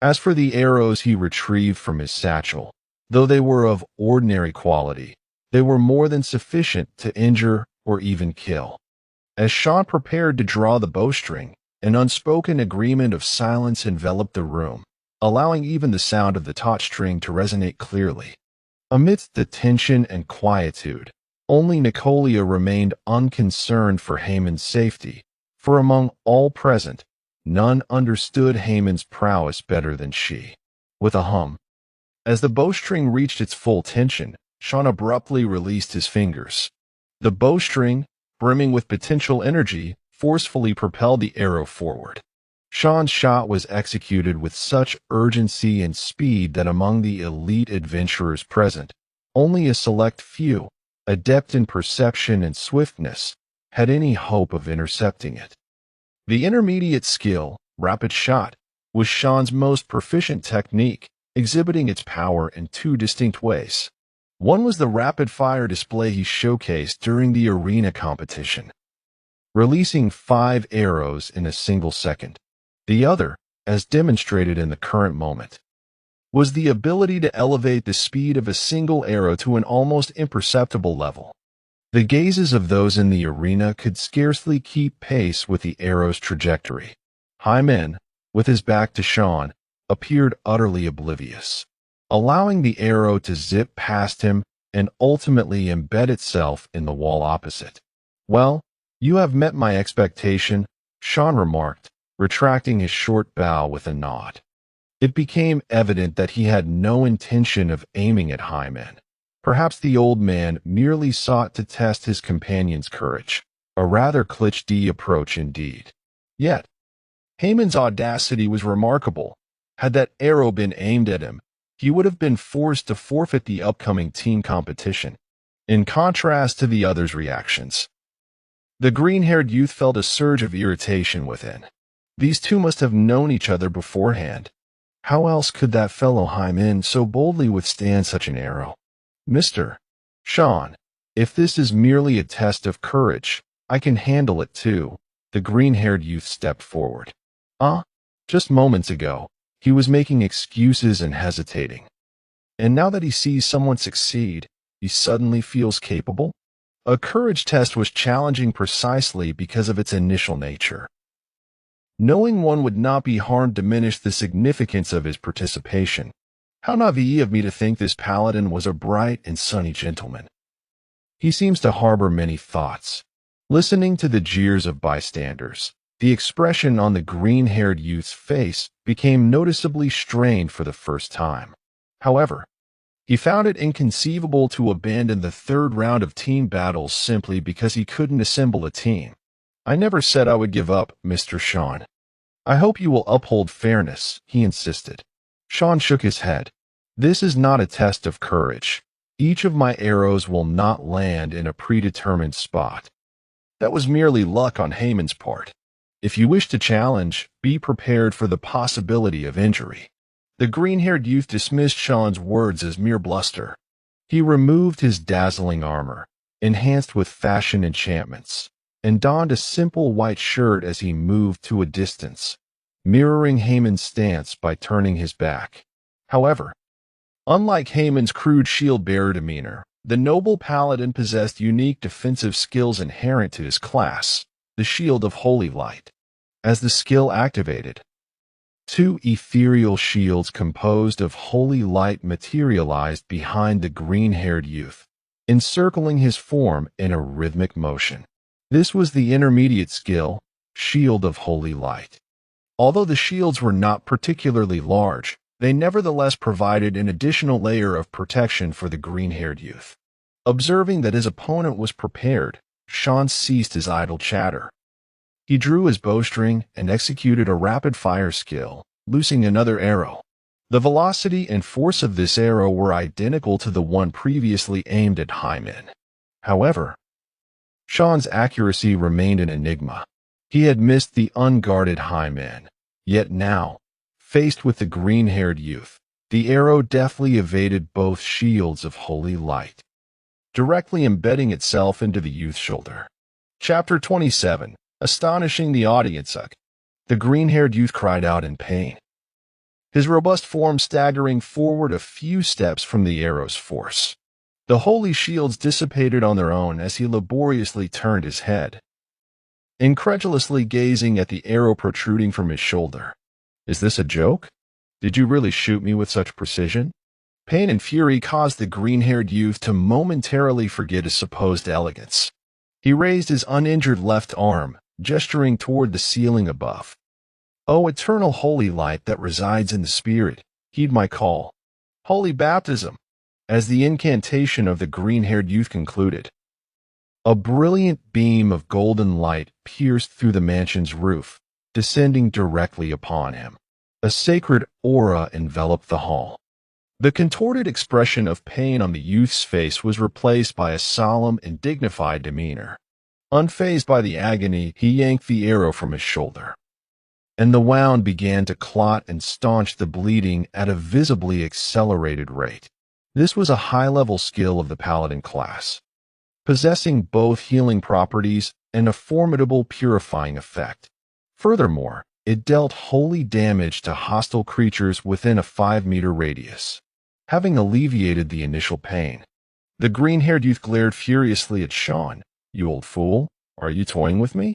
[SPEAKER 1] As for the arrows he retrieved from his satchel, though they were of ordinary quality, they were more than sufficient to injure or even kill. As Sean prepared to draw the bowstring, an unspoken agreement of silence enveloped the room, allowing even the sound of the taut string to resonate clearly. Amidst the tension and quietude, only Nicolia remained unconcerned for Haemon's safety, for among all present, none understood Haemon's prowess better than she. With a hum, as the bowstring reached its full tension, Sean abruptly released his fingers. The bowstring, brimming with potential energy, forcefully propelled the arrow forward. Sean's shot was executed with such urgency and speed that among the elite adventurers present, only a select few, adept in perception and swiftness, had any hope of intercepting it. The intermediate skill, rapid shot, was Sean's most proficient technique, exhibiting its power in two distinct ways. One was the rapid-fire display he showcased during the arena competition, releasing 5 arrows in a single second. The other, as demonstrated in the current moment, was the ability to elevate the speed of a single arrow to an almost imperceptible level. The gazes of those in the arena could scarcely keep pace with the arrow's trajectory. Haemon, with his back to Sean, appeared utterly oblivious, allowing the arrow to zip past him and ultimately embed itself in the wall opposite. "Well, you have met my expectation," Sean remarked, retracting his short bow with a nod. It became evident that he had no intention of aiming at Haemon. Perhaps the old man merely sought to test his companion's courage, a rather cliché approach indeed. Yet, Haemon's audacity was remarkable. Had that arrow been aimed at him, he would have been forced to forfeit the upcoming team competition. In contrast to the other's reactions, the green-haired youth felt a surge of irritation within. These two must have known each other beforehand. How else could that fellow Haemon so boldly withstand such an arrow? "Mr. Sean, if this is merely a test of courage, I can handle it too." The green-haired youth stepped forward. Just moments ago, he was making excuses and hesitating. And now that he sees someone succeed, he suddenly feels capable? A courage test was challenging precisely because of its initial nature. Knowing one would not be harmed diminished the significance of his participation. How naive of me to think this paladin was a bright and sunny gentleman. He seems to harbor many thoughts. Listening to the jeers of bystanders, the expression on the green-haired youth's face became noticeably strained for the first time. However, he found it inconceivable to abandon the third round of team battles simply because he couldn't assemble a team. "I never said I would give up, Mr. Sean. I hope you will uphold fairness," he insisted. Sean shook his head. "This is not a test of courage. Each of my arrows will not land in a predetermined spot. That was merely luck on Haemon's part. If you wish to challenge, be prepared for the possibility of injury." The green-haired youth dismissed Sean's words as mere bluster. He removed his dazzling armor, enhanced with fashion enchantments, and donned a simple white shirt as he moved to a distance, mirroring Haemon's stance by turning his back. However, unlike Haemon's crude shield-bearer demeanor, the noble paladin possessed unique defensive skills inherent to his class. the Shield of Holy Light. As the skill activated, two ethereal shields composed of holy light materialized behind the green-haired youth, encircling his form in a rhythmic motion. This was the intermediate skill, Shield of Holy Light. Although the shields were not particularly large, they nevertheless provided an additional layer of protection for the green-haired youth. Observing that his opponent was prepared, Sean ceased his idle chatter. He drew his bowstring and executed a rapid-fire skill, loosing another arrow. The velocity and force of this arrow were identical to the one previously aimed at Hyman. However, Sean's accuracy remained an enigma. He had missed the unguarded Hyman, yet now, faced with the green-haired youth, the arrow deftly evaded both shields of holy light, directly embedding itself into the youth's shoulder. Chapter 27. Astonishing the audience. The green-haired youth cried out in pain, his robust form staggering forward a few steps from the arrow's force. The holy shields dissipated on their own as he laboriously turned his head, incredulously gazing at the arrow protruding from his shoulder. Is this a joke? Did you really shoot me with such precision? Pain and fury caused the green-haired youth to momentarily forget his supposed elegance. He raised his uninjured left arm, gesturing toward the ceiling above. O eternal holy light that resides in the spirit, heed my call. Holy baptism. As the incantation of the green-haired youth concluded, a brilliant beam of golden light pierced through the mansion's roof, descending directly upon him. A sacred aura enveloped the hall. The contorted expression of pain on the youth's face was replaced by a solemn and dignified demeanor. Unfazed by the agony, he yanked the arrow from his shoulder, and the wound began to clot and staunch the bleeding at a visibly accelerated rate. This was a high-level skill of the Paladin class, possessing both healing properties and a formidable purifying effect. Furthermore, it dealt holy damage to hostile creatures within a 5-meter radius. Having alleviated the initial pain, the green-haired youth glared furiously at Sean. You old fool, are you toying with me?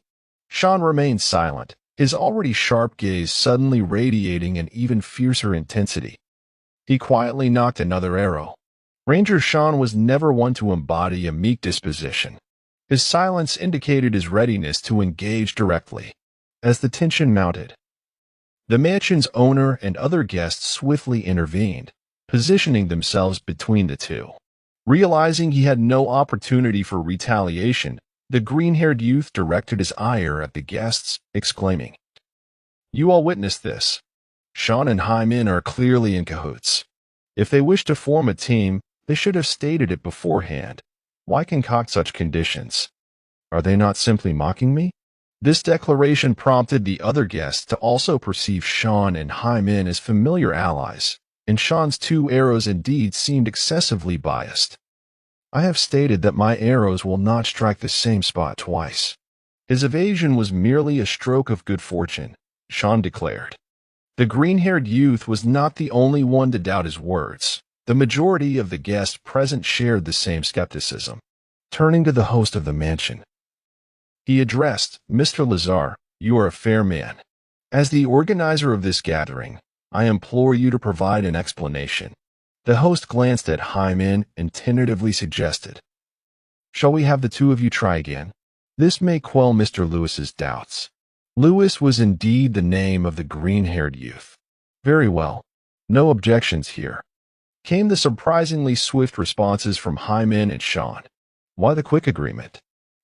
[SPEAKER 1] Sean remained silent, his already sharp gaze suddenly radiating an even fiercer intensity. He quietly knocked another arrow. Ranger Sean was never one to embody a meek disposition. His silence indicated his readiness to engage directly. As the tension mounted, the mansion's owner and other guests swiftly intervened, positioning themselves between the two. Realizing he had no opportunity for retaliation, the green-haired youth directed his ire at the guests, exclaiming, You all witnessed this. Sean and Hyman are clearly in cahoots. If they wish to form a team, they should have stated it beforehand. Why concoct such conditions? Are they not simply mocking me? This declaration prompted the other guests to also perceive Sean and Hyman as familiar allies, and Sean's 2 arrows indeed seemed excessively biased. I have stated that my arrows will not strike the same spot twice. His evasion was merely a stroke of good fortune, Sean declared. The green-haired youth was not the only one to doubt his words. The majority of the guests present shared the same skepticism. Turning to the host of the mansion, he addressed, Mr. Lazar, you are a fair man. As the organizer of this gathering, I implore you to provide an explanation. The host glanced at Hyman and tentatively suggested, Shall we have the 2 of you try again? This may quell Mr. Lewis's doubts. Lewis was indeed the name of the green-haired youth. Very well. No objections here. Came the surprisingly swift responses from Hyman and Sean. Why the quick agreement?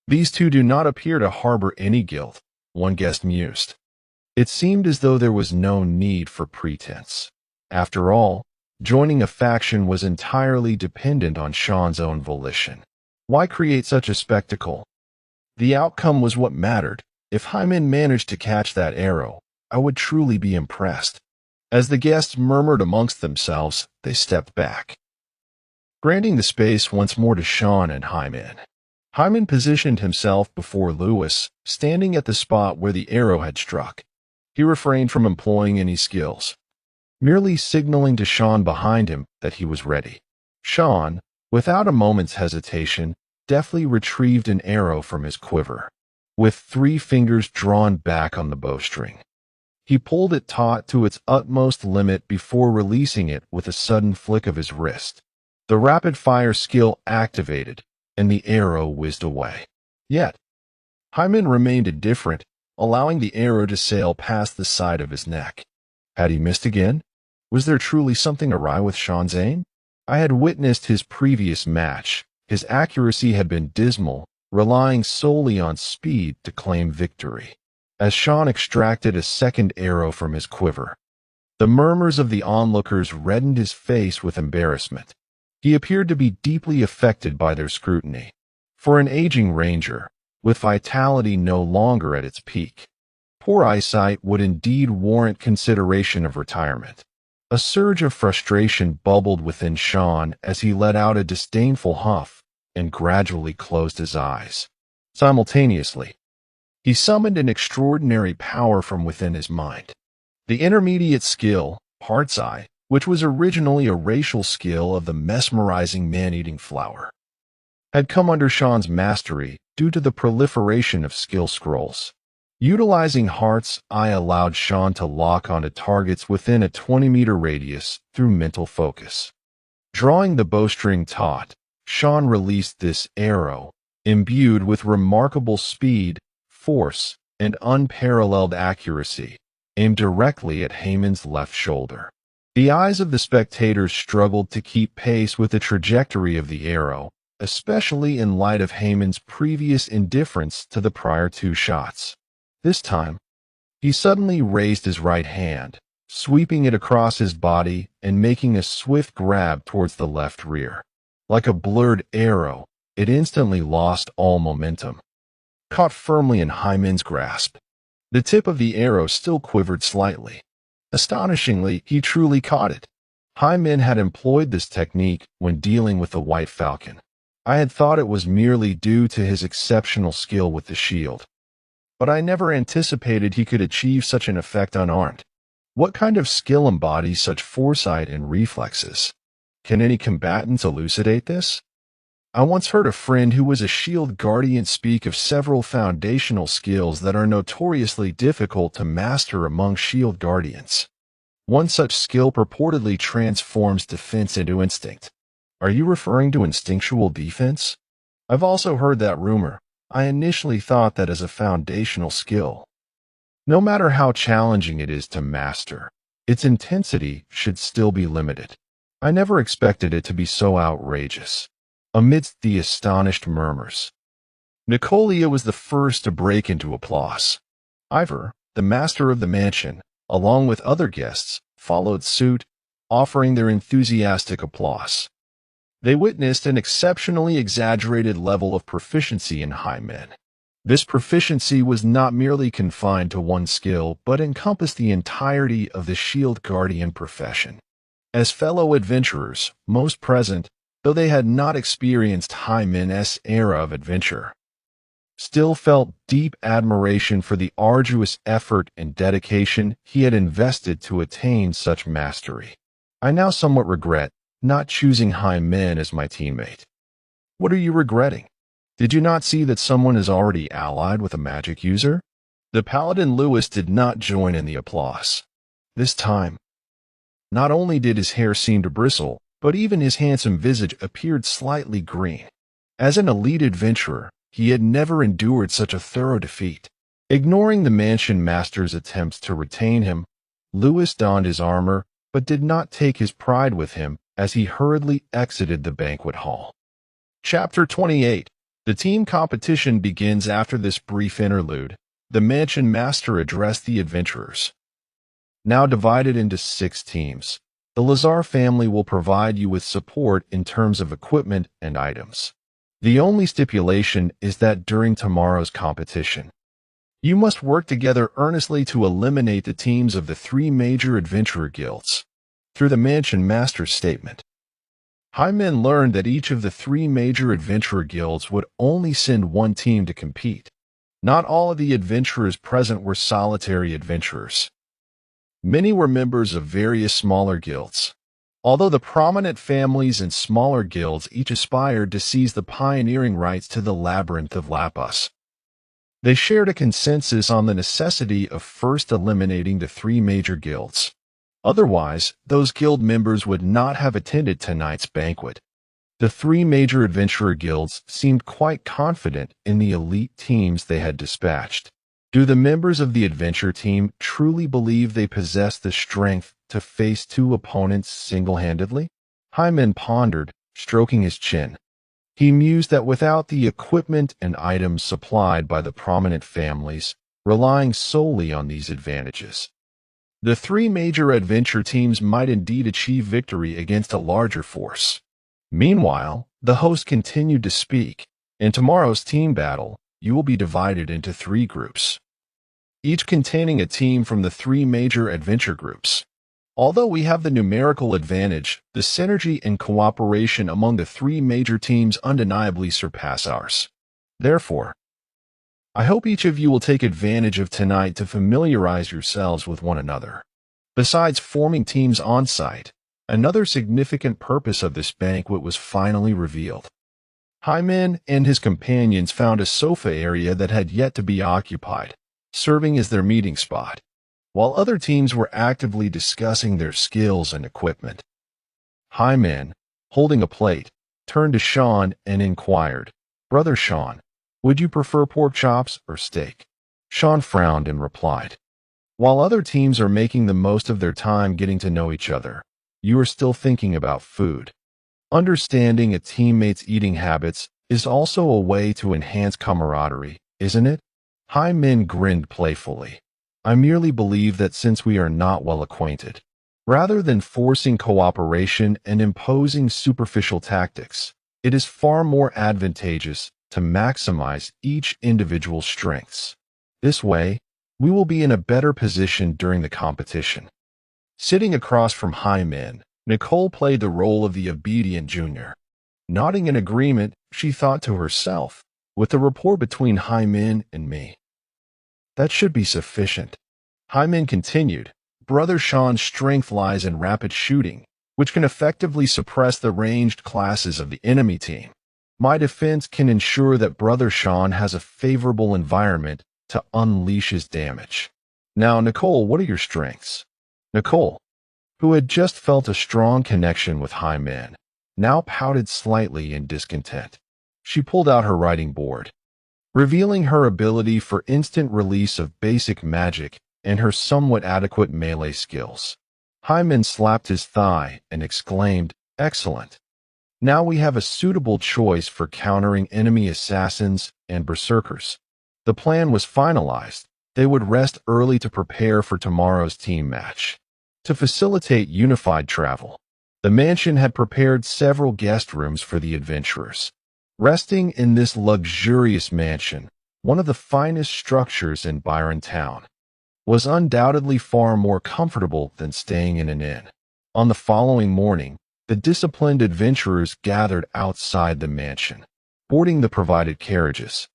[SPEAKER 1] These 2 do not appear to harbor any guilt, one guest mused. It seemed as though there was no need for pretense. After all, joining a faction was entirely dependent on Sean's own volition. Why create such a spectacle? The outcome was what mattered. If Hyman managed to catch that arrow, I would truly be impressed. As the guests murmured amongst themselves, they stepped back, granting the space once more to Sean and Hyman. Hyman positioned himself before Lewis, standing at the spot where the arrow had struck. He refrained from employing any skills, merely signaling to Sean behind him that he was ready. Sean, without a moment's hesitation, deftly retrieved an arrow from his quiver. with 3 fingers drawn back on the bowstring. He pulled it taut to its utmost limit before releasing it with a sudden flick of his wrist. The rapid-fire skill activated, and the arrow whizzed away. Yet, Hyman remained indifferent, allowing the arrow to sail past the side of his neck. Had he missed again? Was there truly something awry with Sean's aim? I had witnessed his previous match. His accuracy had been dismal, relying solely on speed to claim victory. As Sean extracted a second arrow from his quiver, the murmurs of the onlookers reddened his face with embarrassment. He appeared to be deeply affected by their scrutiny. For an aging ranger, with vitality no longer at its peak, poor eyesight would indeed warrant consideration of retirement. A surge of frustration bubbled within Sean as he let out a disdainful huff and gradually closed his eyes. Simultaneously, he summoned an extraordinary power from within his mind. The intermediate skill, Heart's Eye, which was originally a racial skill of the mesmerizing man-eating flower, had come under Sean's mastery due to the proliferation of skill scrolls. Utilizing Heart's Eye allowed Sean to lock onto targets within a 20-meter radius through mental focus. Drawing the bowstring taut, Sean released this arrow, imbued with remarkable speed, force, and unparalleled accuracy, aimed directly at Haman's left shoulder. The eyes of the spectators struggled to keep pace with the trajectory of the arrow, especially in light of Haman's previous indifference to the prior 2 shots. This time, he suddenly raised his right hand, sweeping it across his body and making a swift grab towards the left rear. Like a blurred arrow, it instantly lost all momentum, caught firmly in Hyman's grasp. The tip of the arrow still quivered slightly. Astonishingly, he truly caught it. Hyman had employed this technique when dealing with the White Falcon. I had thought it was merely due to his exceptional skill with the shield, but I never anticipated he could achieve such an effect unarmed. What kind of skill embodies such foresight and reflexes? Can any combatant elucidate this? I once heard a friend who was a shield guardian speak of several foundational skills that are notoriously difficult to master among shield guardians. One such skill purportedly transforms defense into instinct. Are you referring to instinctual defense? I've also heard that rumor. I initially thought that as a foundational skill. No matter how challenging it is to master, its intensity should still be limited. I never expected it to be so outrageous. Amidst the astonished murmurs, Nicolia was the first to break into applause. Ivor, the master of the mansion, along with other guests, followed suit, offering their enthusiastic applause. They witnessed an exceptionally exaggerated level of proficiency in Hyman. This proficiency was not merely confined to one skill, but encompassed the entirety of the shield guardian profession. As fellow adventurers, most present, though they had not experienced Hyman's era of adventure, still felt deep admiration for the arduous effort and dedication he had invested to attain such mastery. I now somewhat regret not choosing Hyman as my teammate. What are you regretting? Did you not see that someone is already allied with a magic user? The paladin Lewis did not join in the applause. This time, not only did his hair seem to bristle, but even his handsome visage appeared slightly green. As an elite adventurer, he had never endured such a thorough defeat. Ignoring the mansion master's attempts to retain him, Lewis donned his armor, but did not take his pride with him as he hurriedly exited the banquet hall. Chapter 28. The team competition begins after this brief interlude. The mansion master addressed the adventurers. Now divided into 6 teams, the Lazar family will provide you with support in terms of equipment and items. The only stipulation is that during tomorrow's competition, you must work together earnestly to eliminate the teams of the 3 major adventurer guilds. Through the mansion master's statement, Hyman learned that each of the 3 major adventurer guilds would only send one team to compete. Not all of the adventurers present were solitary adventurers. Many were members of various smaller guilds. Although the prominent families and smaller guilds each aspired to seize the pioneering rights to the Labyrinth of Lapis, They shared a consensus on the necessity of first eliminating the three major guilds. Otherwise, those guild members would not have attended tonight's banquet. The three major adventurer guilds seemed quite confident in the elite teams they had dispatched. Do the members of the adventure team truly believe they possess the strength to face two opponents single-handedly? Hyman pondered, stroking his chin. He mused that without the equipment and items supplied by the prominent families, relying solely on these advantages, the three major adventure teams might indeed achieve victory against a larger force. Meanwhile, the host continued to speak. In tomorrow's team battle, you will be divided into three groups, each containing a team from the three major adventure groups. Although we have the numerical advantage, the synergy and cooperation among the three major teams undeniably surpass ours. Therefore, I hope each of you will take advantage of tonight to familiarize yourselves with one another. Besides forming teams on-site, another significant purpose of this banquet was finally revealed. Hyman and his companions found a sofa area that had yet to be occupied, serving as their meeting spot, while other teams were actively discussing their skills and equipment. Hyman, holding a plate, turned to Sean and inquired, "Brother Sean, would you prefer pork chops or steak?" Sean frowned and replied, "While other teams are making the most of their time getting to know each other, you are still thinking about food. Understanding a teammate's eating habits is also a way to enhance camaraderie, isn't it?" Hyman grinned playfully. "I merely believe that since we are not well acquainted, rather than forcing cooperation and imposing superficial tactics, it is far more advantageous to maximize each individual's strengths. This way, we will be in a better position during the competition." Sitting across from Hyman, Nicole played the role of the obedient junior. Nodding in agreement, she thought to herself, "With the rapport between Hyman and me, that should be sufficient." Hyman continued, "Brother Sean's strength lies in rapid shooting, which can effectively suppress the ranged classes of the enemy team. My defense can ensure that Brother Sean has a favorable environment to unleash his damage. Now, Nicole, what are your strengths?" Nicole, who had just felt a strong connection with Hyman, now pouted slightly in discontent. She pulled out her writing board, revealing her ability for instant release of basic magic and her somewhat adequate melee skills. Hyman slapped his thigh and exclaimed, "Excellent. Now we have a suitable choice for countering enemy assassins and berserkers." The plan was finalized. They would rest early to prepare for tomorrow's team match. To facilitate unified travel, the mansion had prepared several guest rooms for the adventurers. Resting in this luxurious mansion, one of the finest structures in Byron Town, was undoubtedly far more comfortable than staying in an inn. On the following morning, the disciplined adventurers gathered outside the mansion, boarding the provided carriages.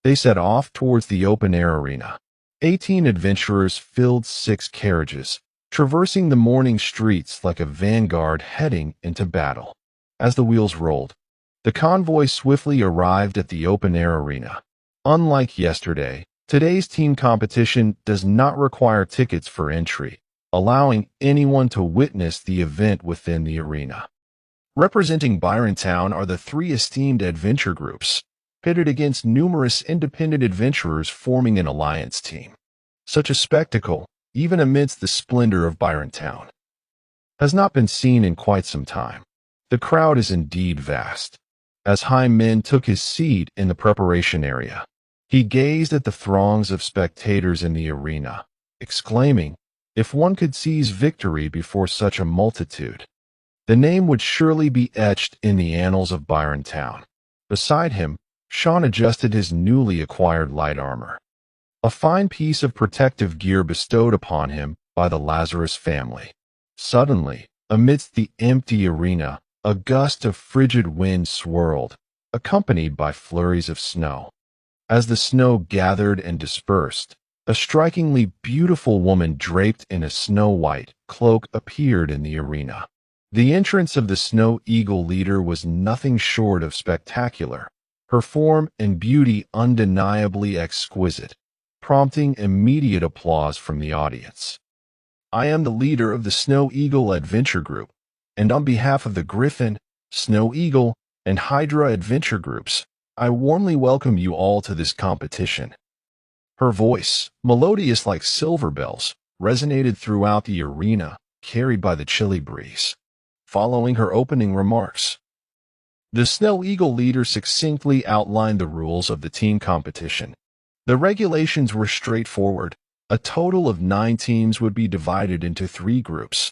[SPEAKER 1] They set off towards the open-air arena. 18 adventurers filled 6 carriages, traversing the morning streets like a vanguard heading into battle. As the wheels rolled, the convoy swiftly arrived at the open-air arena. Unlike yesterday, today's team competition does not require tickets for entry, allowing anyone to witness the event within the arena. Representing Byron Town are the 3 esteemed adventure groups, pitted against numerous independent adventurers forming an alliance team. Such a spectacle, even amidst the splendor of Byron Town, has not been seen in quite some time. The crowd is indeed vast. As Hyman took his seat in the preparation area, he gazed at the throngs of spectators in the arena, exclaiming, "If one could seize victory before such a multitude, the name would surely be etched in the annals of Byron Town." Beside him, Sean adjusted his newly acquired light armor, a fine piece of protective gear bestowed upon him by the Lazarus family. Suddenly, amidst the empty arena, a gust of frigid wind swirled, accompanied by flurries of snow. As the snow gathered and dispersed, a strikingly beautiful woman draped in a snow-white cloak appeared in the arena. The entrance of the Snow Eagle leader was nothing short of spectacular. her form and beauty undeniably exquisite, prompting immediate applause from the audience. I am the leader of the Snow Eagle Adventure Group, and on behalf of the Griffin, Snow Eagle, and Hydra Adventure Groups, I warmly welcome you all to this competition. Her voice, melodious like silver bells, resonated throughout the arena, carried by the chilly breeze. Following her opening remarks, the Snow Eagle leader succinctly outlined the rules of the team competition. The regulations were straightforward. A total of 9 teams would be divided into 3 groups,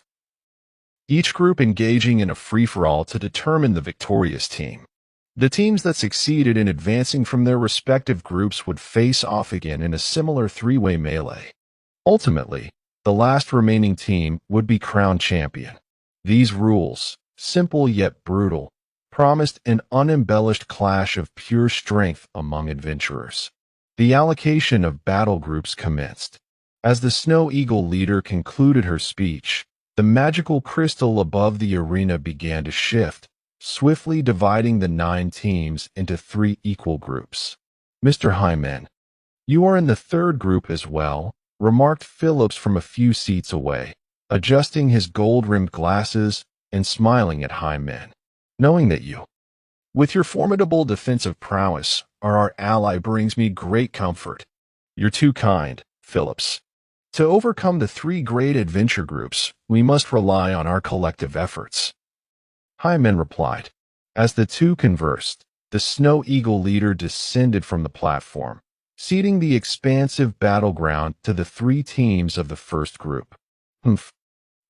[SPEAKER 1] each group engaging in a free-for-all to determine the victorious team. The teams that succeeded in advancing from their respective groups would face off again in a similar 3-way melee. Ultimately, the last remaining team would be crowned champion. These rules, simple yet brutal, promised an unembellished clash of pure strength among adventurers. The allocation of battle groups commenced. As the Snow Eagle leader concluded her speech, the magical crystal above the arena began to shift, swiftly dividing the 9 teams into 3 equal groups. "Mr. Hyman, you are in the 3rd group as well," remarked Phillips from a few seats away, adjusting his gold-rimmed glasses and smiling at Hyman. "Knowing that you, with your formidable defensive prowess, are our ally brings me great comfort." "You're too kind, Phillips. To overcome the 3 great adventure groups, we must rely on our collective efforts," Hyman replied. As the two conversed, the Snow Eagle leader descended from the platform, ceding the expansive battleground to the 3 teams of the first group. "Humph.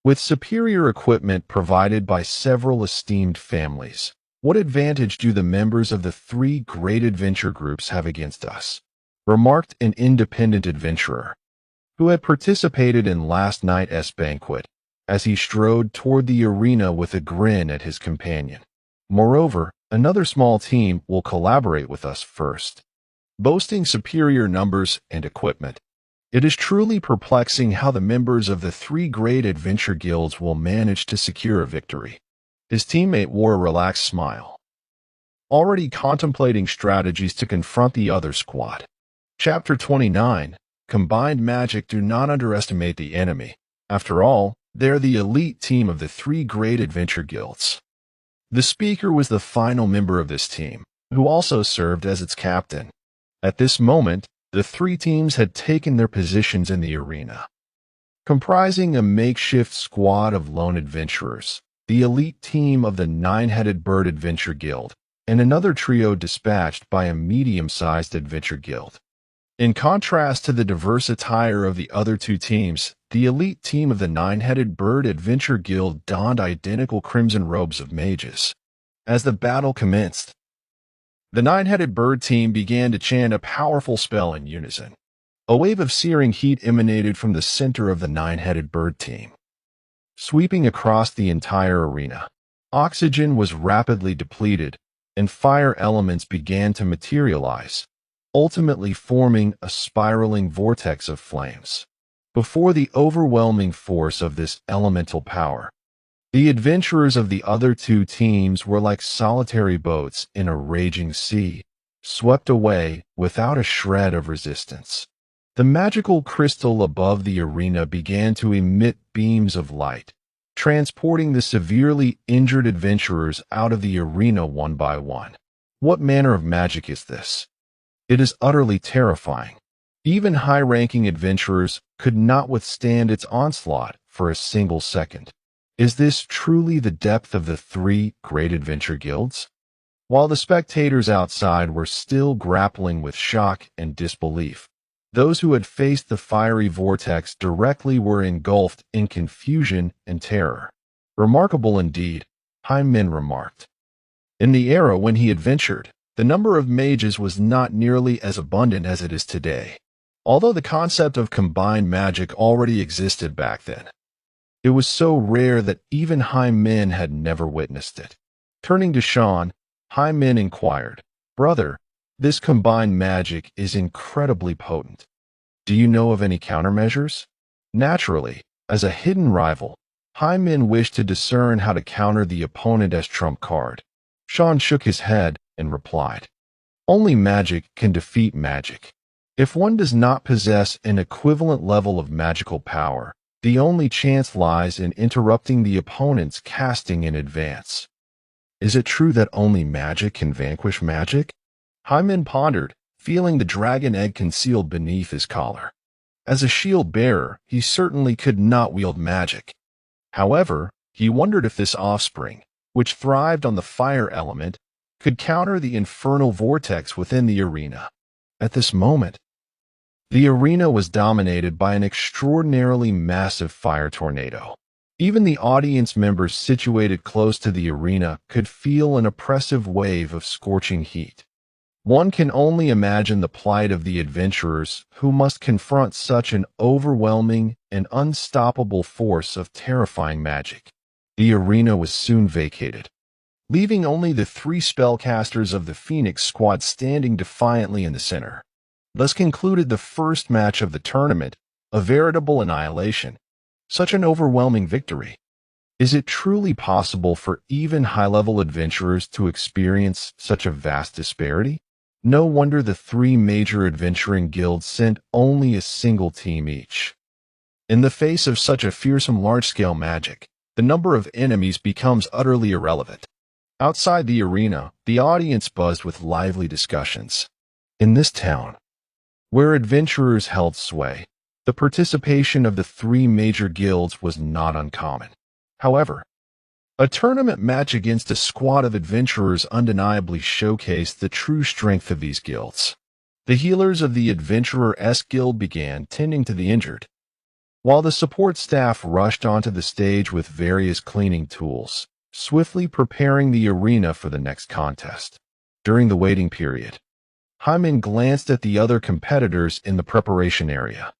[SPEAKER 1] With superior equipment provided by several esteemed families, what advantage do the members of the 3 great adventure groups have against us?" remarked an independent adventurer, who had participated in last night's banquet, as he strode toward the arena with a grin at his companion. "Moreover, another small team will collaborate with us first, boasting superior numbers and equipment. It is truly perplexing how the members of the 3 great adventure guilds will manage to secure a victory." His teammate wore a relaxed smile, already contemplating strategies to confront the other squad. Chapter 29. Combined Magic. Do not underestimate the enemy. After all, they're the elite team of the 3 great adventure guilds. The speaker was the final member of this team, who also served as its captain. At this moment, the 3 teams had taken their positions in the arena. Comprising a makeshift squad of lone adventurers, the elite team of the 9-headed bird adventure guild, and another trio dispatched by a medium-sized adventure guild. In contrast to the diverse attire of the other 2 teams, the elite team of the 9-headed bird adventure guild donned identical crimson robes of mages. As the battle commenced, the 9-headed bird team began to chant a powerful spell in unison. A wave of searing heat emanated from the center of the 9-headed bird team, sweeping across the entire arena. Oxygen was rapidly depleted, and fire elements began to materialize, ultimately forming a spiraling vortex of flames. Before the overwhelming force of this elemental power, the adventurers of the other 2 teams were like solitary boats in a raging sea, swept away without a shred of resistance. The magical crystal above the arena began to emit beams of light, transporting the severely injured adventurers out of the arena one by one. What manner of magic is this? It is utterly terrifying. Even high-ranking adventurers could not withstand its onslaught for a single second. Is this truly the depth of the 3 great adventure guilds? While the spectators outside were still grappling with shock and disbelief, those who had faced the fiery vortex directly were engulfed in confusion and terror. "Remarkable indeed," Hyman remarked. In the era when he adventured, the number of mages was not nearly as abundant as it is today, although the concept of combined magic already existed back then. It was so rare that even Hyman had never witnessed it. Turning to Sean, Hyman inquired, "Brother, this combined magic is incredibly potent. Do you know of any countermeasures?" Naturally, as a hidden rival, Hyman wished to discern how to counter the opponent as trump card. Sean shook his head and replied, Only magic can defeat magic. If one does not possess an equivalent level of magical power, the only chance lies in interrupting the opponent's casting in advance. Is it true that only magic can vanquish magic? Hyman pondered, feeling the dragon egg concealed beneath his collar. As a shield bearer, he certainly could not wield magic. However, he wondered if this offspring, which thrived on the fire element, could counter the infernal vortex within the arena. At this moment, the arena was dominated by an extraordinarily massive fire tornado. Even the audience members situated close to the arena could feel an oppressive wave of scorching heat. One can only imagine the plight of the adventurers who must confront such an overwhelming and unstoppable force of terrifying magic. The arena was soon vacated, leaving only the three spellcasters of the Phoenix squad standing defiantly in the center. Thus concluded the first match of the tournament, a veritable annihilation. Such an overwhelming victory. Is it truly possible for even high-level adventurers to experience such a vast disparity? No wonder the three major adventuring guilds sent only a single team each. In the face of such a fearsome large-scale magic, the number of enemies becomes utterly irrelevant. Outside the arena, the audience buzzed with lively discussions. In this town, where adventurers held sway, the participation of the three major guilds was not uncommon. However, a tournament match against a squad of adventurers undeniably showcased the true strength of these guilds. The healers of the Adventurer-esque Guild began tending to the injured, while the support staff rushed onto the stage with various cleaning tools, swiftly preparing the arena for the next contest. During the waiting period, Hyman glanced at the other competitors in the preparation area.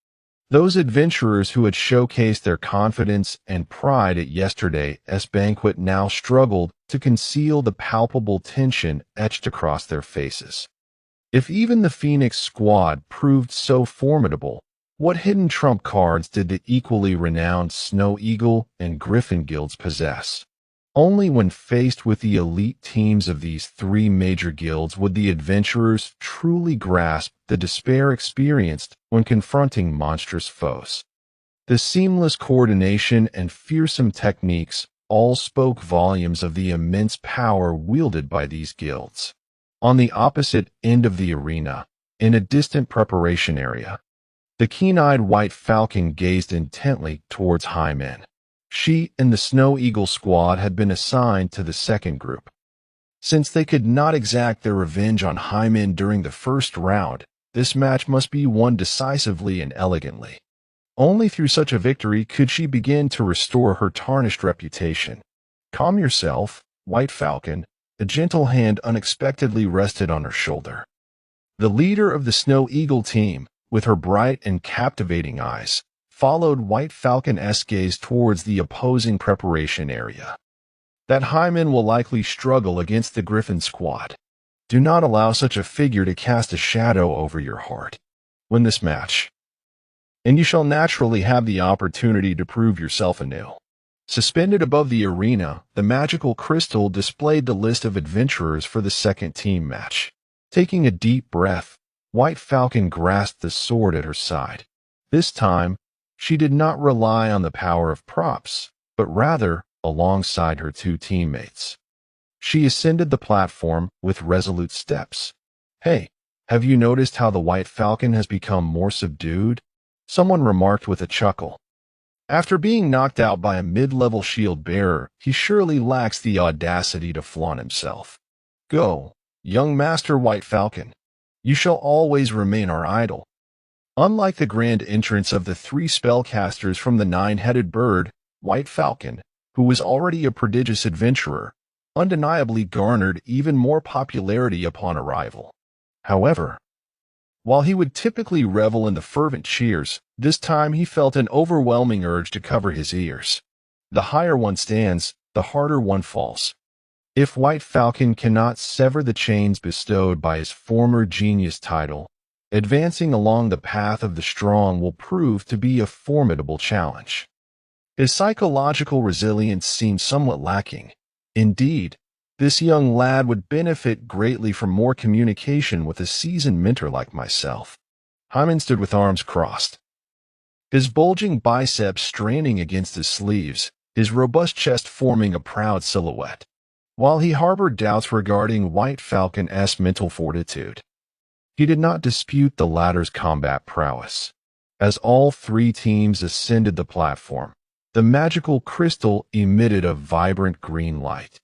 [SPEAKER 1] Those adventurers who had showcased their confidence and pride at yesterday's banquet now struggled to conceal the palpable tension etched across their faces. If even the Phoenix squad proved so formidable, what hidden trump cards did the equally renowned Snow Eagle and Griffin guilds possess? Only when faced with the elite teams of these three major guilds would the adventurers truly grasp the despair experienced when confronting monstrous foes. The seamless coordination and fearsome techniques all spoke volumes of the immense power wielded by these guilds. On the opposite end of the arena, in a distant preparation area, the keen-eyed White Falcon gazed intently towards Hyman. She and the Snow Eagle squad had been assigned to the second group. Since they could not exact their revenge on Hyman during the first round, this match must be won decisively and elegantly. Only through such a victory could she begin to restore her tarnished reputation. Calm yourself, White Falcon. A gentle hand unexpectedly rested on her shoulder. The leader of the Snow Eagle team, with her bright and captivating eyes, followed White Falcon's gaze towards the opposing preparation area. That Hyman will likely struggle against the Griffin squad. Do not allow such a figure to cast a shadow over your heart. Win this match, and you shall naturally have the opportunity to prove yourself anew. Suspended above the arena, the magical crystal displayed the list of adventurers for the second team match. Taking a deep breath, White Falcon grasped the sword at her side. This time, she did not rely on the power of props, but rather alongside her two teammates. She ascended the platform with resolute steps. Hey, have you noticed how the White Falcon has become more subdued? Someone remarked with a chuckle. After being knocked out by a mid-level shield bearer, he surely lacks the audacity to flaunt himself. Go, young Master White Falcon. You shall always remain our idol. Unlike the grand entrance of the three spellcasters from the nine-headed bird, White Falcon, who was already a prodigious adventurer, undeniably garnered even more popularity upon arrival. However, while he would typically revel in the fervent cheers, this time he felt an overwhelming urge to cover his ears. The higher one stands, the harder one falls. If White Falcon cannot sever the chains bestowed by his former genius title, advancing along the path of the strong will prove to be a formidable challenge. His psychological resilience seemed somewhat lacking. Indeed, This young lad would benefit greatly from more communication with a seasoned mentor like myself. Hyman stood with arms crossed, his bulging biceps straining against his sleeves, his robust chest forming a proud silhouette. While he harbored doubts regarding White Falcon's mental fortitude, he did not dispute the latter's combat prowess. As all three teams ascended the platform, the magical crystal emitted a vibrant green light,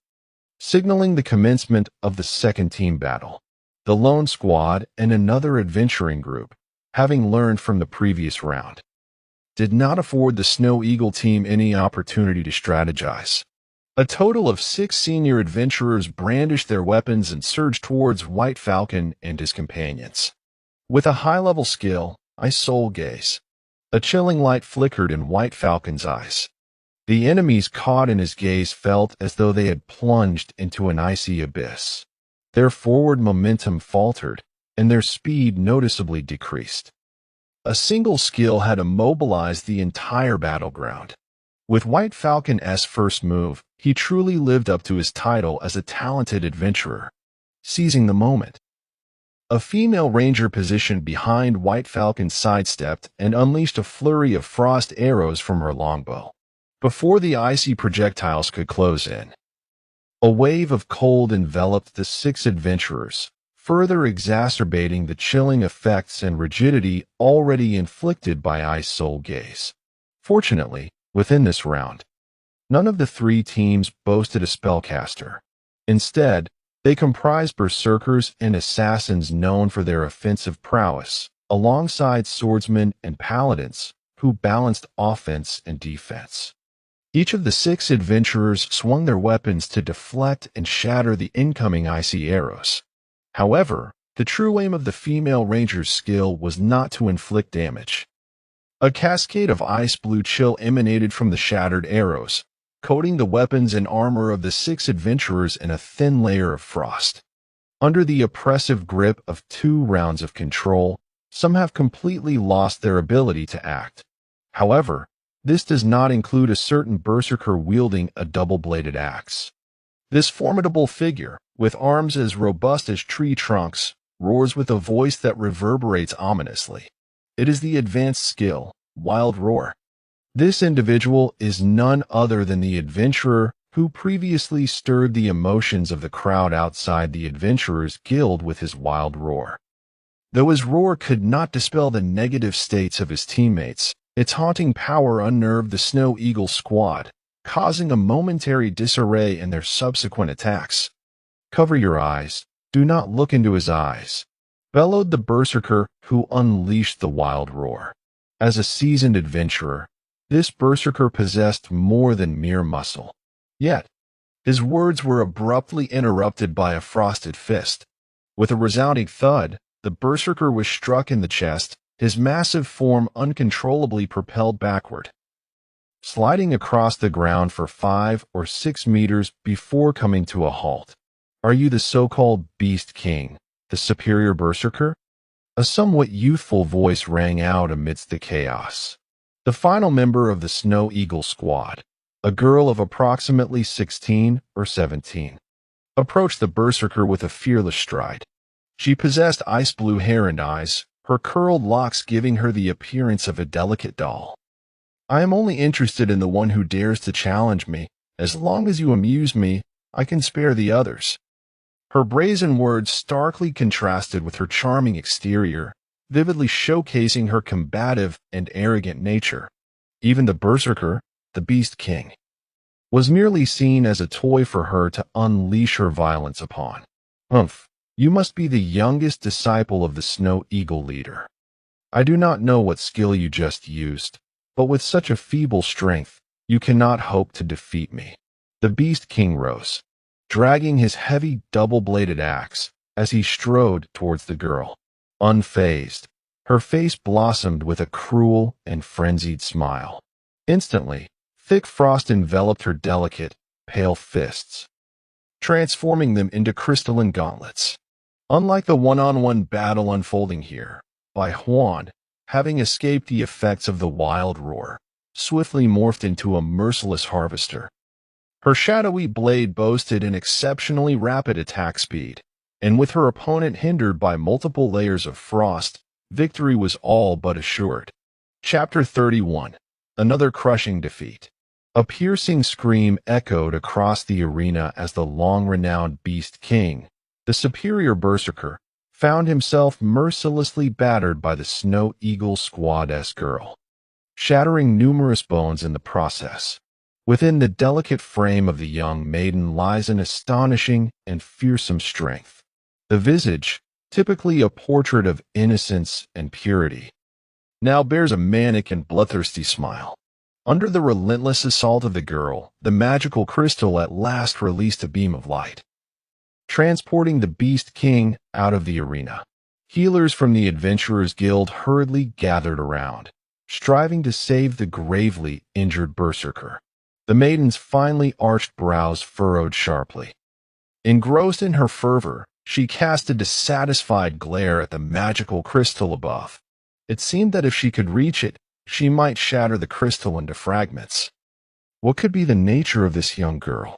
[SPEAKER 1] signaling the commencement of the second team battle. The lone squad and another adventuring group, having learned from the previous round, did not afford the Snow Eagle team any opportunity to strategize. A total of 6 senior adventurers brandished their weapons and surged towards White Falcon and his companions. With a high-level skill, soul gaze. A chilling light flickered in White Falcon's eyes. The enemies caught in his gaze felt as though they had plunged into an icy abyss. Their forward momentum faltered, and their speed noticeably decreased. A single skill had immobilized the entire battleground. With White Falcon's first move, he truly lived up to his title as a talented adventurer. Seizing the moment, a female ranger positioned behind White Falcon sidestepped and unleashed a flurry of frost arrows from her longbow. Before the icy projectiles could close in, a wave of cold enveloped the 6 adventurers, further exacerbating the chilling effects and rigidity already inflicted by Ice Soul Gaze. Fortunately, within this round, none of the 3 teams boasted a spellcaster. Instead, they comprised berserkers and assassins known for their offensive prowess, alongside swordsmen and paladins who balanced offense and defense. Each of the 6 adventurers swung their weapons to deflect and shatter the incoming icy arrows. However, the true aim of the female ranger's skill was not to inflict damage. A cascade of ice blue chill emanated from the shattered arrows, coating the weapons and armor of the 6 adventurers in a thin layer of frost. Under the oppressive grip of 2 rounds of control, some have completely lost their ability to act. However, this does not include a certain berserker wielding a double-bladed axe. This formidable figure, with arms as robust as tree trunks, roars with a voice that reverberates ominously. It is the advanced skill, Wild Roar. This individual is none other than the adventurer who previously stirred the emotions of the crowd outside the Adventurers Guild with his wild roar. Though his roar could not dispel the negative states of his teammates, its haunting power unnerved the Snow Eagle squad, causing a momentary disarray in their subsequent attacks. "Cover your eyes. Do not look into his eyes," bellowed the berserker who unleashed the wild roar. As a seasoned adventurer, this berserker possessed more than mere muscle. Yet, his words were abruptly interrupted by a frosted fist. With a resounding thud, the berserker was struck in the chest, his massive form uncontrollably propelled backward, sliding across the ground for 5 or 6 meters before coming to a halt. "Are you the so-called Beast King, the superior berserker?" A somewhat youthful voice rang out amidst the chaos. The final member of the Snow Eagle squad, a girl of approximately 16 or 17, approached the berserker with a fearless stride. She possessed ice blue hair and eyes, her curled locks giving her the appearance of a delicate doll. "I am only interested in the one who dares to challenge me. As long as you amuse me, I can spare the others." Her brazen words starkly contrasted with her charming exterior, vividly showcasing her combative and arrogant nature. Even the berserker, the Beast King, was merely seen as a toy for her to unleash her violence upon. "Humph, you must be the youngest disciple of the Snow Eagle leader. I do not know what skill you just used, but with such a feeble strength, you cannot hope to defeat me." The Beast King rose, dragging his heavy double-bladed axe as he strode towards the girl. Unfazed, her face blossomed with a cruel and frenzied smile. Instantly, thick frost enveloped her delicate, pale fists, transforming them into crystalline gauntlets. Unlike the one-on-one battle unfolding here, Bai Huan, having escaped the effects of the wild roar, swiftly morphed into a merciless harvester. Her shadowy blade boasted an exceptionally rapid attack speed, and with her opponent hindered by multiple layers of frost, victory was all but assured. Chapter 31. Another crushing defeat. A piercing scream echoed across the arena as the long-renowned Beast King, the superior berserker, found himself mercilessly battered by the Snow Eagle Squad-esque girl, shattering numerous bones in the process. Within the delicate frame of the young maiden lies an astonishing and fearsome strength. The visage, typically a portrait of innocence and purity, now bears a manic and bloodthirsty smile. Under the relentless assault of the girl, the magical crystal at last released a beam of light, transporting the Beast King out of the arena. Healers from the Adventurers Guild hurriedly gathered around, striving to save the gravely injured berserker. The maiden's finely arched brows furrowed sharply. Engrossed in her fervor, she cast a dissatisfied glare at the magical crystal above. It seemed that if she could reach it, she might shatter the crystal into fragments. What could be the nature of this young girl?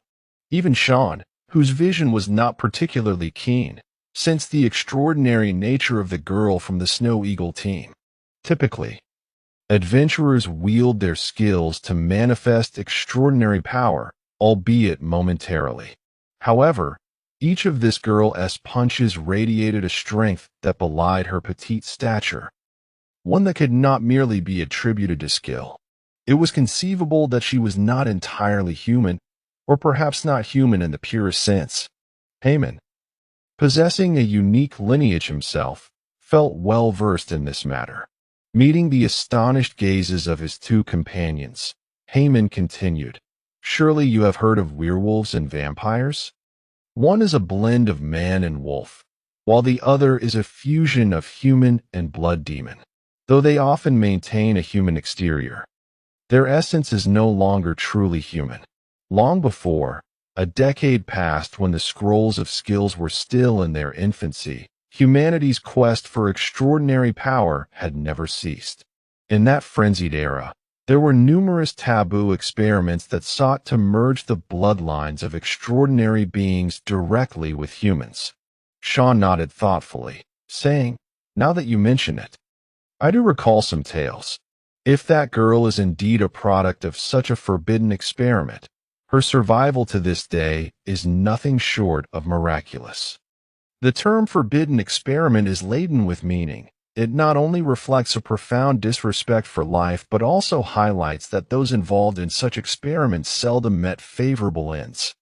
[SPEAKER 1] Even Sean, whose vision was not particularly keen, sensed the extraordinary nature of the girl from the Snow Eagle team. Typically, adventurers wield their skills to manifest extraordinary power, albeit momentarily. However, each of this girl's punches radiated a strength that belied her petite stature, one that could not merely be attributed to skill. It was conceivable that she was not entirely human, or perhaps not human in the purest sense. Haman, possessing a unique lineage himself, felt well versed in this matter. Meeting the astonished gazes of his two companions, Haman continued, "Surely you have heard of werewolves and vampires? One is a blend of man and wolf, while the other is a fusion of human and blood demon. Though they often maintain a human exterior, their essence is no longer truly human." Long before, a decade passed when the scrolls of skills were still in their infancy, humanity's quest for extraordinary power had never ceased. In that frenzied era, there were numerous taboo experiments that sought to merge the bloodlines of extraordinary beings directly with humans. Sean nodded thoughtfully, saying, "Now that you mention it, I do recall some tales. If that girl is indeed a product of such a forbidden experiment, her survival to this day is nothing short of miraculous." The term forbidden experiment is laden with meaning. It not only reflects a profound disrespect for life, but also highlights that those involved in such experiments seldom met favorable ends.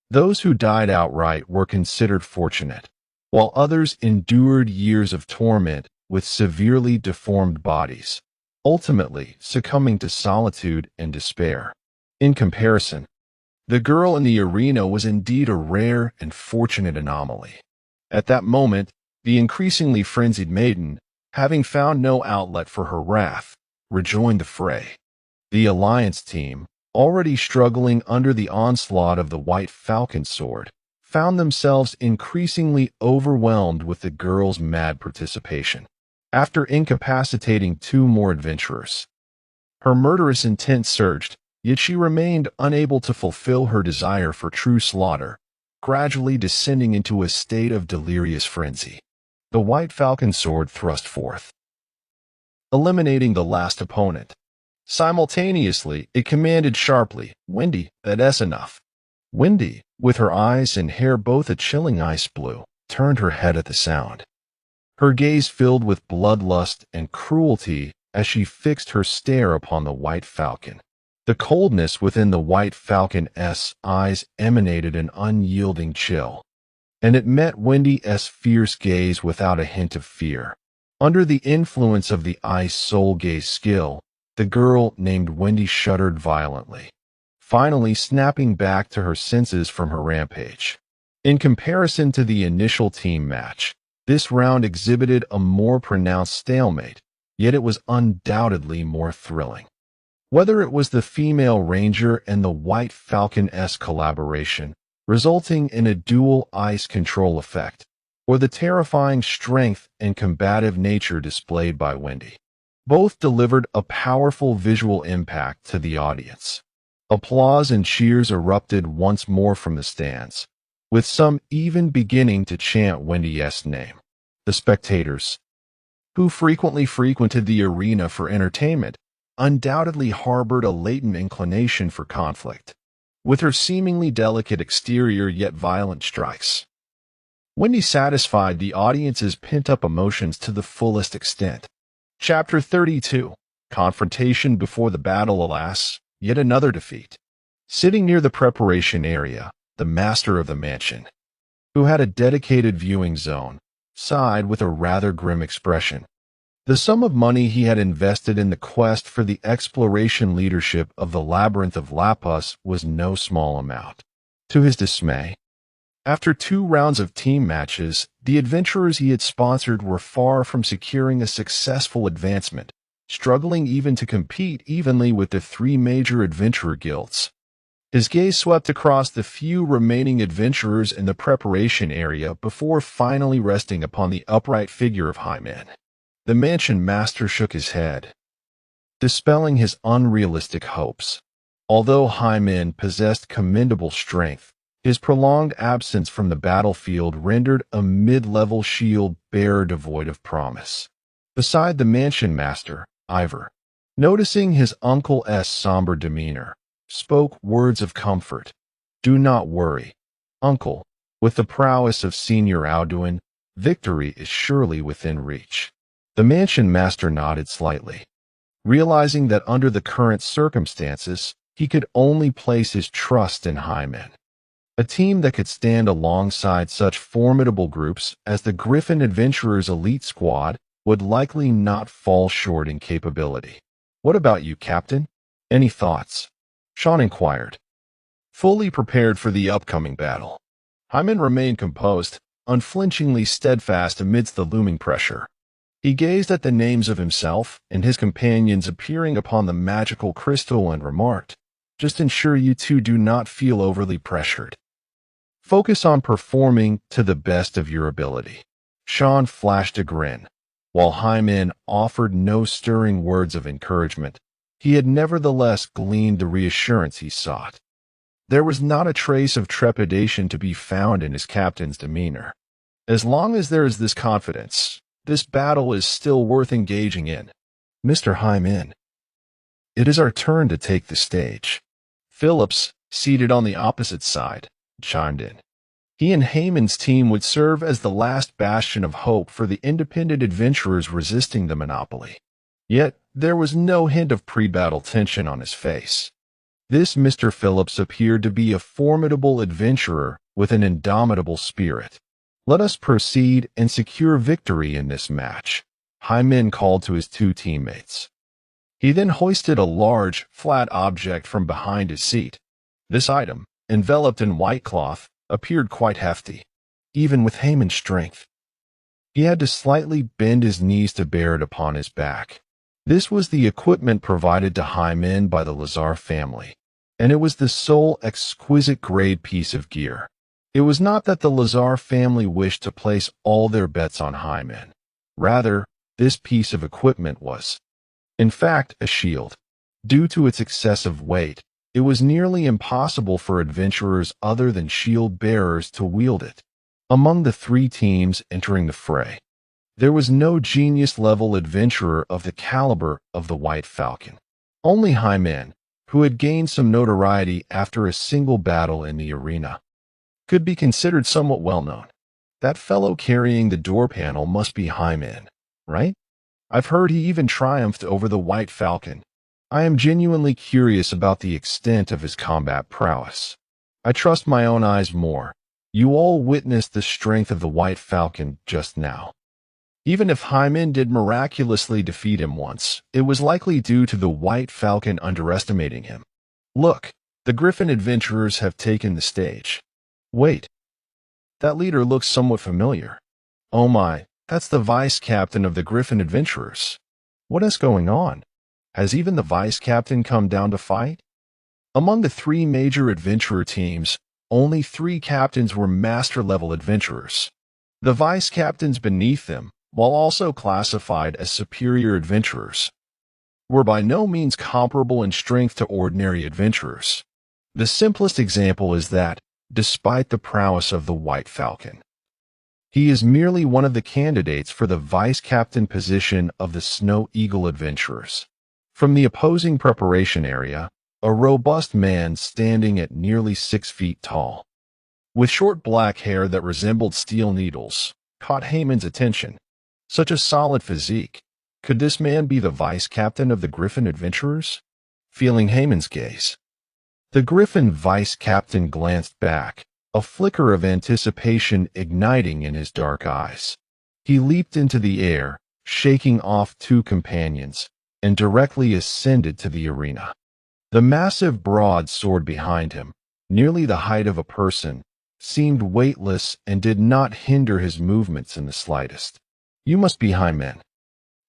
[SPEAKER 1] Those who died outright were considered fortunate, while others endured years of torment with severely deformed bodies, ultimately succumbing to solitude and despair. In comparison, the girl in the arena was indeed a rare and fortunate anomaly. At that moment, the increasingly frenzied maiden, having found no outlet for her wrath, rejoined the fray. The Alliance team, already struggling under the onslaught of the White Falcon sword, found themselves increasingly overwhelmed with the girl's mad participation. After incapacitating two more adventurers, her murderous intent surged, yet she remained unable to fulfill her desire for true slaughter, gradually descending into a state of delirious frenzy. The White Falcon sword thrust forth, eliminating the last opponent. Simultaneously, it commanded sharply, "Wendy, that's enough." Wendy, with her eyes and hair both a chilling ice blue, turned her head at the sound. Her gaze filled with bloodlust and cruelty as she fixed her stare upon the White Falcon. The coldness within the White Falcon's eyes emanated an unyielding chill, and it met Wendy's fierce gaze without a hint of fear. Under the influence of the ice soul gaze skill, the girl named Wendy shuddered violently, finally snapping back to her senses from her rampage. In comparison to the initial team match, this round exhibited a more pronounced stalemate, yet it was undoubtedly more thrilling. Whether it was the female ranger and the White Falcon's collaboration, resulting in a dual ice control effect, or the terrifying strength and combative nature displayed by Wendy, both delivered a powerful visual impact to the audience. Applause and cheers erupted once more from the stands, with some even beginning to chant Wendy's name. The spectators, who frequently frequented the arena for entertainment, undoubtedly harbored a latent inclination for conflict, with her seemingly delicate exterior yet violent strikes. Wendy satisfied the audience's pent-up emotions to the fullest extent. Chapter 32. Confrontation before the battle. Alas, yet another defeat. Sitting near the preparation area, the master of the mansion, who had a dedicated viewing zone, sighed with a rather grim expression. The sum of money he had invested in the quest for the exploration leadership of the Labyrinth of Lapus was no small amount. To his dismay, after 2 rounds of team matches, the adventurers he had sponsored were far from securing a successful advancement, struggling even to compete evenly with the 3 major adventurer guilds. His gaze swept across the few remaining adventurers in the preparation area before finally resting upon the upright figure of Hyman. The mansion master shook his head, dispelling his unrealistic hopes. Although Hyman possessed commendable strength, his prolonged absence from the battlefield rendered a mid-level shield bearer devoid of promise. Beside the mansion master, Ivor, noticing his uncle's somber demeanor, spoke words of comfort. "Do not worry, uncle. With the prowess of Senior Alduin, victory is surely within reach." The mansion master nodded slightly, realizing that under the current circumstances, he could only place his trust in Hyman. A team that could stand alongside such formidable groups as the Griffin Adventurers Elite Squad would likely not fall short in capability. "What about you, Captain? Any thoughts?" Sean inquired, fully prepared for the upcoming battle. Hyman remained composed, unflinchingly steadfast amidst the looming pressure. He gazed at the names of himself and his companions appearing upon the magical crystal and remarked, "Just ensure you two do not feel overly pressured. Focus on performing to the best of your ability." Sean flashed a grin. While Hyman offered no stirring words of encouragement, he had nevertheless gleaned the reassurance he sought. There was not a trace of trepidation to be found in his captain's demeanor. "As long as there is this confidence, this battle is still worth engaging in. Mr. Hyman, it is our turn to take the stage." Phillips, seated on the opposite side, chimed in. He and Heyman's team would serve as the last bastion of hope for the independent adventurers resisting the monopoly. Yet, there was no hint of pre-battle tension on his face. This Mr. Phillips appeared to be a formidable adventurer with an indomitable spirit. "Let us proceed and secure victory in this match," Hyman called to his 2 teammates. He then hoisted a large, flat object from behind his seat. This item, enveloped in white cloth, appeared quite hefty, even with Heyman's strength. He had to slightly bend his knees to bear it upon his back. This was the equipment provided to Hyman by the Lazar family, and it was the sole exquisite-grade piece of gear. It was not that the Lazar family wished to place all their bets on Hyman. Rather, this piece of equipment was, in fact, a shield. Due to its excessive weight, it was nearly impossible for adventurers other than shield bearers to wield it. Among the 3 teams entering the fray, there was no genius-level adventurer of the caliber of the White Falcon. Only Hyman, who had gained some notoriety after a single battle in the arena, could be considered somewhat well-known. That fellow carrying the door panel must be Hyman, right? I've heard he even triumphed over the White Falcon. I am genuinely curious about the extent of his combat prowess. I trust my own eyes more. You all witnessed the strength of the White Falcon just now. Even if Hyman did miraculously defeat him once, it was likely due to the White Falcon underestimating him. Look, the Griffin adventurers have taken the stage. Wait, that leader looks somewhat familiar. Oh my, that's the vice captain of the Griffin adventurers. What is going on? Has even the vice captain come down to fight? Among the 3 major adventurer teams, only 3 captains were master-level adventurers. The vice captains beneath them, while also classified as superior adventurers, were by no means comparable in strength to ordinary adventurers. The simplest example is that, despite the prowess of the White Falcon, he is merely one of the candidates for the vice captain position of the Snow Eagle adventurers. From the opposing preparation area, a robust man standing at nearly 6 feet tall, with short black hair that resembled steel needles, caught Haman's attention. Such a solid physique. Could this man be the vice captain of the Griffin adventurers? Feeling Haman's gaze, the Griffin vice captain glanced back, a flicker of anticipation igniting in his dark eyes. He leaped into the air, shaking off 2 companions, and directly ascended to the arena. The massive broadsword behind him, nearly the height of a person, seemed weightless and did not hinder his movements in the slightest. You must be Hyman.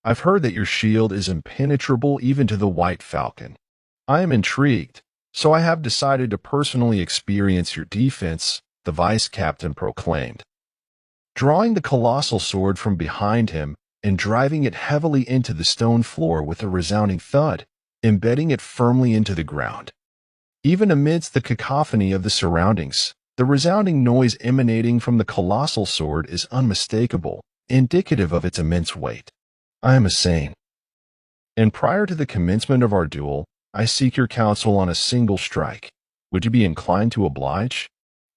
[SPEAKER 1] I've heard that your shield is impenetrable even to the White Falcon. I am intrigued, so I have decided to personally experience your defense, the vice captain proclaimed. Drawing the colossal sword from behind him and driving it heavily into the stone floor with a resounding thud, embedding it firmly into the ground. Even amidst the cacophony of the surroundings, the resounding noise emanating from the colossal sword is unmistakable, indicative of its immense weight. I am Hussein, and prior to the commencement of our duel, I seek your counsel on a single strike. Would you be inclined to oblige?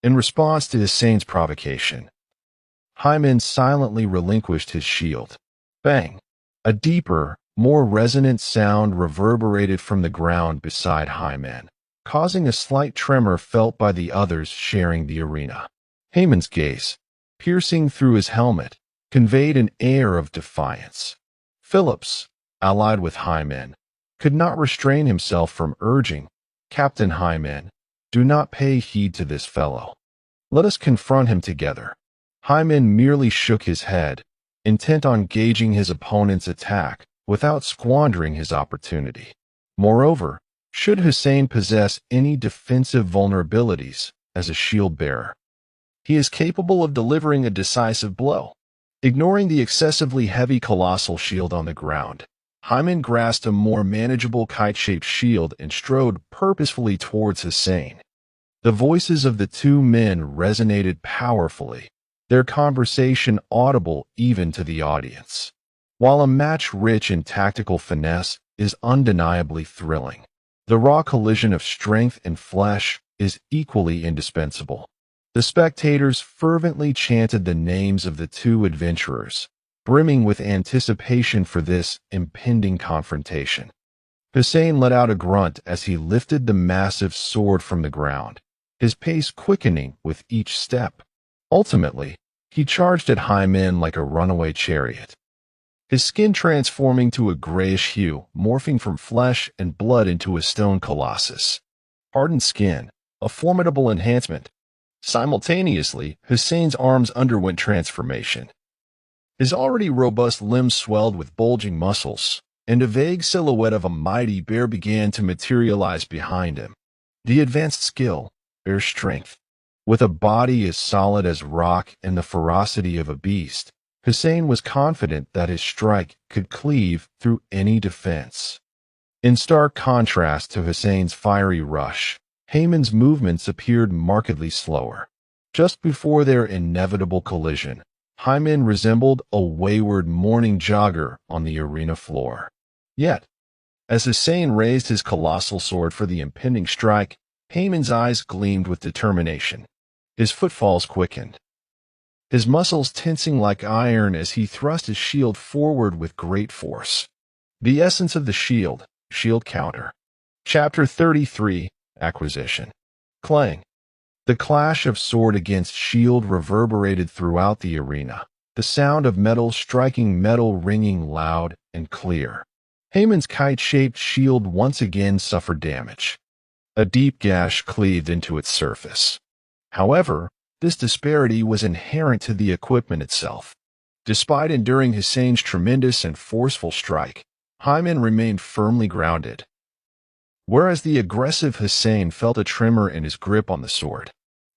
[SPEAKER 1] In response to Hussein's provocation, Hyman silently relinquished his shield. Bang! A deeper, more resonant sound reverberated from the ground beside Hyman, causing a slight tremor felt by the others sharing the arena. Haman's gaze, piercing through his helmet, conveyed an air of defiance. Phillips, allied with Hyman, could not restrain himself from urging, Captain Hyman, do not pay heed to this fellow. Let us confront him together. Hyman merely shook his head, intent on gauging his opponent's attack without squandering his opportunity. Moreover, should Hussein possess any defensive vulnerabilities as a shield bearer, he is capable of delivering a decisive blow. Ignoring the excessively heavy colossal shield on the ground, Hyman grasped a more manageable kite-shaped shield and strode purposefully towards Hussein. The voices of the 2 men resonated powerfully, their conversation audible even to the audience. While a match rich in tactical finesse is undeniably thrilling, the raw collision of strength and flesh is equally indispensable. The spectators fervently chanted the names of the 2 adventurers, brimming with anticipation for this impending confrontation. Hussein let out a grunt as he lifted the massive sword from the ground, his pace quickening with each step. Ultimately, he charged at Hyman like a runaway chariot, his skin transforming to a grayish hue, morphing from flesh and blood into a stone colossus. Hardened skin, a formidable enhancement. Simultaneously, Hussein's arms underwent transformation. His already robust limbs swelled with bulging muscles, and a vague silhouette of a mighty bear began to materialize behind him. The advanced skill, bear strength. With a body as solid as rock and the ferocity of a beast, Hussein was confident that his strike could cleave through any defense. In stark contrast to Hussein's fiery rush, Haman's movements appeared markedly slower. Just before their inevitable collision, Hyman resembled a wayward morning jogger on the arena floor. Yet, as Hussein raised his colossal sword for the impending strike, Haman's eyes gleamed with determination. His footfalls quickened, his muscles tensing like iron as he thrust his shield forward with great force. The essence of the shield counter. Chapter 33, Acquisition. Clang. The clash of sword against shield reverberated throughout the arena, the sound of metal striking metal ringing loud and clear. Haman's kite-shaped shield once again suffered damage. A deep gash cleaved into its surface. However, this disparity was inherent to the equipment itself. Despite enduring Hussein's tremendous and forceful strike, Hyman remained firmly grounded, whereas the aggressive Hussein felt a tremor in his grip on the sword.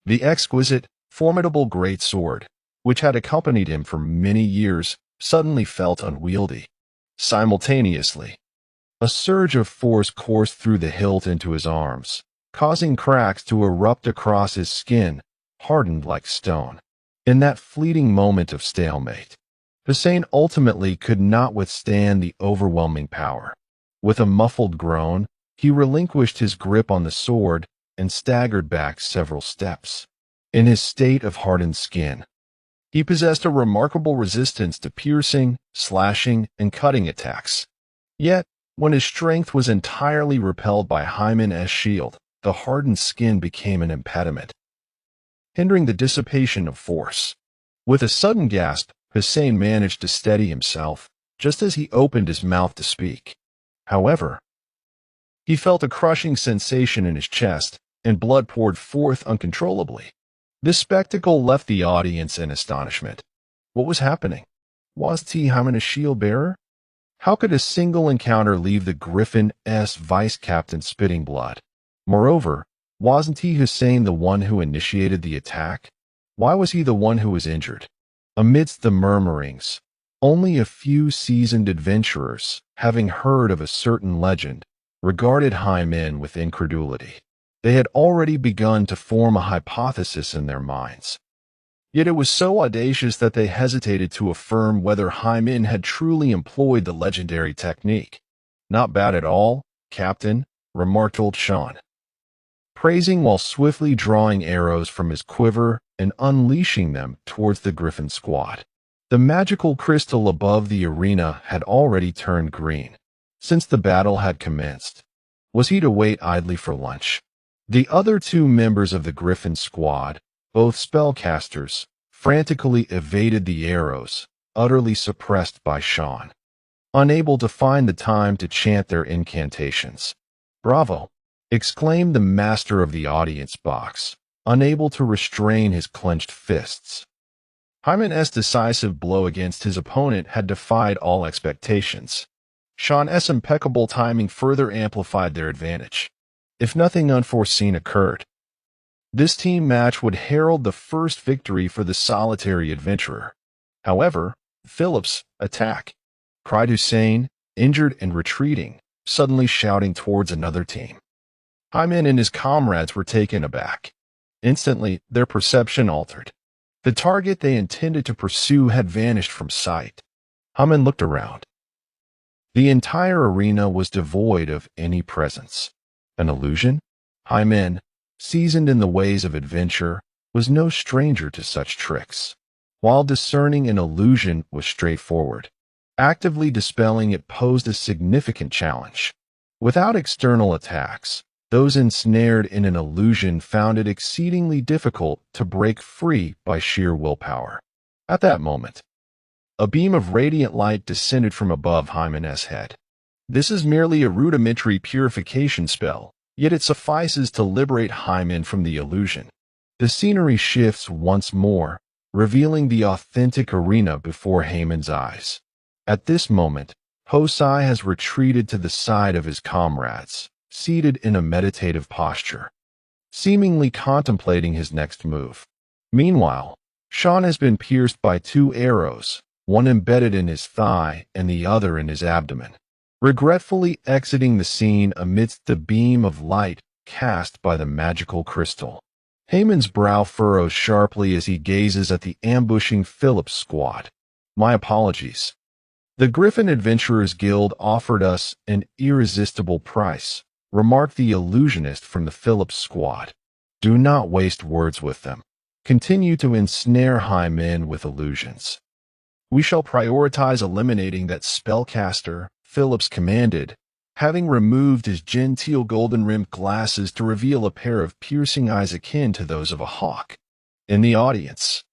[SPEAKER 1] The exquisite, formidable great sword, which had accompanied him for many years, suddenly felt unwieldy. Simultaneously, A surge of force coursed through the hilt into his arms, causing cracks to erupt across his skin, hardened like stone. In that fleeting moment of stalemate, Hussein ultimately could not withstand the overwhelming power. With a muffled groan, he relinquished his grip on the sword and staggered back several steps. In his state of hardened skin, he possessed a remarkable resistance to piercing, slashing, and cutting attacks. Yet, when his strength was entirely repelled by Hymen's shield, the hardened skin became an impediment, hindering the dissipation of force. With a sudden gasp, Hussein managed to steady himself, just as he opened his mouth to speak. However, he felt a crushing sensation in his chest, and blood poured forth uncontrollably. This spectacle left the audience in astonishment. What was happening? Was Hymen a shield bearer? How could a single encounter leave the Griffin's vice captain spitting blood? Moreover, wasn't Hussein the one who initiated the attack? Why was he the one who was injured? Amidst the murmurings, only a few seasoned adventurers, having heard of a certain legend, regarded Hymen with incredulity. They had already begun to form a hypothesis in their minds. Yet it was so audacious that they hesitated to affirm whether Hymen had truly employed the legendary technique. "Not bad at all, Captain," remarked old Sean, praising while swiftly drawing arrows from his quiver and unleashing them towards the Griffin squad. The magical crystal above the arena had already turned green. Since the battle had commenced, was he to wait idly for lunch? The other two members of the Griffin squad, both spellcasters, frantically evaded the arrows, utterly suppressed by Sean, unable to find the time to chant their incantations. "Bravo!" exclaimed the master of the audience box, unable to restrain his clenched fists. Hymen's decisive blow against his opponent had defied all expectations. Sean's impeccable timing further amplified their advantage. If nothing unforeseen occurred, this team match would herald the first victory for the solitary adventurer. However, Philip's attack, cried Hussein, injured and retreating, suddenly shouting towards another team. Hymen and his comrades were taken aback. Instantly, their perception altered. The target they intended to pursue had vanished from sight. Hymen looked around. The entire arena was devoid of any presence. An illusion? Hymen, seasoned in the ways of adventure, was no stranger to such tricks. While discerning an illusion was straightforward, actively dispelling it posed a significant challenge. Without external attacks, those ensnared in an illusion found it exceedingly difficult to break free by sheer willpower. At that moment, a beam of radiant light descended from above Hymen's head. This is merely a rudimentary purification spell, yet it suffices to liberate Hymen from the illusion. The scenery shifts once more, revealing the authentic arena before Hymen's eyes. At this moment, Hosai has retreated to the side of his comrades, seated in a meditative posture, seemingly contemplating his next move. Meanwhile, Sean has been pierced by 2 arrows, one embedded in his thigh and the other in his abdomen, regretfully exiting the scene amidst the beam of light cast by the magical crystal. Hymen's brow furrows sharply as he gazes at the ambushing Philip's squad. "My apologies. The Griffin Adventurers Guild offered us an irresistible price," remarked the illusionist from the Phillips squad. "Do not waste words with them. Continue to ensnare Hymen with illusions. We shall prioritize eliminating that spellcaster," Phillips commanded, having removed his genteel golden-rimmed glasses to reveal a pair of piercing eyes akin to those of a hawk. In the audience,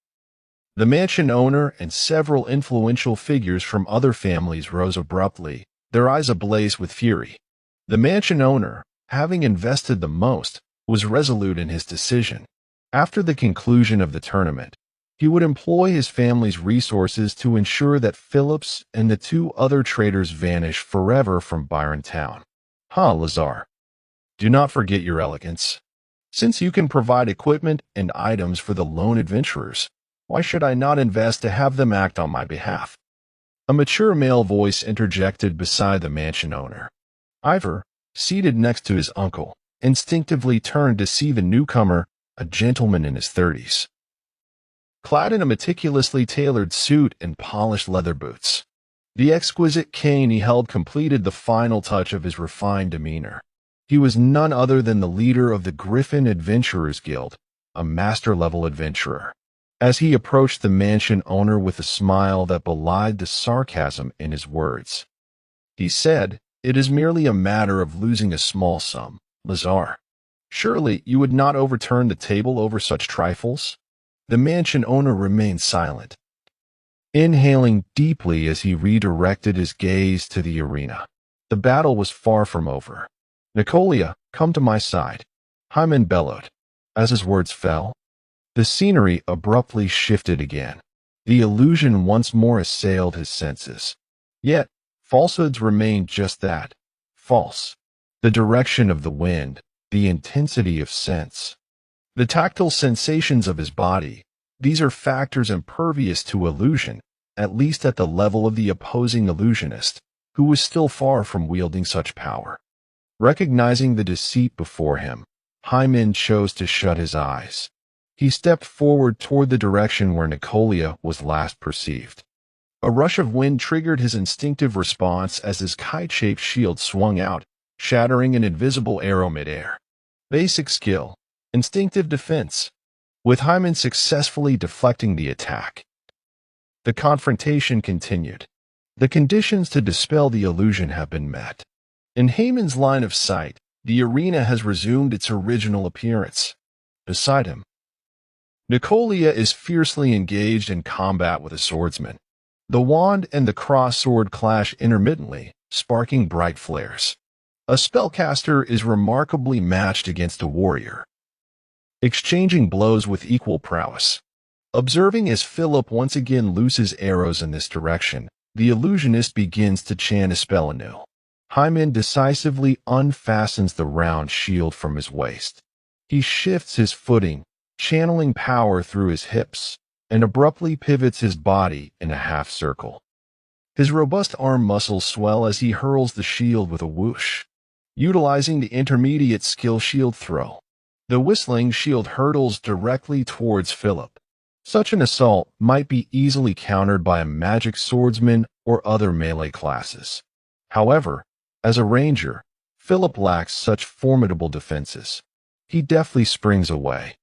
[SPEAKER 1] the mansion owner and several influential figures from other families rose abruptly, their eyes ablaze with fury. The mansion owner, having invested the most, was resolute in his decision. After the conclusion of the tournament, he would employ his family's resources to ensure that Phillips and the 2 other traders vanish forever from Byron Town. Lazar, do not forget your elegance. Since you can provide equipment and items for the lone adventurers, why should I not invest to have them act on my behalf?" A mature male voice interjected beside the mansion owner. Ivor, seated next to his uncle, instinctively turned to see the newcomer, a gentleman in his 30s. Clad in a meticulously tailored suit and polished leather boots, the exquisite cane he held completed the final touch of his refined demeanor. He was none other than the leader of the Griffin Adventurers Guild, a master-level adventurer. As he approached the mansion owner with a smile that belied the sarcasm in his words, he said, "It is merely a matter of losing a small sum, Lazar. Surely you would not overturn the table over such trifles?" The mansion owner remained silent, inhaling deeply as he redirected his gaze to the arena. The battle was far from over. "Nicolia, come to my side," Hyman bellowed. As his words fell, the scenery abruptly shifted again. The illusion once more assailed his senses. Yet, falsehoods remained just that, false. The direction of the wind, the intensity of sense, the tactile sensations of his body, these are factors impervious to illusion, at least at the level of the opposing illusionist, who was still far from wielding such power. Recognizing the deceit before him, Hyman chose to shut his eyes. He stepped forward toward the direction where Nicolia was last perceived. A rush of wind triggered his instinctive response as his kite-shaped shield swung out, shattering an invisible arrow midair. Basic skill, instinctive defense, with Hyman successfully deflecting the attack. The confrontation continued. The conditions to dispel the illusion have been met. In Hyman's line of sight, the arena has resumed its original appearance. Beside him, Nicolia is fiercely engaged in combat with a swordsman. The wand and the cross-sword clash intermittently, sparking bright flares. A spellcaster is remarkably matched against a warrior, exchanging blows with equal prowess. Observing as Philip once again looses arrows in this direction, the illusionist begins to chant a spell anew. Hyman decisively unfastens the round shield from his waist. He shifts his footing, channeling power through his hips, and abruptly pivots his body in a half circle. His robust arm muscles swell as he hurls the shield with a whoosh, utilizing the intermediate skill shield throw. The whistling shield hurtles directly towards Philip. Such an assault might be easily countered by a magic swordsman or other melee classes. However, as a ranger, Philip lacks such formidable defenses. He deftly springs away,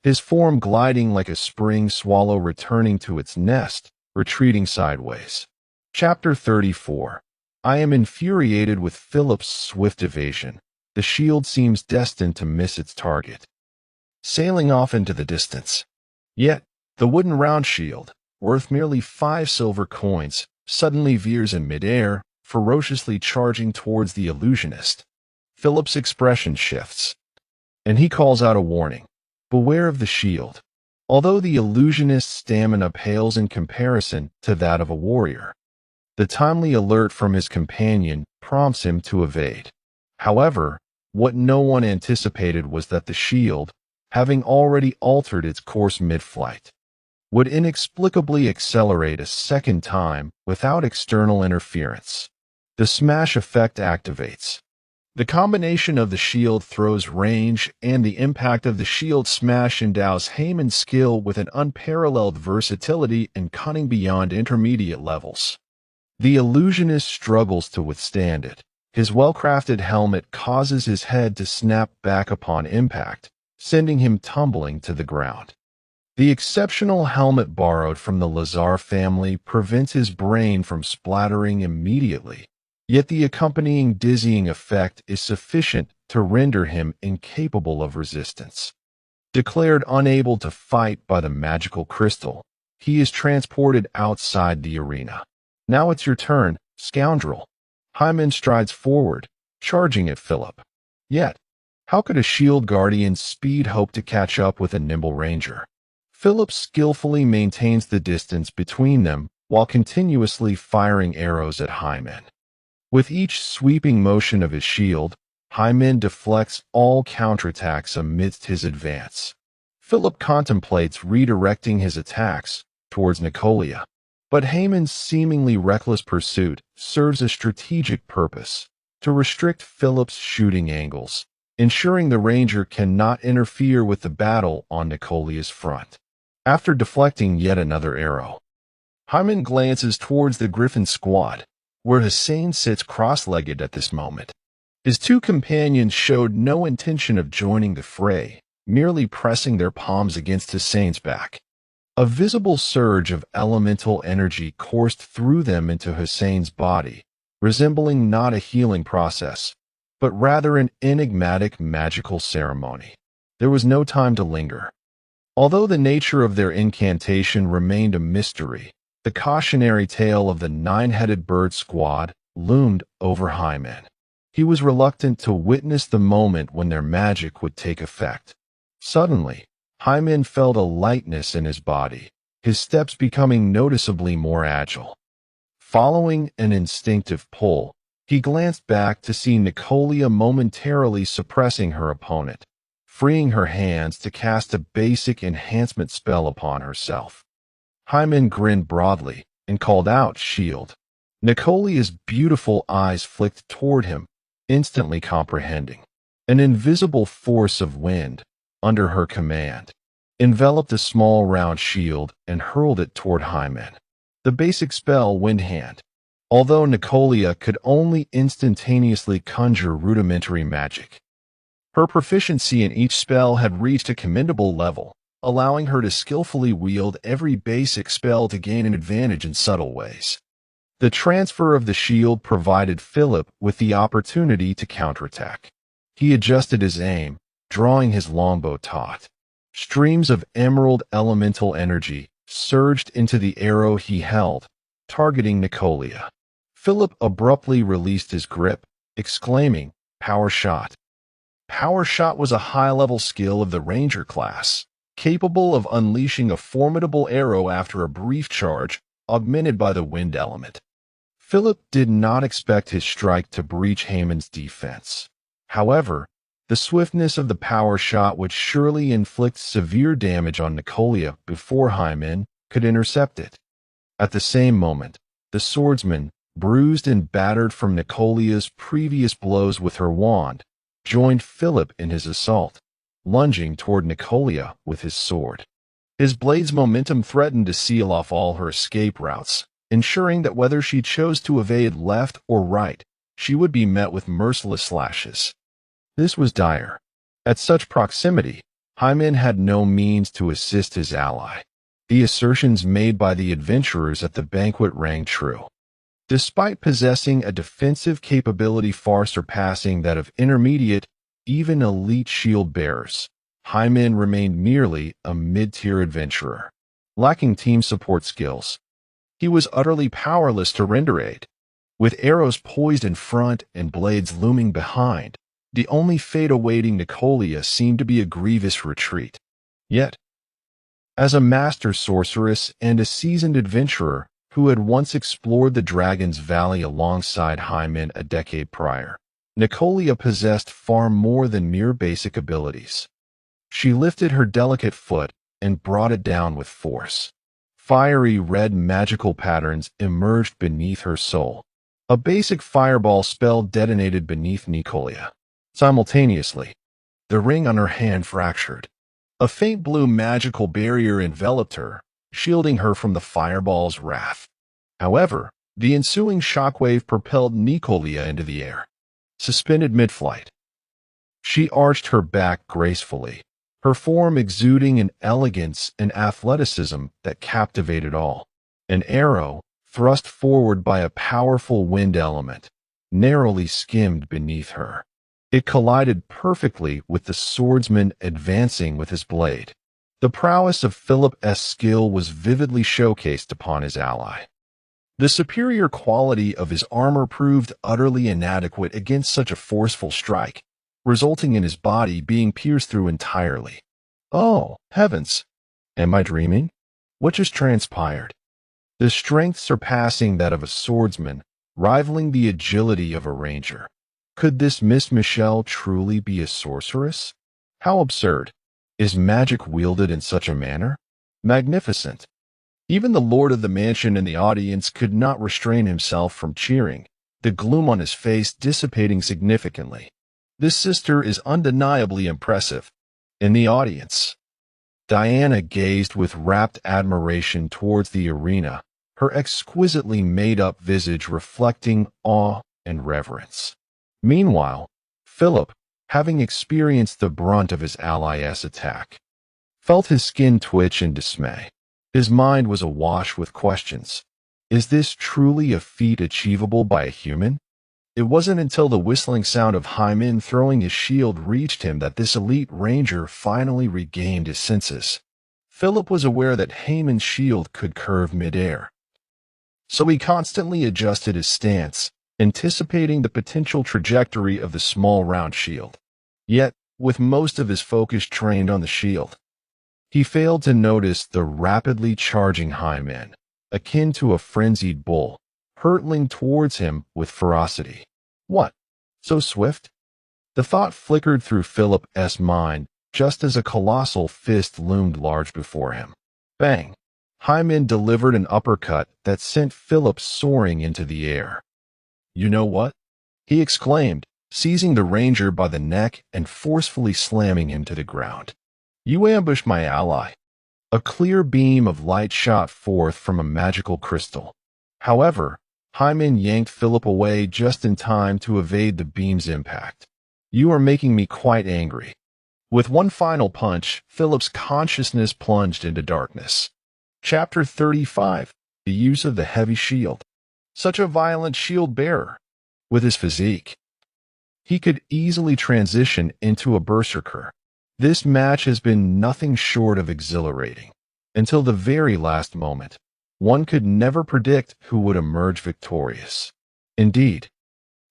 [SPEAKER 1] his form gliding like a spring swallow returning to its nest, retreating sideways. Chapter 34. I am infuriated with Philip's swift evasion. The shield seems destined to miss its target, sailing off into the distance. Yet, the wooden round shield, worth merely 5 silver coins, suddenly veers in midair, ferociously charging towards the illusionist. Philip's expression shifts, and he calls out a warning. Beware of the shield. Although the illusionist's stamina pales in comparison to that of a warrior, the timely alert from his companion prompts him to evade. However, what no one anticipated was that the shield, having already altered its course mid-flight, would inexplicably accelerate a second time without external interference. The smash effect activates. The combination of the shield throw's range and the impact of the shield smash endows Hyman's skill with an unparalleled versatility and cunning beyond intermediate levels. The illusionist struggles to withstand it. His well-crafted helmet causes his head to snap back upon impact, sending him tumbling to the ground. The exceptional helmet borrowed from the Lazar family prevents his brain from splattering immediately, yet the accompanying dizzying effect is sufficient to render him incapable of resistance. Declared unable to fight by the magical crystal, he is transported outside the arena. Now it's your turn, scoundrel. Hyman strides forward, charging at Philip. Yet, how could a shield guardian's speed hope to catch up with a nimble ranger? Philip skillfully maintains the distance between them while continuously firing arrows at Hyman. With each sweeping motion of his shield, Hyman deflects all counterattacks amidst his advance. Philip contemplates redirecting his attacks towards Nicolia, but Hyman's seemingly reckless pursuit serves a strategic purpose, to restrict Philip's shooting angles, ensuring the ranger cannot interfere with the battle on Nicolia's front. After deflecting yet another arrow, Hyman glances towards the Griffin squad, where Hussein sits cross-legged at this moment. His two companions showed no intention of joining the fray, merely pressing their palms against Hussein's back. A visible surge of elemental energy coursed through them into Hussein's body, resembling not a healing process, but rather an enigmatic magical ceremony. There was no time to linger. Although the nature of their incantation remained a mystery, the cautionary tale of the nine-headed bird squad loomed over Hyman. He was reluctant to witness the moment when their magic would take effect. Suddenly, Hyman felt a lightness in his body, his steps becoming noticeably more agile. Following an instinctive pull, he glanced back to see Nicolia momentarily suppressing her opponent, freeing her hands to cast a basic enhancement spell upon herself. Hyman grinned broadly and called out, "Shield." Nicolia's beautiful eyes flicked toward him, instantly comprehending. An invisible force of wind, under her command, enveloped a small round shield and hurled it toward Hyman. The basic spell, Wind Hand. Although Nicolia could only instantaneously conjure rudimentary magic, her proficiency in each spell had reached a commendable level, allowing her to skillfully wield every basic spell to gain an advantage in subtle ways. The transfer of the shield provided Philip with the opportunity to counterattack. He adjusted his aim, drawing his longbow taut. Streams of emerald elemental energy surged into the arrow he held, targeting Nicolia. Philip abruptly released his grip, exclaiming, "Power shot." Power shot was a high-level skill of the ranger class, capable of unleashing a formidable arrow after a brief charge, augmented by the wind element. Philip did not expect his strike to breach Hyman's defense. However, the swiftness of the power shot would surely inflict severe damage on Nicolia before Hyman could intercept it. At the same moment, the swordsman, bruised and battered from Nicolia's previous blows with her wand, joined Philip in his assault, lunging toward Nicolia with his sword. His blade's momentum threatened to seal off all her escape routes, ensuring that whether she chose to evade left or right, she would be met with merciless slashes. This was dire. At such proximity, Hyman had no means to assist his ally. The assertions made by the adventurers at the banquet rang true. Despite possessing a defensive capability far surpassing that of intermediate, even elite shield bearers, Hyman remained merely a mid-tier adventurer, lacking team support skills. He was utterly powerless to render aid. With arrows poised in front and blades looming behind, the only fate awaiting Nicolia seemed to be a grievous retreat. Yet, as a master sorceress and a seasoned adventurer who had once explored the Dragon's Valley alongside Hyman a decade prior, Nicolia possessed far more than mere basic abilities. She lifted her delicate foot and brought it down with force. Fiery red magical patterns emerged beneath her soul. A basic fireball spell detonated beneath Nicolia. Simultaneously, the ring on her hand fractured. A faint blue magical barrier enveloped her, shielding her from the fireball's wrath. However, the ensuing shockwave propelled Nicolia into the air. Suspended mid-flight, she arched her back gracefully, her form exuding an elegance and athleticism that captivated all. An arrow, thrust forward by a powerful wind element, narrowly skimmed beneath her. It collided perfectly with the swordsman advancing with his blade. The prowess of Philip's skill was vividly showcased upon his ally. The superior quality of his armor proved utterly inadequate against such a forceful strike, resulting in his body being pierced through entirely. Oh, heavens! Am I dreaming? What just transpired? The strength surpassing that of a swordsman, rivaling the agility of a ranger. Could this Miss Michelle truly be a sorceress? How absurd! Is magic wielded in such a manner? Magnificent! Even the lord of the mansion and the audience could not restrain himself from cheering. the gloom on his face dissipating significantly. This sister is undeniably impressive. In the audience, Diana gazed with rapt admiration towards the arena, her exquisitely made-up visage reflecting awe and reverence. Meanwhile, Philip, having experienced the brunt of his ally's attack, felt his skin twitch in dismay. His mind was awash with questions. Is this truly a feat achievable by a human? It wasn't until the whistling sound of Hyman throwing his shield reached him that this elite ranger finally regained his senses. Philip was aware that Haman's shield could curve midair, so he constantly adjusted his stance, anticipating the potential trajectory of the small round shield. Yet, with most of his focus trained on the shield, he failed to notice the rapidly charging Hyman, akin to a frenzied bull, hurtling towards him with ferocity. What? So swift? The thought flickered through Philip's mind just as a colossal fist loomed large before him. Bang! Hyman delivered an uppercut that sent Philip soaring into the air. You know what? He exclaimed, seizing the ranger by the neck and forcefully slamming him to the ground. You ambushed my ally. A clear beam of light shot forth from a magical crystal. However, Hyman yanked Philip away just in time to evade the beam's impact. You are making me quite angry. With one final punch, Philip's consciousness plunged into darkness. Chapter 35. The Use of the Heavy Shield. Such a violent shield bearer. With his physique, he could easily transition into a berserker. This match has been nothing short of exhilarating. Until the very last moment, one could never predict who would emerge victorious. Indeed,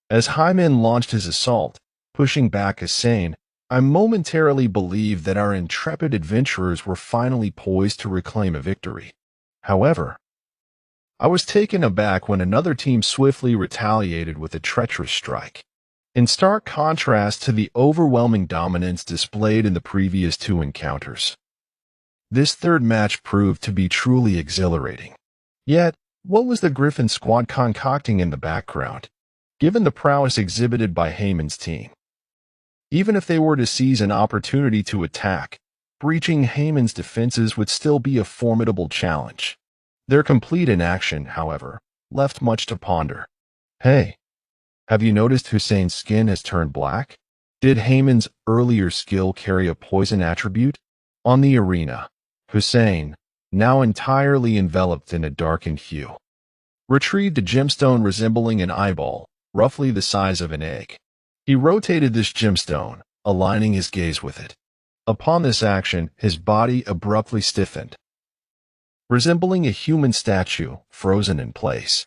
[SPEAKER 1] as Hyman launched his assault, pushing back Hussein, I momentarily believed that our intrepid adventurers were finally poised to reclaim a victory. However, I was taken aback when another team swiftly retaliated with a treacherous strike. In stark contrast to the overwhelming dominance displayed in the previous two encounters, this third match proved to be truly exhilarating. Yet, what was the Griffin squad concocting in the background, given the prowess exhibited by Haman's team? Even if they were to seize an opportunity to attack, breaching Haman's defenses would still be a formidable challenge. Their complete inaction, however, left much to ponder. Hey, have you noticed Hussein's skin has turned black? Did Haman's earlier skill carry a poison attribute? On the arena, Hussein, now entirely enveloped in a darkened hue, retrieved a gemstone resembling an eyeball, roughly the size of an egg. He rotated this gemstone, aligning his gaze with it. Upon this action, his body abruptly stiffened, resembling a human statue frozen in place.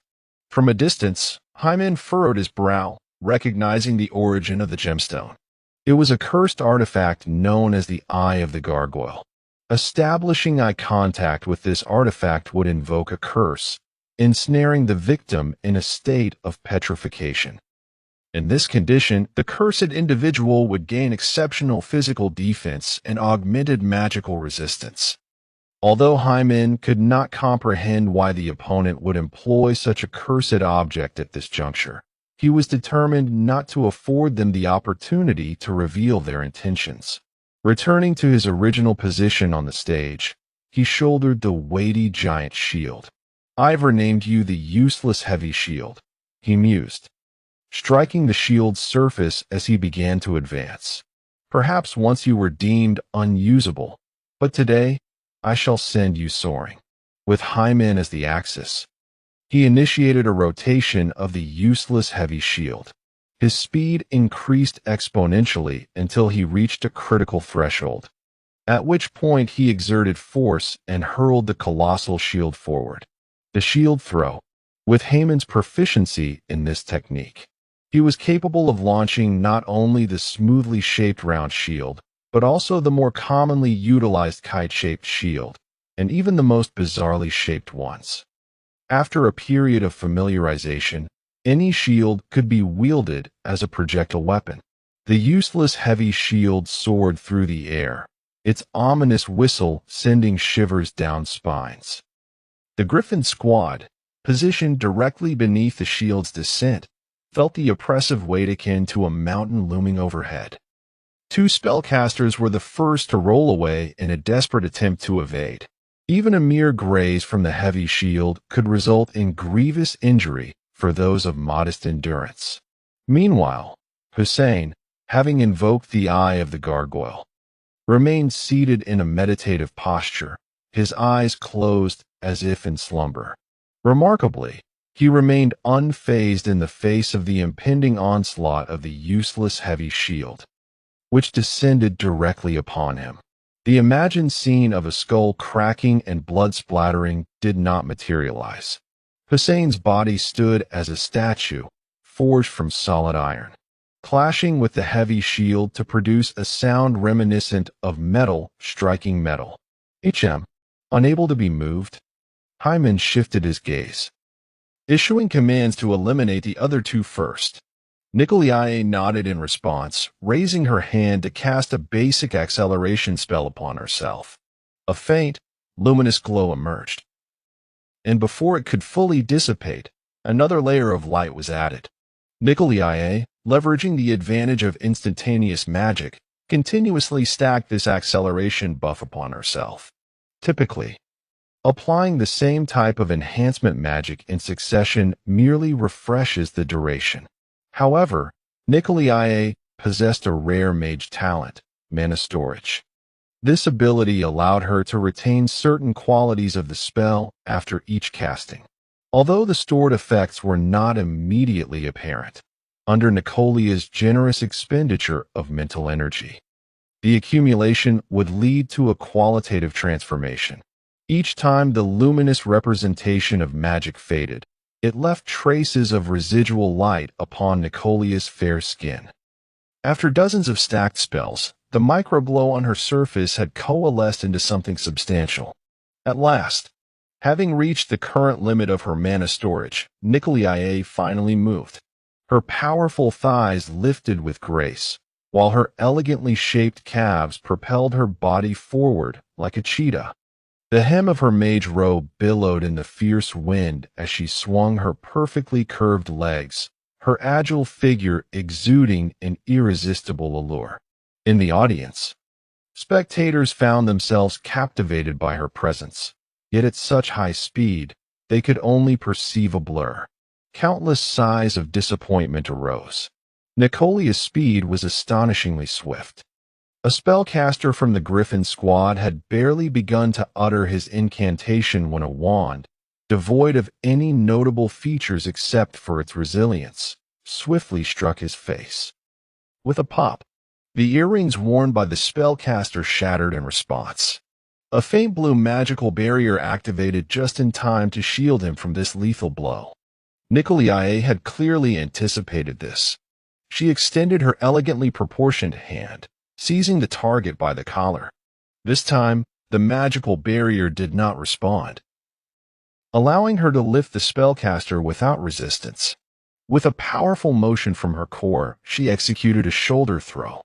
[SPEAKER 1] From a distance, Hyman furrowed his brow, recognizing the origin of the gemstone. It was a cursed artifact known as the Eye of the Gargoyle. Establishing eye contact with this artifact would invoke a curse, ensnaring the victim in a state of petrification. In this condition, the cursed individual would gain exceptional physical defense and augmented magical resistance. Although Hyman could not comprehend why the opponent would employ such a cursed object at this juncture, he was determined not to afford them the opportunity to reveal their intentions. Returning to his original position on the stage, he shouldered the weighty giant shield. I've renamed you the useless heavy shield, he mused, striking the shield's surface as he began to advance. Perhaps once you were deemed unusable, but today I shall send you soaring. With Hyman as the axis, he initiated a rotation of the useless heavy shield. His speed increased exponentially until he reached a critical threshold, at which point he exerted force and hurled the colossal shield forward. The shield throw. With Haman's proficiency in this technique, he was capable of launching not only the smoothly shaped round shield, but also the more commonly utilized kite-shaped shield, and even the most bizarrely shaped ones. After a period of familiarization, any shield could be wielded as a projectile weapon. The useless heavy shield soared through the air, its ominous whistle sending shivers down spines. The Griffin squad, positioned directly beneath the shield's descent, felt the oppressive weight akin to a mountain looming overhead. Two spellcasters were the first to roll away in a desperate attempt to evade. Even a mere graze from the heavy shield could result in grievous injury for those of modest endurance. Meanwhile, Hussein, having invoked the eye of the gargoyle, remained seated in a meditative posture, his eyes closed as if in slumber. Remarkably, he remained unfazed in the face of the impending onslaught of the useless heavy shield, which descended directly upon him. The imagined scene of a skull cracking and blood splattering did not materialize. Hussein's body stood as a statue, forged from solid iron, clashing with the heavy shield to produce a sound reminiscent of metal striking metal. Unable to be moved, Hyman shifted his gaze, issuing commands to eliminate the other two first. Nikolai nodded in response, raising her hand to cast a basic acceleration spell upon herself. A faint, luminous glow emerged, and before it could fully dissipate, another layer of light was added. Nikolai, leveraging the advantage of instantaneous magic, continuously stacked this acceleration buff upon herself. Typically, applying the same type of enhancement magic in succession merely refreshes the duration. However, Nikolai possessed a rare mage talent, mana storage. This ability allowed her to retain certain qualities of the spell after each casting, although the stored effects were not immediately apparent. Under Nikolai's generous expenditure of mental energy, the accumulation would lead to a qualitative transformation. Each time the luminous representation of magic faded, it left traces of residual light upon Nikolai's fair skin. After dozens of stacked spells, the microglow on her surface had coalesced into something substantial. At last, having reached the current limit of her mana storage, Nikolai finally moved. Her powerful thighs lifted with grace, while her elegantly shaped calves propelled her body forward like a cheetah. The hem of her mage robe billowed in the fierce wind as she swung her perfectly curved legs, her agile figure exuding an irresistible allure. In the audience, spectators found themselves captivated by her presence, yet at such high speed, they could only perceive a blur. Countless sighs of disappointment arose. Nikolai's speed was astonishingly swift. A spellcaster from the Griffin squad had barely begun to utter his incantation when a wand, devoid of any notable features except for its resilience, swiftly struck his face. With a pop, the earrings worn by the spellcaster shattered in response. A faint blue magical barrier activated just in time to shield him from this lethal blow. Nikolai had clearly anticipated this. She extended her elegantly proportioned hand, seizing the target by the collar. This time, the magical barrier did not respond, allowing her to lift the spellcaster without resistance. With a powerful motion from her core, she executed a shoulder throw.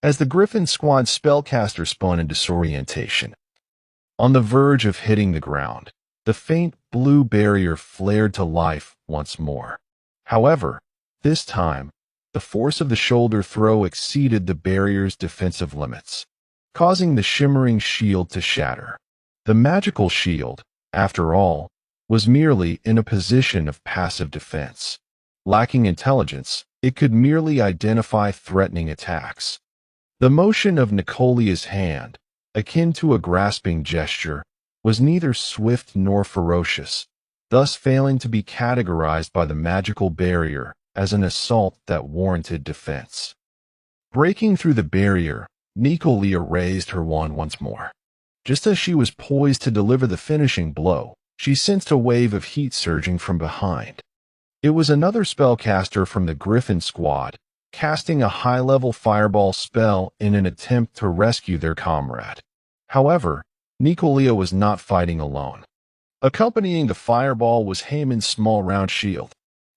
[SPEAKER 1] As the Griffin squad spellcaster spun in disorientation, on the verge of hitting the ground, the faint blue barrier flared to life once more. However, this time, the force of the shoulder throw exceeded the barrier's defensive limits, causing the shimmering shield to shatter. The magical shield, after all, was merely in a position of passive defense. Lacking intelligence, it could merely identify threatening attacks. The motion of Nikolai's hand, akin to a grasping gesture, was neither swift nor ferocious, thus failing to be categorized by the magical barrier as an assault that warranted defense. Breaking through the barrier, Nikolai raised her wand once more. Just as she was poised to deliver the finishing blow, she sensed a wave of heat surging from behind. It was another spellcaster from the Griffin squad, casting a high-level fireball spell in an attempt to rescue their comrade. However, Nikolai was not fighting alone. Accompanying the fireball was Haemon's small round shield.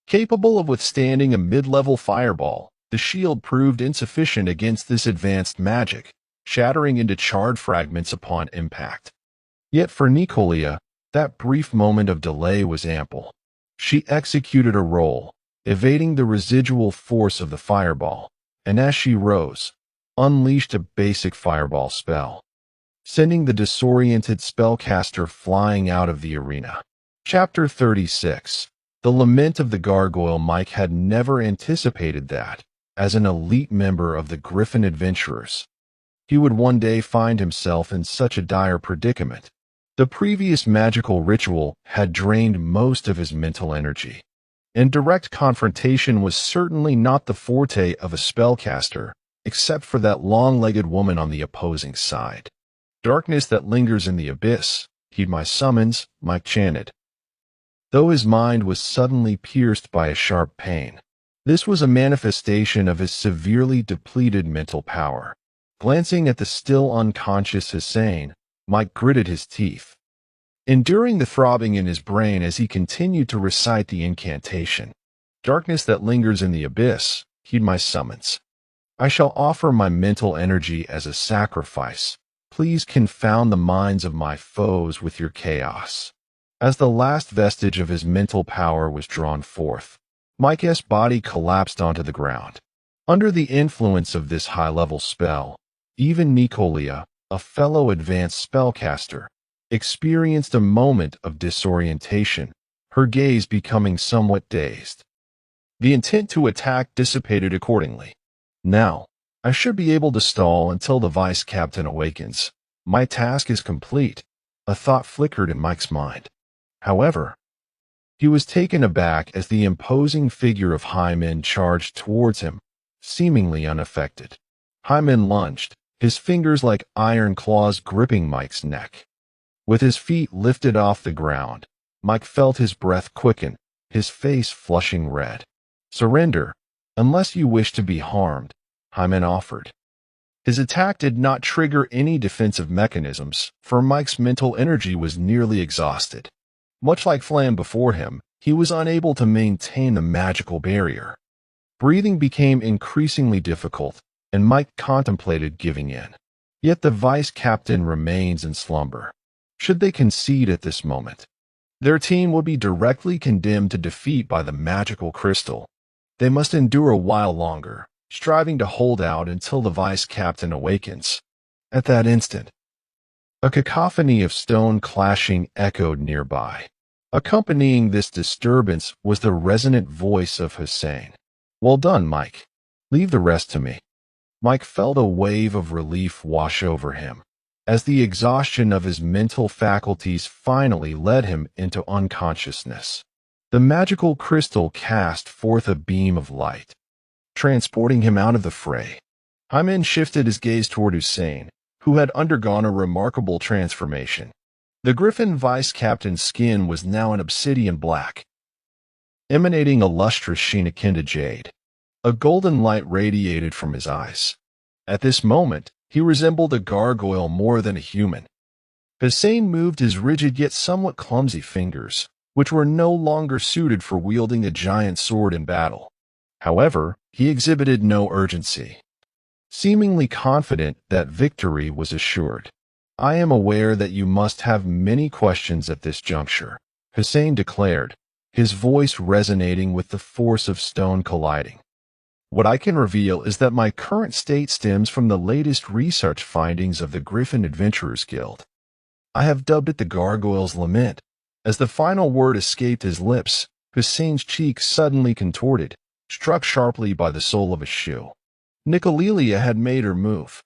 [SPEAKER 1] Capable of withstanding a mid-level fireball, the shield proved insufficient against this advanced magic, shattering into charred fragments upon impact. Yet for Nikolai, that brief moment of delay was ample. She executed a roll, evading the residual force of the fireball, and as she rose, unleashed a basic fireball spell, sending the disoriented spellcaster flying out of the arena. Chapter 36. The Lament of the Gargoyle. Mike had never anticipated that, as an elite member of the Griffin Adventurers, he would one day find himself in such a dire predicament. The previous magical ritual had drained most of his mental energy, and direct confrontation was certainly not the forte of a spellcaster, except for that long-legged woman on the opposing side. Darkness that lingers in the abyss. Heed my summons, Mike chanted, though his mind was suddenly pierced by a sharp pain. This was a manifestation of his severely depleted mental power. Glancing at the still unconscious Hussein, Mike gritted his teeth, enduring the throbbing in his brain as he continued to recite the incantation. Darkness that lingers in the abyss, heed my summons. I shall offer my mental energy as a sacrifice. Please confound the minds of my foes with your chaos. As the last vestige of his mental power was drawn forth, Mike's body collapsed onto the ground. Under the influence of this high-level spell, even Nicolia, a fellow advanced spellcaster, experienced a moment of disorientation, her gaze becoming somewhat dazed. The intent to attack dissipated accordingly. Now, I should be able to stall until the vice captain awakens. My task is complete. A thought flickered in Mike's mind. However, he was taken aback as the imposing figure of Hyman charged towards him, seemingly unaffected. Hyman lunged, his fingers like iron claws gripping Mike's neck. With his feet lifted off the ground, Mike felt his breath quicken, his face flushing red. Surrender, unless you wish to be harmed, Hyman offered. His attack did not trigger any defensive mechanisms, for Mike's mental energy was nearly exhausted. Much like Flam before him, he was unable to maintain the magical barrier. Breathing became increasingly difficult, and Mike contemplated giving in. Yet the vice captain remains in slumber. Should they concede at this moment, their team would be directly condemned to defeat by the magical crystal. They must endure a while longer, striving to hold out until the vice captain awakens. At that instant, a cacophony of stone clashing echoed nearby. Accompanying this disturbance was the resonant voice of Hussein. Well done, Mike. Leave the rest to me. Mike felt a wave of relief wash over him, as the exhaustion of his mental faculties finally led him into unconsciousness. The magical crystal cast forth a beam of light, transporting him out of the fray. Hyman shifted his gaze toward Hussein, who had undergone a remarkable transformation. The Griffin vice captain's skin was now an obsidian black, emanating a lustrous sheen akin to jade. A golden light radiated from his eyes. At this moment, he resembled a gargoyle more than a human. Hussein moved his rigid yet somewhat clumsy fingers, which were no longer suited for wielding a giant sword in battle. However, he exhibited no urgency, seemingly confident that victory was assured. I am aware that you must have many questions at this juncture, Hussein declared, his voice resonating with the force of stone colliding. What I can reveal is that my current state stems from the latest research findings of the Griffin Adventurers Guild. I have dubbed it the Gargoyle's Lament. As the final word escaped his lips, Hussein's cheek suddenly contorted, struck sharply by the sole of a shoe. Nicolelia had made her move.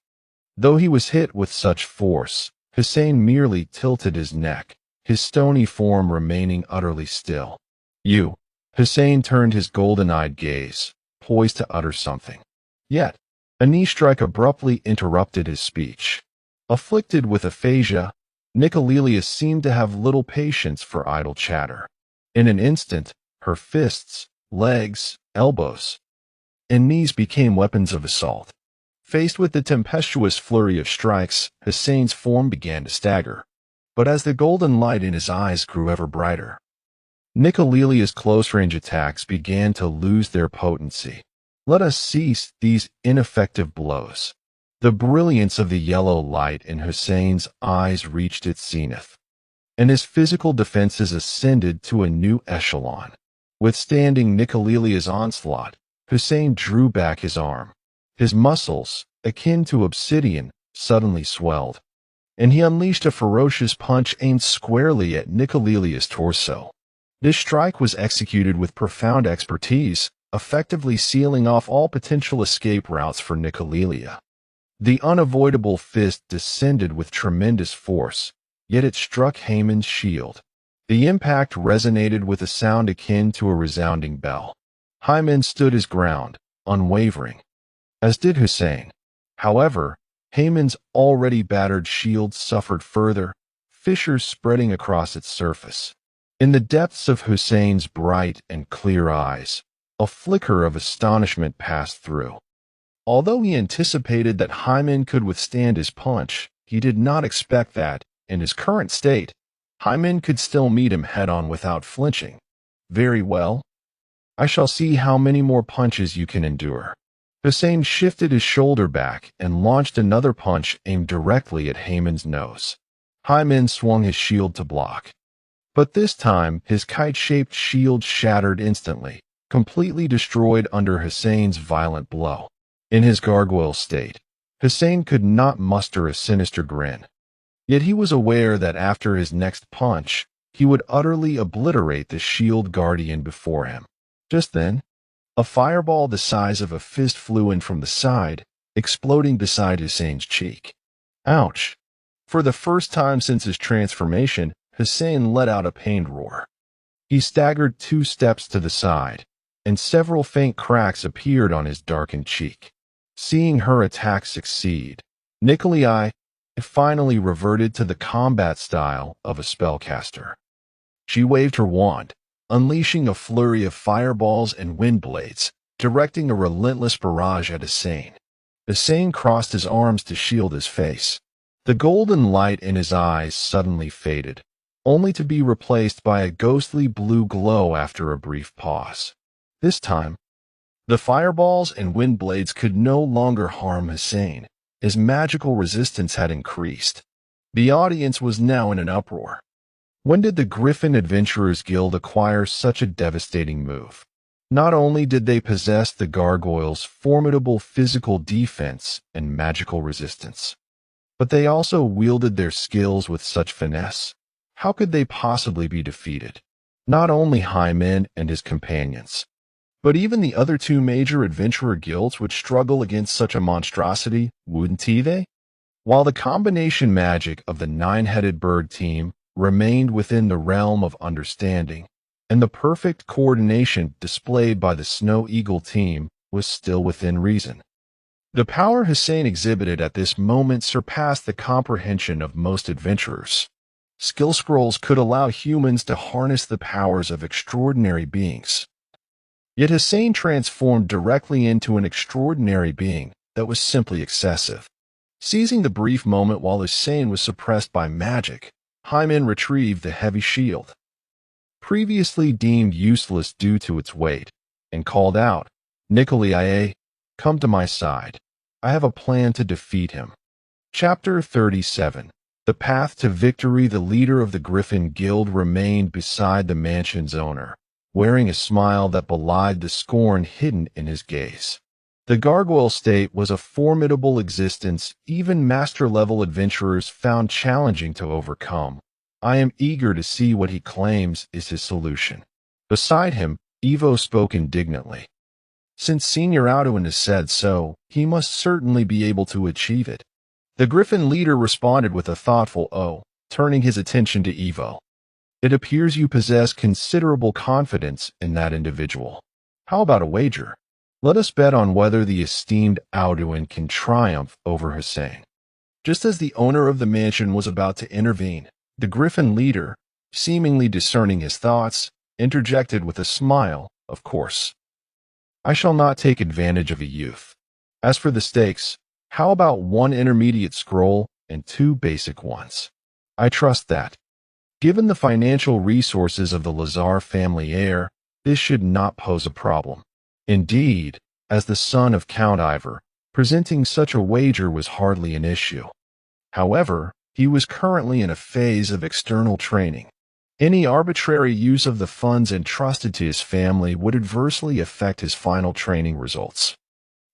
[SPEAKER 1] Though he was hit with such force, Hussein merely tilted his neck, his stony form remaining utterly still. You. Hussein turned his golden-eyed gaze, poised to utter something. Yet, a knee strike abruptly interrupted his speech. Afflicted with aphasia, Nicolelia seemed to have little patience for idle chatter. In an instant, her fists, legs, elbows, and knees became weapons of assault. Faced with the tempestuous flurry of strikes, Hussein's form began to stagger. But as the golden light in his eyes grew ever brighter, Nicolelia's close-range attacks began to lose their potency. Let us cease these ineffective blows. The brilliance of the yellow light in Hussein's eyes reached its zenith, and his physical defenses ascended to a new echelon. Withstanding Nicolelia's onslaught, Hussein drew back his arm. His muscles, akin to obsidian, suddenly swelled, and he unleashed a ferocious punch aimed squarely at Nicolelia's torso. This strike was executed with profound expertise, effectively sealing off all potential escape routes for Nicolelia. The unavoidable fist descended with tremendous force, yet it struck Haman's shield. The impact resonated with a sound akin to a resounding bell. Haman stood his ground, unwavering, as did Hussein. However, Haman's already battered shield suffered further, fissures spreading across its surface. In the depths of Hussein's bright and clear eyes, a flicker of astonishment passed through. Although he anticipated that Haman could withstand his punch, he did not expect that, in his current state, Haman could still meet him head-on without flinching. Very well. I shall see how many more punches you can endure. Hussein shifted his shoulder back and launched another punch aimed directly at Haman's nose. Haman swung his shield to block. But this time, his kite-shaped shield shattered instantly, completely destroyed under Hussein's violent blow. In his gargoyle state, Hussein could not muster a sinister grin. Yet he was aware that after his next punch, he would utterly obliterate the shield guardian before him. Just then, a fireball the size of a fist flew in from the side, exploding beside Hussein's cheek. Ouch! For the first time since his transformation, Hussein let out a pained roar. He staggered 2 steps to the side, and several faint cracks appeared on his darkened cheek. Seeing her attack succeed, Nicolai finally reverted to the combat style of a spellcaster. She waved her wand, unleashing a flurry of fireballs and wind blades, directing a relentless barrage at Hussein. Hussein crossed his arms to shield his face. The golden light in his eyes suddenly faded, only to be replaced by a ghostly blue glow after a brief pause. This time, the fireballs and wind blades could no longer harm Hussein. His magical resistance had increased. The audience was now in an uproar. When did the Griffin Adventurers Guild acquire such a devastating move? Not only did they possess the gargoyle's formidable physical defense and magical resistance, but they also wielded their skills with such finesse. How could they possibly be defeated? Not only Haman and his companions, but even the other 2 major adventurer guilds would struggle against such a monstrosity, wouldn't they? While the combination magic of the 9-headed bird team remained within the realm of understanding, and the perfect coordination displayed by the Snow Eagle team was still within reason. The power Hussein exhibited at this moment surpassed the comprehension of most adventurers. Skill scrolls could allow humans to harness the powers of extraordinary beings. Yet Hussein transformed directly into an extraordinary being that was simply excessive. Seizing the brief moment while Hussein was suppressed by magic, Haman retrieved the heavy shield, previously deemed useless due to its weight, and called out, "Nicolai, come to my side. I have a plan to defeat him." Chapter 37. The path to victory. The leader of the Griffin Guild remained beside the mansion's owner, wearing a smile that belied the scorn hidden in his gaze. The gargoyle state was a formidable existence even master-level adventurers found challenging to overcome. I am eager to see what he claims is his solution. Beside him, Evo spoke indignantly. Since Senior Alduin has said so, he must certainly be able to achieve it. The Griffin leader responded with a thoughtful "oh," turning his attention to Evo. It appears you possess considerable confidence in that individual. How about a wager? Let us bet on whether the esteemed Alduin can triumph over Hussein. Just as the owner of the mansion was about to intervene, the Griffin leader, seemingly discerning his thoughts, interjected with a smile, "Of course. I shall not take advantage of a youth. As for the stakes, how about 1 intermediate scroll and 2 basic ones? I trust that, given the financial resources of the Lazar family heir, this should not pose a problem." Indeed, as the son of Count Ivor, presenting such a wager was hardly an issue. However, he was currently in a phase of external training. Any arbitrary use of the funds entrusted to his family would adversely affect his final training results.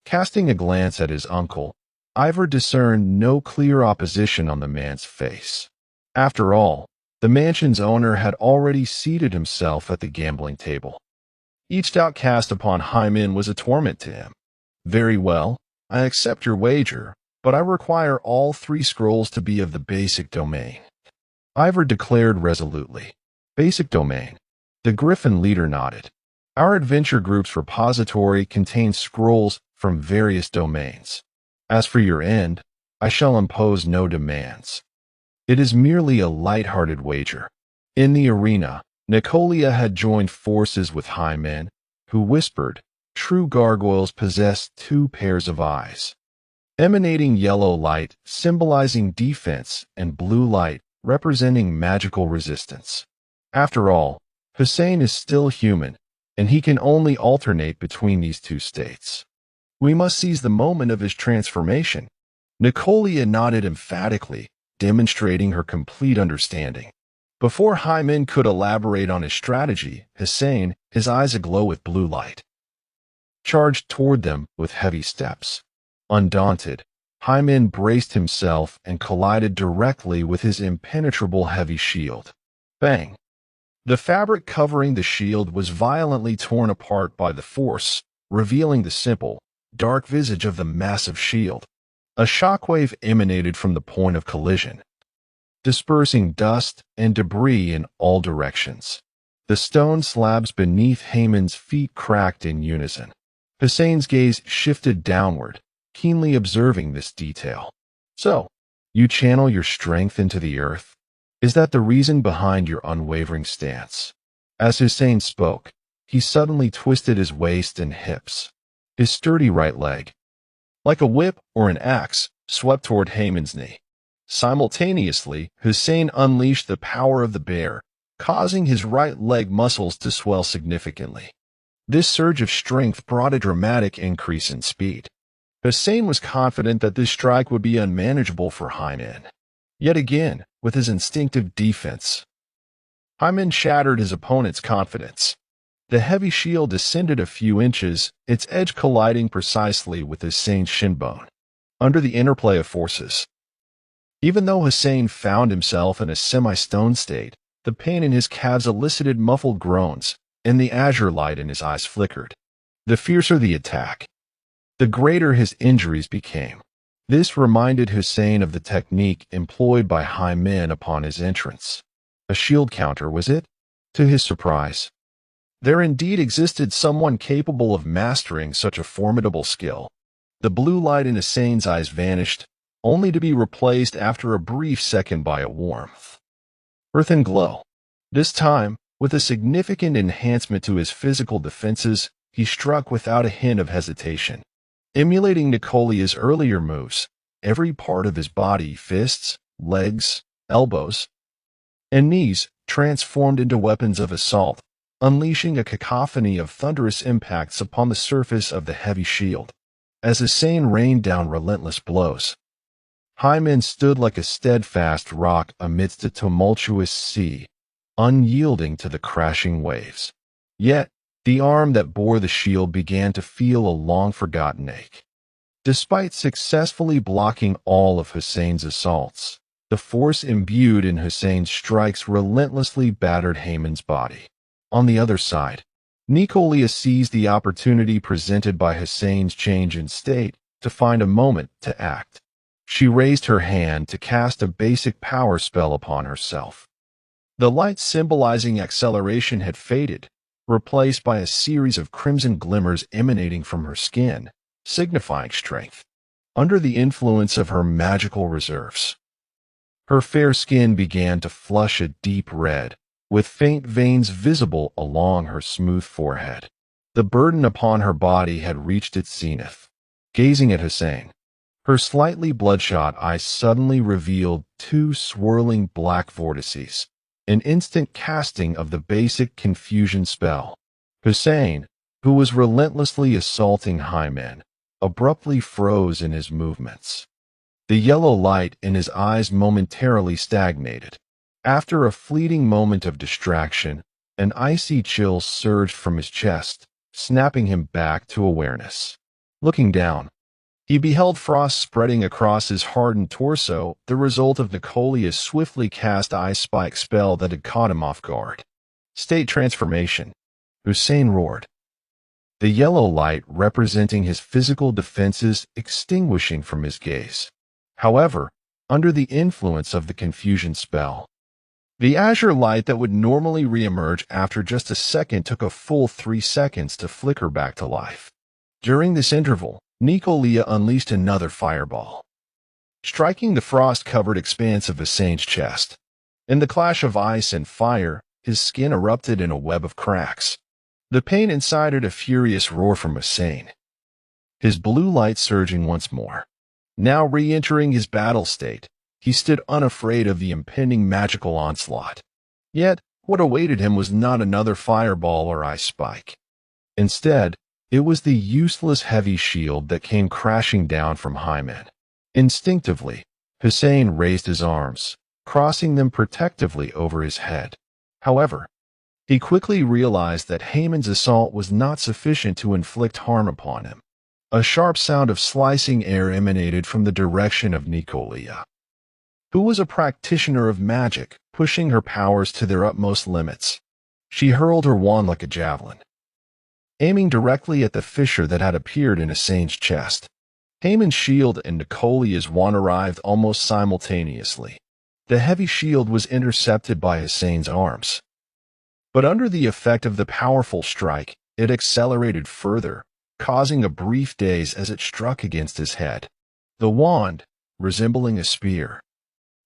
[SPEAKER 1] Casting a glance at his uncle, Ivor discerned no clear opposition on the man's face. After all, the mansion's owner had already seated himself at the gambling table. Each doubt cast upon Hyman was a torment to him. Very well, I accept your wager, but I require all 3 scrolls to be of the basic domain. Ivor declared resolutely. Basic domain. The Griffin leader nodded. Our adventure group's repository contains scrolls from various domains. As for your end, I shall impose no demands. It is merely a light-hearted wager. In the arena, Nicolia had joined forces with high men, who whispered, true gargoyles possess 2 pairs of eyes. Emanating yellow light, symbolizing defense, and blue light, representing magical resistance. After all, Hussein is still human, and he can only alternate between these 2 states. We must seize the moment of his transformation. Nicolia nodded emphatically, demonstrating her complete understanding. Before Hyman could elaborate on his strategy, Hussein, his eyes aglow with blue light, charged toward them with heavy steps. Undaunted, Hyman braced himself and collided directly with his impenetrable heavy shield. Bang! The fabric covering the shield was violently torn apart by the force, revealing the simple, dark visage of the massive shield. A shockwave emanated from the point of collision, dispersing dust and debris in all directions. The stone slabs beneath Haman's feet cracked in unison. Hussein's gaze shifted downward, keenly observing this detail. So, you channel your strength into the earth? Is that the reason behind your unwavering stance? As Hussein spoke, he suddenly twisted his waist and hips. His sturdy right leg, like a whip or an axe, swept toward Haman's knee. Simultaneously, Hussein unleashed the power of the bear, causing his right leg muscles to swell significantly. This surge of strength brought a dramatic increase in speed. Hussein was confident that this strike would be unmanageable for Hyman. Yet again, with his instinctive defense, Hyman shattered his opponent's confidence. The heavy shield descended a few inches, its edge colliding precisely with Hussein's shin bone. Under the interplay of forces, even though Hussein found himself in a semi-stone state, the pain in his calves elicited muffled groans, and the azure light in his eyes flickered. The fiercer the attack, the greater his injuries became. This reminded Hussein of the technique employed by high men upon his entrance. A shield counter, was it? To his surprise, there indeed existed someone capable of mastering such a formidable skill. The blue light in Hussein's eyes vanished, only to be replaced after a brief second by a warmth, earthen glow. This time, with a significant enhancement to his physical defenses, he struck without a hint of hesitation. Emulating Nicolia's earlier moves, every part of his body, fists, legs, elbows, and knees, transformed into weapons of assault, unleashing a cacophony of thunderous impacts upon the surface of the heavy shield. As Hussein rained down relentless blows, Hyman stood like a steadfast rock amidst a tumultuous sea, unyielding to the crashing waves. Yet, the arm that bore the shield began to feel a long-forgotten ache. Despite successfully blocking all of Hussein's assaults, the force imbued in Hussein's strikes relentlessly battered Haman's body. On the other side, Nicolia seized the opportunity presented by Hussein's change in state to find a moment to act. She raised her hand to cast a basic power spell upon herself. The light symbolizing acceleration had faded, replaced by a series of crimson glimmers emanating from her skin, signifying strength. Under the influence of her magical reserves, her fair skin began to flush a deep red, with faint veins visible along her smooth forehead. The burden upon her body had reached its zenith. Gazing at Hussein, her slightly bloodshot eyes suddenly revealed 2 swirling black vortices, an instant casting of the basic confusion spell. Hussein, who was relentlessly assaulting Hyman, abruptly froze in his movements. The yellow light in his eyes momentarily stagnated. After a fleeting moment of distraction, an icy chill surged from his chest, snapping him back to awareness. Looking down, he beheld frost spreading across his hardened torso, the result of Nicolia's swiftly cast ice spike spell that had caught him off guard. State transformation. Hussein roared, the yellow light representing his physical defenses extinguishing from his gaze. However, under the influence of the confusion spell, the azure light that would normally reemerge after just a second took a full 3 seconds to flicker back to life. During this interval, Nicolia unleashed another fireball, striking the frost-covered expanse of Hussein's chest. In the clash of ice and fire, his skin erupted in a web of cracks. The pain incited a furious roar from Hussein, his blue light surging once more. Now re-entering his battle state, he stood unafraid of the impending magical onslaught. Yet, what awaited him was not another fireball or ice spike. Instead, it was the useless heavy shield that came crashing down from Hyman. Instinctively, Hussein raised his arms, crossing them protectively over his head. However, he quickly realized that Haman's assault was not sufficient to inflict harm upon him. A sharp sound of slicing air emanated from the direction of Nicolia, who was a practitioner of magic, pushing her powers to their utmost limits. She hurled her wand like a javelin, aiming directly at the fissure that had appeared in Hussein's chest. Haman's shield and Nicolia's wand arrived almost simultaneously. The heavy shield was intercepted by Hussein's arms, but under the effect of the powerful strike, it accelerated further, causing a brief daze as it struck against his head. The wand, resembling a spear,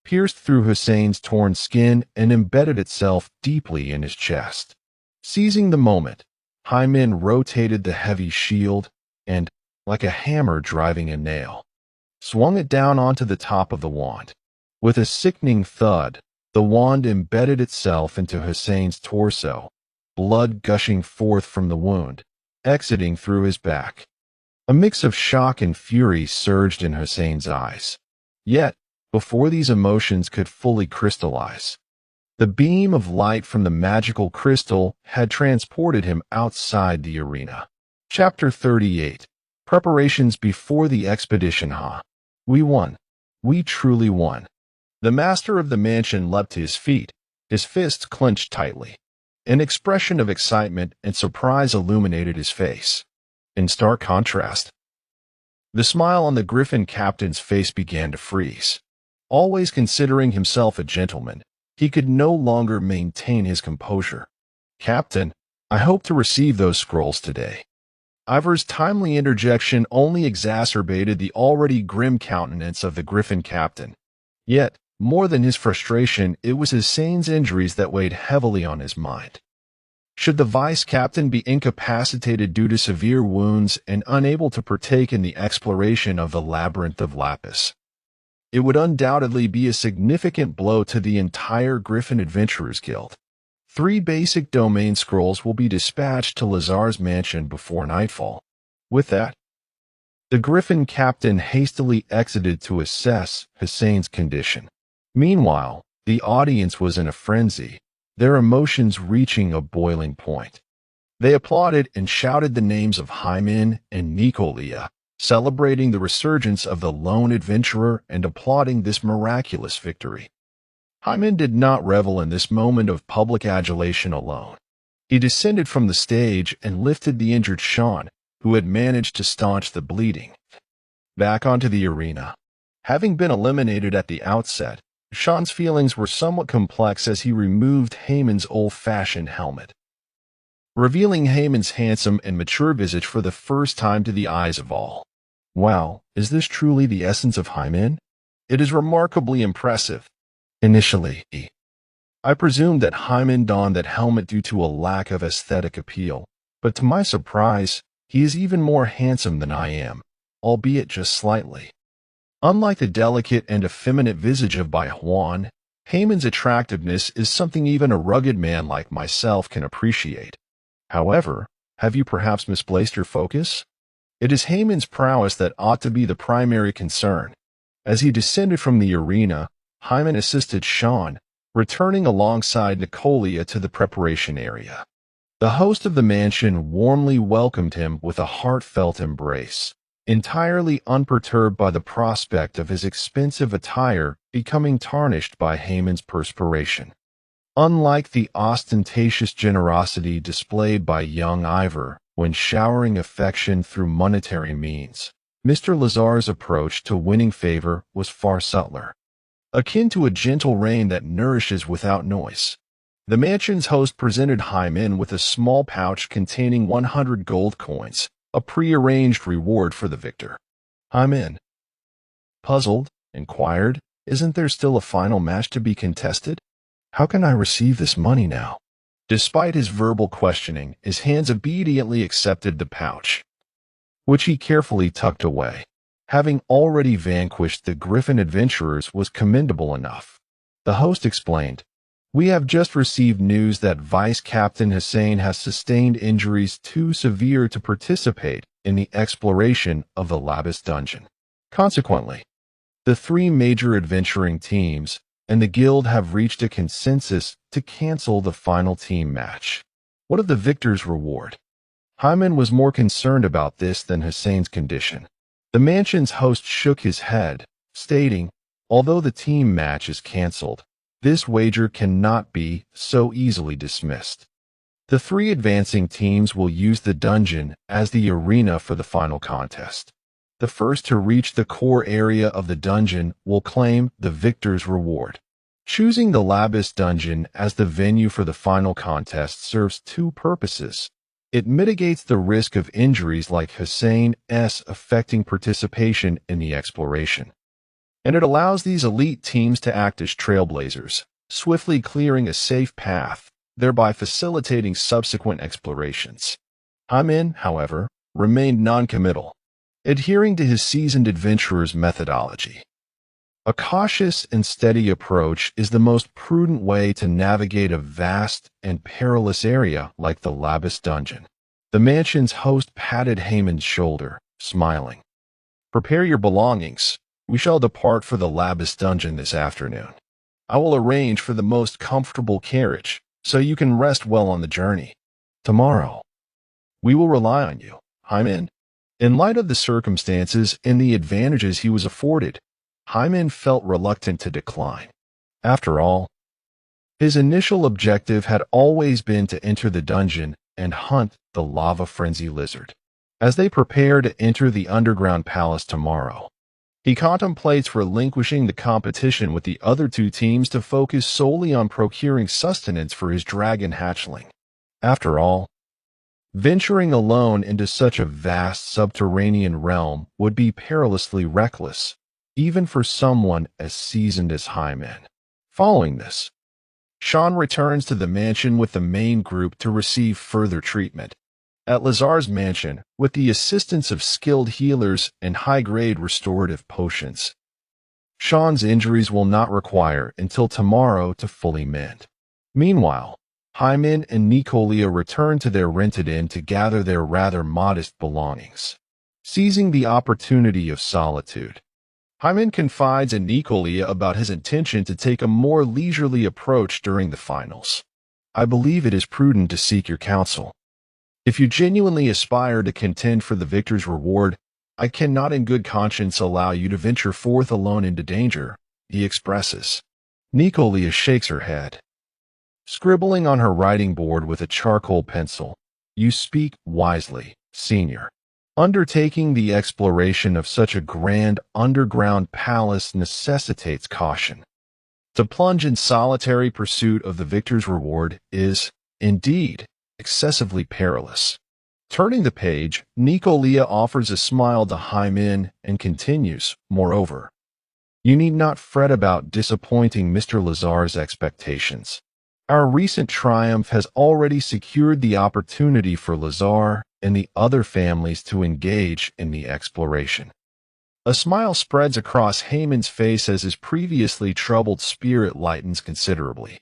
[SPEAKER 1] pierced through Hussein's torn skin and embedded itself deeply in his chest. Seizing the moment, Hyman rotated the heavy shield and, like a hammer driving a nail, swung it down onto the top of the wand. With a sickening thud, the wand embedded itself into Hussein's torso, blood gushing forth from the wound, exiting through his back. A mix of shock and fury surged in Hussein's eyes. Yet, before these emotions could fully crystallize, the beam of light from the magical crystal had transported him outside the arena. Chapter 38. Preparations before the expedition. We won. We truly won. The master of the mansion leapt to his feet, his fists clenched tightly. An expression of excitement and surprise illuminated his face. In stark contrast, the smile on the Griffin captain's face began to freeze. Always considering himself a gentleman, he could no longer maintain his composure. Captain, I hope to receive those scrolls today. Ivor's timely interjection only exacerbated the already grim countenance of the Griffin captain. Yet, more than his frustration, it was Hussein's injuries that weighed heavily on his mind. Should the vice-captain be incapacitated due to severe wounds and unable to partake in the exploration of the Labyrinth of Lapis, it would undoubtedly be a significant blow to the entire Griffin Adventurers Guild. 3 basic domain scrolls will be dispatched to Lazar's mansion before nightfall. With that, the Griffin captain hastily exited to assess Hussein's condition. Meanwhile, the audience was in a frenzy, their emotions reaching a boiling point. They applauded and shouted the names of Hyman and Nicolia, celebrating the resurgence of the lone adventurer and applauding this miraculous victory. Hyman did not revel in this moment of public adulation alone. He descended from the stage and lifted the injured Sean, who had managed to staunch the bleeding, back onto the arena. Having been eliminated at the outset, Sean's feelings were somewhat complex as he removed Haman's old-fashioned helmet, revealing Haman's handsome and mature visage for the first time to the eyes of all. Wow, is this truly the essence of Hyman? It is remarkably impressive. Initially, I presumed that Hyman donned that helmet due to a lack of aesthetic appeal, but to my surprise, he is even more handsome than I am, albeit just slightly. Unlike the delicate and effeminate visage of Bai Huan, Haman's attractiveness is something even a rugged man like myself can appreciate. However, have you perhaps misplaced your focus? It is Haman's prowess that ought to be the primary concern. As he descended from the arena, Hyman assisted Sean, returning alongside Nicolia to the preparation area. The host of the mansion warmly welcomed him with a heartfelt embrace, entirely unperturbed by the prospect of his expensive attire becoming tarnished by Haman's perspiration. Unlike the ostentatious generosity displayed by young Ivor when showering affection through monetary means, Mr. Lazar's approach to winning favor was far subtler, akin to a gentle rain that nourishes without noise. The mansion's host presented Hyman with a small pouch containing 100 gold coins, a prearranged reward for the victor. Hyman, puzzled, inquired, "Isn't there still a final match to be contested? How can I receive this money now?" Despite his verbal questioning, his hands obediently accepted the pouch, which he carefully tucked away. Having already vanquished the Griffin adventurers was commendable enough. The host explained, "We have just received news that Vice Captain Hussein has sustained injuries too severe to participate in the exploration of the Labis dungeon. Consequently, the three major adventuring teams and the guild have reached a consensus to cancel the final team match. What of the victor's reward?" Hyman was more concerned about this than Hussein's condition. The mansion's host shook his head, stating, "Although the team match is canceled, this wager cannot be so easily dismissed. The three advancing teams will use the dungeon as the arena for the final contest. The first to reach the core area of the dungeon will claim the victor's reward. Choosing the Labis dungeon as the venue for the final contest serves two purposes. It mitigates the risk of injuries like Hussein's affecting participation in the exploration, and it allows these elite teams to act as trailblazers, swiftly clearing a safe path, thereby facilitating subsequent explorations." Hyman, however, remained non-committal, adhering to his seasoned adventurer's methodology. A cautious and steady approach is the most prudent way to navigate a vast and perilous area like the Labis dungeon. The mansion's host patted Haman's shoulder, smiling. "Prepare your belongings. We shall depart for the Labis dungeon this afternoon. I will arrange for the most comfortable carriage, so you can rest well on the journey. Tomorrow, we will rely on you, Hyman." In light of the circumstances and the advantages he was afforded, Hyman felt reluctant to decline. After all, his initial objective had always been to enter the dungeon and hunt the lava frenzy lizard. As they prepare to enter the underground palace tomorrow, he contemplates relinquishing the competition with the other two teams to focus solely on procuring sustenance for his dragon hatchling. After all, venturing alone into such a vast subterranean realm would be perilously reckless, even for someone as seasoned as Hyman. Following this, Sean returns to the mansion with the main group to receive further treatment. At Lazar's mansion, with the assistance of skilled healers and high-grade restorative potions, Sean's injuries will not require until tomorrow to fully mend. Meanwhile, Hyman and Nicolia return to their rented inn to gather their rather modest belongings. Seizing the opportunity of solitude, Hyman confides in Nicolia about his intention to take a more leisurely approach during the finals. "I believe it is prudent to seek your counsel. If you genuinely aspire to contend for the victor's reward, I cannot in good conscience allow you to venture forth alone into danger," he expresses. Nicolia shakes her head, scribbling on her writing board with a charcoal pencil. "You speak wisely, senior. Undertaking the exploration of such a grand underground palace necessitates caution. To plunge in solitary pursuit of the victor's reward is, indeed, excessively perilous." Turning the page, Nicolia offers a smile to Hyman and continues, "Moreover, you need not fret about disappointing Mr. Lazar's expectations. Our recent triumph has already secured the opportunity for Lazar and the other families to engage in the exploration." A smile spreads across Haman's face as his previously troubled spirit lightens considerably.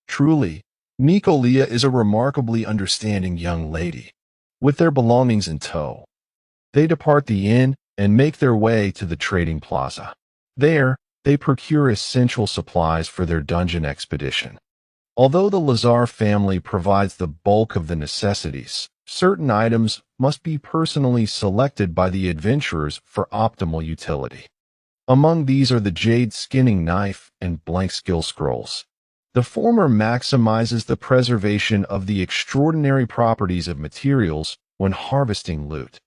[SPEAKER 1] Truly, Nicolia is a remarkably understanding young lady. With their belongings in tow, they depart the inn and make their way to the trading plaza. There, they procure essential supplies for their dungeon expedition. Although the Lazar family provides the bulk of the necessities, certain items must be personally selected by the adventurers for optimal utility. Among these are the jade skinning knife and blank skill scrolls. The former maximizes the preservation of the extraordinary properties of materials when harvesting loot.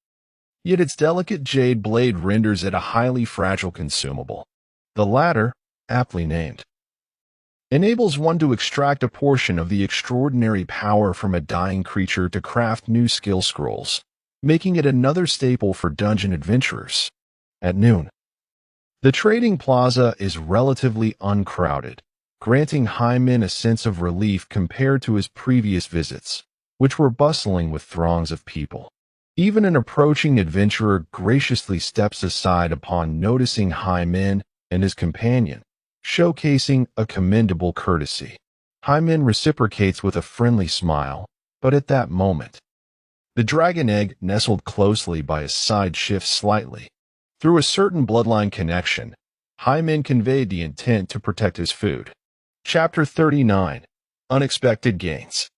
[SPEAKER 1] Yet its delicate jade blade renders it a highly fragile consumable. The latter, aptly named, enables one to extract a portion of the extraordinary power from a dying creature to craft new skill scrolls, making it another staple for dungeon adventurers. At noon, the trading plaza is relatively uncrowded, granting Hyman a sense of relief compared to his previous visits, which were bustling with throngs of people. Even an approaching adventurer graciously steps aside upon noticing Hyman and his companion, showcasing a commendable courtesy. Hyman reciprocates with a friendly smile, but at that moment, the dragon egg nestled closely by his side shifts slightly. Through a certain bloodline connection, Hyman conveyed the intent to protect his food. Chapter 39. Unexpected Gains.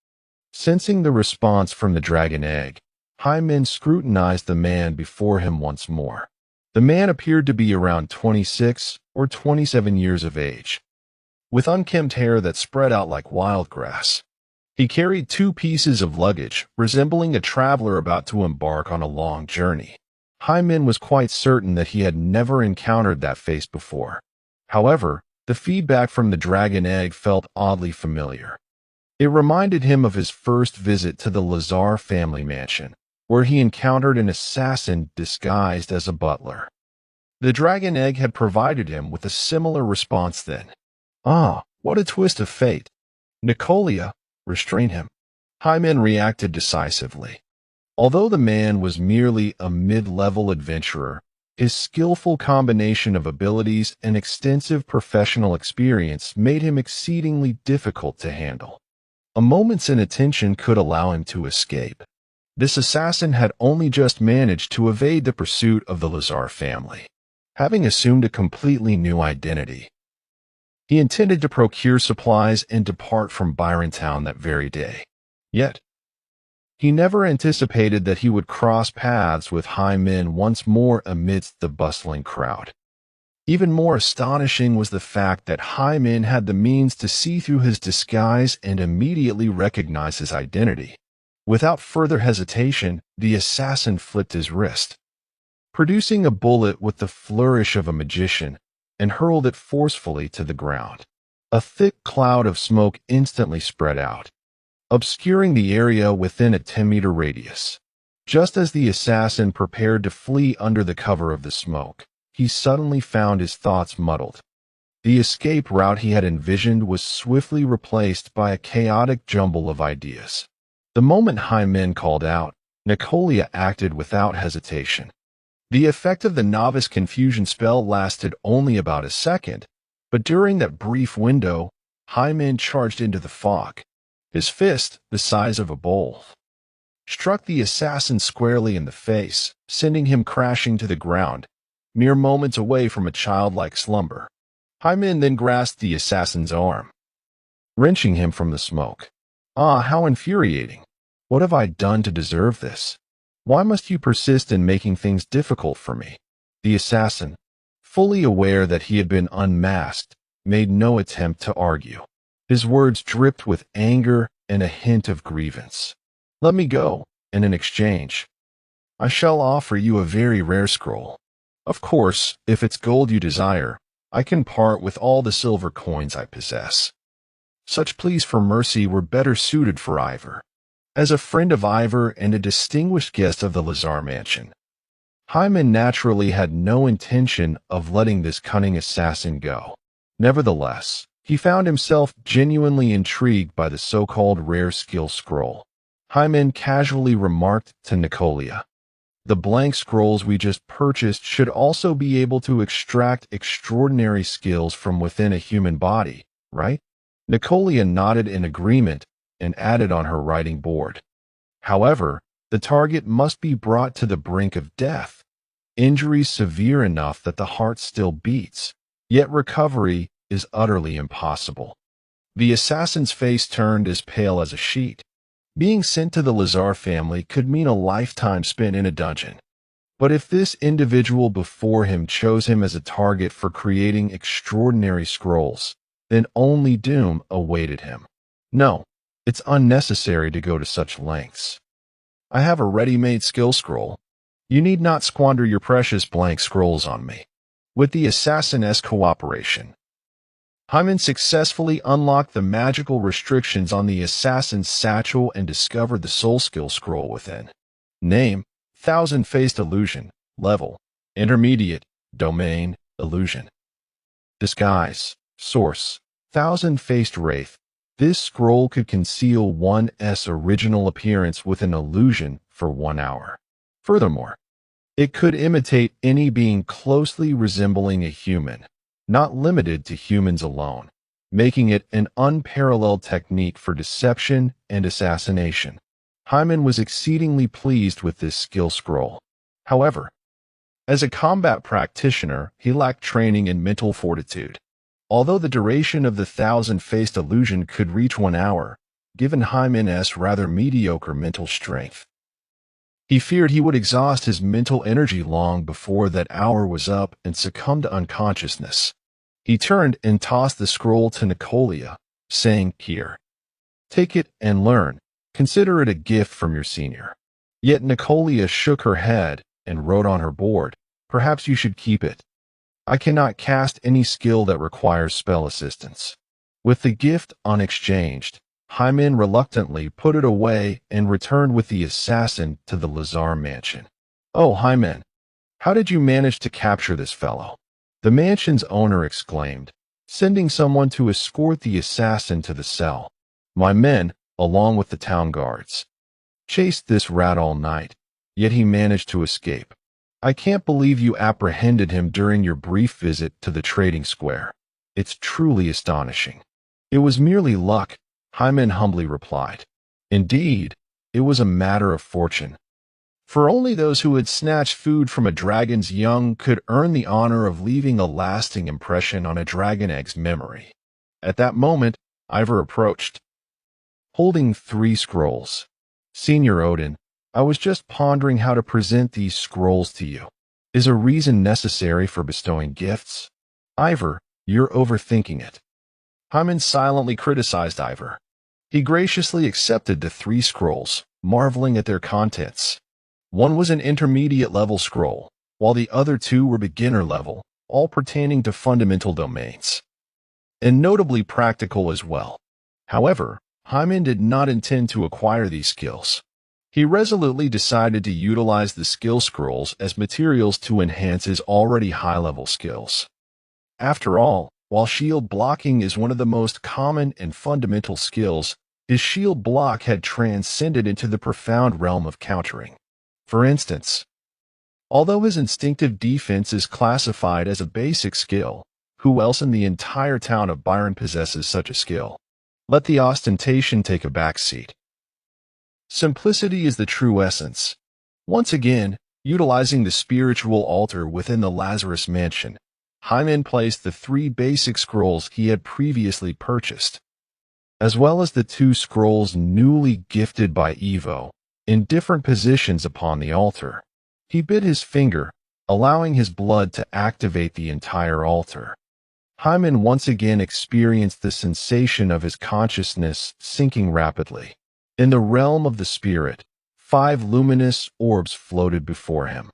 [SPEAKER 1] Sensing the response from the dragon egg, Hyman scrutinized the man before him once more. The man appeared to be around 26 or 27 years of age, with unkempt hair that spread out like wild grass. He carried 2 pieces of luggage, resembling a traveler about to embark on a long journey. Hyman was quite certain that he had never encountered that face before. However, the feedback from the dragon egg felt oddly familiar. It reminded him of his first visit to the Lazar family mansion, where he encountered an assassin disguised as a butler. The dragon egg had provided him with a similar response then. Ah, what a twist of fate. Nicolia, restrain him. Hyman reacted decisively. Although the man was merely a mid-level adventurer, his skillful combination of abilities and extensive professional experience made him exceedingly difficult to handle. A moment's inattention could allow him to escape. This assassin had only just managed to evade the pursuit of the Lazar family. Having assumed a completely new identity, he intended to procure supplies and depart from Byron Town that very day. Yet, he never anticipated that he would cross paths with Hyman once more amidst the bustling crowd. Even more astonishing was the fact that Hyman had the means to see through his disguise and immediately recognize his identity. Without further hesitation, the assassin flipped his wrist, producing a bullet with the flourish of a magician, and hurled it forcefully to the ground. A thick cloud of smoke instantly spread out, obscuring the area within a 10-meter radius. Just as the assassin prepared to flee under the cover of the smoke, he suddenly found his thoughts muddled. The escape route he had envisioned was swiftly replaced by a chaotic jumble of ideas. The moment Hyman called out, Nicolia acted without hesitation. The effect of the novice confusion spell lasted only about a second, but during that brief window, Hyman charged into the fog. His fist, the size of a bowl, struck the assassin squarely in the face, sending him crashing to the ground, mere moments away from a childlike slumber. Hyman then grasped the assassin's arm, wrenching him from the smoke. Ah, how infuriating! What have I done to deserve this? Why must you persist in making things difficult for me? The assassin, fully aware that he had been unmasked, made no attempt to argue. His words dripped with anger and a hint of grievance. Let me go, and in exchange, I shall offer you a very rare scroll. Of course, if it's gold you desire, I can part with all the silver coins I possess. Such pleas for mercy were better suited for Ivor. As a friend of Ivor and a distinguished guest of the Lazar mansion, Hyman naturally had no intention of letting this cunning assassin go. Nevertheless, he found himself genuinely intrigued by the so-called rare skill scroll. Hyman casually remarked to Nicolia, "The blank scrolls we just purchased should also be able to extract extraordinary skills from within a human body, right?" Nicolia nodded in agreement and added on her writing board. However, the target must be brought to the brink of death, injuries severe enough that the heart still beats, Yet recovery is utterly impossible. The assassin's face turned as pale as a sheet. Being sent to the Lazar family could mean a lifetime spent in a dungeon. But if this individual before him chose him as a target for creating extraordinary scrolls, then only doom awaited him. No, it's unnecessary to go to such lengths. I have a ready-made skill scroll. You need not squander your precious blank scrolls on me. With the assassin's cooperation, Hyman successfully unlocked the magical restrictions on the assassin's satchel and discovered the soul skill scroll within. Name: Thousand-Faced Illusion. Level: Intermediate. Domain: Illusion. Disguise. Source: Thousand-Faced Wraith. This scroll could conceal one's original appearance with an illusion for 1 hour. Furthermore, it could imitate any being closely resembling a human, not limited to humans alone, making it an unparalleled technique for deception and assassination. Hyman was exceedingly pleased with this skill scroll. However, as a combat practitioner, he lacked training in mental fortitude. Although the duration of the thousand-faced illusion could reach 1 hour, given Hyman's rather mediocre mental strength, he feared he would exhaust his mental energy long before that hour was up and succumb to unconsciousness. He turned and tossed the scroll to Nicolia, saying, "Here, take it and learn. Consider it a gift from your senior." Yet Nicolia shook her head and wrote on her board, "Perhaps you should keep it. I cannot cast any skill that requires spell assistance." With the gift unexchanged, Hyman reluctantly put it away and returned with the assassin to the Lazar mansion. "Oh, Hyman, how did you manage to capture this fellow?" the mansion's owner exclaimed, sending someone to escort the assassin to the cell. "My men, along with the town guards, chased this rat all night, yet he managed to escape. I can't believe you apprehended him during your brief visit to the trading square. It's truly astonishing." "It was merely luck," Hyman humbly replied. "Indeed, it was a matter of fortune. For only those who had snatched food from a dragon's young could earn the honor of leaving a lasting impression on a dragon egg's memory." At that moment, Ivor approached, holding 3 scrolls. "Senior Odin, I was just pondering how to present these scrolls to you. Is a reason necessary for bestowing gifts?" "Ivor, you're overthinking it." Hyman silently criticized Ivor. He graciously accepted the 3 scrolls, marveling at their contents. One was an intermediate-level scroll, while the other 2 were beginner-level, all pertaining to fundamental domains, and notably practical as well. However, Hyman did not intend to acquire these skills. He resolutely decided to utilize the skill scrolls as materials to enhance his already high-level skills. After all, while shield blocking is one of the most common and fundamental skills, his shield block had transcended into the profound realm of countering. For instance, although his instinctive defense is classified as a basic skill, who else in the entire town of Byron possesses such a skill? Let the ostentation take a backseat. Simplicity is the true essence. Once again, utilizing the spiritual altar within the Lazarus mansion, Hyman placed the 3 basic scrolls he had previously purchased, as well as the 2 scrolls newly gifted by Evo, in different positions upon the altar. He bit his finger, allowing his blood to activate the entire altar. Hyman once again experienced the sensation of his consciousness sinking rapidly. In the realm of the spirit, 5 luminous orbs floated before him.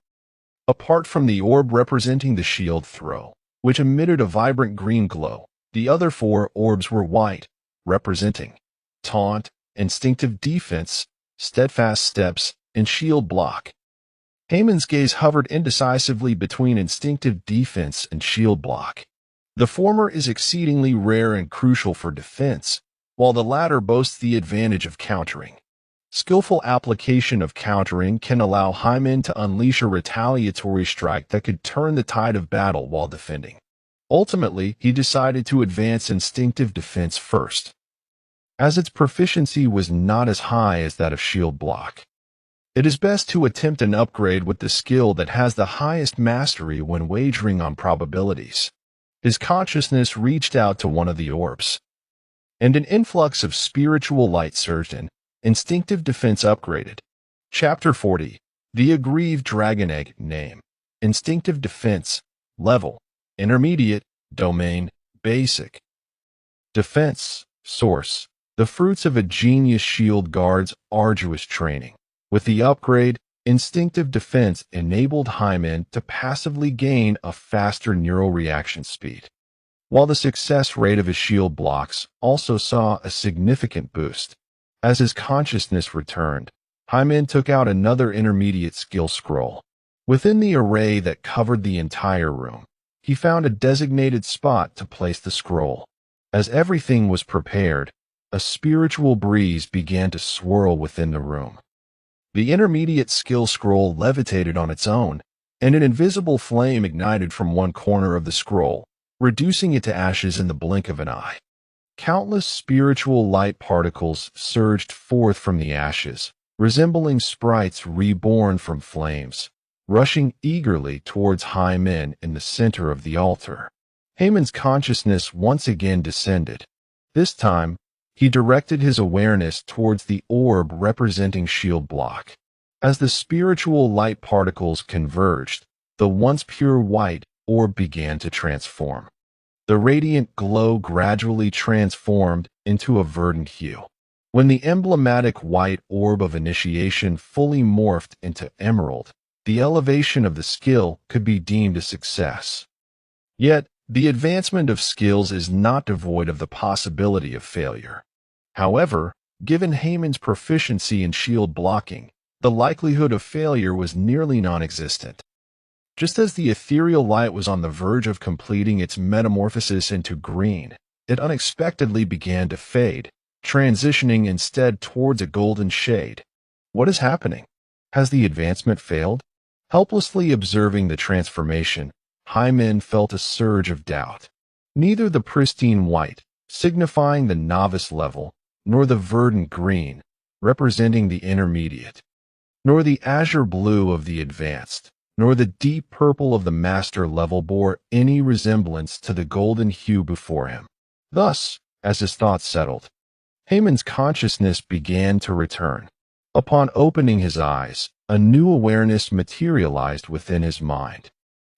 [SPEAKER 1] Apart from the orb representing the shield throw, which emitted a vibrant green glow, the other 4 orbs were white, representing taunt, instinctive defense, steadfast steps, and shield block. Hyman's gaze hovered indecisively between instinctive defense and shield block. The former is exceedingly rare and crucial for defense, while the latter boasts the advantage of countering. Skillful application of countering can allow Hyman to unleash a retaliatory strike that could turn the tide of battle while defending. Ultimately, he decided to advance instinctive defense first, as its proficiency was not as high as that of shield block. It is best to attempt an upgrade with the skill that has the highest mastery when wagering on probabilities. His consciousness reached out to one of the orbs, and an influx of spiritual light surged in. Instinctive defense upgraded. Chapter 40. The Aggrieved Dragon Egg. Name: Instinctive defense. Level: Intermediate. Domain: Basic. Defense. Source: the fruits of a genius shield guard's arduous training. With the upgrade, instinctive defense enabled Hyman to passively gain a faster neural reaction speed, while the success rate of his shield blocks also saw a significant boost. As his consciousness returned, Hyman took out another intermediate skill scroll. Within the array that covered the entire room, he found a designated spot to place the scroll. As everything was prepared, a spiritual breeze began to swirl within the room. The intermediate skill scroll levitated on its own, and an invisible flame ignited from one corner of the scroll, reducing it to ashes in the blink of an eye. Countless spiritual light particles surged forth from the ashes, resembling sprites reborn from flames, rushing eagerly towards Hyman in the center of the altar. Haman's consciousness once again descended. This time, he directed his awareness towards the orb representing shield block. As the spiritual light particles converged, the once pure white orb began to transform. The radiant glow gradually transformed into a verdant hue. When the emblematic white orb of initiation fully morphed into emerald, the elevation of the skill could be deemed a success. Yet, the advancement of skills is not devoid of the possibility of failure. However, given Haman's proficiency in shield blocking, the likelihood of failure was nearly non-existent. Just as the ethereal light was on the verge of completing its metamorphosis into green, it unexpectedly began to fade, transitioning instead towards a golden shade. What is happening? Has the advancement failed? Helplessly observing the transformation, Hyman felt a surge of doubt. Neither the pristine white, signifying the novice level, nor the verdant green, representing the intermediate, nor the azure blue of the advanced, nor the deep purple of the master level bore any resemblance to the golden hue before him. Thus, as his thoughts settled, Haman's consciousness began to return. Upon opening his eyes, a new awareness materialized within his mind.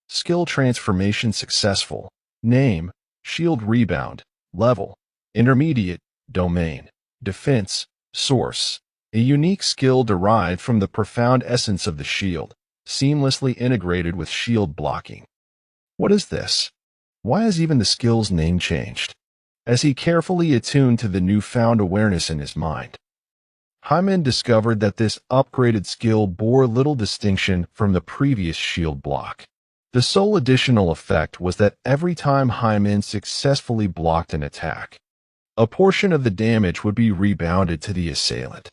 [SPEAKER 1] Skill transformation successful. Name: Shield Rebound. Level: Intermediate. Domain: Defense. Source: a unique skill derived from the profound essence of the shield, seamlessly integrated with shield blocking. What is this? Why has even the skill's name changed? As he carefully attuned to the newfound awareness in his mind, Hyman discovered that this upgraded skill bore little distinction from the previous shield block. The sole additional effect was that every time Hyman successfully blocked an attack, a portion of the damage would be rebounded to the assailant.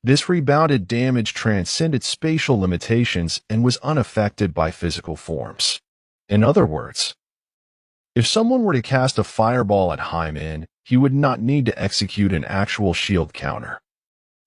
[SPEAKER 1] This rebounded damage transcended spatial limitations and was unaffected by physical forms. In other words, if someone were to cast a fireball at Hyman, he would not need to execute an actual shield counter.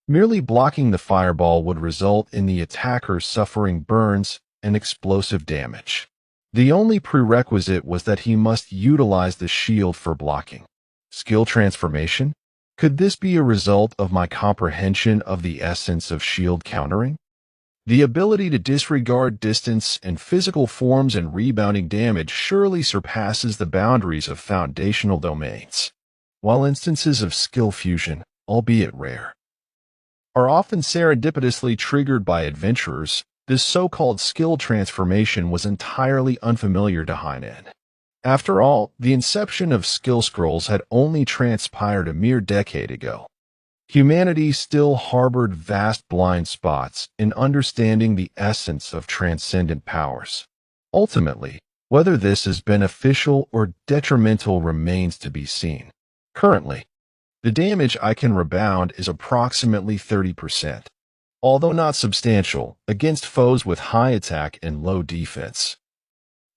[SPEAKER 1] Merely blocking the fireball would result in the attacker suffering burns and explosive damage. The only prerequisite was that he must utilize the shield for blocking. Skill transformation? Could this be a result of my comprehension of the essence of shield countering? The ability to disregard distance and physical forms and rebounding damage surely surpasses the boundaries of foundational domains. While instances of skill fusion, albeit rare, are often serendipitously triggered by adventurers, this so-called skill transformation was entirely unfamiliar to Hyman. After all, the inception of skill scrolls had only transpired a mere decade ago. Humanity still harbored vast blind spots in understanding the essence of transcendent powers. Ultimately, whether this is beneficial or detrimental remains to be seen. Currently, the damage I can rebound is approximately 30%, although not substantial, against foes with high attack and low defense.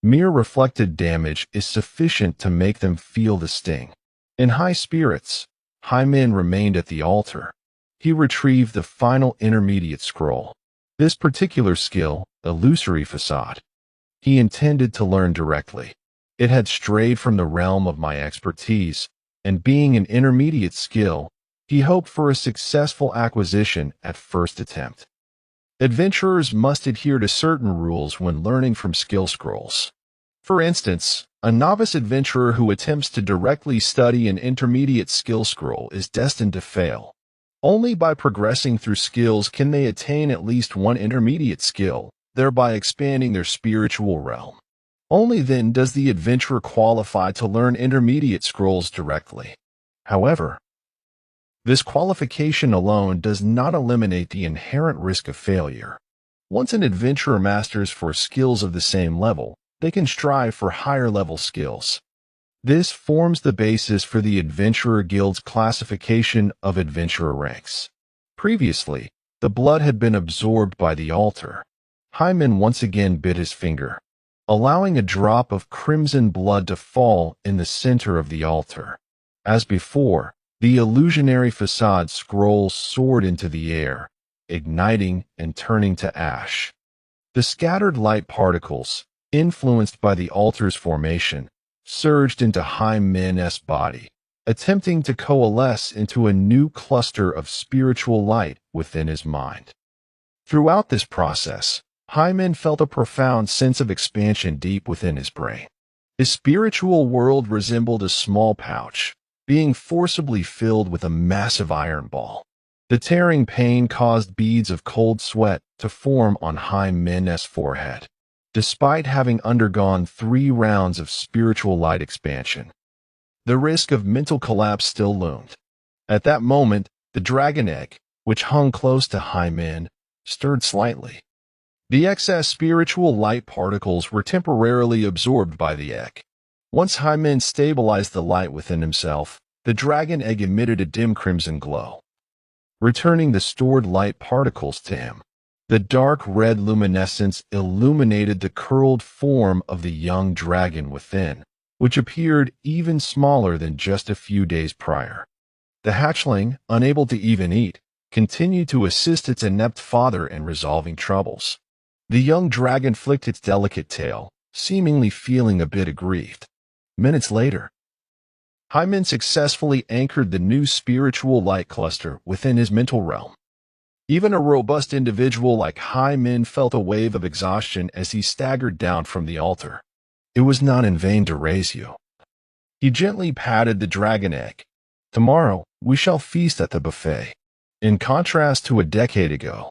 [SPEAKER 1] Mere reflected damage is sufficient to make them feel the sting. In high spirits, Hyman remained at the altar. He retrieved the final intermediate scroll. This particular skill, Illusory Facade, he intended to learn directly. It had strayed from the realm of my expertise, and being an intermediate skill, he hoped for a successful acquisition at first attempt. Adventurers must adhere to certain rules when learning from skill scrolls. For instance, a novice adventurer who attempts to directly study an intermediate skill scroll is destined to fail. Only by progressing through skills can they attain at least one intermediate skill, thereby expanding their spiritual realm. Only then does the adventurer qualify to learn intermediate scrolls directly. However, this qualification alone does not eliminate the inherent risk of failure. Once an adventurer masters for skills of the same level, they can strive for higher-level skills. This forms the basis for the Adventurer Guild's classification of adventurer ranks. Previously, the blood had been absorbed by the altar. Hyman once again bit his finger, allowing a drop of crimson blood to fall in the center of the altar. As before, the illusionary facade scroll soared into the air, igniting and turning to ash. The scattered light particles, influenced by the altar's formation, surged into Hymen's body, attempting to coalesce into a new cluster of spiritual light within his mind. Throughout this process, Hymen felt a profound sense of expansion deep within his brain. His spiritual world resembled a small pouch, being forcibly filled with a massive iron ball. The tearing pain caused beads of cold sweat to form on Hymen's forehead, despite having undergone 3 rounds of spiritual light expansion. The risk of mental collapse still loomed. At that moment, the dragon egg, which hung close to Hymen, stirred slightly. The excess spiritual light particles were temporarily absorbed by the egg. Once Hymen stabilized the light within himself, the dragon egg emitted a dim crimson glow, returning the stored light particles to him. The dark red luminescence illuminated the curled form of the young dragon within, which appeared even smaller than just a few days prior. The hatchling, unable to even eat, continued to assist its inept father in resolving troubles. The young dragon flicked its delicate tail, seemingly feeling a bit aggrieved. Minutes later, Hymen successfully anchored the new spiritual light cluster within his mental realm. Even a robust individual like Hymen felt a wave of exhaustion as he staggered down from the altar. It was not in vain to raise you. He gently patted the dragon egg. Tomorrow, we shall feast at the buffet. In contrast to a decade ago,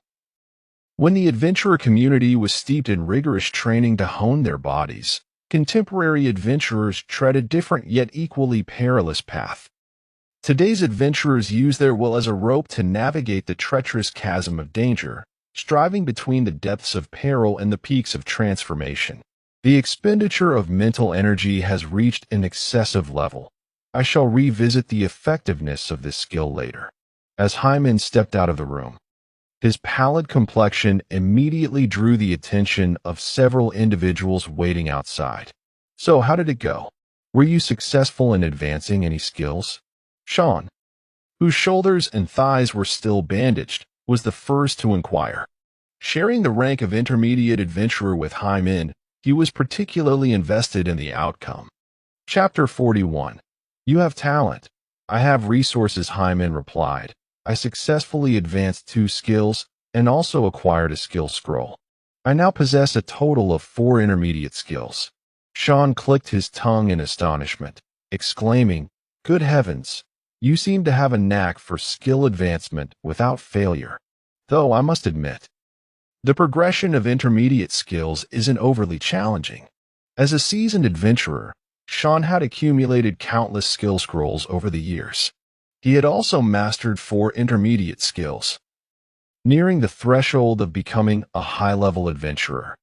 [SPEAKER 1] when the adventurer community was steeped in rigorous training to hone their bodies, contemporary adventurers tread a different yet equally perilous path. Today's adventurers use their will as a rope to navigate the treacherous chasm of danger, striving between the depths of peril and the peaks of transformation. The expenditure of mental energy has reached an excessive level. I shall revisit the effectiveness of this skill later. As Hymen stepped out of the room, his pallid complexion immediately drew the attention of several individuals waiting outside. So, how did it go? Were you successful in advancing any skills? Sean, whose shoulders and thighs were still bandaged, was the first to inquire. Sharing the rank of intermediate adventurer with Hymen, he was particularly invested in the outcome. Chapter 41. You have talent. I have resources, Hymen replied. I successfully advanced 2 skills and also acquired a skill scroll. I now possess a total of 4 intermediate skills. Sean clicked his tongue in astonishment, exclaiming, "Good heavens! You seem to have a knack for skill advancement without failure." Though I must admit, the progression of intermediate skills isn't overly challenging. As a seasoned adventurer, Sean had accumulated countless skill scrolls over the years. He had also mastered 4 intermediate skills, nearing the threshold of becoming a high-level adventurer.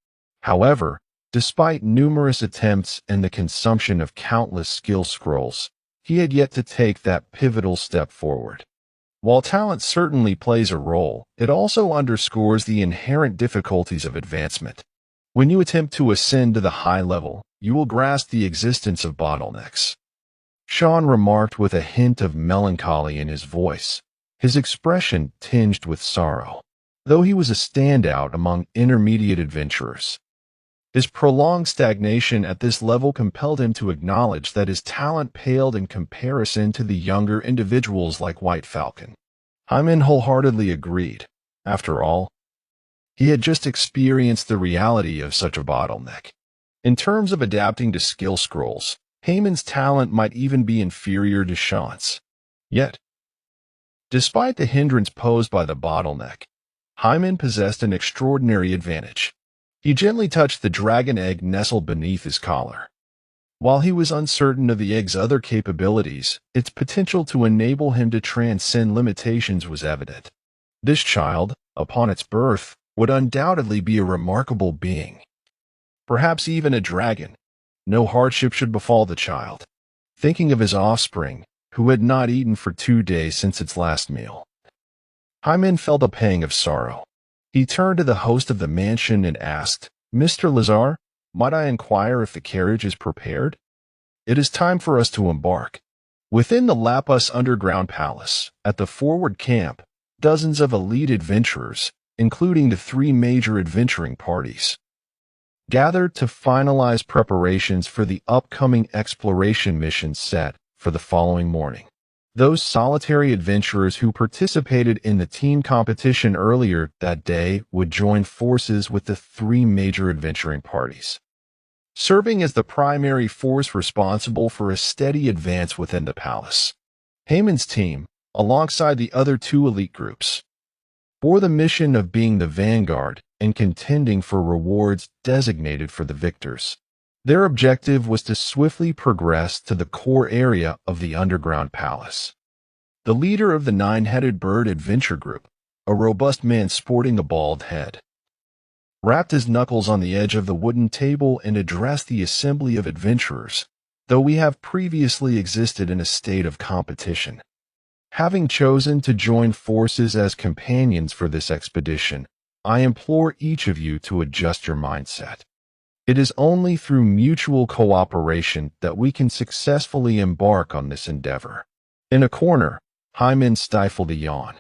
[SPEAKER 1] However, despite numerous attempts and the consumption of countless skill scrolls, he had yet to take that pivotal step forward. While talent certainly plays a role, it also underscores the inherent difficulties of advancement. When you attempt to ascend to the high level, you will grasp the existence of bottlenecks. Sean remarked with a hint of melancholy in his voice, his expression tinged with sorrow. Though he was a standout among intermediate adventurers, His prolonged stagnation at this level compelled him to acknowledge that his talent paled in comparison to the younger individuals like White Falcon. Hyman wholeheartedly agreed. After all, he had just experienced the reality of such a bottleneck. In terms of adapting to skill scrolls, Hyman's talent might even be inferior to Sean's. Yet, despite the hindrance posed by the bottleneck, Hyman possessed an extraordinary advantage. He gently touched the dragon egg nestled beneath his collar. While he was uncertain of the egg's other capabilities, its potential to enable him to transcend limitations was evident. This child, upon its birth, would undoubtedly be a remarkable being. Perhaps even a dragon. No hardship should befall the child. Thinking of his offspring, who had not eaten for 2 days since its last meal, Hyman felt a pang of sorrow. He turned to the host of the mansion and asked, "Mr. Lazar, might I inquire if the carriage is prepared? It is time for us to embark." Within the Lapus underground palace, at the forward camp, dozens of elite adventurers, including the 3 major adventuring parties, gathered to finalize preparations for the upcoming exploration mission set for the following morning. Those solitary adventurers who participated in the team competition earlier that day would join forces with the 3 major adventuring parties, serving as the primary force responsible for a steady advance within the palace. Hyman's team, alongside the other 2 elite groups, bore the mission of being the vanguard and contending for rewards designated for the victors. Their objective was to swiftly progress to the core area of the underground palace. The leader of the 9-headed bird adventure group, a robust man sporting a bald head, rapped his knuckles on the edge of the wooden table and addressed the assembly of adventurers. Though we have previously existed in a state of competition, having chosen to join forces as companions for this expedition, I implore each of you to adjust your mindset. It is only through mutual cooperation that we can successfully embark on this endeavor. In a corner, Hyman stifled a yawn.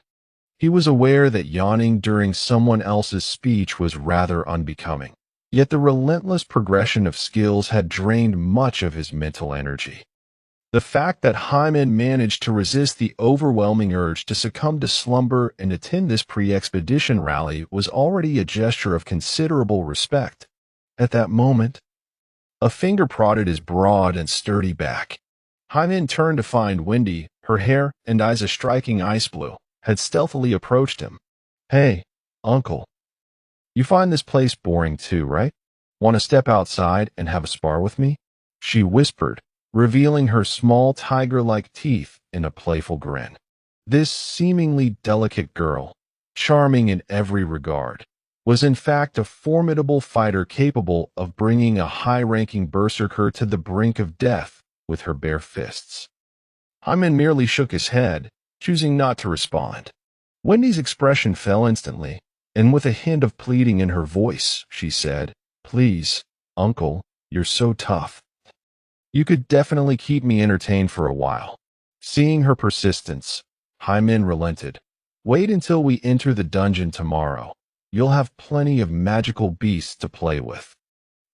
[SPEAKER 1] He was aware that yawning during someone else's speech was rather unbecoming. Yet the relentless progression of skills had drained much of his mental energy. The fact that Hyman managed to resist the overwhelming urge to succumb to slumber and attend this pre-expedition rally was already a gesture of considerable respect. At that moment, a finger prodded his broad and sturdy back. Hyman turned to find Wendy, her hair and eyes a striking ice blue, had stealthily approached him. "Hey, uncle. You find this place boring too, right? Want to step outside and have a spar with me?" she whispered, revealing her small tiger-like teeth in a playful grin. This seemingly delicate girl, charming in every regard, was in fact a formidable fighter capable of bringing a high-ranking berserker to the brink of death with her bare fists. Hyman merely shook his head, choosing not to respond. Wendy's expression fell instantly, and with a hint of pleading in her voice, she said, "Please, uncle, you're so tough. You could definitely keep me entertained for a while." Seeing her persistence, Hyman relented. "Wait until we enter the dungeon tomorrow. You'll have plenty of magical beasts to play with.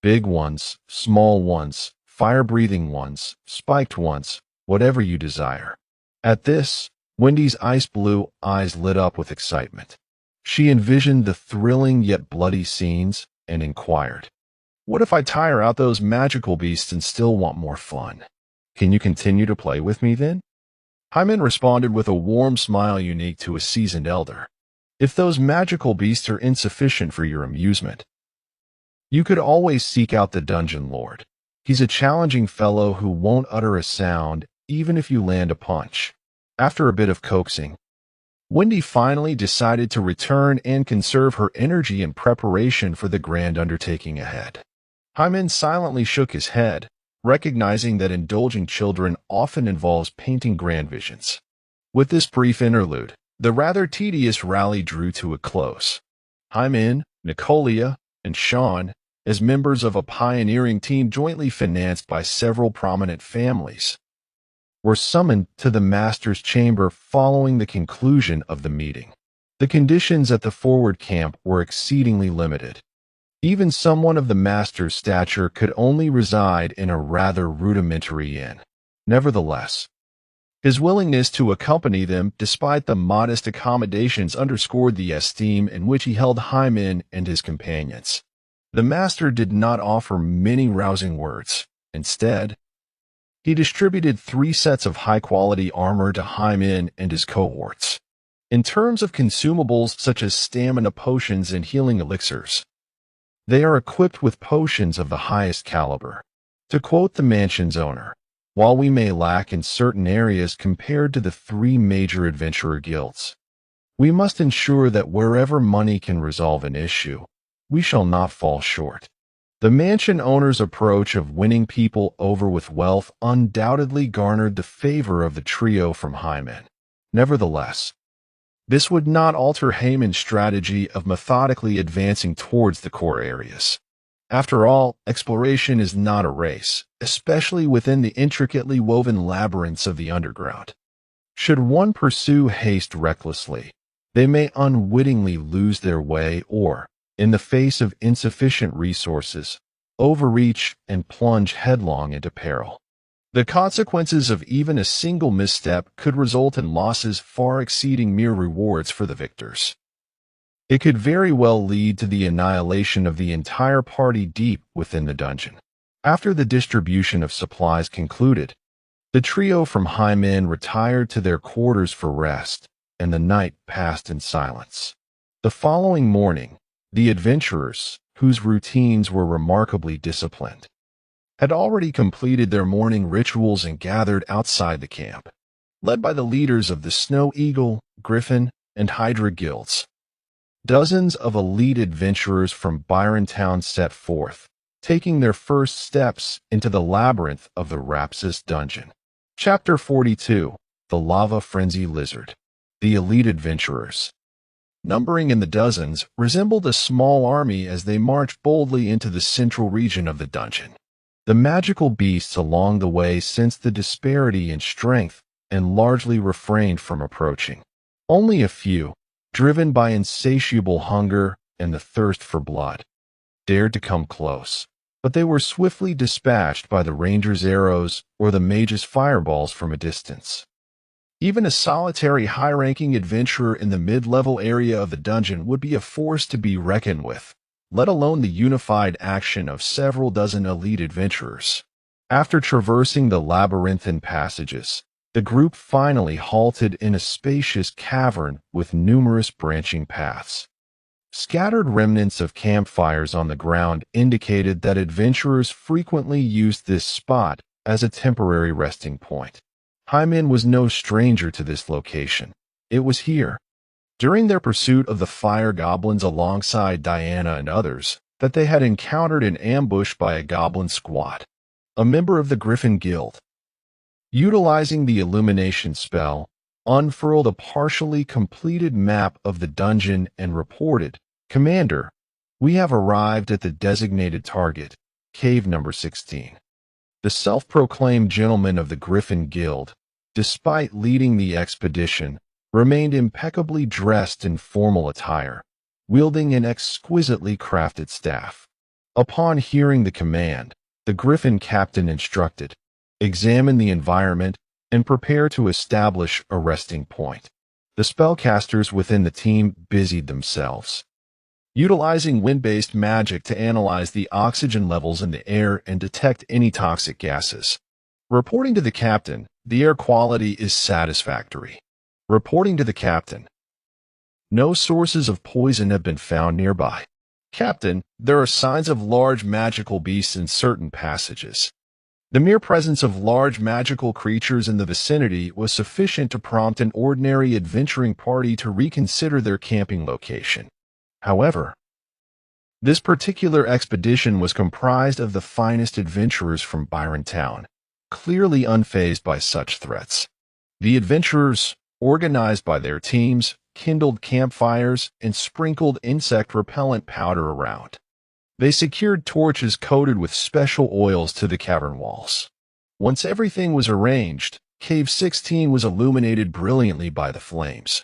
[SPEAKER 1] Big ones, small ones, fire-breathing ones, spiked ones, whatever you desire." At this, Wendy's ice-blue eyes lit up with excitement. She envisioned the thrilling yet bloody scenes and inquired, "What if I tire out those magical beasts and still want more fun? Can you continue to play with me then?" Hyman responded with a warm smile unique to a seasoned elder. "If those magical beasts are insufficient for your amusement, you could always seek out the dungeon lord. He's a challenging fellow who won't utter a sound even if you land a punch." After a bit of coaxing, Wendy finally decided to return and conserve her energy in preparation for the grand undertaking ahead. Hyman silently shook his head, recognizing that indulging children often involves painting grand visions. With this brief interlude, the rather tedious rally drew to a close. Hyman, Nicolia, and Sean, as members of a pioneering team jointly financed by several prominent families, were summoned to the master's chamber following the conclusion of the meeting. The conditions at the forward camp were exceedingly limited. Even someone of the master's stature could only reside in a rather rudimentary inn. Nevertheless, his willingness to accompany them despite the modest accommodations underscored the esteem in which he held Hymen and his companions. The master did not offer many rousing words. Instead, he distributed 3 sets of high-quality armor to Hymen and his cohorts. In terms of consumables such as stamina potions and healing elixirs, they are equipped with potions of the highest caliber. To quote the mansion's owner, while we may lack in certain areas compared to the 3 major adventurer guilds, we must ensure that wherever money can resolve an issue, we shall not fall short. The mansion owner's approach of winning people over with wealth undoubtedly garnered the favor of the trio from Hymen. Nevertheless, this would not alter Hymen's strategy of methodically advancing towards the core areas. After all, exploration is not a race, especially within the intricately woven labyrinths of the underground. Should one pursue haste recklessly, they may unwittingly lose their way or, in the face of insufficient resources, overreach and plunge headlong into peril. The consequences of even a single misstep could result in losses far exceeding mere rewards for the victors. It could very well lead to the annihilation of the entire party deep within the dungeon. After the distribution of supplies concluded, the trio from Hymen retired to their quarters for rest, and the night passed in silence. The following morning, the adventurers, whose routines were remarkably disciplined, had already completed their morning rituals and gathered outside the camp, led by the leaders of the Snow Eagle, Griffin, and Hydra guilds. Dozens of elite adventurers from Byron Town set forth, taking their first steps into the labyrinth of the Rapsis dungeon. Chapter 42: The Lava Frenzy Lizard. The elite adventurers, numbering in the dozens, resembled a small army as they marched boldly into the central region of the dungeon. The magical beasts along the way sensed the disparity in strength and largely refrained from approaching. Only a few, driven by insatiable hunger and the thirst for blood, dared to come close, but they were swiftly dispatched by the ranger's arrows or the mage's fireballs from a distance. Even a solitary high-ranking adventurer in the mid-level area of the dungeon would be a force to be reckoned with, let alone the unified action of several dozen elite adventurers. After traversing the labyrinthine passages, the group finally halted in a spacious cavern with numerous branching paths. Scattered remnants of campfires on the ground indicated that adventurers frequently used this spot as a temporary resting point. Hymen was no stranger to this location. It was here, during their pursuit of the fire goblins alongside Diana and others, that they had encountered an ambush by a goblin squad, a member of the Griffin Guild. Utilizing the illumination spell, unfurled a partially completed map of the dungeon and reported, "Commander, we have arrived at the designated target, cave number 16. The self-proclaimed gentleman of the Griffin Guild, despite leading the expedition, remained impeccably dressed in formal attire, wielding an exquisitely crafted staff. Upon hearing the command, the Griffin captain instructed, "Examine the environment and prepare to establish a resting point." The spellcasters within the team busied themselves, utilizing wind-based magic to analyze the oxygen levels in the air and detect any toxic gases. Reporting to the captain, the air quality is satisfactory. Reporting to the captain, no sources of poison have been found nearby. Captain, there are signs of large magical beasts in certain passages. The mere presence of large magical creatures in the vicinity was sufficient to prompt an ordinary adventuring party to reconsider their camping location. However, this particular expedition was comprised of the finest adventurers from Byron Town, clearly unfazed by such threats. The adventurers, organized by their teams, kindled campfires and sprinkled insect repellent powder around. They secured torches coated with special oils to the cavern walls. Once everything was arranged, Cave 16 was illuminated brilliantly by the flames.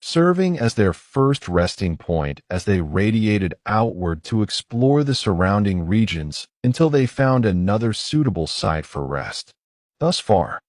[SPEAKER 1] serving as their first resting point as they radiated outward to explore the surrounding regions until they found another suitable site for rest. Thus far,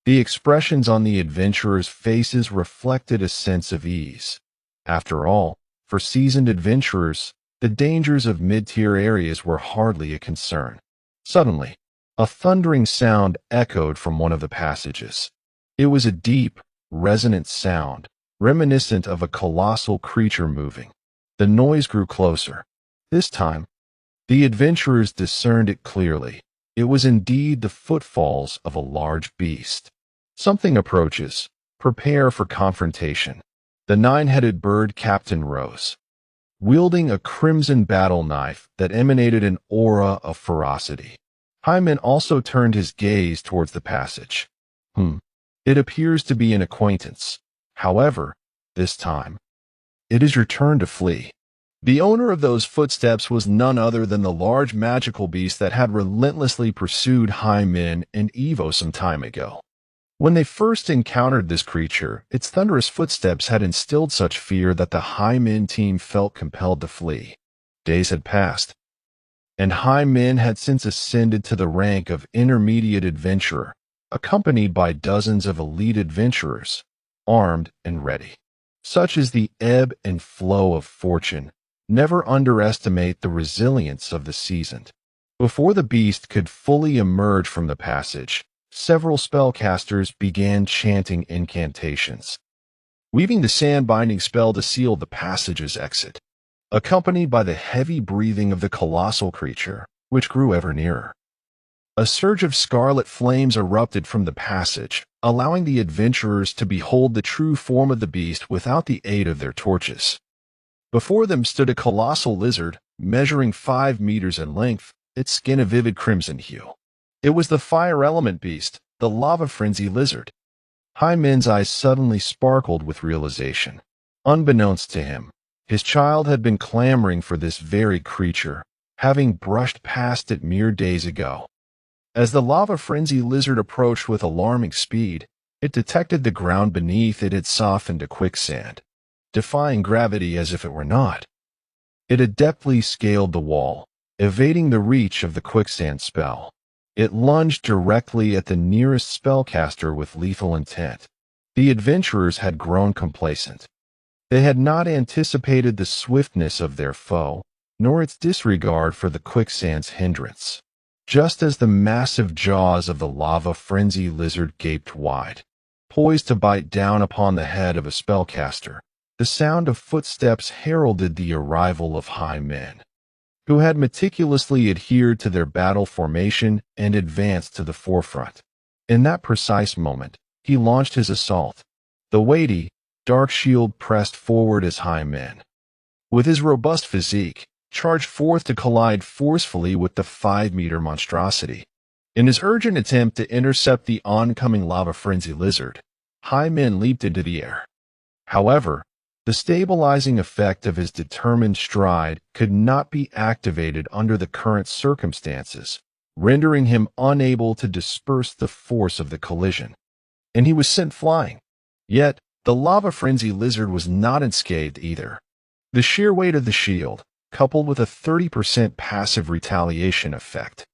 [SPEAKER 1] the expressions on the adventurers' faces reflected a sense of ease. After all, for seasoned adventurers, the dangers of mid-tier areas were hardly a concern. Suddenly, a thundering sound echoed from one of the passages. It was a deep, resonant sound, reminiscent of a colossal creature moving. The noise grew closer. This time, the adventurers discerned it clearly. It was indeed the footfalls of a large beast. Something approaches. Prepare for confrontation. The nine-headed bird captain rose, wielding a crimson battle knife that emanated an aura of ferocity. Hyman also turned his gaze towards the passage. It appears to be an acquaintance. However, this time, it is your turn to flee. The owner of those footsteps was none other than the large magical beast that had relentlessly pursued Hyman and Evo some time ago. When they first encountered this creature, its thunderous footsteps had instilled such fear that the Hyman team felt compelled to flee. Days had passed, and Hyman had since ascended to the rank of intermediate adventurer, accompanied by dozens of elite adventurers, armed and ready. Such is the ebb and flow of fortune. Never underestimate the resilience of the seasoned. Before the beast could fully emerge from the passage, several spellcasters began chanting incantations, weaving the sand-binding spell to seal the passage's exit, accompanied by the heavy breathing of the colossal creature, which grew ever nearer. A surge of scarlet flames erupted from the passage, allowing the adventurers to behold the true form of the beast without the aid of their torches. Before them stood a colossal lizard, measuring 5 meters in length, its skin a vivid crimson hue. It was the fire element beast, the lava frenzy lizard. Hyman's eyes suddenly sparkled with realization. Unbeknownst to him, his child had been clamoring for this very creature, having brushed past it mere days ago. As the lava frenzy lizard approached with alarming speed, it detected the ground beneath it had softened to quicksand, defying gravity as if it were not. It adeptly scaled the wall, evading the reach of the quicksand spell. It lunged directly at the nearest spellcaster with lethal intent. The adventurers had grown complacent. They had not anticipated the swiftness of their foe, nor its disregard for the quicksand's hindrance. Just as the massive jaws of the lava frenzy lizard gaped wide, poised to bite down upon the head of a spellcaster, the sound of footsteps heralded the arrival of Hyman, who had meticulously adhered to their battle formation and advanced to the forefront. In that precise moment, he launched his assault. The weighty, dark shield pressed forward as Hyman, with his robust physique, charged forth to collide forcefully with the 5-meter monstrosity. In his urgent attempt to intercept the oncoming lava frenzy lizard, Hyman leaped into the air. However, the stabilizing effect of his determined stride could not be activated under the current circumstances, rendering him unable to disperse the force of the collision, and he was sent flying. Yet, the lava frenzy lizard was not unscathed either. The sheer weight of the shield, coupled with a 30% passive retaliation effect,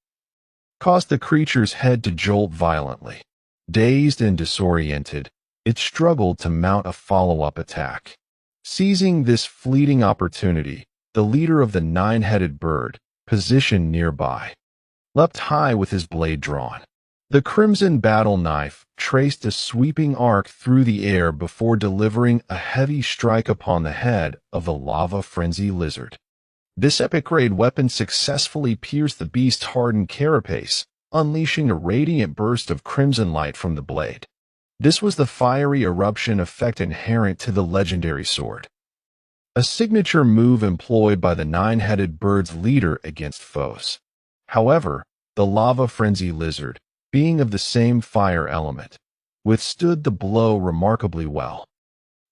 [SPEAKER 1] caused the creature's head to jolt violently. Dazed and disoriented, it struggled to mount a follow-up attack. Seizing this fleeting opportunity, the leader of the nine-headed bird, positioned nearby, leapt high with his blade drawn. The crimson battle knife traced a sweeping arc through the air before delivering a heavy strike upon the head of the lava frenzy lizard. This epic-grade weapon successfully pierced the beast's hardened carapace, unleashing a radiant burst of crimson light from the blade. This was the fiery eruption effect inherent to the legendary sword, a signature move employed by the nine-headed bird's leader against foes. However, the lava frenzy lizard, being of the same fire element, withstood the blow remarkably well.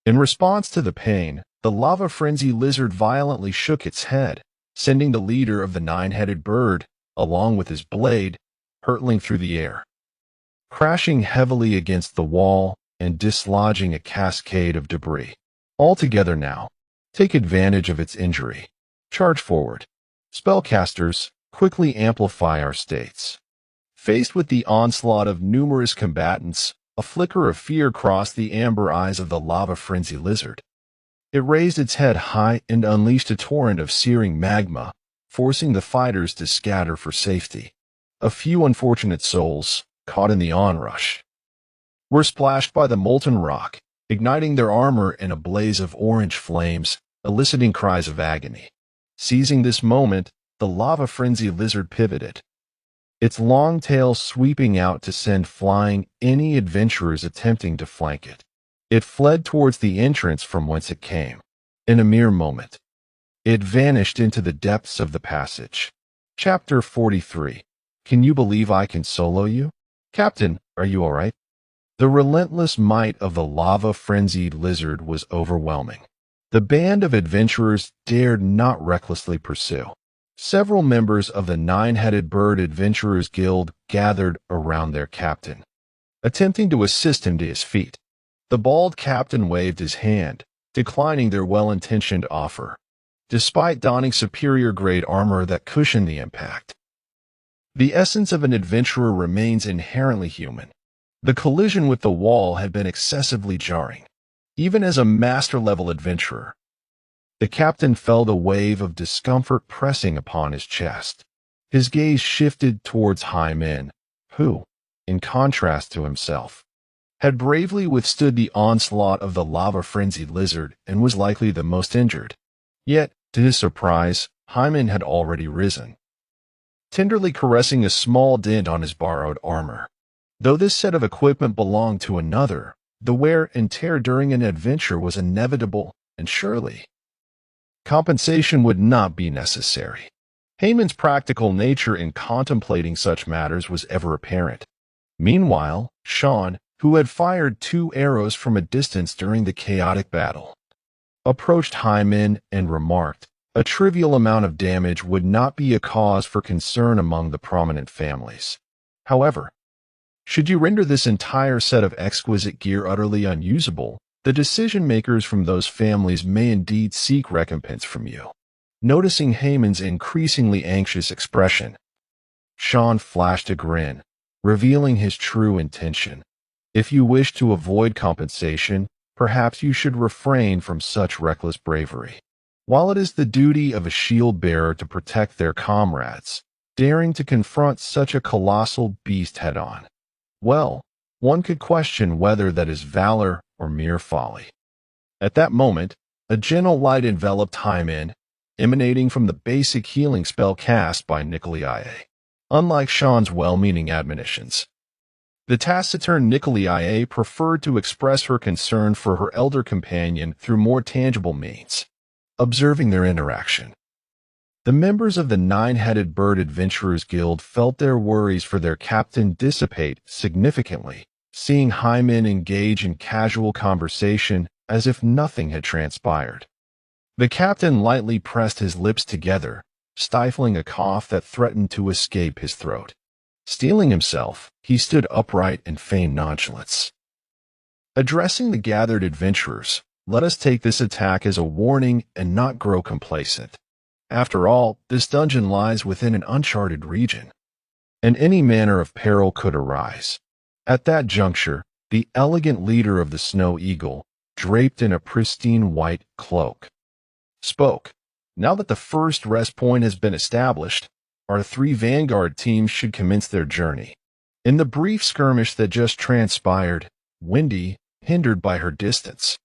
[SPEAKER 1] In response to the pain, the lava frenzy lizard violently shook its head, sending the leader of the nine-headed bird, along with his blade, hurtling through the air, crashing heavily against the wall and dislodging a cascade of debris. All together now. Take advantage of its injury. Charge forward. Spellcasters, quickly amplify our states. Faced with the onslaught of numerous combatants, a flicker of fear crossed the amber eyes of the lava-frenzy lizard. It raised its head high and unleashed a torrent of searing magma, forcing the fighters to scatter for safety. A few unfortunate souls, caught in the onrush, were splashed by the molten rock, igniting their armor in a blaze of orange flames, eliciting cries of agony. Seizing this moment, the lava-frenzy lizard pivoted, its long tail sweeping out to send flying any adventurers attempting to flank it. It fled towards the entrance from whence it came. In a mere moment, it vanished into the depths of the passage. Chapter 43. Can you believe I can solo you? Captain, are you all right? The relentless might of the lava-frenzied lizard was overwhelming. The band of adventurers dared not recklessly pursue. Several members of the Nine-Headed Bird Adventurers Guild gathered around their captain, attempting to assist him to his feet. The bald captain waved his hand, declining their well-intentioned offer, despite donning superior-grade armor that cushioned the impact. The essence of an adventurer remains inherently human. The collision with the wall had been excessively jarring. Even as a master-level adventurer, the captain felt a wave of discomfort pressing upon his chest. His gaze shifted towards Hyman, who, in contrast to himself, had bravely withstood the onslaught of the lava-frenzied lizard and was likely the most injured. Yet, to his surprise, Hyman had already risen, tenderly caressing a small dent on his borrowed armor. Though this set of equipment belonged to another, the wear and tear during an adventure was inevitable, and surely compensation would not be necessary. Haman's practical nature in contemplating such matters was ever apparent. Meanwhile, Sean, who had fired 2 arrows from a distance during the chaotic battle, approached Hyman and remarked, "A trivial amount of damage would not be a cause for concern among the prominent families. However, should you render this entire set of exquisite gear utterly unusable, the decision-makers from those families may indeed seek recompense from you." Noticing Haman's increasingly anxious expression, Sean flashed a grin, revealing his true intention. "If you wish to avoid compensation, perhaps you should refrain from such reckless bravery. While it is the duty of a shield-bearer to protect their comrades, daring to confront such a colossal beast head-on, well, one could question whether that is valor or mere folly." At that moment, a gentle light enveloped Hyman, emanating from the basic healing spell cast by Nikolai. Unlike Sean's well-meaning admonitions, the taciturn Nikolai preferred to express her concern for her elder companion through more tangible means. Observing their interaction, the members of the Nine-Headed Bird Adventurers Guild felt their worries for their captain dissipate significantly, seeing Hyman engage in casual conversation as if nothing had transpired. The captain lightly pressed his lips together, stifling a cough that threatened to escape his throat. Steeling himself, he stood upright and feigned nonchalance. Addressing the gathered adventurers, "Let us take this attack as a warning and not grow complacent. After all, this dungeon lies within an uncharted region, and any manner of peril could arise." At that juncture, the elegant leader of the Snow Eagle, draped in a pristine white cloak, spoke. "Now that the first rest point has been established, our 3 vanguard teams should commence their journey." In the brief skirmish that just transpired, Wendy, hindered by her distance,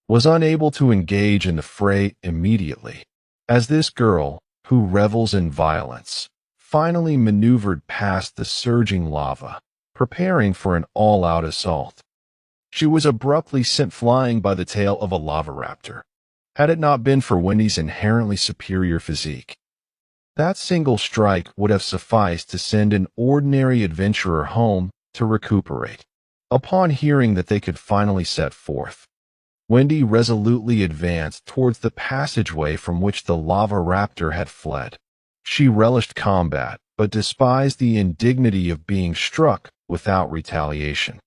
[SPEAKER 1] was unable to engage in the fray immediately. As this girl, who revels in violence, finally maneuvered past the surging lava, preparing for an all-out assault, she was abruptly sent flying by the tail of a lava raptor. Had it not been for Wendy's inherently superior physique, that single strike would have sufficed to send an ordinary adventurer home to recuperate. Upon hearing that they could finally set forth, Wendy resolutely advanced towards the passageway from which the lava raptor had fled. She relished combat, but despised the indignity of being struck without retaliation.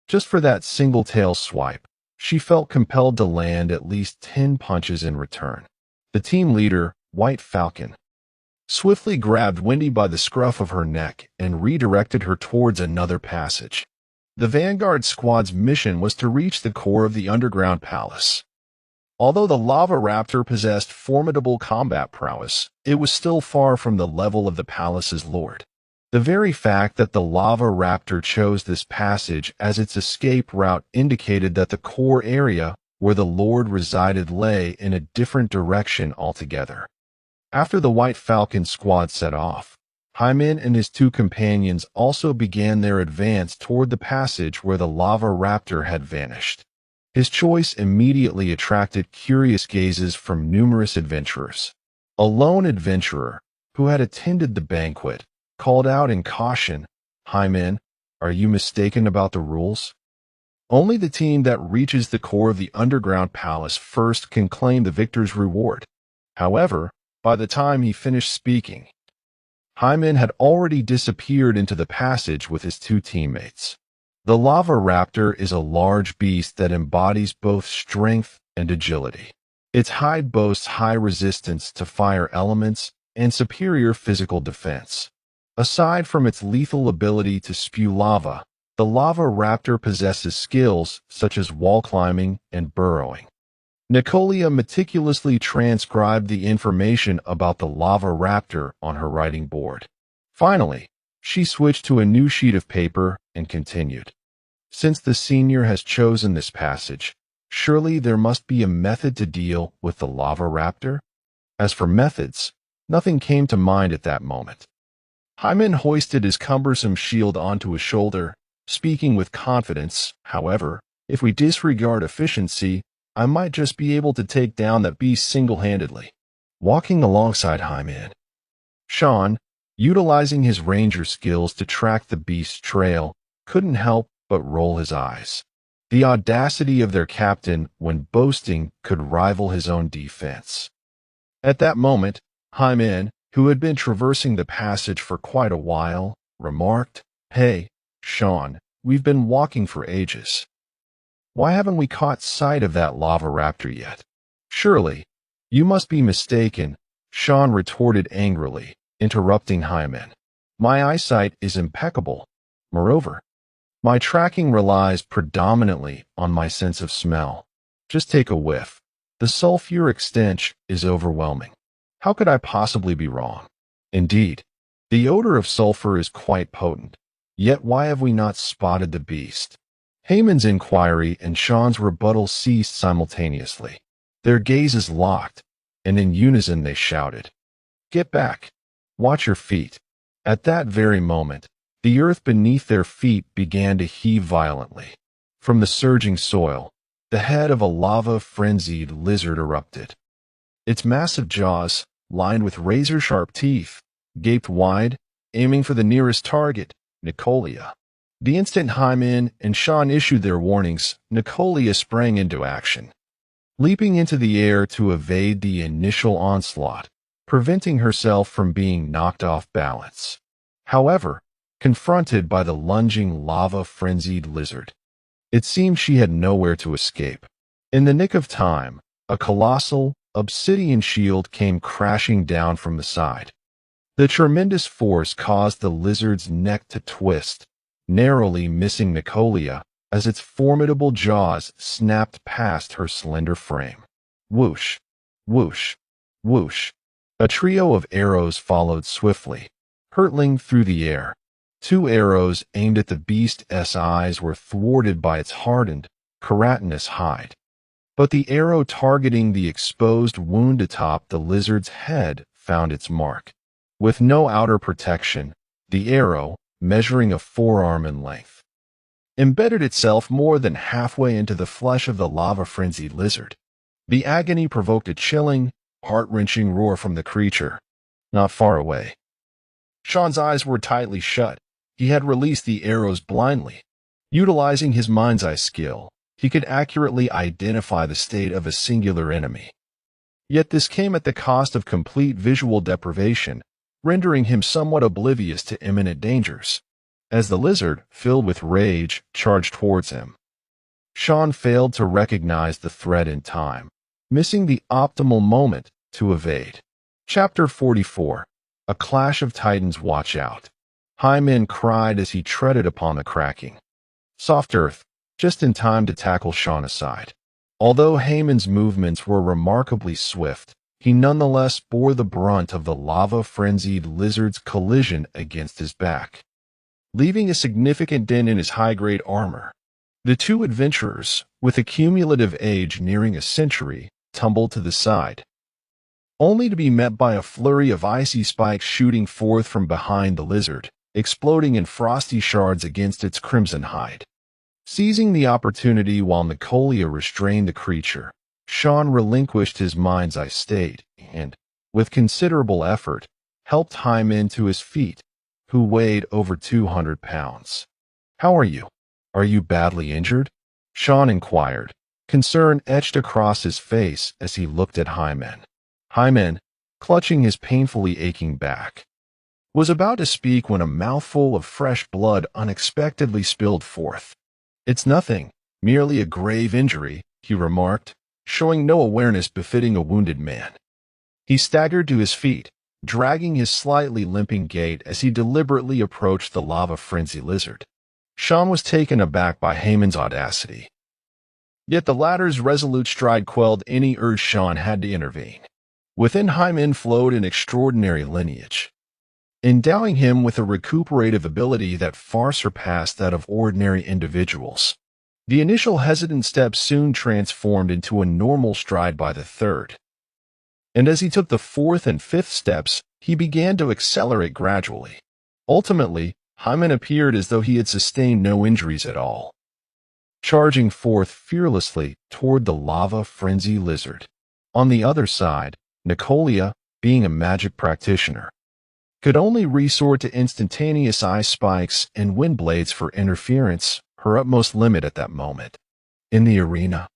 [SPEAKER 1] Just for that single tail swipe, she felt compelled to land at least 10 punches in return. The team leader, White Falcon, swiftly grabbed Wendy by the scruff of her neck and redirected her towards another passage. The Vanguard Squad's mission was to reach the core of the underground palace. Although the Lava Raptor possessed formidable combat prowess, it was still far from the level of the palace's lord. The very fact that the Lava Raptor chose this passage as its escape route indicated that the core area where the lord resided lay in a different direction altogether. After the White Falcon squad set off, Hyman and his two companions also began their advance toward the passage where the Lava Raptor had vanished. His choice immediately attracted curious gazes from numerous adventurers. A lone adventurer, who had attended the banquet, called out in caution, "Hyman, are you mistaken about the rules? Only the team that reaches the core of the underground palace first can claim the victor's reward." However, by the time he finished speaking, Hyman had already disappeared into the passage with his two teammates. The Lava Raptor is a large beast that embodies both strength and agility. Its hide boasts high resistance to fire elements and superior physical defense. Aside from its lethal ability to spew lava, the Lava Raptor possesses skills such as wall climbing and burrowing. Nicolia meticulously transcribed the information about the Lava Raptor on her writing board. Finally, she switched to a new sheet of paper and continued. "Since the senior has chosen this passage, surely there must be a method to deal with the Lava Raptor?" As for methods, nothing came to mind at that moment. Hyman hoisted his cumbersome shield onto his shoulder, speaking with confidence. "However, if we disregard efficiency, I might just be able to take down that beast single-handedly." Walking alongside Hyman, Sean, utilizing his ranger skills to track the beast's trail, couldn't help but roll his eyes. The audacity of their captain when boasting could rival his own defense. At that moment, Hyman, who had been traversing the passage for quite a while, remarked, "Hey, Sean, we've been walking for ages. Why haven't we caught sight of that Lava Raptor yet?" "Surely, you must be mistaken," Sean retorted angrily, interrupting Hyman. "My eyesight is impeccable. Moreover, my tracking relies predominantly on my sense of smell. Just take a whiff. The sulfuric stench is overwhelming. How could I possibly be wrong? Indeed, the odor of sulfur is quite potent. Yet why have we not spotted the beast?" Hyman's inquiry and Sean's rebuttal ceased simultaneously. Their gazes locked, and in unison they shouted, "Get back! Watch your feet!" At that very moment, the earth beneath their feet began to heave violently. From the surging soil, the head of a lava-frenzied lizard erupted. Its massive jaws, lined with razor-sharp teeth, gaped wide, aiming for the nearest target, Nicolia. The instant Hyman and Sean issued their warnings, Nicolia sprang into action, leaping into the air to evade the initial onslaught, preventing herself from being knocked off balance. However, confronted by the lunging lava-frenzied lizard, it seemed she had nowhere to escape. In the nick of time, a colossal, obsidian shield came crashing down from the side. The tremendous force caused the lizard's neck to twist, narrowly missing Nicolia as its formidable jaws snapped past her slender frame. Whoosh, whoosh, whoosh. A trio of arrows followed swiftly, hurtling through the air. Two arrows aimed at the beast's eyes were thwarted by its hardened, keratinous hide. But the arrow targeting the exposed wound atop the lizard's head found its mark. With no outer protection, the arrow, measuring a forearm in length, embedded itself more than halfway into the flesh of the lava-frenzied lizard. The agony provoked a chilling, heart-wrenching roar from the creature, not far away. Sean's eyes were tightly shut. He had released the arrows blindly. Utilizing his mind's eye skill, he could accurately identify the state of a singular enemy. Yet this came at the cost of complete visual deprivation, rendering him somewhat oblivious to imminent dangers. As the lizard, filled with rage, charged towards him, Sean failed to recognize the threat in time, missing the optimal moment to evade. Chapter 44. A Clash of Titans. Watch out. Hyman cried as he treaded upon the cracking, soft earth, just in time to tackle Sean aside. Although Haman's movements were remarkably swift, he nonetheless bore the brunt of the lava-frenzied lizard's collision against his back, leaving a significant dent in his high-grade armor. The two adventurers, with a cumulative age nearing a century, tumbled to the side, only to be met by a flurry of icy spikes shooting forth from behind the lizard, exploding in frosty shards against its crimson hide. Seizing the opportunity while Nicolia restrained the creature, Sean relinquished his mind's eye state and, with considerable effort, helped Hyman to his feet, who weighed over 200 pounds. "How are you? Are you badly injured?" Sean inquired, concern etched across his face as he looked at Hyman. Hyman, clutching his painfully aching back, was about to speak when a mouthful of fresh blood unexpectedly spilled forth. "It's nothing, merely a grave injury," he remarked, showing no awareness befitting a wounded man. He staggered to his feet, dragging his slightly limping gait as he deliberately approached the lava-frenzied lizard. Sean was taken aback by Haman's audacity. Yet the latter's resolute stride quelled any urge Sean had to intervene. Within Hyman flowed an extraordinary lineage, endowing him with a recuperative ability that far surpassed that of ordinary individuals. The initial hesitant step soon transformed into a normal stride by the third, and as he took the fourth and fifth steps, he began to accelerate gradually. Ultimately, Hyman appeared as though he had sustained no injuries at all, charging forth fearlessly toward the lava-frenzied lizard. On the other side, Nicolia, being a magic practitioner, could only resort to instantaneous ice spikes and wind blades for interference, her utmost limit at that moment. In the arena,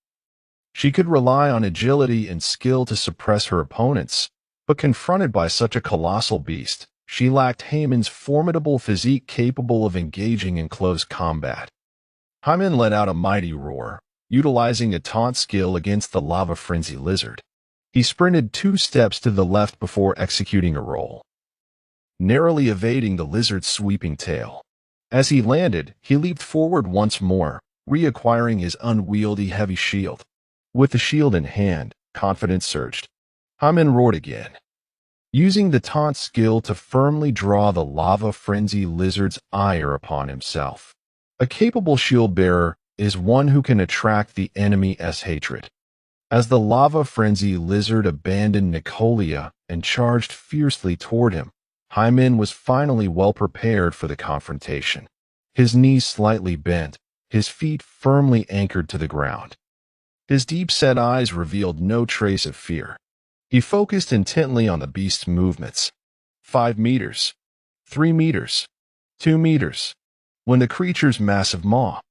[SPEAKER 1] she could rely on agility and skill to suppress her opponents, but confronted by such a colossal beast, she lacked Haman's formidable physique capable of engaging in close combat. Hyman let out a mighty roar, utilizing a taunt skill against the lava-frenzied lizard. He sprinted 2 steps to the left before executing a roll, narrowly evading the lizard's sweeping tail. As he landed, he leaped forward once more, reacquiring his unwieldy heavy shield. With the shield in hand, confidence surged. Hyman roared again, using the taunt skill to firmly draw the lava-frenzied lizard's ire upon himself. A capable shield-bearer is one who can attract the enemy's hatred. As the lava-frenzied lizard abandoned Nicolia and charged fiercely toward him, Hyman was finally well prepared for the confrontation. His knees slightly bent, his feet firmly anchored to the ground. His deep-set eyes revealed no trace of fear. He focused intently on the beast's movements. 5 meters, 3 meters, 2 meters. When the creature's massive maw,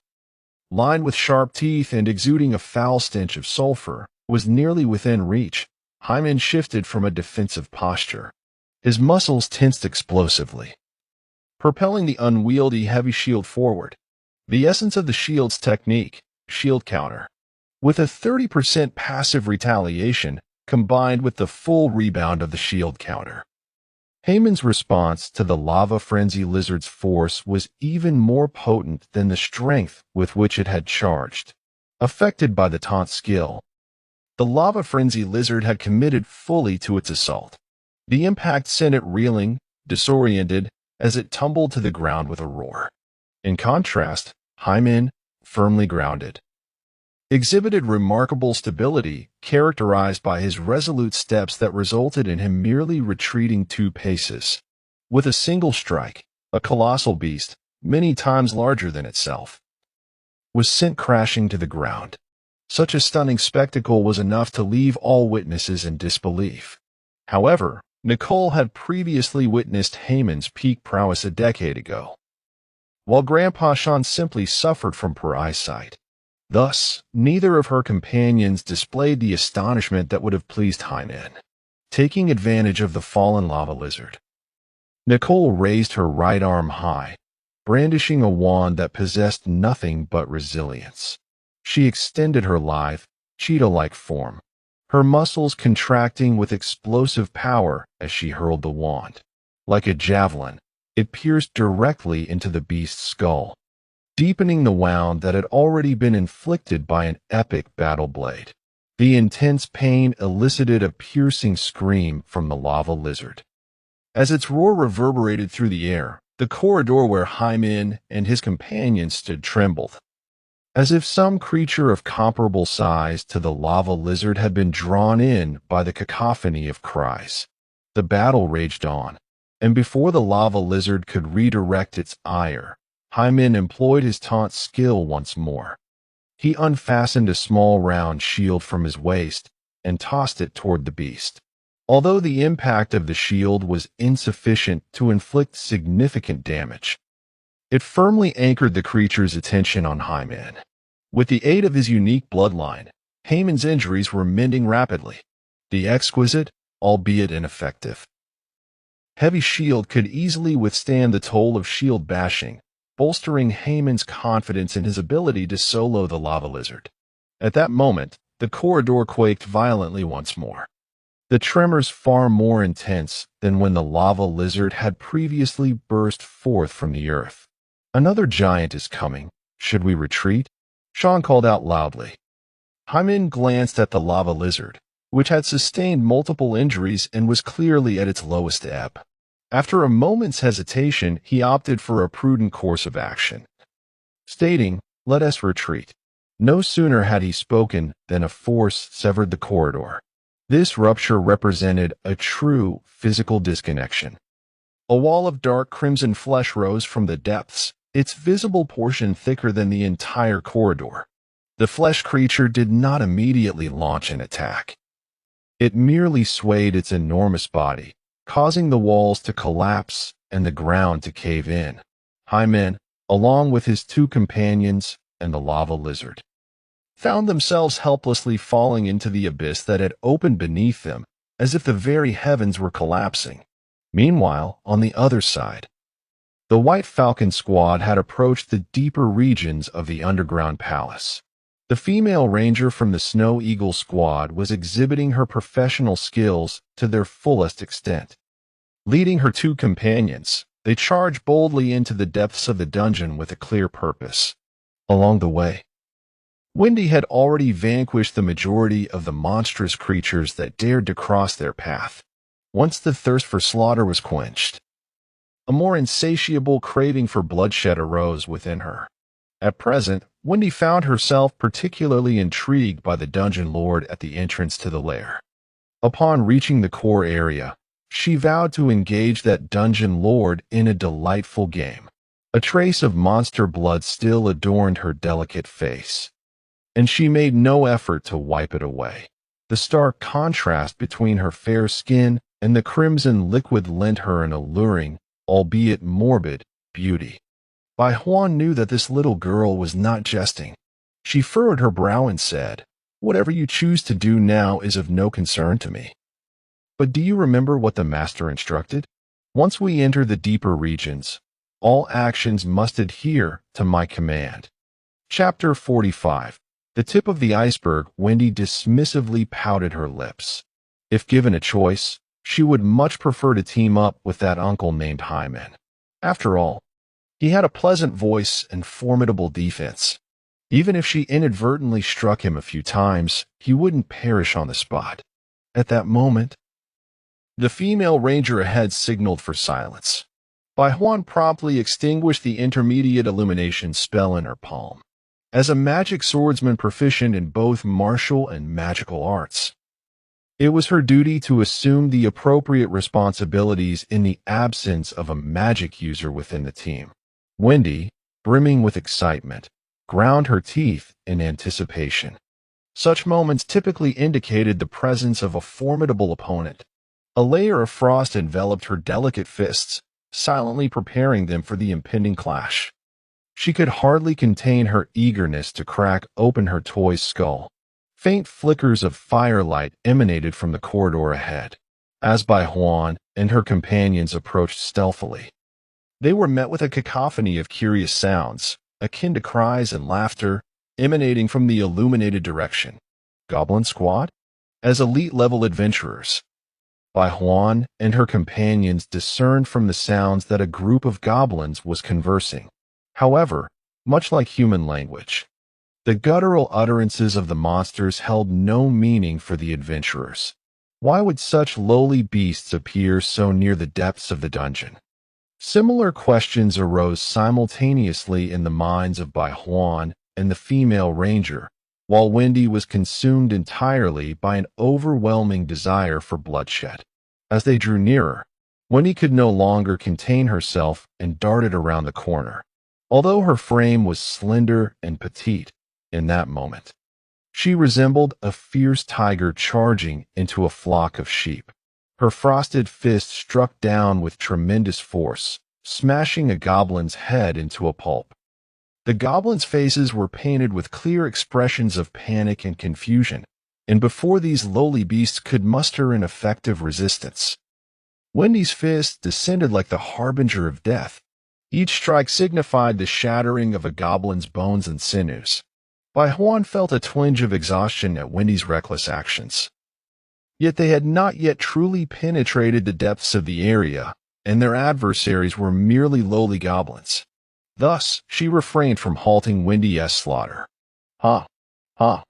[SPEAKER 1] lined with sharp teeth and exuding a foul stench of sulfur, was nearly within reach, Hyman shifted from a defensive posture. His muscles tensed explosively, propelling the unwieldy heavy shield forward. The essence of the shield's technique, shield counter, with a 30% passive retaliation combined with the full rebound of the shield counter. Haman's response to the lava-frenzied lizard's force was even more potent than the strength with which it had charged. Affected by the taunt skill, the lava-frenzied lizard had committed fully to its assault. The impact sent it reeling, disoriented, as it tumbled to the ground with a roar. In contrast, Hyman, firmly grounded, exhibited remarkable stability, characterized by his resolute steps that resulted in him merely retreating 2 paces. With a single strike, a colossal beast, many times larger than itself, was sent crashing to the ground. Such a stunning spectacle was enough to leave all witnesses in disbelief. However, Nicole had previously witnessed Haman's peak prowess a decade ago, while Grandpa Sean simply suffered from poor eyesight. Thus, neither of her companions displayed the astonishment that would have pleased Hyman. Taking advantage of the fallen lava lizard, Nicole raised her right arm high, brandishing a wand that possessed nothing but resilience. She extended her lithe, cheetah-like form, her muscles contracting with explosive power as she hurled the wand. Like a javelin, it pierced directly into the beast's skull, deepening the wound that had already been inflicted by an epic battle blade. The intense pain elicited a piercing scream from the lava lizard. As its roar reverberated through the air, the corridor where Hyman and his companions stood trembled, as if some creature of comparable size to the lava lizard had been drawn in by the cacophony of cries. The battle raged on, and before the lava lizard could redirect its ire, Hyman employed his taunt skill once more. He unfastened a small round shield from his waist and tossed it toward the beast. Although the impact of the shield was insufficient to inflict significant damage, it firmly anchored the creature's attention on Hyman. With the aid of his unique bloodline, Hyman's injuries were mending rapidly. The exquisite, albeit ineffective, heavy shield could easily withstand the toll of shield bashing, bolstering Hyman's confidence in his ability to solo the lava lizard. At that moment, the corridor quaked violently once more, the tremors far more intense than when the lava lizard had previously burst forth from the earth. "Another giant is coming. Should we retreat?" Sean called out loudly. Hyman glanced at the lava lizard, which had sustained multiple injuries and was clearly at its lowest ebb. After a moment's hesitation, he opted for a prudent course of action, stating, "Let us retreat." No sooner had he spoken than a force severed the corridor. This rupture represented a true physical disconnection. A wall of dark crimson flesh rose from the depths, its visible portion thicker than the entire corridor. The flesh creature did not immediately launch an attack. It merely swayed its enormous body, causing the walls to collapse and the ground to cave in. Hyman, along with his two companions and the lava lizard, found themselves helplessly falling into the abyss that had opened beneath them, as if the very heavens were collapsing. Meanwhile, on the other side, the White Falcon squad had approached the deeper regions of the underground palace. The female ranger from the Snow Eagle squad was exhibiting her professional skills to their fullest extent. Leading her two companions, they charged boldly into the depths of the dungeon with a clear purpose. Along the way, Wendy had already vanquished the majority of the monstrous creatures that dared to cross their path. Once the thirst for slaughter was quenched, a more insatiable craving for bloodshed arose within her. At present, Wendy found herself particularly intrigued by the dungeon lord at the entrance to the lair. Upon reaching the core area, she vowed to engage that dungeon lord in a delightful game. A trace of monster blood still adorned her delicate face, and she made no effort to wipe it away. The stark contrast between her fair skin and the crimson liquid lent her an alluring, albeit morbid, beauty. Bai Huan knew that this little girl was not jesting. She furrowed her brow and said, "Whatever you choose to do now is of no concern to me. But do you remember what the master instructed? Once we enter the deeper regions, all actions must adhere to my command." Chapter 45. The tip of the iceberg. Wendy dismissively pouted her lips. If given a choice, she would much prefer to team up with that uncle named Hyman. After all, he had a pleasant voice and formidable defense. Even if she inadvertently struck him a few times, he wouldn't perish on the spot. At that moment, the female ranger ahead signaled for silence. Bai Huan promptly extinguished the intermediate illumination spell in her palm. As a magic swordsman proficient in both martial and magical arts, it was her duty to assume the appropriate responsibilities in the absence of a magic user within the team. Wendy, brimming with excitement, ground her teeth in anticipation. Such moments typically indicated the presence of a formidable opponent. A layer of frost enveloped her delicate fists, silently preparing them for the impending clash. She could hardly contain her eagerness to crack open her toy's skull. Faint flickers of firelight emanated from the corridor ahead, as Bai Huan and her companions approached stealthily. They were met with a cacophony of curious sounds, akin to cries and laughter, emanating from the illuminated direction. Goblin Squad? As elite-level adventurers. Bai Huan and her companions discerned from the sounds that a group of goblins was conversing. However, much like human language, the guttural utterances of the monsters held no meaning for the adventurers. Why would such lowly beasts appear so near the depths of the dungeon? Similar questions arose simultaneously in the minds of Bai Huan and the female ranger, while Wendy was consumed entirely by an overwhelming desire for bloodshed. As they drew nearer, Wendy could no longer contain herself and darted around the corner. Although her frame was slender and petite in that moment, she resembled a fierce tiger charging into a flock of sheep. Her frosted fist struck down with tremendous force, smashing a goblin's head into a pulp. The goblins' faces were painted with clear expressions of panic and confusion, and before these lowly beasts could muster an effective resistance, Wendy's fist descended like the harbinger of death. Each strike signified the shattering of a goblin's bones and sinews. Bai Huan felt a twinge of exhaustion at Wendy's reckless actions. Yet they had not yet truly penetrated the depths of the area, and their adversaries were merely lowly goblins. Thus, she refrained from halting Wendy's slaughter. Ha! Ha!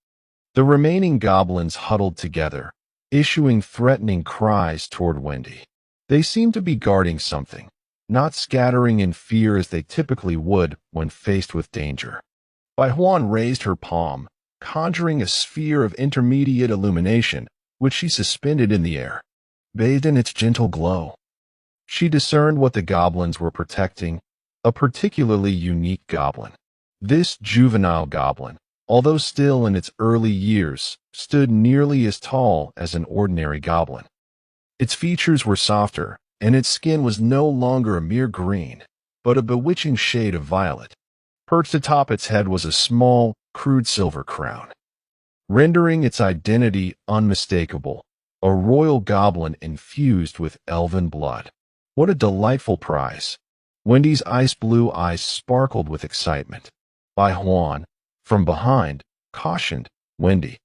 [SPEAKER 1] The remaining goblins huddled together, issuing threatening cries toward Wendy. They seemed to be guarding something, not scattering in fear as they typically would when faced with danger. Bai Huan raised her palm, conjuring a sphere of intermediate illumination, which she suspended in the air. Bathed in its gentle glow, she discerned what the goblins were protecting, a particularly unique goblin. This juvenile goblin, although still in its early years, stood nearly as tall as an ordinary goblin. Its features were softer, and its skin was no longer a mere green, but a bewitching shade of violet. Perched atop its head was a small, crude silver crown, rendering its identity unmistakable, a royal goblin infused with elven blood. What a delightful prize! Wendy's ice-blue eyes sparkled with excitement. Bai Huan, from behind, cautioned, "Wendy,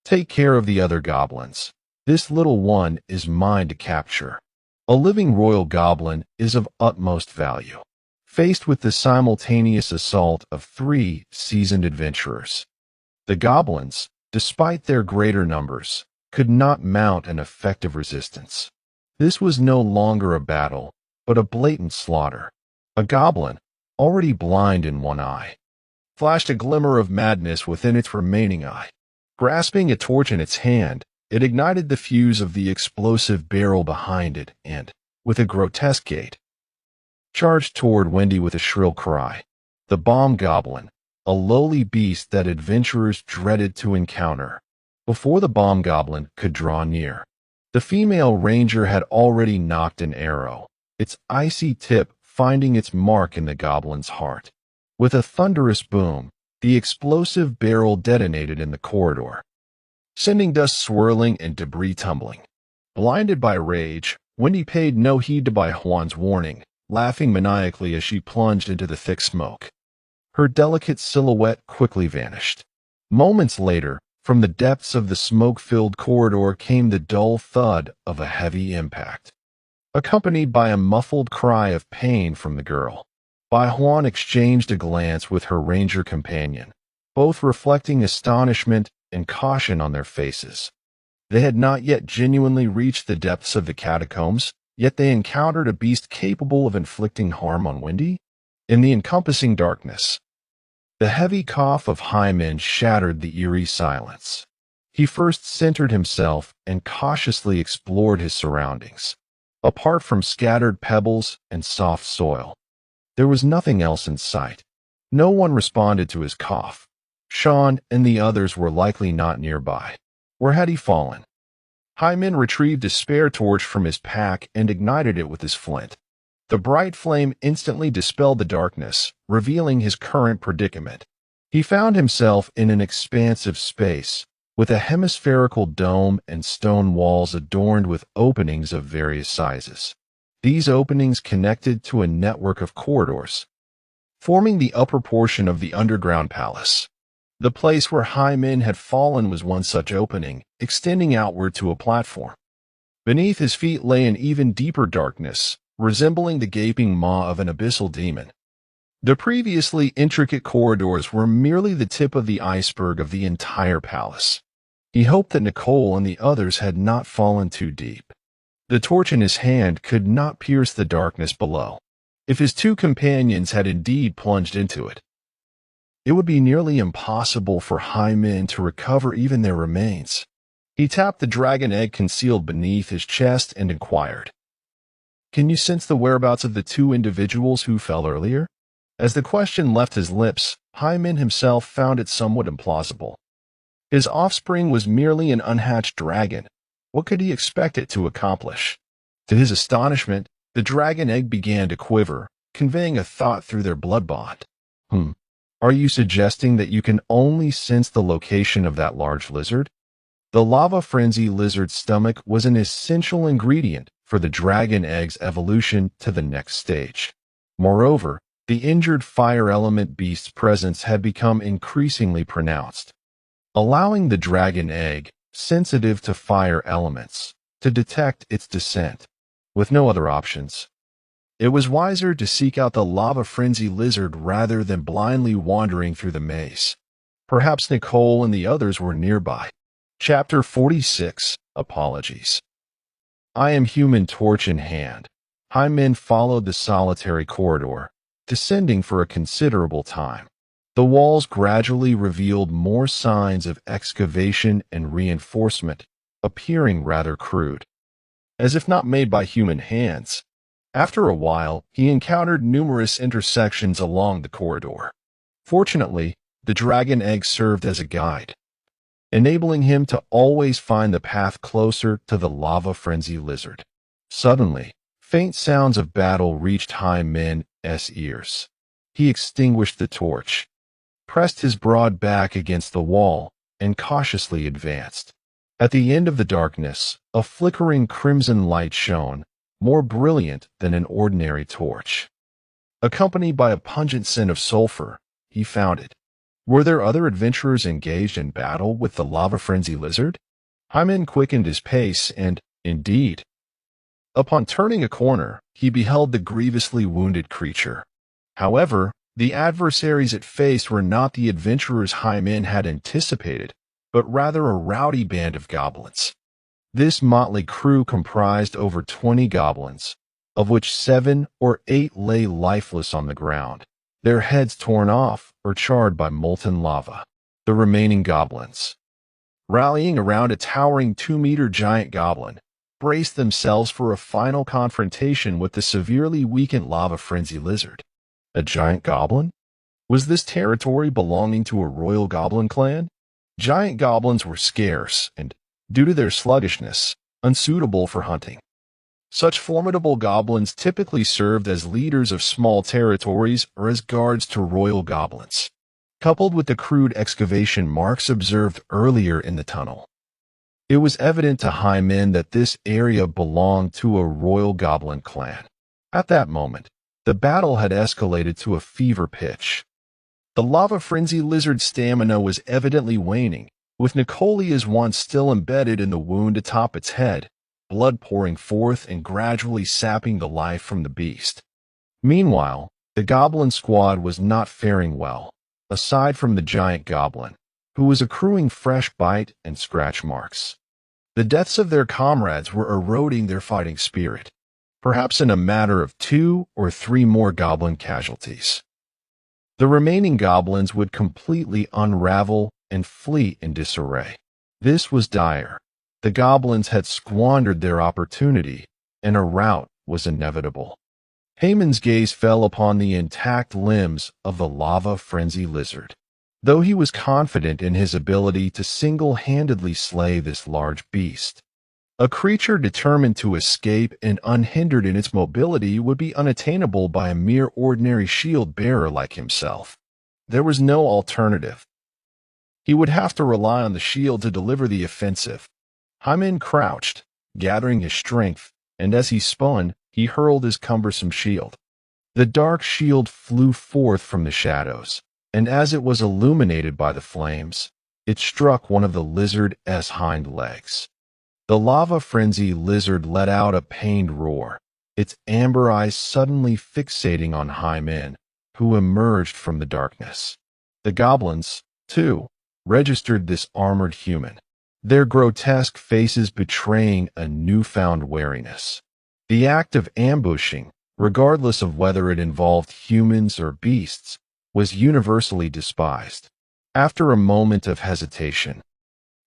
[SPEAKER 1] take care of the other goblins. This little one is mine to capture." A living royal goblin is of utmost value. Faced with the simultaneous assault of 3 seasoned adventurers, the goblins, despite their greater numbers, could not mount an effective resistance. This was no longer a battle, but a blatant slaughter. A goblin, already blind in one eye, flashed a glimmer of madness within its remaining eye. Grasping a torch in its hand, it ignited the fuse of the explosive barrel behind it and, with a grotesque gait, charged toward Wendy with a shrill cry. The bomb goblin, a lowly beast that adventurers dreaded to encounter. Before the bomb goblin could draw near, the female ranger had already nocked an arrow, its icy tip finding its mark in the goblin's heart. With a thunderous boom, the explosive barrel detonated in the corridor, sending dust swirling and debris tumbling. Blinded by rage, Wendy paid no heed to Bai Huan's warning, laughing maniacally as she plunged into the thick smoke. Her delicate silhouette quickly vanished. Moments later, from the depths of the smoke-filled corridor came the dull thud of a heavy impact, accompanied by a muffled cry of pain from the girl. Bai Huan exchanged a glance with her ranger companion, both reflecting astonishment and caution on their faces. They had not yet genuinely reached the depths of the catacombs, yet they encountered a beast capable of inflicting harm on Wendy. In the encompassing darkness, the heavy cough of Hyman shattered the eerie silence. He first centered himself and cautiously explored his surroundings. Apart from scattered pebbles and soft soil, there was nothing else in sight. No one responded to his cough. Sean and the others were likely not nearby. Where had he fallen? Hyman retrieved a spare torch from his pack and ignited it with his flint. The bright flame instantly dispelled the darkness, revealing his current predicament. He found himself in an expansive space, with a hemispherical dome and stone walls adorned with openings of various sizes. These openings connected to a network of corridors, forming the upper portion of the underground palace. The place where Hyman had fallen was one such opening, extending outward to a platform. Beneath his feet lay an even deeper darkness, resembling the gaping maw of an abyssal demon. The previously intricate corridors were merely the tip of the iceberg of the entire palace. He hoped that Nicole and the others had not fallen too deep. The torch in his hand could not pierce the darkness below. If his two companions had indeed plunged into it, it would be nearly impossible for Hyman to recover even their remains. He tapped the dragon egg concealed beneath his chest and inquired, "Can you sense the whereabouts of the two individuals who fell earlier?" As the question left his lips, Hyman himself found it somewhat implausible. His offspring was merely an unhatched dragon. What could he expect it to accomplish? To his astonishment, the dragon egg began to quiver, conveying a thought through their blood bond. Are you suggesting that you can only sense the location of that large lizard? The lava frenzy lizard's stomach was an essential ingredient for the dragon egg's evolution to the next stage. Moreover, the injured fire element beast's presence had become increasingly pronounced, allowing the dragon egg, sensitive to fire elements, to detect its descent. With no other options, it was wiser to seek out the lava frenzy lizard rather than blindly wandering through the maze. Perhaps Nicole and the others were nearby. Chapter 46, Apologies. I am human, torch in hand. Hyman followed the solitary corridor, descending for a considerable time. The walls gradually revealed more signs of excavation and reinforcement, appearing rather crude, as if not made by human hands. After a while, he encountered numerous intersections along the corridor. Fortunately, the dragon egg served as a guide, enabling him to always find the path closer to the lava frenzy lizard. Suddenly, faint sounds of battle reached Hyman's ears. He extinguished the torch, pressed his broad back against the wall, and cautiously advanced. At the end of the darkness, a flickering crimson light shone, more brilliant than an ordinary torch. Accompanied by a pungent scent of sulfur, he found it. Were there other adventurers engaged in battle with the lava frenzy lizard? Hyman quickened his pace and, indeed, upon turning a corner, he beheld the grievously wounded creature. However, the adversaries it faced were not the adventurers Hyman had anticipated, but rather a rowdy band of goblins. This motley crew comprised over 20 goblins, of which 7 or 8 lay lifeless on the ground, their heads torn off or charred by molten lava. The remaining goblins, rallying around a towering 2-meter giant goblin, braced themselves for a final confrontation with the severely weakened lava frenzy lizard. A giant goblin? Was this territory belonging to a royal goblin clan? Giant goblins were scarce and, due to their sluggishness, unsuitable for hunting. Such formidable goblins typically served as leaders of small territories or as guards to royal goblins. Coupled with the crude excavation marks observed earlier in the tunnel, it was evident to Hyman that this area belonged to a royal goblin clan. At that moment, the battle had escalated to a fever pitch. The lava frenzy lizard's stamina was evidently waning, with Nicolia's one still embedded in the wound atop its head, blood pouring forth and gradually sapping the life from the beast. Meanwhile, the goblin squad was not faring well, aside from the giant goblin, who was accruing fresh bite and scratch marks. The deaths of their comrades were eroding their fighting spirit, perhaps in a matter of 2 or 3 more goblin casualties. The remaining goblins would completely unravel and flee in disarray. This was dire. The goblins had squandered their opportunity, and a rout was inevitable. Hyman's gaze fell upon the intact limbs of the lava frenzy lizard. Though he was confident in his ability to single-handedly slay this large beast, a creature determined to escape and unhindered in its mobility would be unattainable by a mere ordinary shield-bearer like himself. There was no alternative. He would have to rely on the shield to deliver the offensive. Hyman crouched, gathering his strength, and as he spun, he hurled his cumbersome shield. The dark shield flew forth from the shadows, and as it was illuminated by the flames, it struck one of the lizard's hind legs. The lava-frenzy lizard let out a pained roar, its amber eyes suddenly fixating on Hymen, who emerged from the darkness. The goblins, too, registered this armored human, their grotesque faces betraying a newfound wariness. The act of ambushing, regardless of whether it involved humans or beasts, was universally despised. After a moment of hesitation,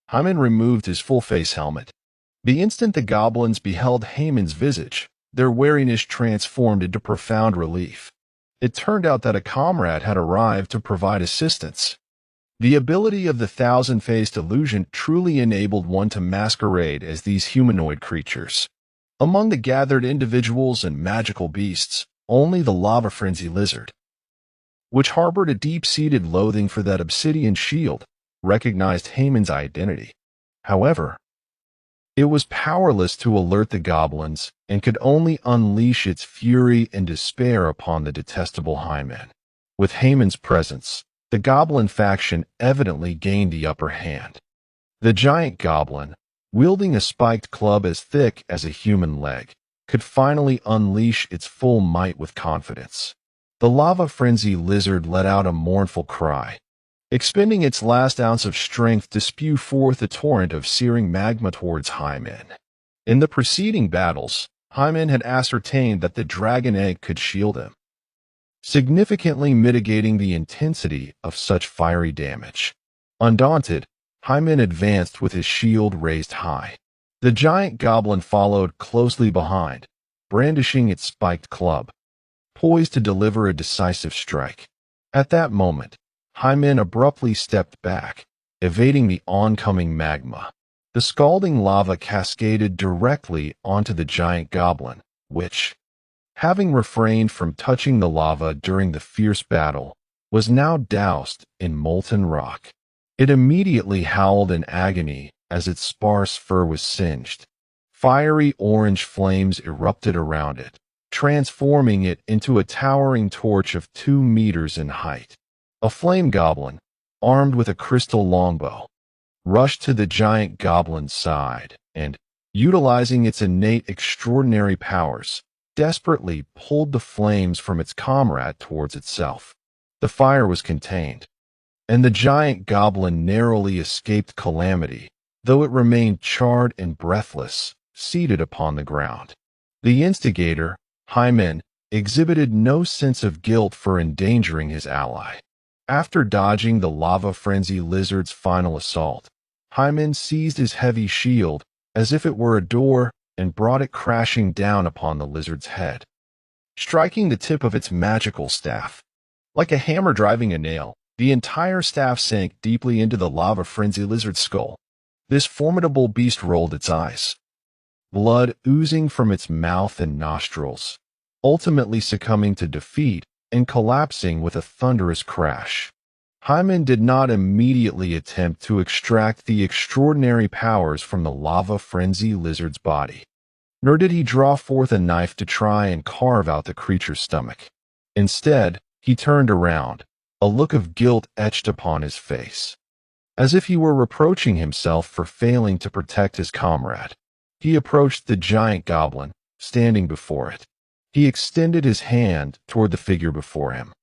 [SPEAKER 1] Hymen removed his full-face helmet. The instant the goblins beheld Hymen's visage, their wariness transformed into profound relief. It turned out that a comrade had arrived to provide assistance. The ability of the thousand-faced illusion truly enabled one to masquerade as these humanoid creatures. Among the gathered individuals and magical beasts, only the lava-frenzy lizard, which harbored a deep-seated loathing for that obsidian shield, recognized Hymen's identity. However, it was powerless to alert the goblins and could only unleash its fury and despair upon the detestable Hymen. With Hymen's presence, the goblin faction evidently gained the upper hand. The giant goblin, wielding a spiked club as thick as a human leg, could finally unleash its full might with confidence. The lava-frenzy lizard let out a mournful cry, expending its last ounce of strength to spew forth a torrent of searing magma towards Hymen. In the preceding battles, Hymen had ascertained that the dragon egg could shield him, significantly mitigating the intensity of such fiery damage. Undaunted, Hymen advanced with his shield raised high. The giant goblin followed closely behind, brandishing its spiked club, poised to deliver a decisive strike. At that moment, Hymen abruptly stepped back, evading the oncoming magma. The scalding lava cascaded directly onto the giant goblin, which, having refrained from touching the lava during the fierce battle, was now doused in molten rock. It immediately howled in agony as its sparse fur was singed. Fiery orange flames erupted around it, transforming it into a towering torch of 2 meters in height. A flame goblin, armed with a crystal longbow, rushed to the giant goblin's side and, utilizing its innate extraordinary powers, desperately pulled the flames from its comrade towards itself. The fire was contained, and the giant goblin narrowly escaped calamity, though it remained charred and breathless, seated upon the ground. The instigator, Hymen, exhibited no sense of guilt for endangering his ally. After dodging the lava-frenzy lizard's final assault, Hymen seized his heavy shield as if it were a door and brought it crashing down upon the lizard's head, striking the tip of its magical staff. Like a hammer driving a nail, the entire staff sank deeply into the lava-frenzy lizard's skull. This formidable beast rolled its eyes, blood oozing from its mouth and nostrils, ultimately succumbing to defeat and collapsing with a thunderous crash. Hymen did not immediately attempt to extract the extraordinary powers from the lava-frenzy lizard's body, nor did he draw forth a knife to try and carve out the creature's stomach. Instead, he turned around, a look of guilt etched upon his face, as if he were reproaching himself for failing to protect his comrade. He approached the giant goblin, standing before it. He extended his hand toward the figure before him.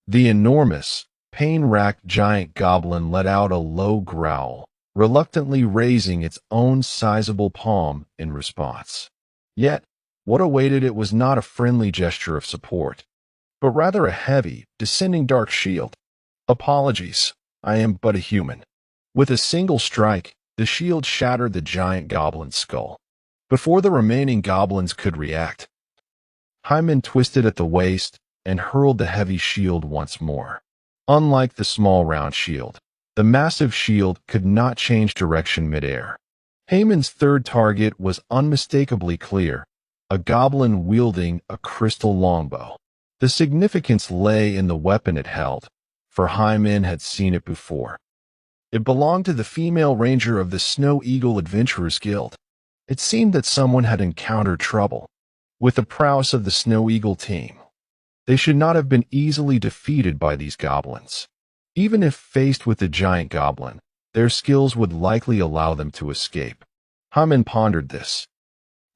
[SPEAKER 1] The enormous, pain-racked giant goblin let out a low growl, reluctantly raising its own sizable palm in response. Yet, what awaited it was not a friendly gesture of support, but rather a heavy, descending dark shield. Apologies, I am but a human. With a single strike, the shield shattered the giant goblin's skull. Before the remaining goblins could react, Hymen twisted at the waist and hurled the heavy shield once more. Unlike the small round shield, the massive shield could not change direction midair. Hymen's third target was unmistakably clear, a goblin wielding a crystal longbow. The significance lay in the weapon it held, for Hymen had seen it before. It belonged to the female ranger of the Snow Eagle Adventurers Guild. It seemed that someone had encountered trouble with the prowess of the Snow Eagle team. They should not have been easily defeated by these goblins. Even if faced with the giant goblin, their skills would likely allow them to escape. Hyman pondered this.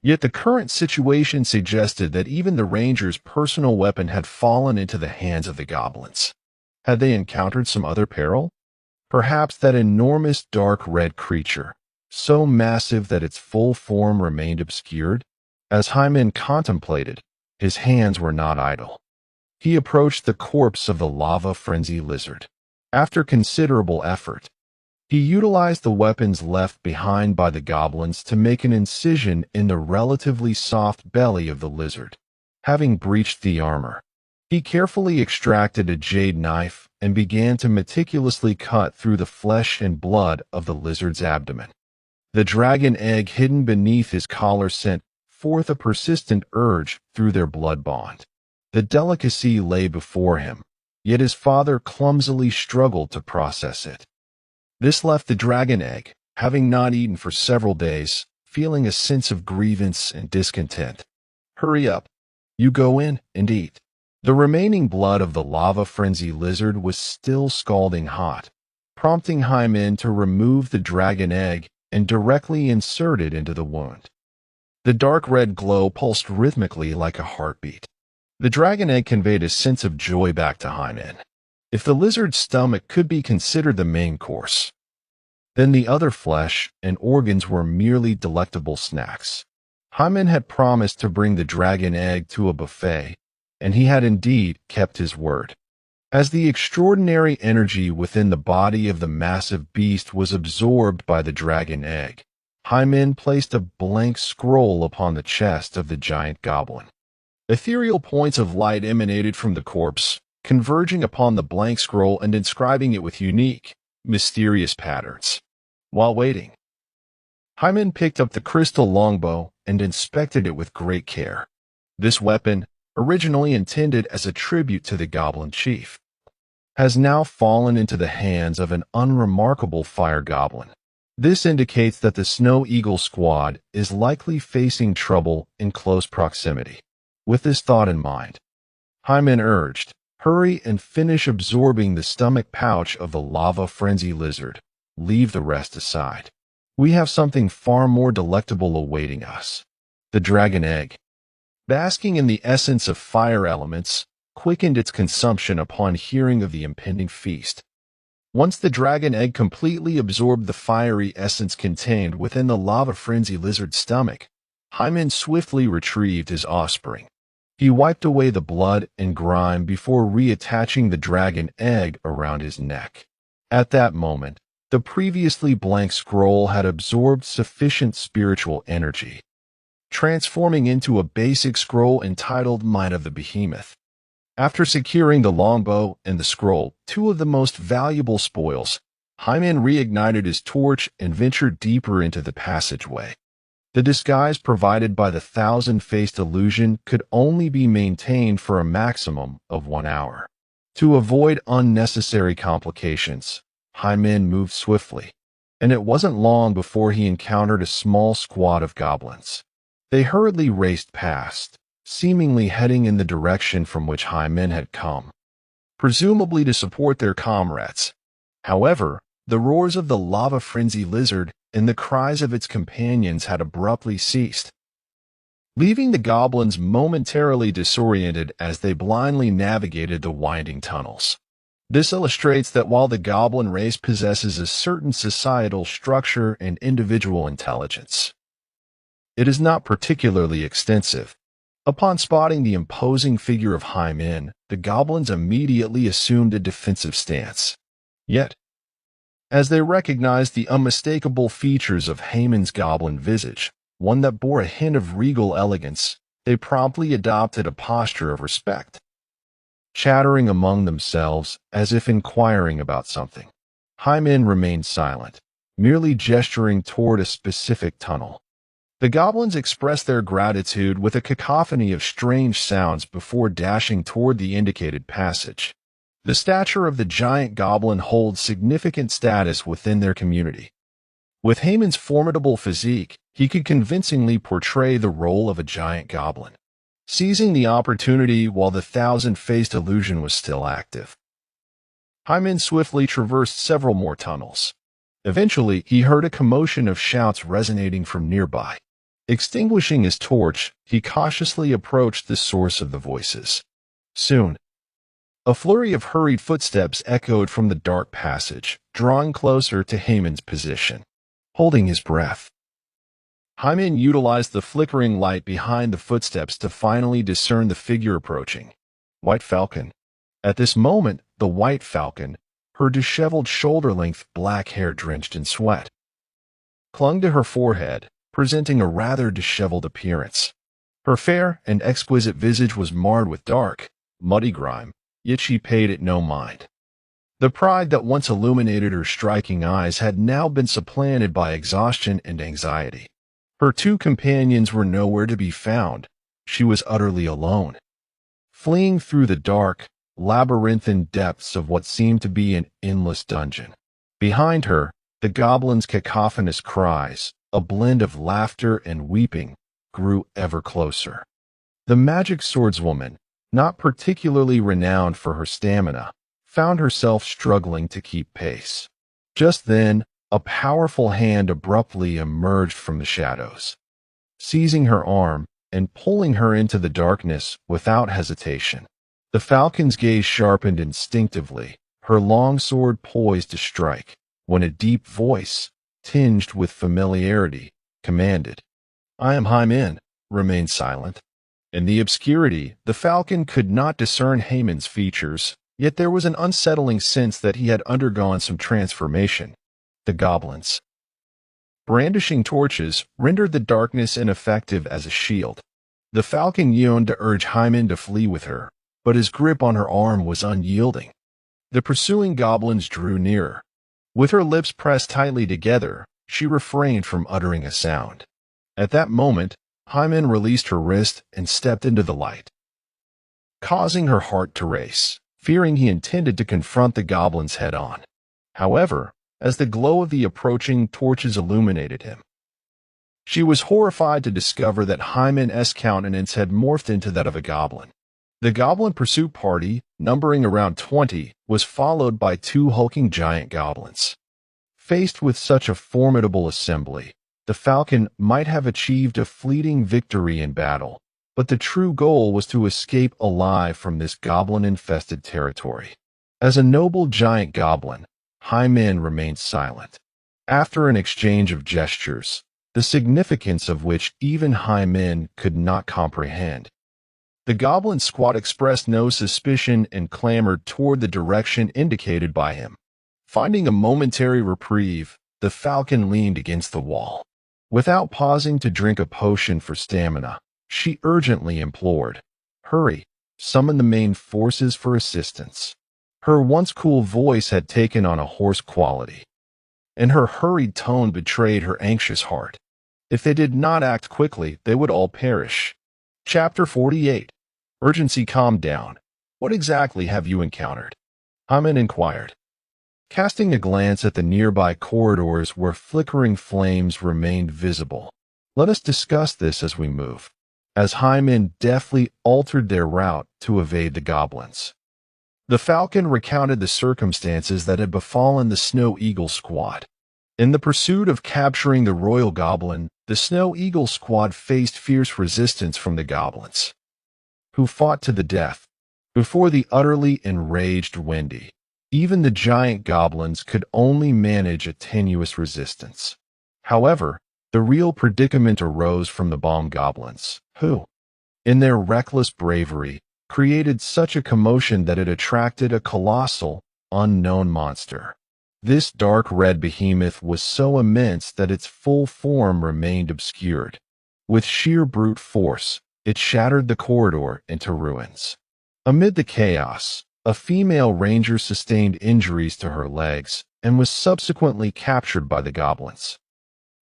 [SPEAKER 1] Yet the current situation suggested that even the ranger's personal weapon had fallen into the hands of the goblins. Had they encountered some other peril? Perhaps that enormous dark red creature, so massive that its full form remained obscured? As Hyman contemplated, his hands were not idle. He approached the corpse of the lava-frenzy lizard. After considerable effort, he utilized the weapons left behind by the goblins to make an incision in the relatively soft belly of the lizard. Having breached the armor, he carefully extracted a jade knife and began to meticulously cut through the flesh and blood of the lizard's abdomen. The dragon egg hidden beneath his collar sent forth a persistent urge through their blood bond. The delicacy lay before him, yet his father clumsily struggled to process it. This left the dragon egg, having not eaten for several days, feeling a sense of grievance and discontent. Hurry up. You go in and eat. The remaining blood of the lava-frenzy lizard was still scalding hot, prompting Hyman to remove the dragon egg and directly insert it into the wound. The dark red glow pulsed rhythmically like a heartbeat. The dragon egg conveyed a sense of joy back to Hyman. If the lizard's stomach could be considered the main course, then the other flesh and organs were merely delectable snacks. Hyman had promised to bring the dragon egg to a buffet, and he had indeed kept his word. As the extraordinary energy within the body of the massive beast was absorbed by the dragon egg, Hyman placed a blank scroll upon the chest of the giant goblin. Ethereal points of light emanated from the corpse, converging upon the blank scroll and inscribing it with unique, mysterious patterns. While waiting, Hyman picked up the crystal longbow and inspected it with great care. This weapon, originally intended as a tribute to the goblin chief, has now fallen into the hands of an unremarkable fire goblin. This indicates that the Snow Eagle squad is likely facing trouble in close proximity. With this thought in mind, Hyman urged, "Hurry and finish absorbing the stomach pouch of the lava-frenzy lizard. Leave the rest aside. We have something far more delectable awaiting us." The dragon egg, basking in the essence of fire elements, quickened its consumption upon hearing of the impending feast. Once the dragon egg completely absorbed the fiery essence contained within the lava-frenzy lizard's stomach, Hyman swiftly retrieved his offspring. He wiped away the blood and grime before reattaching the dragon egg around his neck. At that moment, the previously blank scroll had absorbed sufficient spiritual energy, transforming into a basic scroll entitled Might of the Behemoth. After securing the longbow and the scroll, two of the most valuable spoils, Hyman reignited his torch and ventured deeper into the passageway. The disguise provided by the thousand-faced illusion could only be maintained for a maximum of 1 hour. To avoid unnecessary complications, Hyman moved swiftly, and it wasn't long before he encountered a small squad of goblins. They hurriedly raced past, seemingly heading in the direction from which Hyman had come, presumably to support their comrades. However, the roars of the lava-frenzy lizard and the cries of its companions had abruptly ceased, leaving the goblins momentarily disoriented as they blindly navigated the winding tunnels. This illustrates that while the goblin race possesses a certain societal structure and individual intelligence, it is not particularly extensive. Upon spotting the imposing figure of Hyman, the goblins immediately assumed a defensive stance. Yet, as they recognized the unmistakable features of Hyman's goblin visage, one that bore a hint of regal elegance, they promptly adopted a posture of respect, chattering among themselves as if inquiring about something. Hyman remained silent, merely gesturing toward a specific tunnel. The goblins expressed their gratitude with a cacophony of strange sounds before dashing toward the indicated passage. The stature of the giant goblin holds significant status within their community. With Hyman's formidable physique, he could convincingly portray the role of a giant goblin, seizing the opportunity while the thousand-faced illusion was still active. Hyman swiftly traversed several more tunnels. Eventually, he heard a commotion of shouts resonating from nearby. Extinguishing his torch, he cautiously approached the source of the voices. Soon, a flurry of hurried footsteps echoed from the dark passage, drawing closer to Haman's position. Holding his breath, Hyman utilized the flickering light behind the footsteps to finally discern the figure approaching. White Falcon. At this moment, the White Falcon, her disheveled shoulder-length black hair drenched in sweat, clung to her forehead, presenting a rather disheveled appearance. Her fair and exquisite visage was marred with dark, muddy grime, yet she paid it no mind. The pride that once illuminated her striking eyes had now been supplanted by exhaustion and anxiety. Her two companions were nowhere to be found. She was utterly alone, fleeing through the dark, labyrinthine depths of what seemed to be an endless dungeon. Behind her, the goblin's cacophonous cries, a blend of laughter and weeping, grew ever closer. The magic swordswoman, not particularly renowned for her stamina, found herself struggling to keep pace. Just then, a powerful hand abruptly emerged from the shadows, seizing her arm and pulling her into the darkness without hesitation. The falcon's gaze sharpened instinctively, her long sword poised to strike, when a deep voice, tinged with familiarity, commanded, "I am Hymen." Remain silent. In the obscurity, the falcon could not discern Haman's features, yet there was an unsettling sense that he had undergone some transformation. The goblins, brandishing torches, rendered the darkness ineffective as a shield. The falcon yearned to urge Hyman to flee with her, but his grip on her arm was unyielding. The pursuing goblins drew nearer. With her lips pressed tightly together, she refrained from uttering a sound. At that moment, Hyman released her wrist and stepped into the light, causing her heart to race, fearing he intended to confront the goblins head-on. However, as the glow of the approaching torches illuminated him, she was horrified to discover that Hyman's countenance had morphed into that of a goblin. The goblin pursuit party, numbering around 20, was followed by two hulking giant goblins. Faced with such a formidable assembly, the falcon might have achieved a fleeting victory in battle, but the true goal was to escape alive from this goblin-infested territory. As a noble giant goblin, Hyman remained silent. After an exchange of gestures, the significance of which even Hyman could not comprehend, the goblin squad expressed no suspicion and clamored toward the direction indicated by him. Finding a momentary reprieve, the falcon leaned against the wall. Without pausing to drink a potion for stamina, she urgently implored, "Hurry, summon the main forces for assistance." Her once cool voice had taken on a hoarse quality, and her hurried tone betrayed her anxious heart. If they did not act quickly, they would all perish. Chapter 48. Urgency. Calm down. What exactly have you encountered? Hyman inquired, casting a glance at the nearby corridors where flickering flames remained visible. Let us discuss this as we move. As Hyman deftly altered their route to evade the goblins, the falcon recounted the circumstances that had befallen the Snow Eagle squad. In the pursuit of capturing the royal goblin, the Snow Eagle squad faced fierce resistance from the goblins, who fought to the death. Before the utterly enraged Wendy, even the giant goblins could only manage a tenuous resistance. However, the real predicament arose from the bomb goblins, who, in their reckless bravery, created such a commotion that it attracted a colossal, unknown monster. This dark red behemoth was so immense that its full form remained obscured. With sheer brute force, it shattered the corridor into ruins. Amid the chaos, a female ranger sustained injuries to her legs and was subsequently captured by the goblins.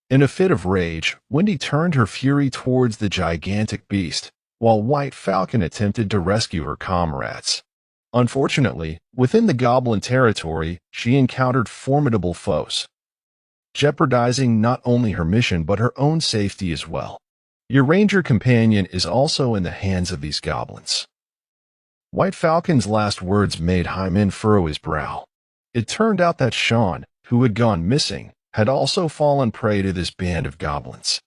[SPEAKER 1] In a fit of rage, Wendy turned her fury towards the gigantic beast, while White Falcon attempted to rescue her comrades. Unfortunately, within the goblin territory, she encountered formidable foes, jeopardizing not only her mission but her own safety as well. Your ranger companion is also in the hands of these goblins. White Falcon's last words made Hyman furrow his brow. It turned out that Sean, who had gone missing, had also fallen prey to this band of goblins.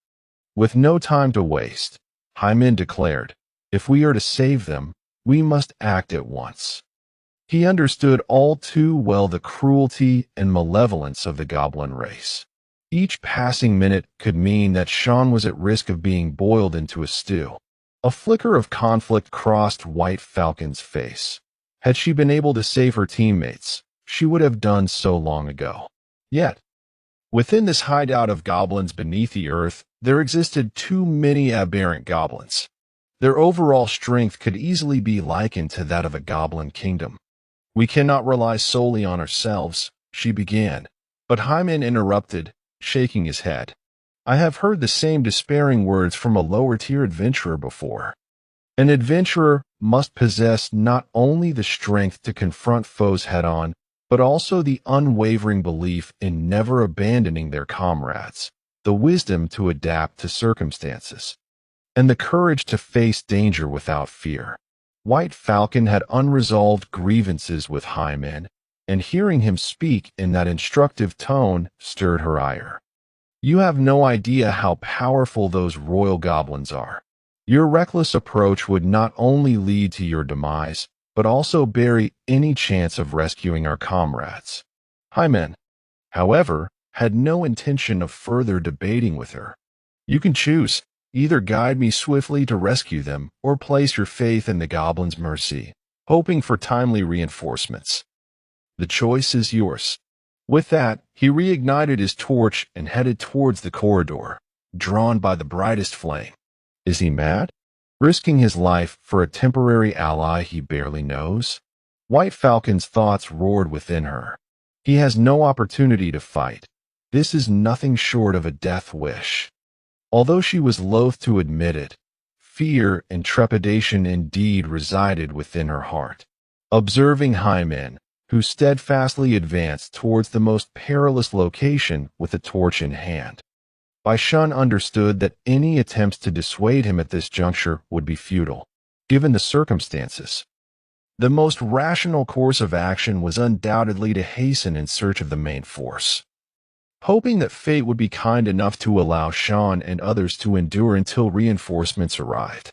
[SPEAKER 1] With no time to waste, Hyman declared, "If we are to save them, we must act at once." He understood all too well the cruelty and malevolence of the goblin race. Each passing minute could mean that Sean was at risk of being boiled into a stew. A flicker of conflict crossed White Falcon's face. Had she been able to save her teammates, she would have done so long ago. Yet, within this hideout of goblins beneath the earth, there existed too many aberrant goblins. Their overall strength could easily be likened to that of a goblin kingdom. "We cannot rely solely on ourselves," she began, but Hyman interrupted, shaking his head. "I have heard the same despairing words from a lower-tier adventurer before. An adventurer must possess not only the strength to confront foes head-on, but also the unwavering belief in never abandoning their comrades, the wisdom to adapt to circumstances, and the courage to face danger without fear." White Falcon had unresolved grievances with Hyman, and hearing him speak in that instructive tone stirred her ire. "You have no idea how powerful those royal goblins are. Your reckless approach would not only lead to your demise, but also bury any chance of rescuing our comrades." Hyman, however, had no intention of further debating with her. "You can choose. Either guide me swiftly to rescue them, or place your faith in the goblin's mercy, hoping for timely reinforcements. The choice is yours." With that, he reignited his torch and headed towards the corridor, drawn by the brightest flame. Is he mad? Risking his life for a temporary ally he barely knows? White Falcon's thoughts roared within her. He has no opportunity to fight. This is nothing short of a death wish. Although she was loath to admit it, fear and trepidation indeed resided within her heart. Observing Hyman, who steadfastly advanced towards the most perilous location with a torch in hand, Baishan understood that any attempts to dissuade him at this juncture would be futile, given the circumstances. The most rational course of action was undoubtedly to hasten in search of the main force. Hoping that fate would be kind enough to allow Sean and others to endure until reinforcements arrived.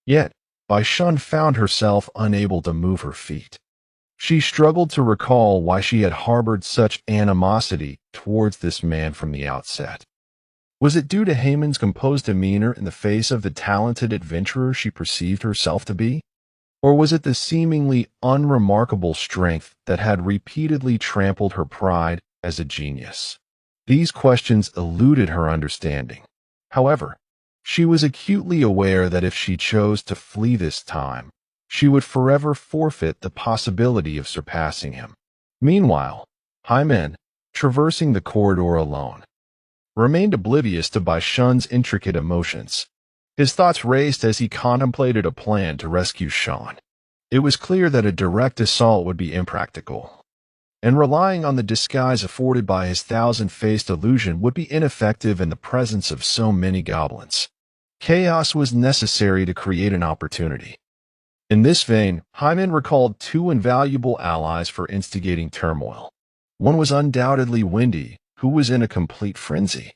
[SPEAKER 1] Yet, Baishan found herself unable to move her feet. She struggled to recall why she had harbored such animosity towards this man from the outset. Was it due to Haman's composed demeanor in the face of the talented adventurer she perceived herself to be? Or was it the seemingly unremarkable strength that had repeatedly trampled her pride as a genius? These questions eluded her understanding. However, she was acutely aware that if she chose to flee this time, she would forever forfeit the possibility of surpassing him. Meanwhile, Hyman, traversing the corridor alone, remained oblivious to Baishan's intricate emotions. His thoughts raced as he contemplated a plan to rescue Sean. It was clear that a direct assault would be impractical, and relying on the disguise afforded by his thousand-faced illusion would be ineffective in the presence of so many goblins. Chaos was necessary to create an opportunity. In this vein, Hyman recalled two invaluable allies for instigating turmoil. One was undoubtedly Wendy, who was in a complete frenzy.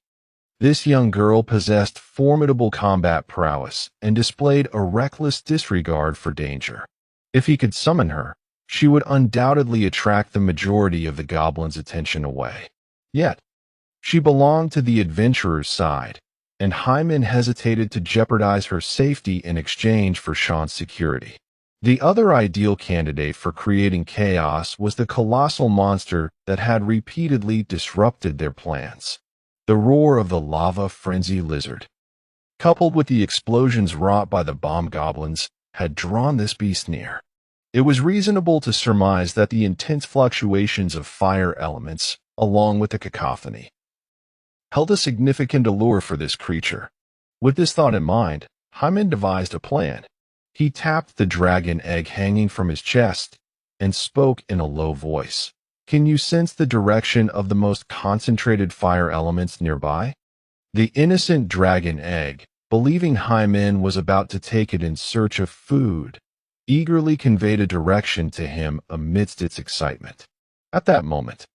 [SPEAKER 1] This young girl possessed formidable combat prowess and displayed a reckless disregard for danger. If he could summon her, she would undoubtedly attract the majority of the goblins' attention away. Yet, she belonged to the adventurer's side, and Hyman hesitated to jeopardize her safety in exchange for Sean's security. The other ideal candidate for creating chaos was the colossal monster that had repeatedly disrupted their plans. The roar of the lava-frenzy lizard, coupled with the explosions wrought by the bomb goblins, had drawn this beast near. It was reasonable to surmise that the intense fluctuations of fire elements, along with the cacophony, held a significant allure for this creature. With this thought in mind, Hyman devised a plan. He tapped the dragon egg hanging from his chest and spoke in a low voice. "Can you sense the direction of the most concentrated fire elements nearby?" The innocent dragon egg, believing Hyman was about to take it in search of food, eagerly conveyed a direction to him amidst its excitement. At that moment,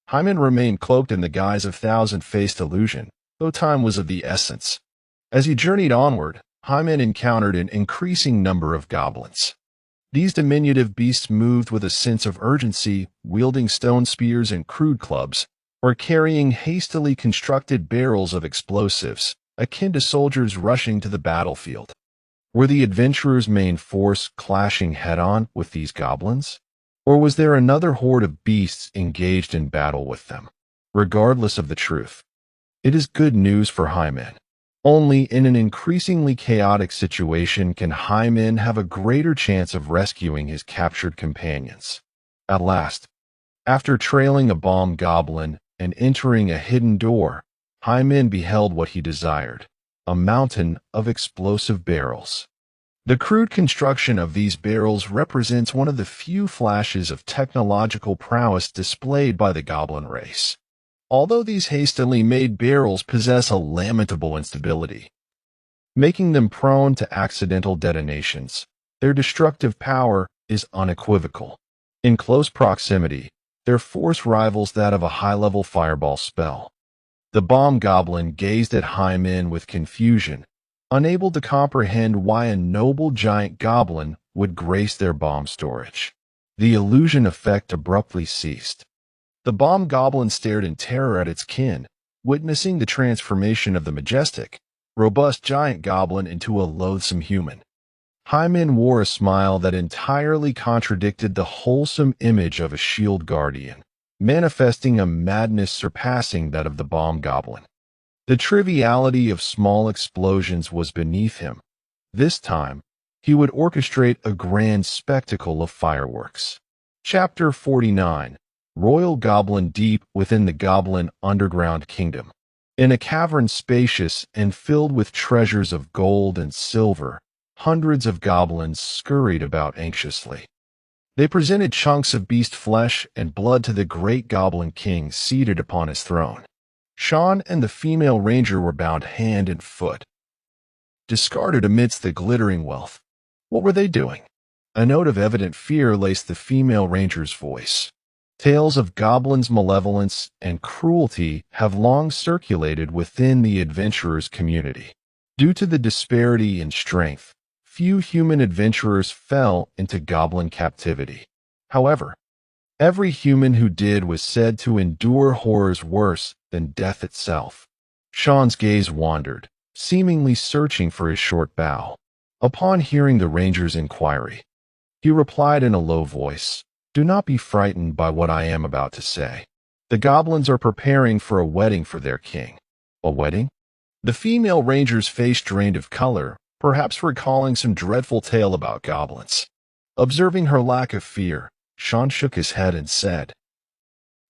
[SPEAKER 1] Hyman remained cloaked in the guise of thousand-faced illusion, though time was of the essence. As he journeyed onward, Hyman encountered an increasing number of goblins. These diminutive beasts moved with a sense of urgency, wielding stone spears and crude clubs, or carrying hastily constructed barrels of explosives, akin to soldiers rushing to the battlefield. Were the adventurers' main force clashing head-on with these goblins? Or was there another horde of beasts engaged in battle with them? Regardless of the truth, it is good news for Hyman. Only in an increasingly chaotic situation can Hyman have a greater chance of rescuing his captured companions. At last, after trailing a bomb goblin and entering a hidden door, Hyman beheld what he desired, a mountain of explosive barrels. The crude construction of these barrels represents one of the few flashes of technological prowess displayed by the goblin race. Although these hastily made barrels possess a lamentable instability, making them prone to accidental detonations, their destructive power is unequivocal. In close proximity, their force rivals that of a high-level fireball spell. The bomb goblin gazed at Hyman with confusion, unable to comprehend why a noble giant goblin would grace their bomb storage. The illusion effect abruptly ceased. The bomb goblin stared in terror at its kin, witnessing the transformation of the majestic, robust giant goblin into a loathsome human. Hyman wore a smile that entirely contradicted the wholesome image of a shield guardian, manifesting a madness surpassing that of the bomb goblin. The triviality of small explosions was beneath him. This time, he would orchestrate a grand spectacle of fireworks. Chapter 49. Royal Goblin Deep within the Goblin Underground Kingdom. In a cavern spacious and filled with treasures of gold and silver, hundreds of goblins scurried about anxiously. They presented chunks of beast flesh and blood to the great Goblin King seated upon his throne. Sean and the female ranger were bound hand and foot, discarded amidst the glittering wealth. What were they doing? A note of evident fear laced the female ranger's voice. Tales of goblins' malevolence and cruelty have long circulated within the adventurers' community. Due to the disparity in strength, few human adventurers fell into goblin captivity. However, every human who did was said to endure horrors worse than death itself. Sean's gaze wandered, seemingly searching for his short bow. Upon hearing the ranger's inquiry, he replied in a low voice, "Do not be frightened by what I am about to say. The goblins are preparing for a wedding for their king." A wedding? The female ranger's face drained of color, perhaps recalling some dreadful tale about goblins. Observing her lack of fear, Sean shook his head and said,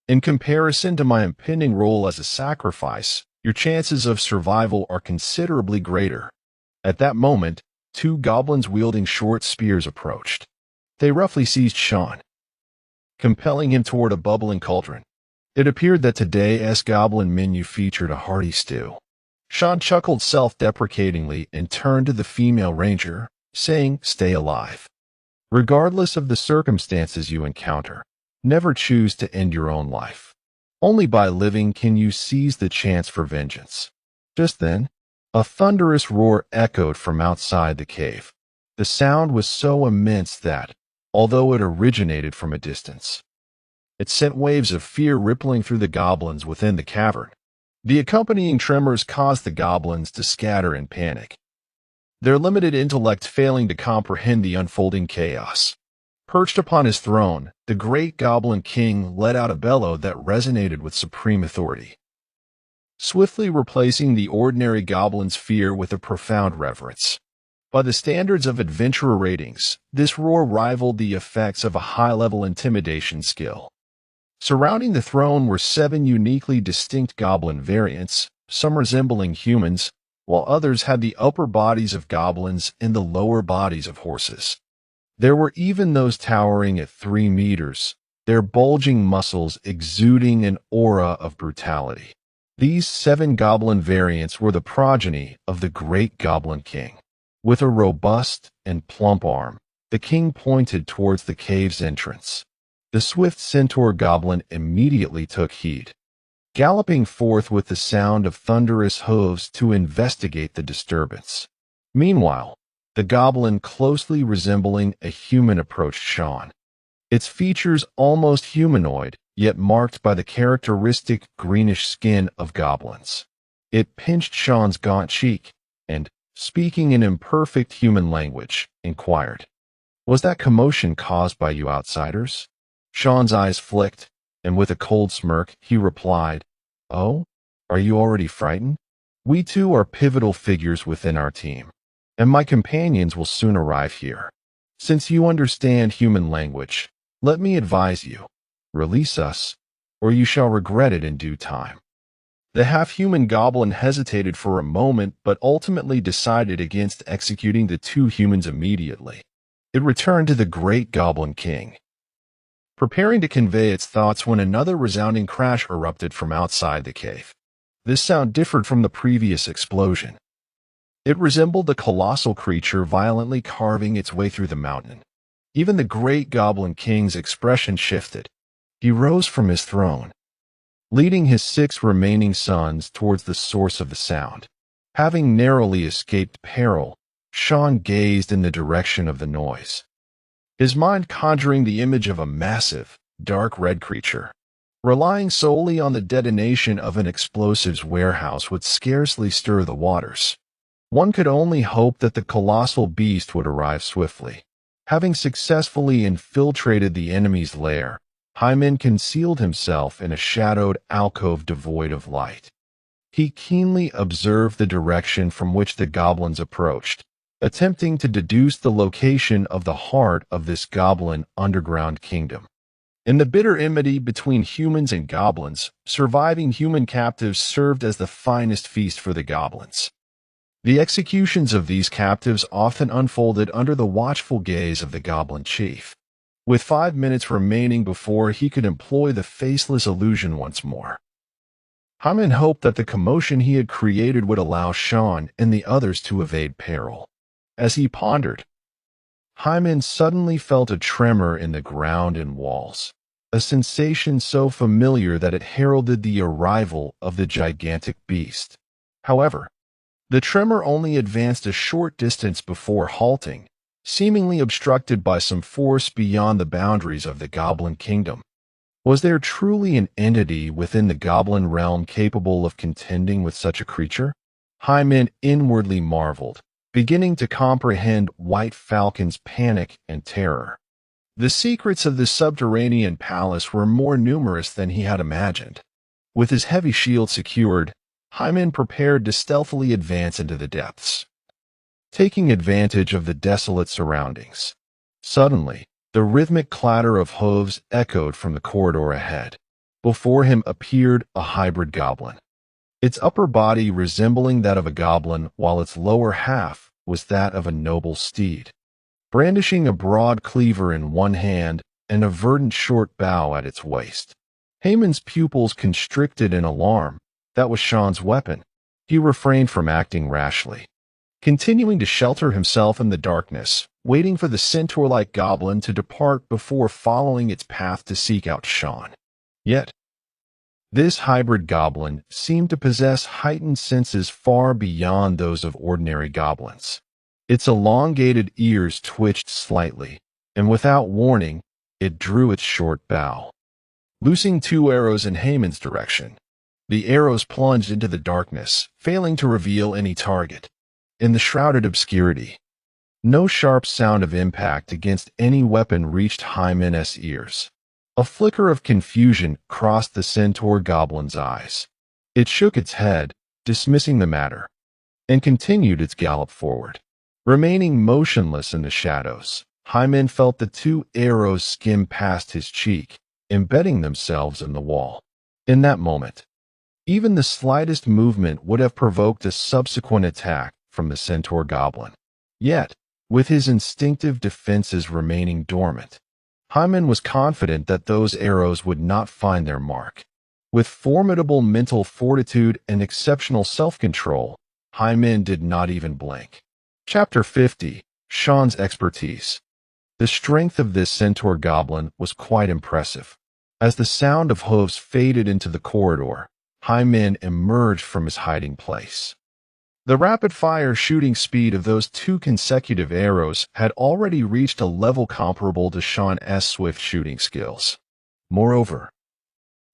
[SPEAKER 1] "In comparison to my impending role as a sacrifice, your chances of survival are considerably greater." At that moment, two goblins wielding short spears approached. They roughly seized Sean, compelling him toward a bubbling cauldron. It appeared that today's goblin menu featured a hearty stew. Sean chuckled self-deprecatingly and turned to the female ranger, saying, "Stay alive. Regardless of the circumstances you encounter, never choose to end your own life. Only by living can you seize the chance for vengeance." Just then, a thunderous roar echoed from outside the cave. The sound was so immense that, although it originated from a distance, it sent waves of fear rippling through the goblins within the cavern. The accompanying tremors caused the goblins to scatter in panic, their limited intellect failing to comprehend the unfolding chaos. Perched upon his throne, the great Goblin King let out a bellow that resonated with supreme authority, swiftly replacing the ordinary goblin's fear with a profound reverence. By the standards of adventurer ratings, this roar rivaled the effects of a high-level intimidation skill. Surrounding the throne were 7 uniquely distinct goblin variants, some resembling humans, while others had the upper bodies of goblins and the lower bodies of horses. There were even those towering at 3 meters, their bulging muscles exuding an aura of brutality. These 7 goblin variants were the progeny of the great Goblin King. With a robust and plump arm, the king pointed towards the cave's entrance. The swift centaur goblin immediately took heed, galloping forth with the sound of thunderous hooves to investigate the disturbance. Meanwhile, the goblin, closely resembling a human, approached Sean. Its features almost humanoid, yet marked by the characteristic greenish skin of goblins. It pinched Sean's gaunt cheek and, speaking in imperfect human language, inquired, "Was that commotion caused by you outsiders?" Sean's eyes flicked, and with a cold smirk, he replied, "Oh, are you already frightened? We too are pivotal figures within our team, and my companions will soon arrive here. Since you understand human language, let me advise you, release us, or you shall regret it in due time." The half-human goblin hesitated for a moment but ultimately decided against executing the two humans immediately. It returned to the great goblin king, preparing to convey its thoughts when another resounding crash erupted from outside the cave. This sound differed from the previous explosion. It resembled a colossal creature violently carving its way through the mountain. Even the great goblin king's expression shifted. He rose from his throne, leading his 6 remaining sons towards the source of the sound. Having narrowly escaped peril, Sean gazed in the direction of the noise, his mind conjuring the image of a massive, dark red creature. Relying solely on the detonation of an explosives warehouse would scarcely stir the waters. One could only hope that the colossal beast would arrive swiftly. Having successfully infiltrated the enemy's lair, Hyman concealed himself in a shadowed alcove devoid of light. He keenly observed the direction from which the goblins approached, attempting to deduce the location of the heart of this goblin underground kingdom. In the bitter enmity between humans and goblins, surviving human captives served as the finest feast for the goblins. The executions of these captives often unfolded under the watchful gaze of the goblin chief, with 5 minutes remaining before he could employ the faceless illusion once more. Hyman hoped that the commotion he had created would allow Sean and the others to evade peril. As he pondered, Hyman suddenly felt a tremor in the ground and walls, a sensation so familiar that it heralded the arrival of the gigantic beast. However, the tremor only advanced a short distance before halting, seemingly obstructed by some force beyond the boundaries of the goblin kingdom. Was there truly an entity within the goblin realm capable of contending with such a creature? Hyman inwardly marveled, beginning to comprehend White Falcon's panic and terror. The secrets of the subterranean palace were more numerous than he had imagined. With his heavy shield secured, Hyman prepared to stealthily advance into the depths, taking advantage of the desolate surroundings. Suddenly, the rhythmic clatter of hooves echoed from the corridor ahead. Before him appeared a hybrid goblin, its upper body resembling that of a goblin while its lower half was that of a noble steed. Brandishing a broad cleaver in one hand and a verdant short bow at its waist, Haman's pupils constricted in alarm. That was Sean's weapon. He refrained from acting rashly, continuing to shelter himself in the darkness, waiting for the centaur-like goblin to depart before following its path to seek out Sean. Yet, this hybrid goblin seemed to possess heightened senses far beyond those of ordinary goblins. Its elongated ears twitched slightly, and without warning, it drew its short bow, loosing 2 arrows in Haman's direction. The arrows plunged into the darkness, failing to reveal any target. In the shrouded obscurity, no sharp sound of impact against any weapon reached Hyman's ears. A flicker of confusion crossed the centaur goblin's eyes. It shook its head, dismissing the matter, and continued its gallop forward. Remaining motionless in the shadows, Hyman felt the 2 arrows skim past his cheek, embedding themselves in the wall. In that moment, even the slightest movement would have provoked a subsequent attack from the centaur goblin. Yet, with his instinctive defenses remaining dormant, Hyman was confident that those arrows would not find their mark. With formidable mental fortitude and exceptional self-control, Hyman did not even blink. Chapter 50: Sean's Expertise. The strength of this centaur goblin was quite impressive. As the sound of hooves faded into the corridor, Hyman emerged from his hiding place. The rapid-fire shooting speed of those two consecutive arrows had already reached a level comparable to Sean's swift shooting skills. Moreover,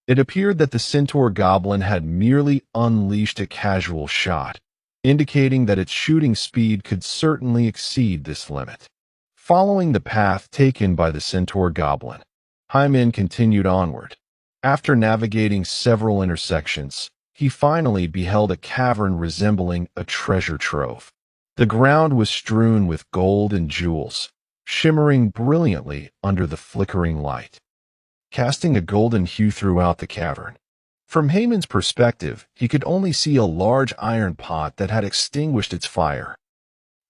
[SPEAKER 1] it appeared that the centaur goblin had merely unleashed a casual shot, indicating that its shooting speed could certainly exceed this limit. Following the path taken by the centaur goblin, Hyman continued onward. After navigating several intersections, he finally beheld a cavern resembling a treasure trove. The ground was strewn with gold and jewels, shimmering brilliantly under the flickering light, casting a golden hue throughout the cavern. From Haman's perspective, he could only see a large iron pot that had extinguished its fire.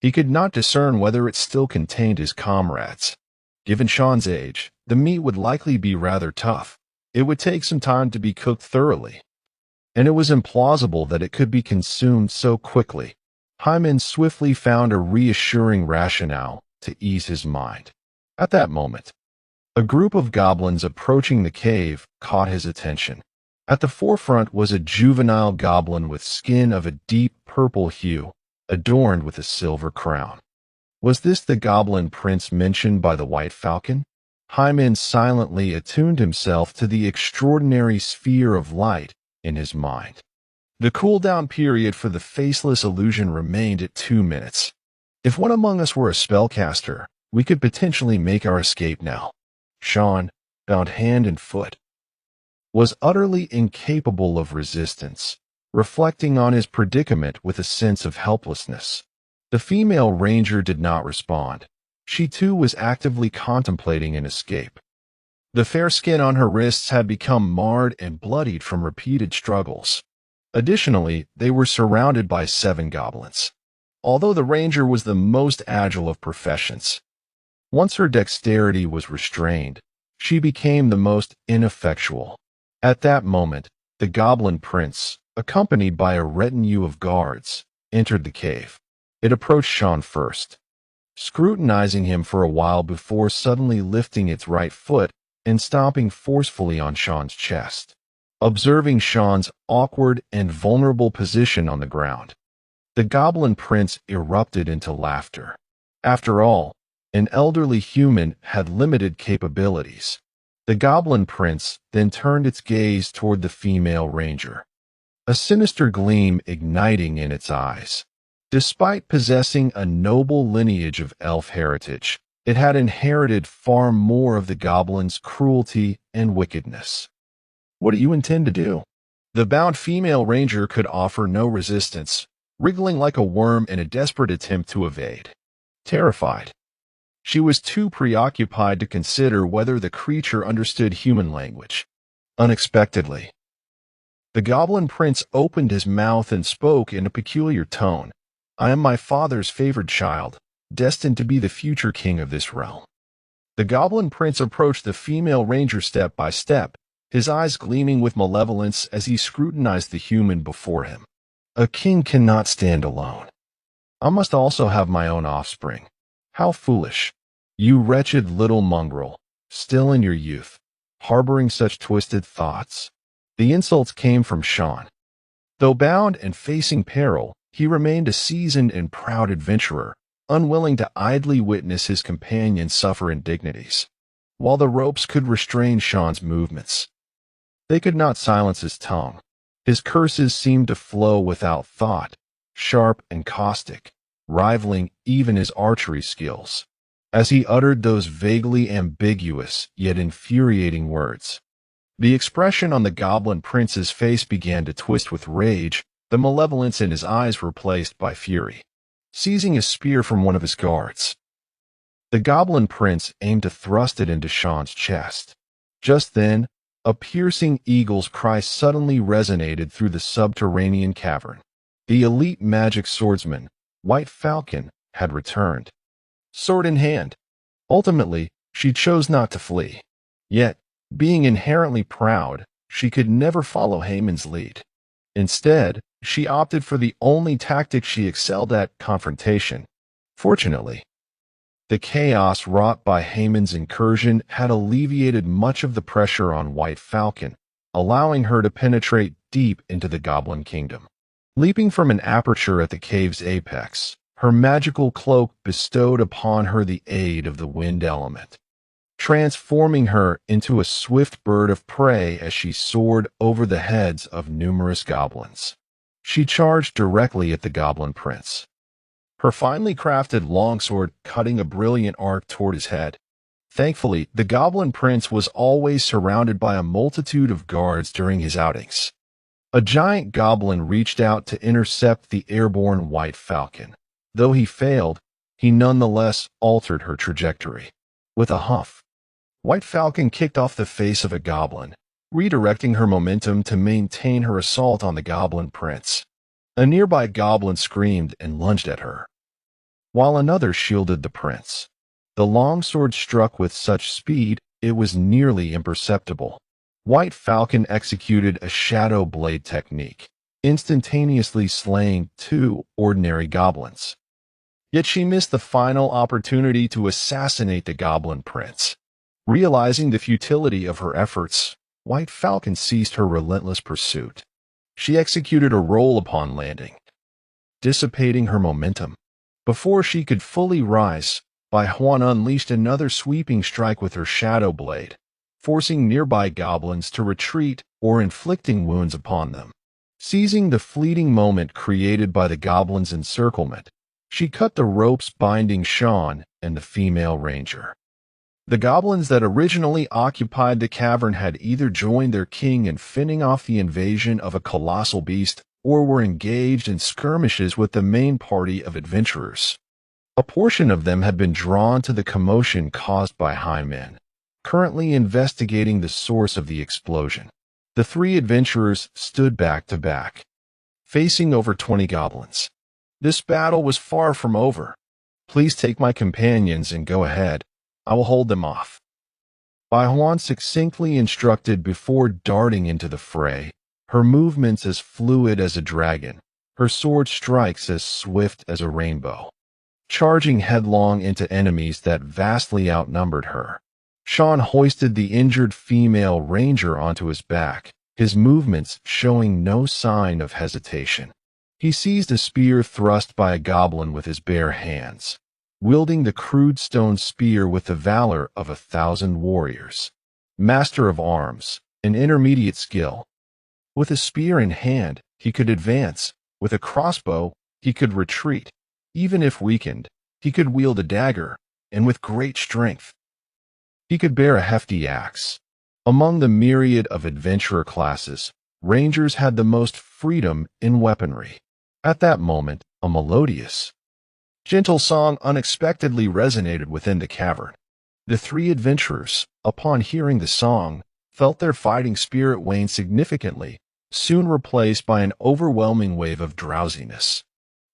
[SPEAKER 1] He could not discern whether it still contained his comrades. Given Sean's age, the meat would likely be rather tough. It would take some time to be cooked thoroughly, and it was implausible that it could be consumed so quickly. Hyman swiftly found a reassuring rationale to ease his mind. At that moment, a group of goblins approaching the cave caught his attention. At the forefront was a juvenile goblin with skin of a deep purple hue, adorned with a silver crown. Was this the goblin prince mentioned by the White Falcon? Hyman silently attuned himself to the extraordinary sphere of light in his mind. The cooldown period for the faceless illusion remained at 2 minutes. If one among us were a spellcaster, we could potentially make our escape now. Sean, bound hand and foot, was utterly incapable of resistance, reflecting on his predicament with a sense of helplessness. The female ranger did not respond. She too was actively contemplating an escape. The fair skin on her wrists had become marred and bloodied from repeated struggles. Additionally, they were surrounded by 7 goblins. Although the ranger was the most agile of professions, once her dexterity was restrained, she became the most ineffectual. At that moment, the goblin prince, accompanied by a retinue of guards, entered the cave. It approached Sean first, scrutinizing him for a while before suddenly lifting its right foot and stomping forcefully on Sean's chest. Observing Sean's awkward and vulnerable position on the ground, the goblin prince erupted into laughter. After all, an elderly human had limited capabilities. The goblin prince then turned its gaze toward the female ranger, a sinister gleam igniting in its eyes. Despite possessing a noble lineage of elf heritage, it had inherited far more of the goblin's cruelty and wickedness. "What do you intend to do?" The bound female ranger could offer no resistance, wriggling like a worm in a desperate attempt to evade. Terrified, she was too preoccupied to consider whether the creature understood human language. Unexpectedly, the goblin prince opened his mouth and spoke in a peculiar tone. "I am my father's favored child, destined to be the future king of this realm." The goblin prince approached the female ranger step by step, his eyes gleaming with malevolence as he scrutinized the human before him. "A king cannot stand alone. I must also have my own offspring. How foolish, you wretched little mongrel, still in your youth, harboring such twisted thoughts." The insults came from Sean. Though bound and facing peril, he remained a seasoned and proud adventurer, unwilling to idly witness his companion suffer indignities. While the ropes could restrain Sean's movements, they could not silence his tongue. His curses seemed to flow without thought, sharp and caustic, rivaling even his archery skills. As he uttered those vaguely ambiguous yet infuriating words, the expression on the goblin prince's face began to twist with rage, the malevolence in his eyes replaced by fury. Seizing a spear from one of his guards, the goblin prince aimed to thrust it into Sean's chest. Just then, a piercing eagle's cry suddenly resonated through the subterranean cavern. The elite magic swordsman, White Falcon, had returned, sword in hand. Ultimately, she chose not to flee. Yet, being inherently proud, she could never follow Haman's lead. Instead, she opted for the only tactic she excelled at: confrontation. Fortunately, The chaos wrought by Haman's incursion had alleviated much of the pressure on White Falcon, allowing her to penetrate deep into the goblin kingdom. Leaping from an aperture at the cave's apex, her magical cloak bestowed upon her the aid of the wind element, transforming her into a swift bird of prey as she soared over the heads of numerous goblins. She charged directly at the goblin prince, her finely crafted longsword cutting a brilliant arc toward his head. Thankfully, the goblin prince was always surrounded by a multitude of guards during his outings. A giant goblin reached out to intercept the airborne White Falcon. Though he failed, he nonetheless altered her trajectory. With a huff, White Falcon kicked off the face of a goblin, redirecting her momentum to maintain her assault on the goblin prince. A nearby goblin screamed and lunged at her, while another shielded the prince. The longsword struck with such speed it was nearly imperceptible. White Falcon executed a shadow blade technique, instantaneously slaying 2 ordinary goblins. Yet she missed the final opportunity to assassinate the goblin prince. Realizing the futility of her efforts, White Falcon ceased her relentless pursuit. She executed a roll upon landing, dissipating her momentum. Before she could fully rise, Bai Huan unleashed another sweeping strike with her shadow blade, forcing nearby goblins to retreat or inflicting wounds upon them. Seizing the fleeting moment created by the goblins' encirclement, she cut the ropes binding Shan and the female ranger. The goblins that originally occupied the cavern had either joined their king in fending off the invasion of a colossal beast or were engaged in skirmishes with the main party of adventurers. A portion of them had been drawn to the commotion caused by Hymen, currently investigating the source of the explosion. The 3 adventurers stood back to back, facing over 20 goblins. This battle was far from over. Please take my companions and go ahead. I will hold them off, Bai Huan succinctly instructed before darting into the fray, her movements as fluid as a dragon, her sword strikes as swift as a rainbow, charging headlong into enemies that vastly outnumbered her. Shan hoisted the injured female ranger onto his back, his movements showing no sign of hesitation. He seized a spear thrust by a goblin with his bare hands, wielding the crude stone spear with the valor of 1,000 warriors. Master of arms, an intermediate skill. With a spear in hand, he could advance. With a crossbow, he could retreat. Even if weakened, he could wield a dagger, and with great strength, he could bear a hefty axe. Among the myriad of adventurer classes, rangers had the most freedom in weaponry. At that moment, a melodious, gentle song unexpectedly resonated within the cavern. The 3 adventurers, upon hearing the song, felt their fighting spirit wane significantly, soon replaced by an overwhelming wave of drowsiness.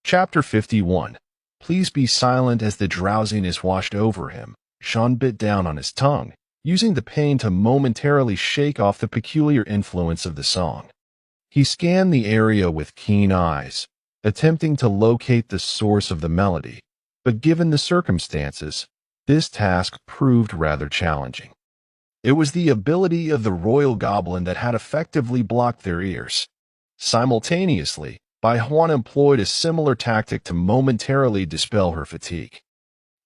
[SPEAKER 1] Chapter 51. Please be silent. As the drowsiness washed over him, Shan bit down on his tongue, using the pain to momentarily shake off the peculiar influence of the song. He scanned the area with keen eyes, attempting to locate the source of the melody, but given the circumstances, this task proved rather challenging. It was the ability of the royal goblin that had effectively blocked their ears. Simultaneously, Bai Huan employed a similar tactic to momentarily dispel her fatigue.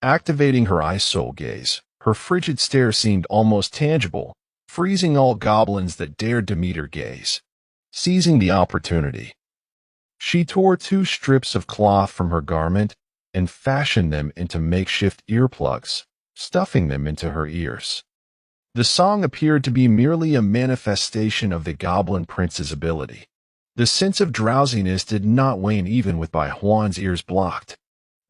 [SPEAKER 1] Activating her eye soul gaze, her frigid stare seemed almost tangible, freezing all goblins that dared to meet her gaze. Seizing the opportunity, she tore 2 strips of cloth from her garment and fashioned them into makeshift earplugs, stuffing them into her ears. The song appeared to be merely a manifestation of the goblin prince's ability. The sense of drowsiness did not wane even with Bai Huan's ears blocked.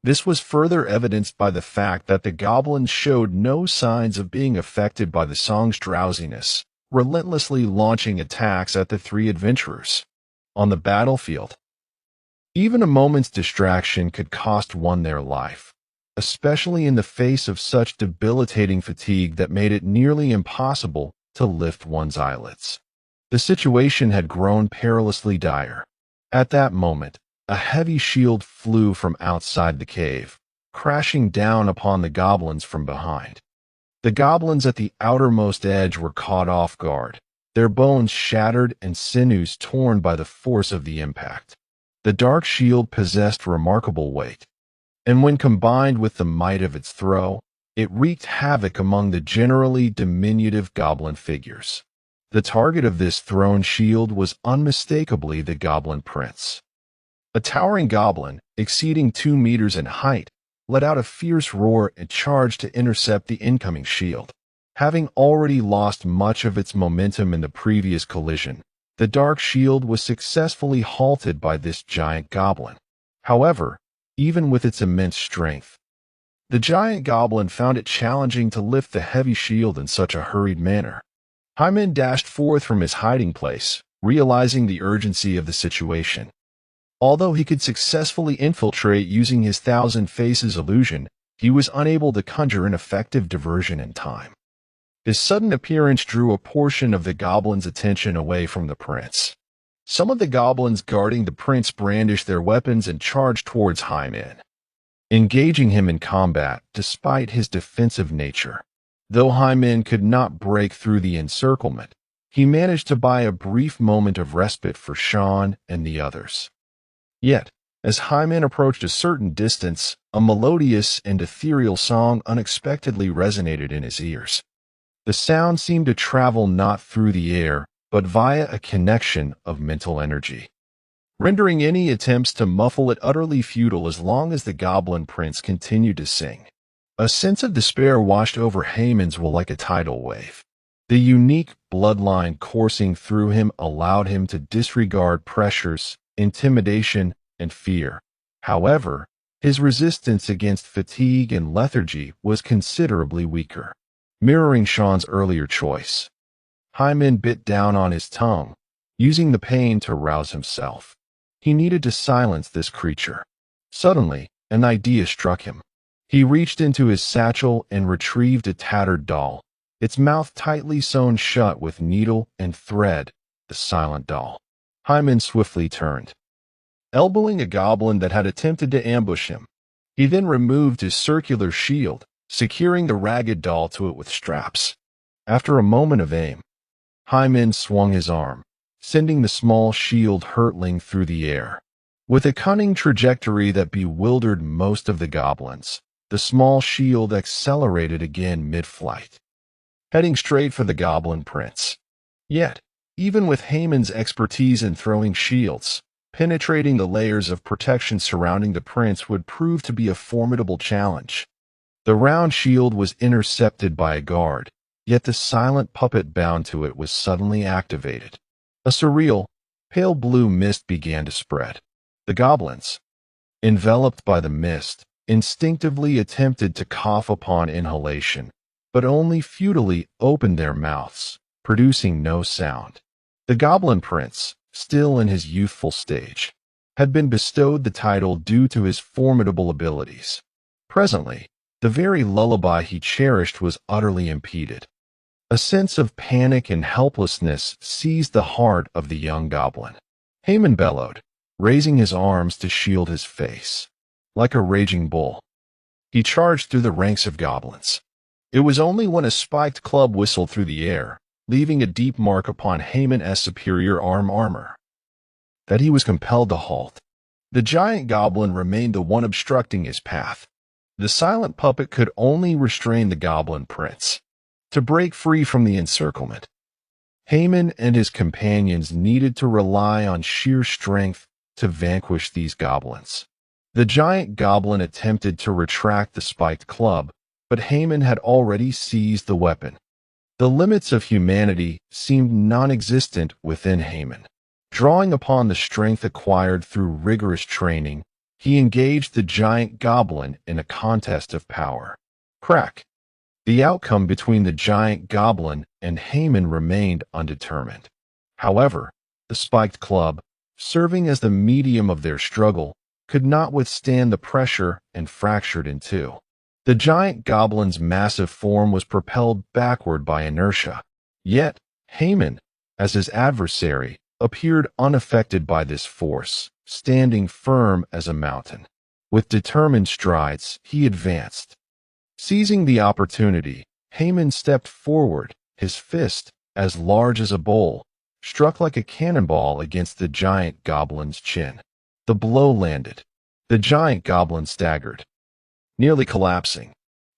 [SPEAKER 1] This was further evidenced by the fact that the goblins showed no signs of being affected by the song's drowsiness, relentlessly launching attacks at the 3 adventurers. On the battlefield, even a moment's distraction could cost one their life, especially in the face of such debilitating fatigue that made it nearly impossible to lift one's eyelids. The situation had grown perilously dire. At that moment, a heavy shield flew from outside the cave, crashing down upon the goblins from behind. The goblins at the outermost edge were caught off guard, their bones shattered and sinews torn by the force of the impact. The dark shield possessed remarkable weight, and when combined with the might of its throw, it wreaked havoc among the generally diminutive goblin figures. The target of this thrown shield was unmistakably the Goblin Prince. A towering goblin, exceeding 2 meters in height, let out a fierce roar and charged to intercept the incoming shield. Having already lost much of its momentum in the previous collision, the dark shield was successfully halted by this giant goblin. However, even with its immense strength, the giant goblin found it challenging to lift the heavy shield in such a hurried manner. Hyman dashed forth from his hiding place, realizing the urgency of the situation. Although he could successfully infiltrate using his Thousand Faces illusion, he was unable to conjure an effective diversion in time. His sudden appearance drew a portion of the goblins' attention away from the prince. Some of the goblins guarding the prince brandished their weapons and charged towards Hyman, engaging him in combat despite his defensive nature. Though Hyman could not break through the encirclement, he managed to buy a brief moment of respite for Sean and the others. Yet, as Hyman approached a certain distance, a melodious and ethereal song unexpectedly resonated in his ears. The sound seemed to travel not through the air, but via a connection of mental energy, rendering any attempts to muffle it utterly futile as long as the Goblin Prince continued to sing. A sense of despair washed over Haman's will like a tidal wave. The unique bloodline coursing through him allowed him to disregard pressures, intimidation, and fear. However, his resistance against fatigue and lethargy was considerably weaker, mirroring Sean's earlier choice. Hyman bit down on his tongue, using the pain to rouse himself. He needed to silence this creature. Suddenly, an idea struck him. He reached into his satchel and retrieved a tattered doll, its mouth tightly sewn shut with needle and thread, the silent doll. Hyman swiftly turned, elbowing a goblin that had attempted to ambush him. He then removed his circular shield, securing the ragged doll to it with straps. After a moment of aim, Hyman swung his arm, sending the small shield hurtling through the air. With a cunning trajectory that bewildered most of the goblins, the small shield accelerated again mid-flight, heading straight for the Goblin Prince. Yet, even with Haman's expertise in throwing shields, penetrating the layers of protection surrounding the prince would prove to be a formidable challenge. The round shield was intercepted by a guard, yet the silent puppet bound to it was suddenly activated. A surreal, pale blue mist began to spread. The goblins, enveloped by the mist, instinctively attempted to cough upon inhalation, but only futilely opened their mouths, producing no sound. The Goblin Prince, still in his youthful stage, had been bestowed the title due to his formidable abilities. Presently, the very lullaby he cherished was utterly impeded. A sense of panic and helplessness seized the heart of the young goblin. Haman bellowed, raising his arms to shield his face. Like a raging bull, he charged through the ranks of goblins. It was only when a spiked club whistled through the air, leaving a deep mark upon Haman's superior armor, that he was compelled to halt. The giant goblin remained the one obstructing his path. The silent puppet could only restrain the Goblin Prince. To break free from the encirclement, Haman and his companions needed to rely on sheer strength to vanquish these goblins. The giant goblin attempted to retract the spiked club, but Haman had already seized the weapon. The limits of humanity seemed non-existent within Haman. Drawing upon the strength acquired through rigorous training, he engaged the giant goblin in a contest of power. Crack! The outcome between the giant goblin and Haman remained undetermined. However, the spiked club, serving as the medium of their struggle, could not withstand the pressure and fractured in two. The giant goblin's massive form was propelled backward by inertia. Yet, Haman, as his adversary, appeared unaffected by this force, standing firm as a mountain. With determined strides, he advanced. Seizing the opportunity, Haman stepped forward, his fist, as large as a bowl, struck like a cannonball against the giant goblin's chin. The blow landed. The giant goblin staggered, nearly collapsing.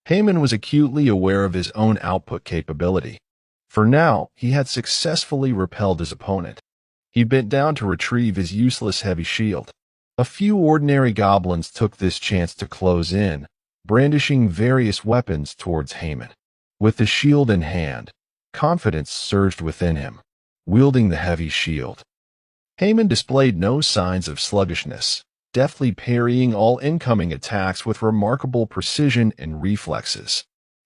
[SPEAKER 1] Haman was acutely aware of his own output capability. For now, he had successfully repelled his opponent. He bent down to retrieve his useless heavy shield. A few ordinary goblins took this chance to close in, brandishing various weapons towards Haman. With the shield in hand, confidence surged within him. Wielding the heavy shield, Haman displayed no signs of sluggishness, deftly parrying all incoming attacks with remarkable precision and reflexes.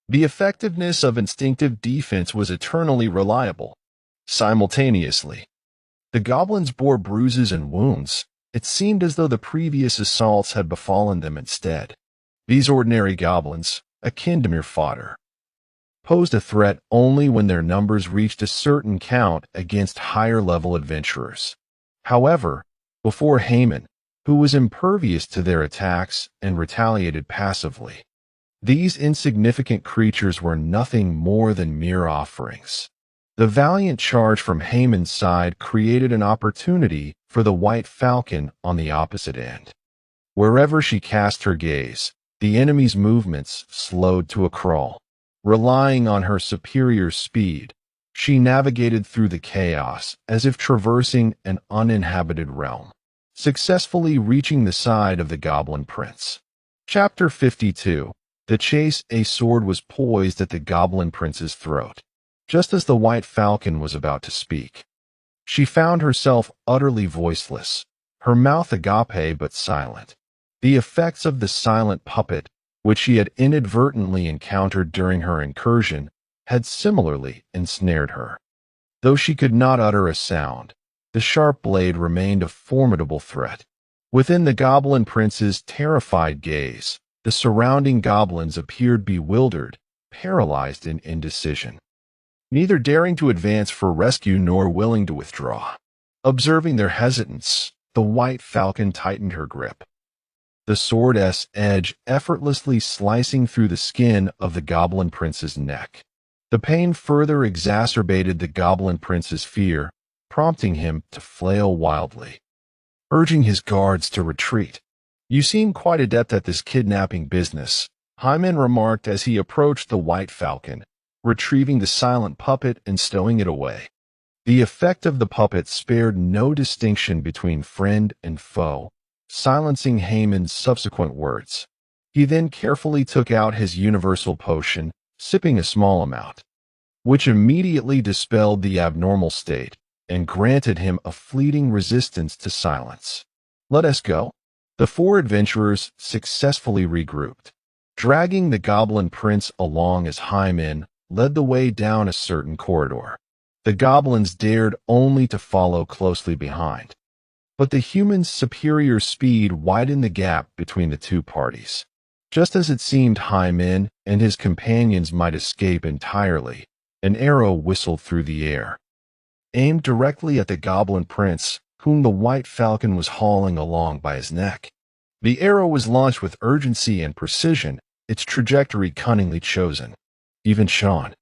[SPEAKER 1] The effectiveness of instinctive defense was eternally reliable. Simultaneously, the goblins bore bruises and wounds. It seemed as though the previous assaults had befallen them instead. These ordinary goblins, akin to mere fodder, posed a threat only when their numbers reached a certain count against higher-level adventurers. However, before Haman, who was impervious to their attacks and retaliated passively, these insignificant creatures were nothing more than mere offerings. The valiant charge from Haman's side created an opportunity for the White Falcon on the opposite end. Wherever she cast her gaze, the enemy's movements slowed to a crawl. Relying on her superior speed, she navigated through the chaos as if traversing an uninhabited realm, successfully reaching the side of the Goblin Prince. Chapter 52. The Chase. A sword was poised at the Goblin Prince's throat. Just as the White Falcon was about to speak, she found herself utterly voiceless, her mouth agape but silent. The effects of the silent puppet, which she had inadvertently encountered during her incursion, had similarly ensnared her. Though she could not utter a sound, the sharp blade remained a formidable threat. Within the Goblin Prince's terrified gaze, the surrounding goblins appeared bewildered, paralyzed in indecision, neither daring to advance for rescue nor willing to withdraw. Observing their hesitance, the White Falcon tightened her grip, the sword's edge effortlessly slicing through the skin of the Goblin Prince's neck. The pain further exacerbated the Goblin Prince's fear, prompting him to flail wildly, urging his guards to retreat. "You seem quite adept at this kidnapping business," Haman remarked as he approached the White Falcon, retrieving the silent puppet and stowing it away. The effect of the puppet spared no distinction between friend and foe, silencing Haman's subsequent words. He then carefully took out his universal potion, sipping a small amount, which immediately dispelled the abnormal state and granted him a fleeting resistance to silence. "Let us go." The four adventurers successfully regrouped, dragging the Goblin Prince along as Haman led the way down a certain corridor. The goblins dared only to follow closely behind, but the human's superior speed widened the gap between the two parties. Just as it seemed Haman and his companions might escape entirely, an arrow whistled through the air, aimed directly at the Goblin Prince, whom the White Falcon was hauling along by his neck. The arrow was launched with urgency and precision, its trajectory cunningly chosen. Even Sean,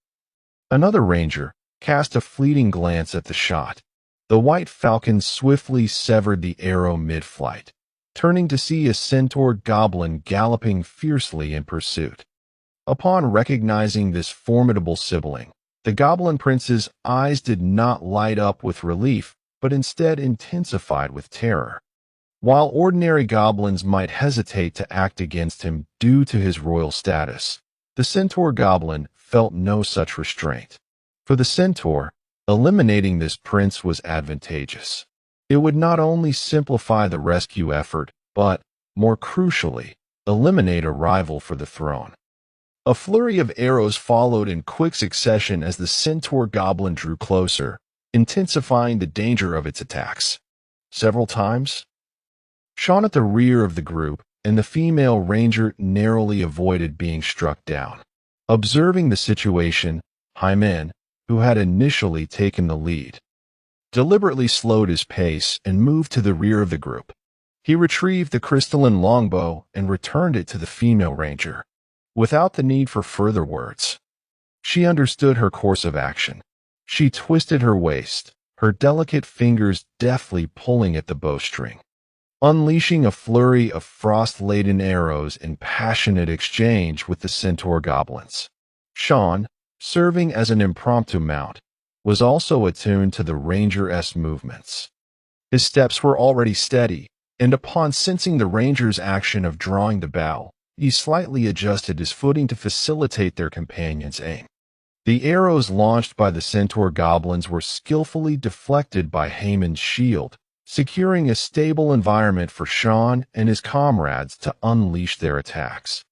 [SPEAKER 1] another ranger, cast a fleeting glance at the shot. The White Falcon swiftly severed the arrow mid-flight, turning to see a centaur goblin galloping fiercely in pursuit. Upon recognizing this formidable sibling, the Goblin Prince's eyes did not light up with relief, but instead intensified with terror. While ordinary goblins might hesitate to act against him due to his royal status, the centaur goblin felt no such restraint. For the centaur, eliminating this prince was advantageous. It would not only simplify the rescue effort, but, more crucially, eliminate a rival for the throne. A flurry of arrows followed in quick succession as the centaur goblin drew closer, intensifying the danger of its attacks. Several times, Sean at the rear of the group, and the female ranger narrowly avoided being struck down. Observing the situation, Haman, who had initially taken the lead, deliberately slowed his pace and moved to the rear of the group. He retrieved the crystalline longbow and returned it to the female ranger, without the need for further words. She understood her course of action. She twisted her waist, her delicate fingers deftly pulling at the bowstring, unleashing a flurry of frost-laden arrows in passionate exchange with the centaur goblins. Sean, serving as an impromptu mount, was also attuned to the ranger's movements. His steps were already steady, and upon sensing the ranger's action of drawing the bow, he slightly adjusted his footing to facilitate their companion's aim. The arrows launched by the centaur goblins were skillfully deflected by Haemon's shield, securing a stable environment for Sean and his comrades to unleash their attacks.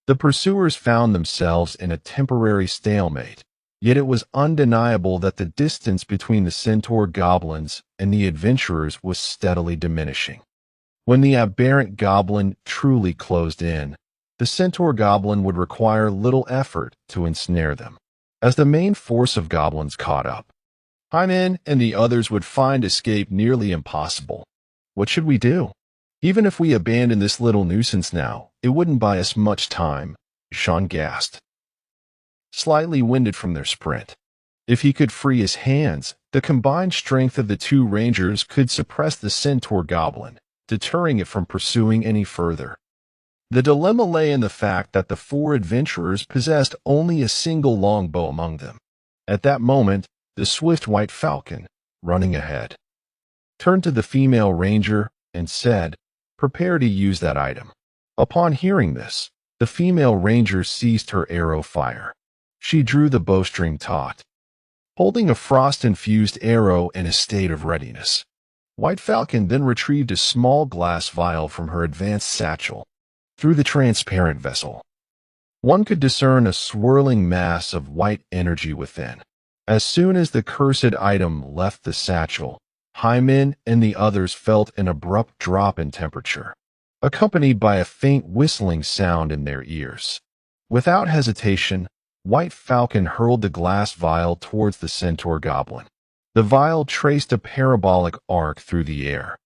[SPEAKER 1] The pursuers found themselves in a temporary stalemate, yet it was undeniable that the distance between the centaur goblins and the adventurers was steadily diminishing. When the aberrant goblin truly closed in, the centaur goblin would require little effort to ensnare them. As the main force of goblins caught up, Hyman and the others would find escape nearly impossible. What should we do? Even if we abandon this little nuisance now, it wouldn't buy us much time, Sean gasped, slightly winded from their sprint. If he could free his hands, the combined strength of the two rangers could suppress the centaur goblin, deterring it from pursuing any further. The dilemma lay in the fact that the four adventurers possessed only a single longbow among them. At that moment, the swift white falcon, running ahead, turned to the female ranger and said, "Prepare to use that item." Upon hearing this, the female ranger ceased her arrow fire. She drew the bowstring taut, holding a frost-infused arrow in a state of readiness. White Falcon then retrieved a small glass vial from her advanced satchel. Through the transparent vessel, one could discern a swirling mass of white energy within. As soon as the cursed item left the satchel, Hyman and the others felt an abrupt drop in temperature, accompanied by a faint whistling sound in their ears. Without hesitation, White Falcon hurled the glass vial towards the centaur goblin. The vial traced a parabolic arc through the air.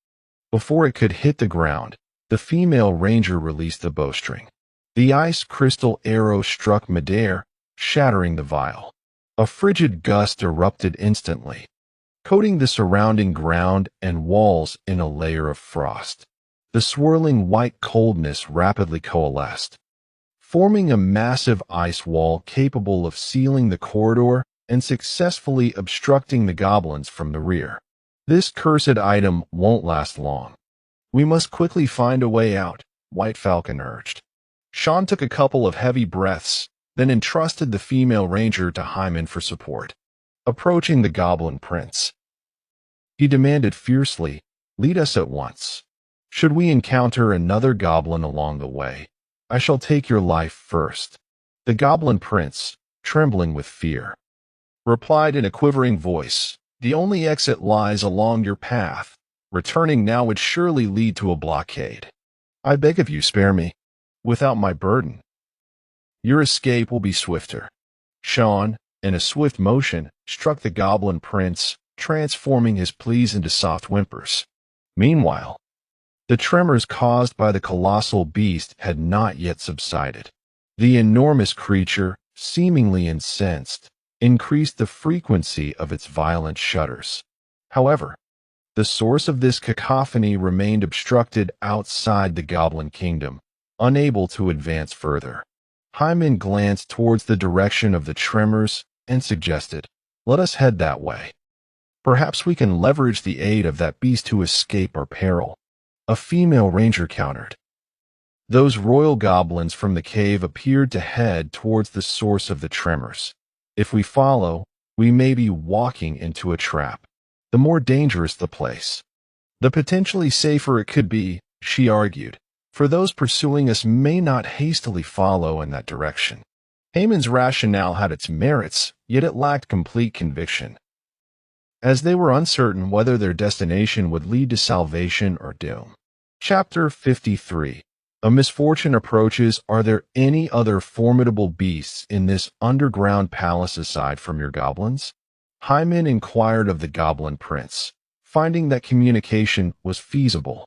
[SPEAKER 1] Before it could hit the ground, the female ranger released the bowstring. The ice crystal arrow struck midair, shattering the vial. A frigid gust erupted instantly, coating the surrounding ground and walls in a layer of frost. The swirling white coldness rapidly coalesced, forming a massive ice wall capable of sealing the corridor and successfully obstructing the goblins from the rear. This cursed item won't last long. We must quickly find a way out, White Falcon urged. Sean took a couple of heavy breaths, then entrusted the female ranger to Hyman for support. Approaching the goblin prince, he demanded fiercely, "Lead us at once. Should we encounter another goblin along the way, I shall take your life first." The goblin prince, trembling with fear, replied in a quivering voice, "The only exit lies along your path. Returning now would surely lead to a blockade. I beg of you, spare me. Without my burden, your escape will be swifter." Sean, in a swift motion, struck the goblin prince, transforming his pleas into soft whimpers. Meanwhile, the tremors caused by the colossal beast had not yet subsided. The enormous creature, seemingly incensed, increased the frequency of its violent shudders. However, the source of this cacophony remained obstructed outside the goblin kingdom, unable to advance further. Hyman glanced towards the direction of the tremors and suggested, "Let us head that way. Perhaps we can leverage the aid of that beast to escape our peril." A female ranger countered. Those royal goblins from the cave appeared to head towards the source of the tremors. If we follow, we may be walking into a trap. The more dangerous the place, the potentially safer it could be, she argued, for those pursuing us may not hastily follow in that direction. Haemon's rationale had its merits, yet it lacked complete conviction, as they were uncertain whether their destination would lead to salvation or doom. Chapter 53. A misfortune approaches. Are there any other formidable beasts in this underground palace aside from your goblins? Hyman inquired of the goblin prince, finding that communication was feasible.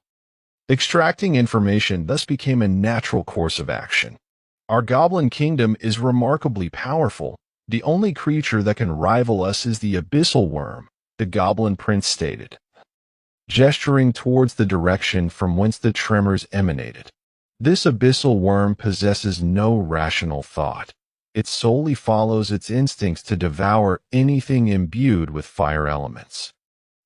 [SPEAKER 1] Extracting information thus became a natural course of action. Our goblin kingdom is remarkably powerful. The only creature that can rival us is the abyssal worm, the goblin prince stated, gesturing towards the direction from whence the tremors emanated. This abyssal worm possesses no rational thought. It solely follows its instincts to devour anything imbued with fire elements.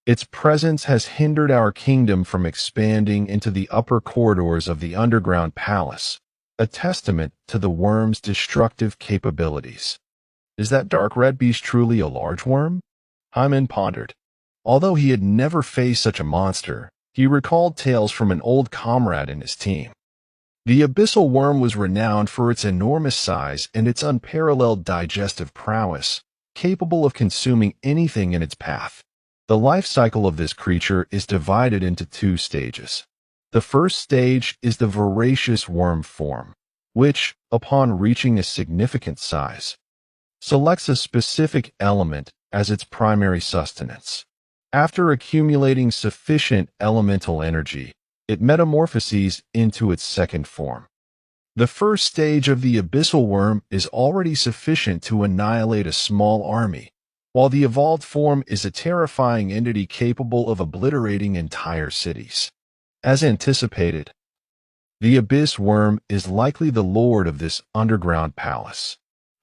[SPEAKER 1] Its presence has hindered our kingdom from expanding into the upper corridors of the underground palace, a testament to the worm's destructive capabilities. Is that dark red beast truly a large worm? Hyman pondered. Although he had never faced such a monster, he recalled tales from an old comrade in his team. The abyssal worm was renowned for its enormous size and its unparalleled digestive prowess, capable of consuming anything in its path. The life cycle of this creature is divided into two stages. The first stage is the voracious worm form, which, upon reaching a significant size, selects a specific element as its primary sustenance. After accumulating sufficient elemental energy, it metamorphoses into its second form. The first stage of the abyssal worm is already sufficient to annihilate a small army, while the evolved form is a terrifying entity capable of obliterating entire cities. As anticipated, the abyss worm is likely the lord of this underground palace.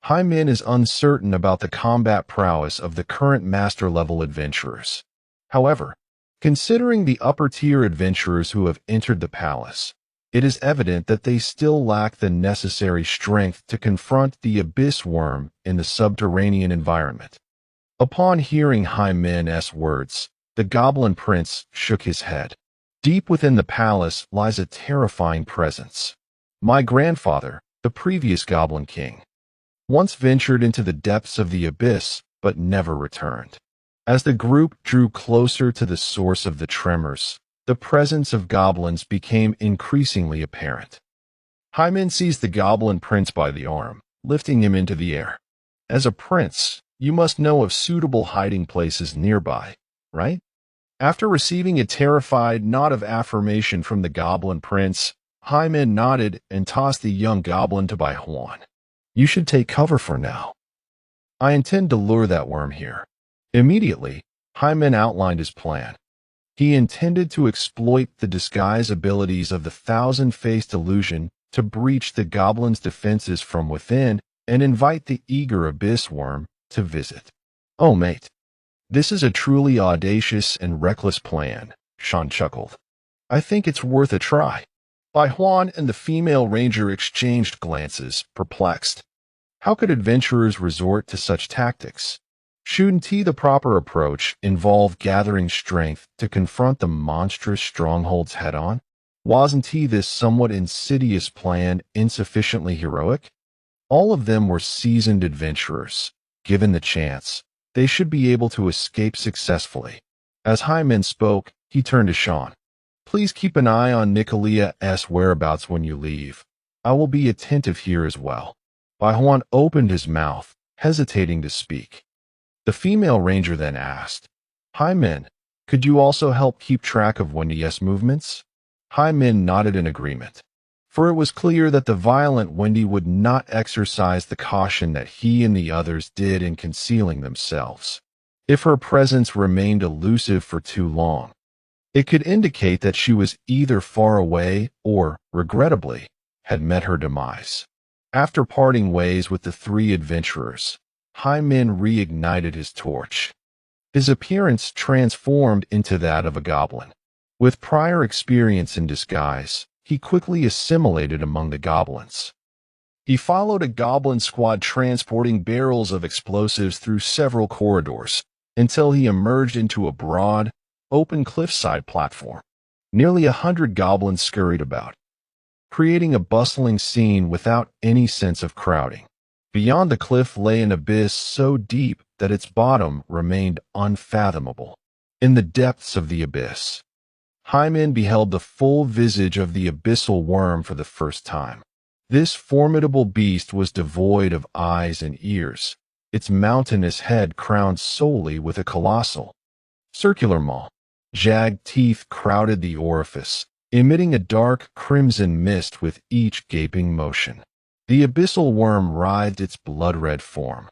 [SPEAKER 1] Hyman is uncertain about the combat prowess of the current master-level adventurers. However, considering the upper-tier adventurers who have entered the palace, it is evident that they still lack the necessary strength to confront the abyss worm in the subterranean environment. Upon hearing Hymen's words, the goblin prince shook his head. Deep within the palace lies a terrifying presence. My grandfather, the previous goblin king, once ventured into the depths of the abyss, but never returned. As the group drew closer to the source of the tremors, the presence of goblins became increasingly apparent. Hyman seized the goblin prince by the arm, lifting him into the air. As a prince, you must know of suitable hiding places nearby, right? After receiving a terrified nod of affirmation from the goblin prince, Hyman nodded and tossed the young goblin to Bai Huan. You should take cover for now. I intend to lure that worm here. Immediately, Hyman outlined his plan. He intended to exploit the disguise abilities of the thousand-faced illusion to breach the goblin's defenses from within and invite the eager abyss worm to visit. Oh, mate, this is a truly audacious and reckless plan, Sean chuckled. I think it's worth a try. Bai Huan and the female ranger exchanged glances, perplexed. How could adventurers resort to such tactics? Shouldn't the proper approach involve gathering strength to confront the monstrous strongholds head-on? Wasn't this somewhat insidious plan insufficiently heroic? All of them were seasoned adventurers. Given the chance, they should be able to escape successfully. As Hyman spoke, he turned to Sean. Please keep an eye on Nicolia's whereabouts when you leave. I will be attentive here as well. Bai Huan opened his mouth, hesitating to speak. The female ranger then asked, Hyman, could you also help keep track of Wendy's movements? Hyman nodded in agreement, for it was clear that the violent Wendy would not exercise the caution that he and the others did in concealing themselves. If her presence remained elusive for too long, it could indicate that she was either far away or, regrettably, had met her demise. After parting ways with the three adventurers, Hyman reignited his torch. His appearance transformed into that of a goblin. With prior experience in disguise, he quickly assimilated among the goblins. He followed a goblin squad transporting barrels of explosives through several corridors until he emerged into a broad, open cliffside platform. Nearly 100 goblins scurried about, creating a bustling scene without any sense of crowding. Beyond the cliff lay an abyss so deep that its bottom remained unfathomable. In the depths of the abyss, Hyman beheld the full visage of the abyssal worm for the first time. This formidable beast was devoid of eyes and ears, its mountainous head crowned solely with a colossal, circular maw. Jagged teeth crowded the orifice, emitting a dark crimson mist with each gaping motion. The abyssal worm writhed its blood-red form,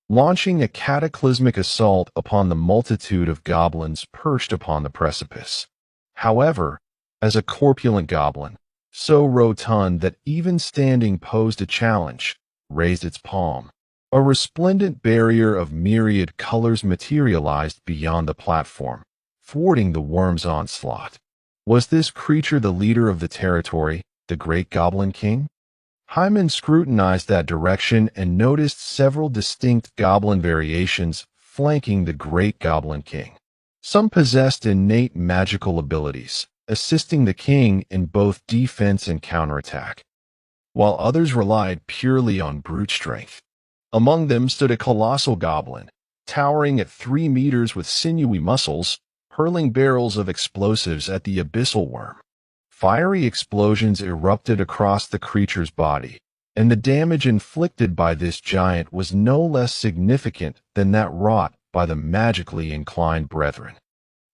[SPEAKER 1] launching a cataclysmic assault upon the multitude of goblins perched upon the precipice. However, as a corpulent goblin, so rotund that even standing posed a challenge, raised its palm, a resplendent barrier of myriad colors materialized beyond the platform, thwarting the worm's onslaught. Was this creature the leader of the territory, the Great Goblin King? Hyman scrutinized that direction and noticed several distinct goblin variations flanking the Great Goblin King. Some possessed innate magical abilities, assisting the king in both defense and counterattack, while others relied purely on brute strength. Among them stood a colossal goblin, towering at 3 meters with sinewy muscles, hurling barrels of explosives at the abyssal worm. Fiery explosions erupted across the creature's body, and the damage inflicted by this giant was no less significant than that wrought by the magically inclined brethren.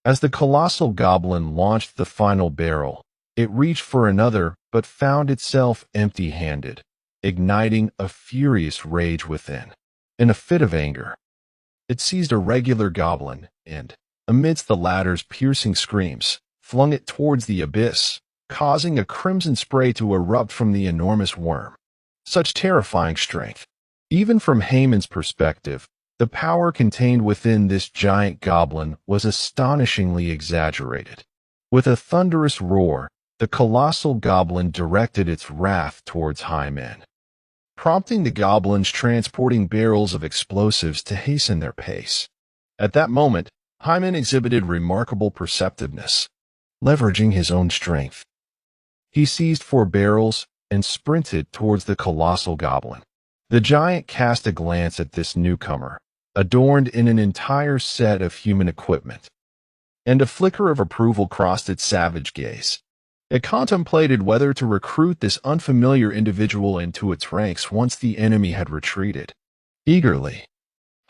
[SPEAKER 1] As the colossal goblin launched the final barrel, it reached for another but found itself empty-handed, igniting a furious rage within. In a fit of anger, it seized a regular goblin and, amidst the latter's piercing screams, flung it towards the abyss, causing a crimson spray to erupt from the enormous worm. Such terrifying strength. Even from Haman's perspective, the power contained within this giant goblin was astonishingly exaggerated. With a thunderous roar, the colossal goblin directed its wrath towards Hyman, prompting the goblins transporting barrels of explosives to hasten their pace. At that moment, Hyman exhibited remarkable perceptiveness. Leveraging his own strength, he seized 4 barrels and sprinted towards the colossal goblin. The giant cast a glance at this newcomer, adorned in an entire set of human equipment, and a flicker of approval crossed its savage gaze. It contemplated whether to recruit this unfamiliar individual into its ranks once the enemy had retreated. Eagerly,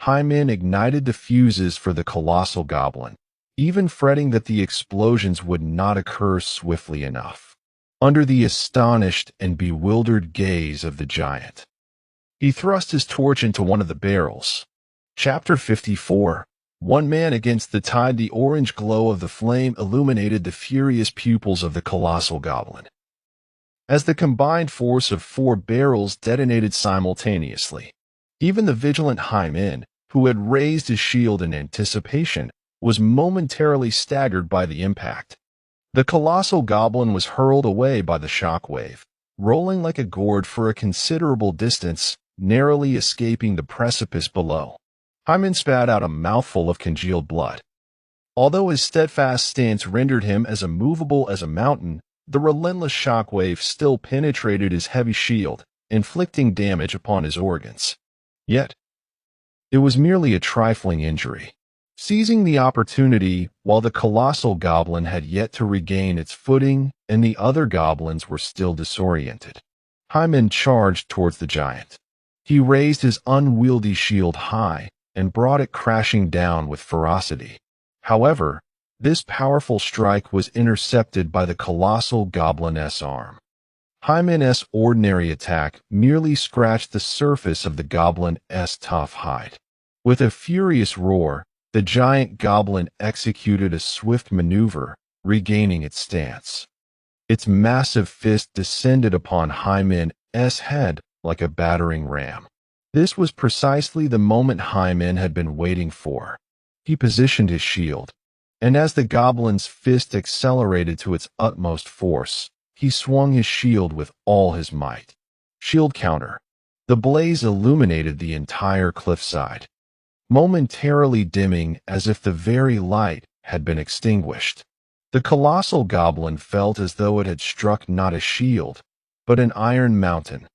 [SPEAKER 1] Hyman ignited the fuses for the colossal goblin, even fretting that the explosions would not occur swiftly enough. Under the astonished and bewildered gaze of the giant, he thrust his torch into one of the barrels. Chapter 54. One man against the tide. The orange glow of the flame illuminated the furious pupils of the colossal goblin, as the combined force of 4 barrels detonated simultaneously. Even the vigilant Hyman, who had raised his shield in anticipation, was momentarily staggered by the impact. The colossal goblin was hurled away by the shockwave, rolling like a gourd for a considerable distance, narrowly escaping the precipice below. Hyman spat out a mouthful of congealed blood. Although his steadfast stance rendered him as immovable as a mountain, the relentless shockwave still penetrated his heavy shield, inflicting damage upon his organs. Yet, it was merely a trifling injury. Seizing the opportunity, while the colossal goblin had yet to regain its footing and the other goblins were still disoriented, Hyman charged towards the giant. He raised his unwieldy shield high and brought it crashing down with ferocity. However, this powerful strike was intercepted by the colossal goblin's arm. Hyman's ordinary attack merely scratched the surface of the goblin's tough hide. With a furious roar, the giant goblin executed a swift maneuver, regaining its stance. Its massive fist descended upon Hyman's head like a battering ram. This was precisely the moment Hyman had been waiting for. He positioned his shield, and as the goblin's fist accelerated to its utmost force, he swung his shield with all his might. Shield counter. The blaze illuminated the entire cliffside, momentarily dimming as if the very light had been extinguished. The colossal goblin felt as though it had struck not a shield, but an iron mountain.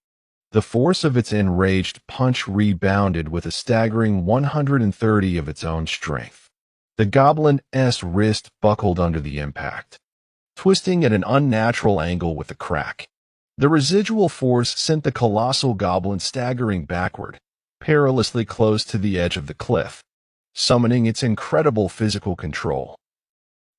[SPEAKER 1] The force of its enraged punch rebounded with a staggering 130 of its own strength. The goblin's wrist buckled under the impact, twisting at an unnatural angle with a crack. The residual force sent the colossal goblin staggering backward, perilously close to the edge of the cliff, summoning its incredible physical control.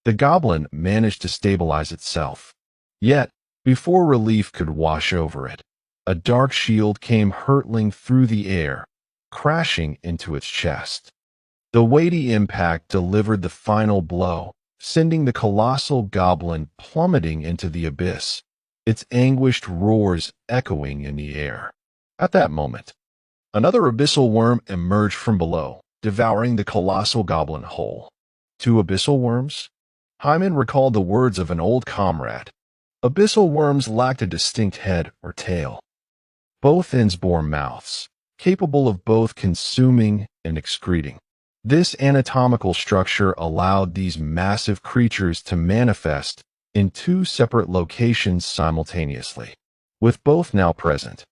[SPEAKER 1] The goblin managed to stabilize itself, Yet, before relief could wash over it, a dark shield came hurtling through the air, crashing into its chest. The weighty impact delivered the final blow, sending the colossal goblin plummeting into the abyss, its anguished roars echoing in the air. At that moment, another abyssal worm emerged from below, devouring the colossal goblin whole. Two abyssal worms? Hyman recalled the words of an old comrade. Abyssal worms lacked a distinct head or tail. Both ends bore mouths, capable of both consuming and excreting. This anatomical structure allowed these massive creatures to manifest in two separate locations simultaneously. With both now present,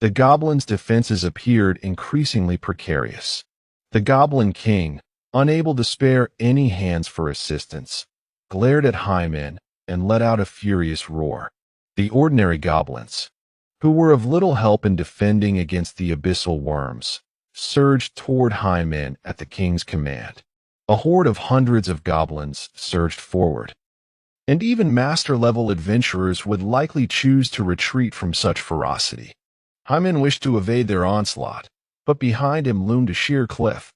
[SPEAKER 1] the goblin's defenses appeared increasingly precarious. The Goblin King, unable to spare any hands for assistance, glared at Hymen and let out a furious roar. The ordinary goblins, who were of little help in defending against the abyssal worms, surged toward Hymen at the king's command. A horde of hundreds of goblins surged forward, and even master-level adventurers would likely choose to retreat from such ferocity. Hymen wished to evade their onslaught, but behind him loomed a sheer cliff,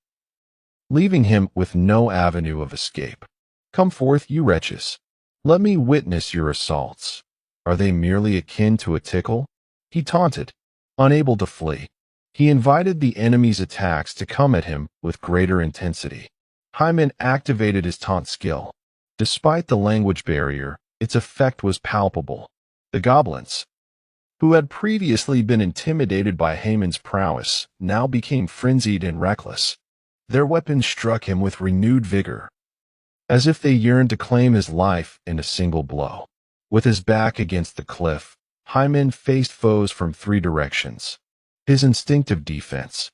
[SPEAKER 1] leaving him with no avenue of escape. "Come forth, you wretches. Let me witness your assaults. Are they merely akin to a tickle?" He taunted. Unable to flee, he invited the enemy's attacks to come at him with greater intensity. Hymen activated his taunt skill. Despite the language barrier, its effect was palpable. The goblins, who had previously been intimidated by Hymen's prowess, now became frenzied and reckless. Their weapons struck him with renewed vigor, as if they yearned to claim his life in a single blow. With his back against the cliff, Hymen faced foes from three directions. His instinctive defense,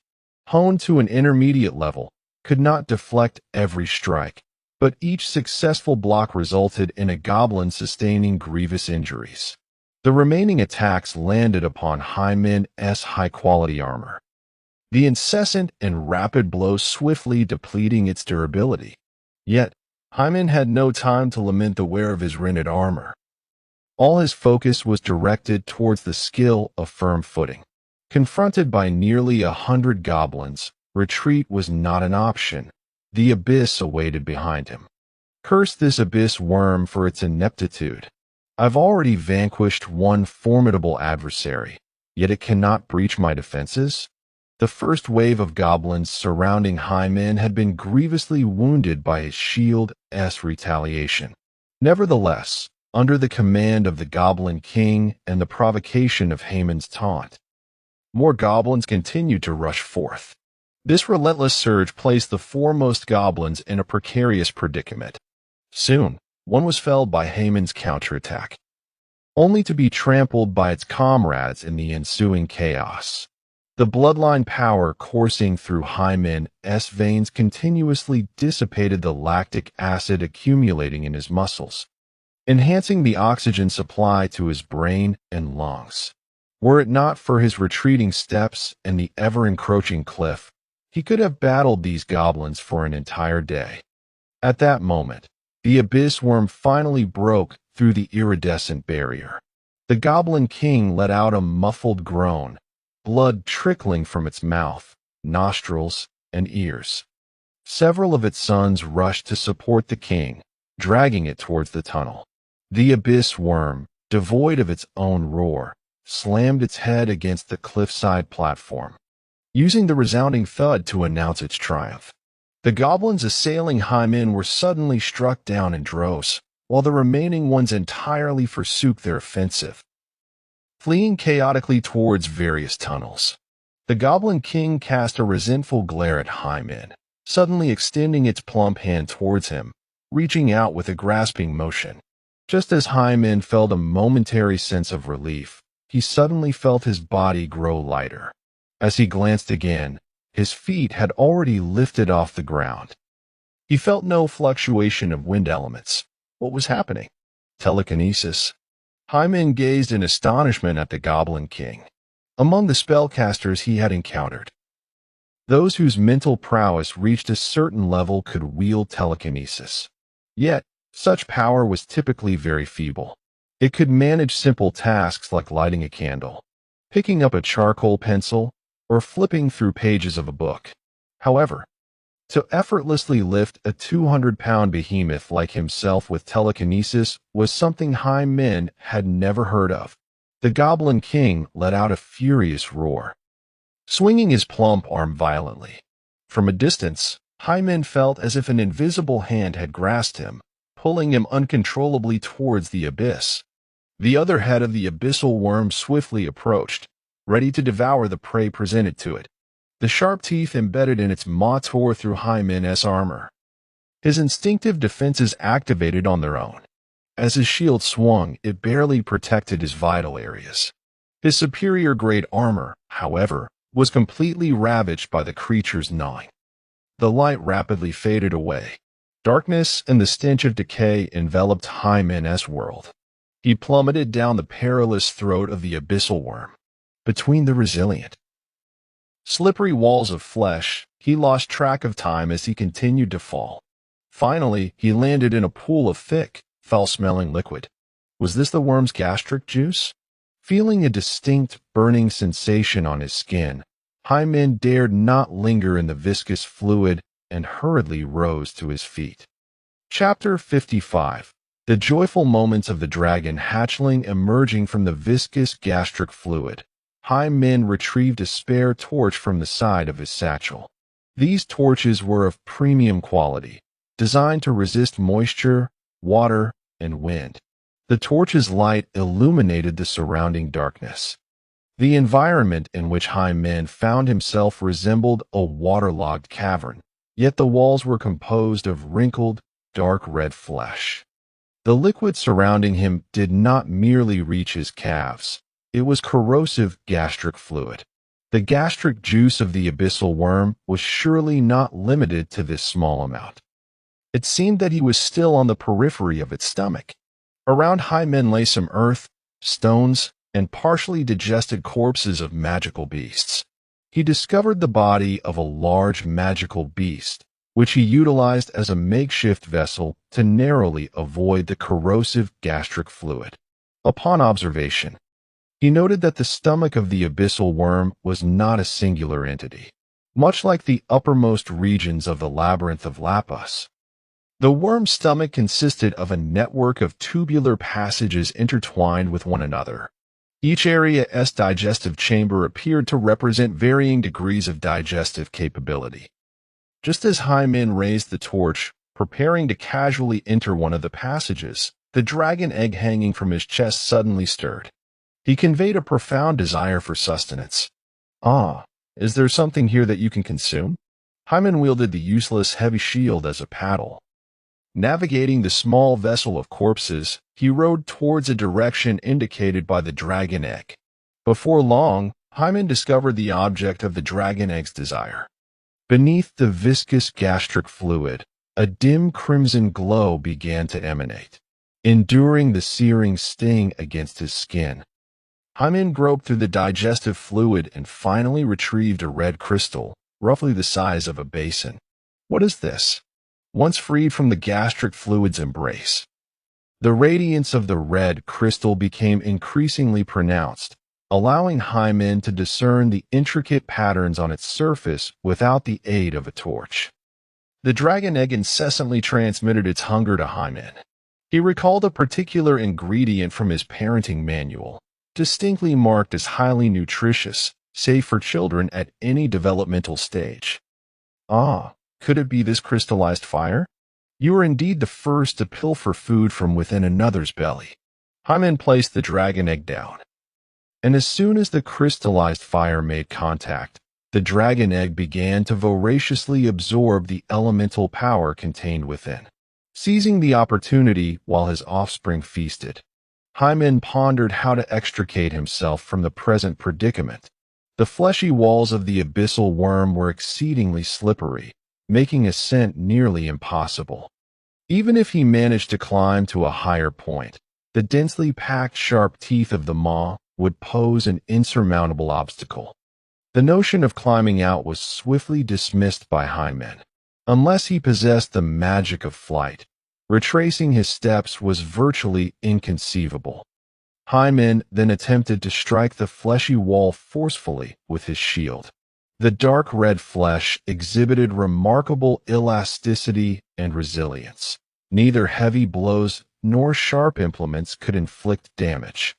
[SPEAKER 1] honed to an intermediate level, could not deflect every strike, but each successful block resulted in a goblin sustaining grievous injuries. The remaining attacks landed upon Hymen's high-quality armor, the incessant and rapid blows swiftly depleting its durability. Yet, Hymen had no time to lament the wear of his rented armor. All his focus was directed towards the skill of firm footing. Confronted by nearly 100 goblins, retreat was not an option. The abyss awaited behind him. Curse this abyss worm for its ineptitude. I've already vanquished one formidable adversary, yet it cannot breach my defenses. The first wave of goblins surrounding Hymen had been grievously wounded by his shield's retaliation. Nevertheless, under the command of the Goblin King and the provocation of Hymen's taunt, more goblins continued to rush forth. This relentless surge placed the foremost goblins in a precarious predicament. Soon, one was felled by Hymen's counterattack, only to be trampled by its comrades in the ensuing chaos. The bloodline power coursing through Hymen's veins continuously dissipated the lactic acid accumulating in his muscles, enhancing the oxygen supply to his brain and lungs. Were it not for his retreating steps and the ever-encroaching cliff, he could have battled these goblins for an entire day. At that moment, the abyss worm finally broke through the iridescent barrier. The Goblin King let out a muffled groan, blood trickling from its mouth, nostrils, and ears. Several of its sons rushed to support the king, dragging it towards the tunnel. The abyss worm, devoid of its own roar, slammed its head against the cliffside platform, using the resounding thud to announce its triumph. The goblins assailing Hymen were suddenly struck down in droves, while the remaining ones entirely forsook their offensive, fleeing chaotically towards various tunnels. The Goblin King cast a resentful glare at Hymen, suddenly extending its plump hand towards him, reaching out with a grasping motion. Just as Hymen felt a momentary sense of relief, he suddenly felt his body grow lighter. As he glanced again, his feet had already lifted off the ground. He felt no fluctuation of wind elements. What was happening? Telekinesis. Hymen gazed in astonishment at the Goblin King. Among the spellcasters he had encountered, those whose mental prowess reached a certain level could wield telekinesis. Yet, such power was typically very feeble. It could manage simple tasks like lighting a candle, picking up a charcoal pencil, or flipping through pages of a book. However, to effortlessly lift a 200-pound behemoth like himself with telekinesis was something Min had never heard of. The Goblin King let out a furious roar, swinging his plump arm violently. From a distance, Min felt as if an invisible hand had grasped him, pulling him uncontrollably towards the abyss. The other head of the abyssal worm swiftly approached, ready to devour the prey presented to it. The sharp teeth embedded in its maw tore through Min's armor. His instinctive defenses activated on their own. As his shield swung, it barely protected his vital areas. His superior-grade armor, however, was completely ravaged by the creature's gnawing. The light rapidly faded away. Darkness and the stench of decay enveloped Min's world. He plummeted down the perilous throat of the abyssal worm. Between the resilient, slippery walls of flesh, he lost track of time as he continued to fall. Finally, he landed in a pool of thick, foul-smelling liquid. Was this the worm's gastric juice? Feeling a distinct, burning sensation on his skin, Min dared not linger in the viscous fluid and hurriedly rose to his feet. Chapter 55. The joyful moments of the dragon hatchling emerging from the viscous gastric fluid. Min retrieved a spare torch from the side of his satchel. These torches were of premium quality, designed to resist moisture, water, and wind. The torch's light illuminated the surrounding darkness. The environment in which Min found himself resembled a waterlogged cavern, yet the walls were composed of wrinkled, dark red flesh. The liquid surrounding him did not merely reach his calves. It was corrosive gastric fluid. The gastric juice of the abyssal worm was surely not limited to this small amount. It seemed that he was still on the periphery of its stomach. Around Min lay some earth, stones, and partially digested corpses of magical beasts. He discovered the body of a large magical beast, which he utilized as a makeshift vessel to narrowly avoid the corrosive gastric fluid. Upon observation, he noted that the stomach of the abyssal worm was not a singular entity, much like the uppermost regions of the labyrinth of Lapus. The worm's stomach consisted of a network of tubular passages intertwined with one another. Each area's digestive chamber appeared to represent varying degrees of digestive capability. Just as Min raised the torch, preparing to casually enter one of the passages, the dragon egg hanging from his chest suddenly stirred. He conveyed a profound desire for sustenance. "Ah, is there something here that you can consume?" Min wielded the useless heavy shield as a paddle. Navigating the small vessel of corpses, he rowed towards a direction indicated by the dragon egg. Before long, Min discovered the object of the dragon egg's desire. Beneath the viscous gastric fluid, a dim crimson glow began to emanate, enduring the searing sting against his skin. Min groped through the digestive fluid and finally retrieved a red crystal, roughly the size of a basin. What is this? Once freed from the gastric fluid's embrace, the radiance of the red crystal became increasingly pronounced, allowing Min to discern the intricate patterns on its surface without the aid of a torch. The dragon egg incessantly transmitted its hunger to Min. He recalled a particular ingredient from his parenting manual, distinctly marked as highly nutritious, safe for children at any developmental stage. Ah, could it be this crystallized fire? You are indeed the first to pilfer food from within another's belly. Min placed the dragon egg down, and as soon as the crystallized fire made contact, the dragon egg began to voraciously absorb the elemental power contained within. Seizing the opportunity while his offspring feasted, Min pondered how to extricate himself from the present predicament. The fleshy walls of the abyssal worm were exceedingly slippery, making ascent nearly impossible. Even if he managed to climb to a higher point, the densely packed sharp teeth of the maw would pose an insurmountable obstacle. The notion of climbing out was swiftly dismissed by Min. Unless he possessed the magic of flight, retracing his steps was virtually inconceivable. Hymen then attempted to strike the fleshy wall forcefully with his shield. The dark red flesh exhibited remarkable elasticity and resilience. Neither heavy blows nor sharp implements could inflict damage.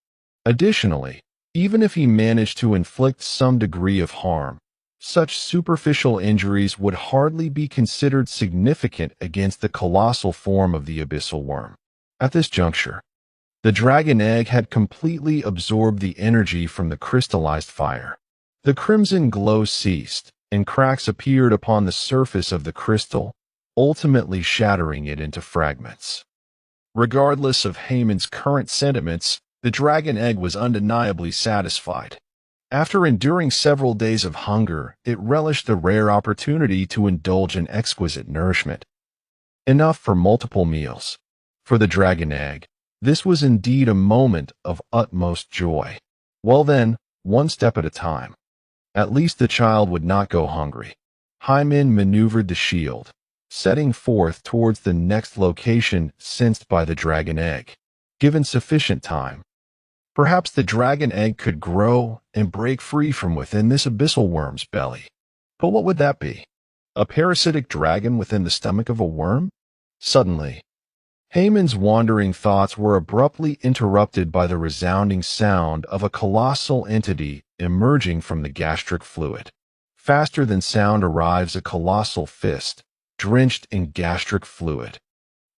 [SPEAKER 1] Additionally, even if he managed to inflict some degree of harm, such superficial injuries would hardly be considered significant against the colossal form of the abyssal worm. At this juncture, the dragon egg had completely absorbed the energy from the crystallized fire. The crimson glow ceased, and cracks appeared upon the surface of the crystal, ultimately shattering it into fragments. Regardless of Haemon's current sentiments, the dragon egg was undeniably satisfied. After enduring several days of hunger, it relished the rare opportunity to indulge in exquisite nourishment. Enough for multiple meals. For the dragon egg, this was indeed a moment of utmost joy. Well then, one step at a time. At least the child would not go hungry. Hymen maneuvered the shield, setting forth towards the next location sensed by the dragon egg. Given sufficient time, perhaps the dragon egg could grow and break free from within this abyssal worm's belly. But what would that be? A parasitic dragon within the stomach of a worm? Suddenly, Haemon's wandering thoughts were abruptly interrupted by the resounding sound of a colossal entity emerging from the gastric fluid. Faster than sound arrives a colossal fist, drenched in gastric fluid.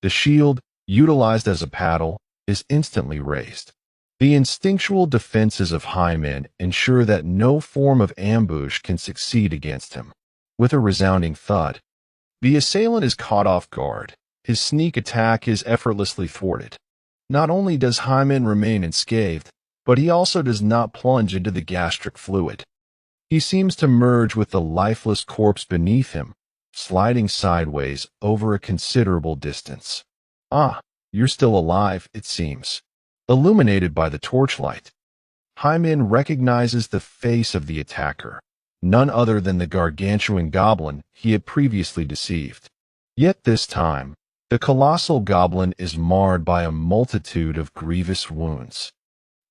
[SPEAKER 1] The shield, utilized as a paddle, is instantly raised. The instinctual defenses of Hymen ensure that no form of ambush can succeed against him. With a resounding thud, the assailant is caught off guard. His sneak attack is effortlessly thwarted. Not only does Hymen remain unscathed, but he also does not plunge into the gastric fluid. He seems to merge with the lifeless corpse beneath him, sliding sideways over a considerable distance. Ah, you're still alive, it seems. Illuminated by the torchlight, Hymen recognizes the face of the attacker, none other than the gargantuan goblin he had previously deceived. Yet this time, the colossal goblin is marred by a multitude of grievous wounds,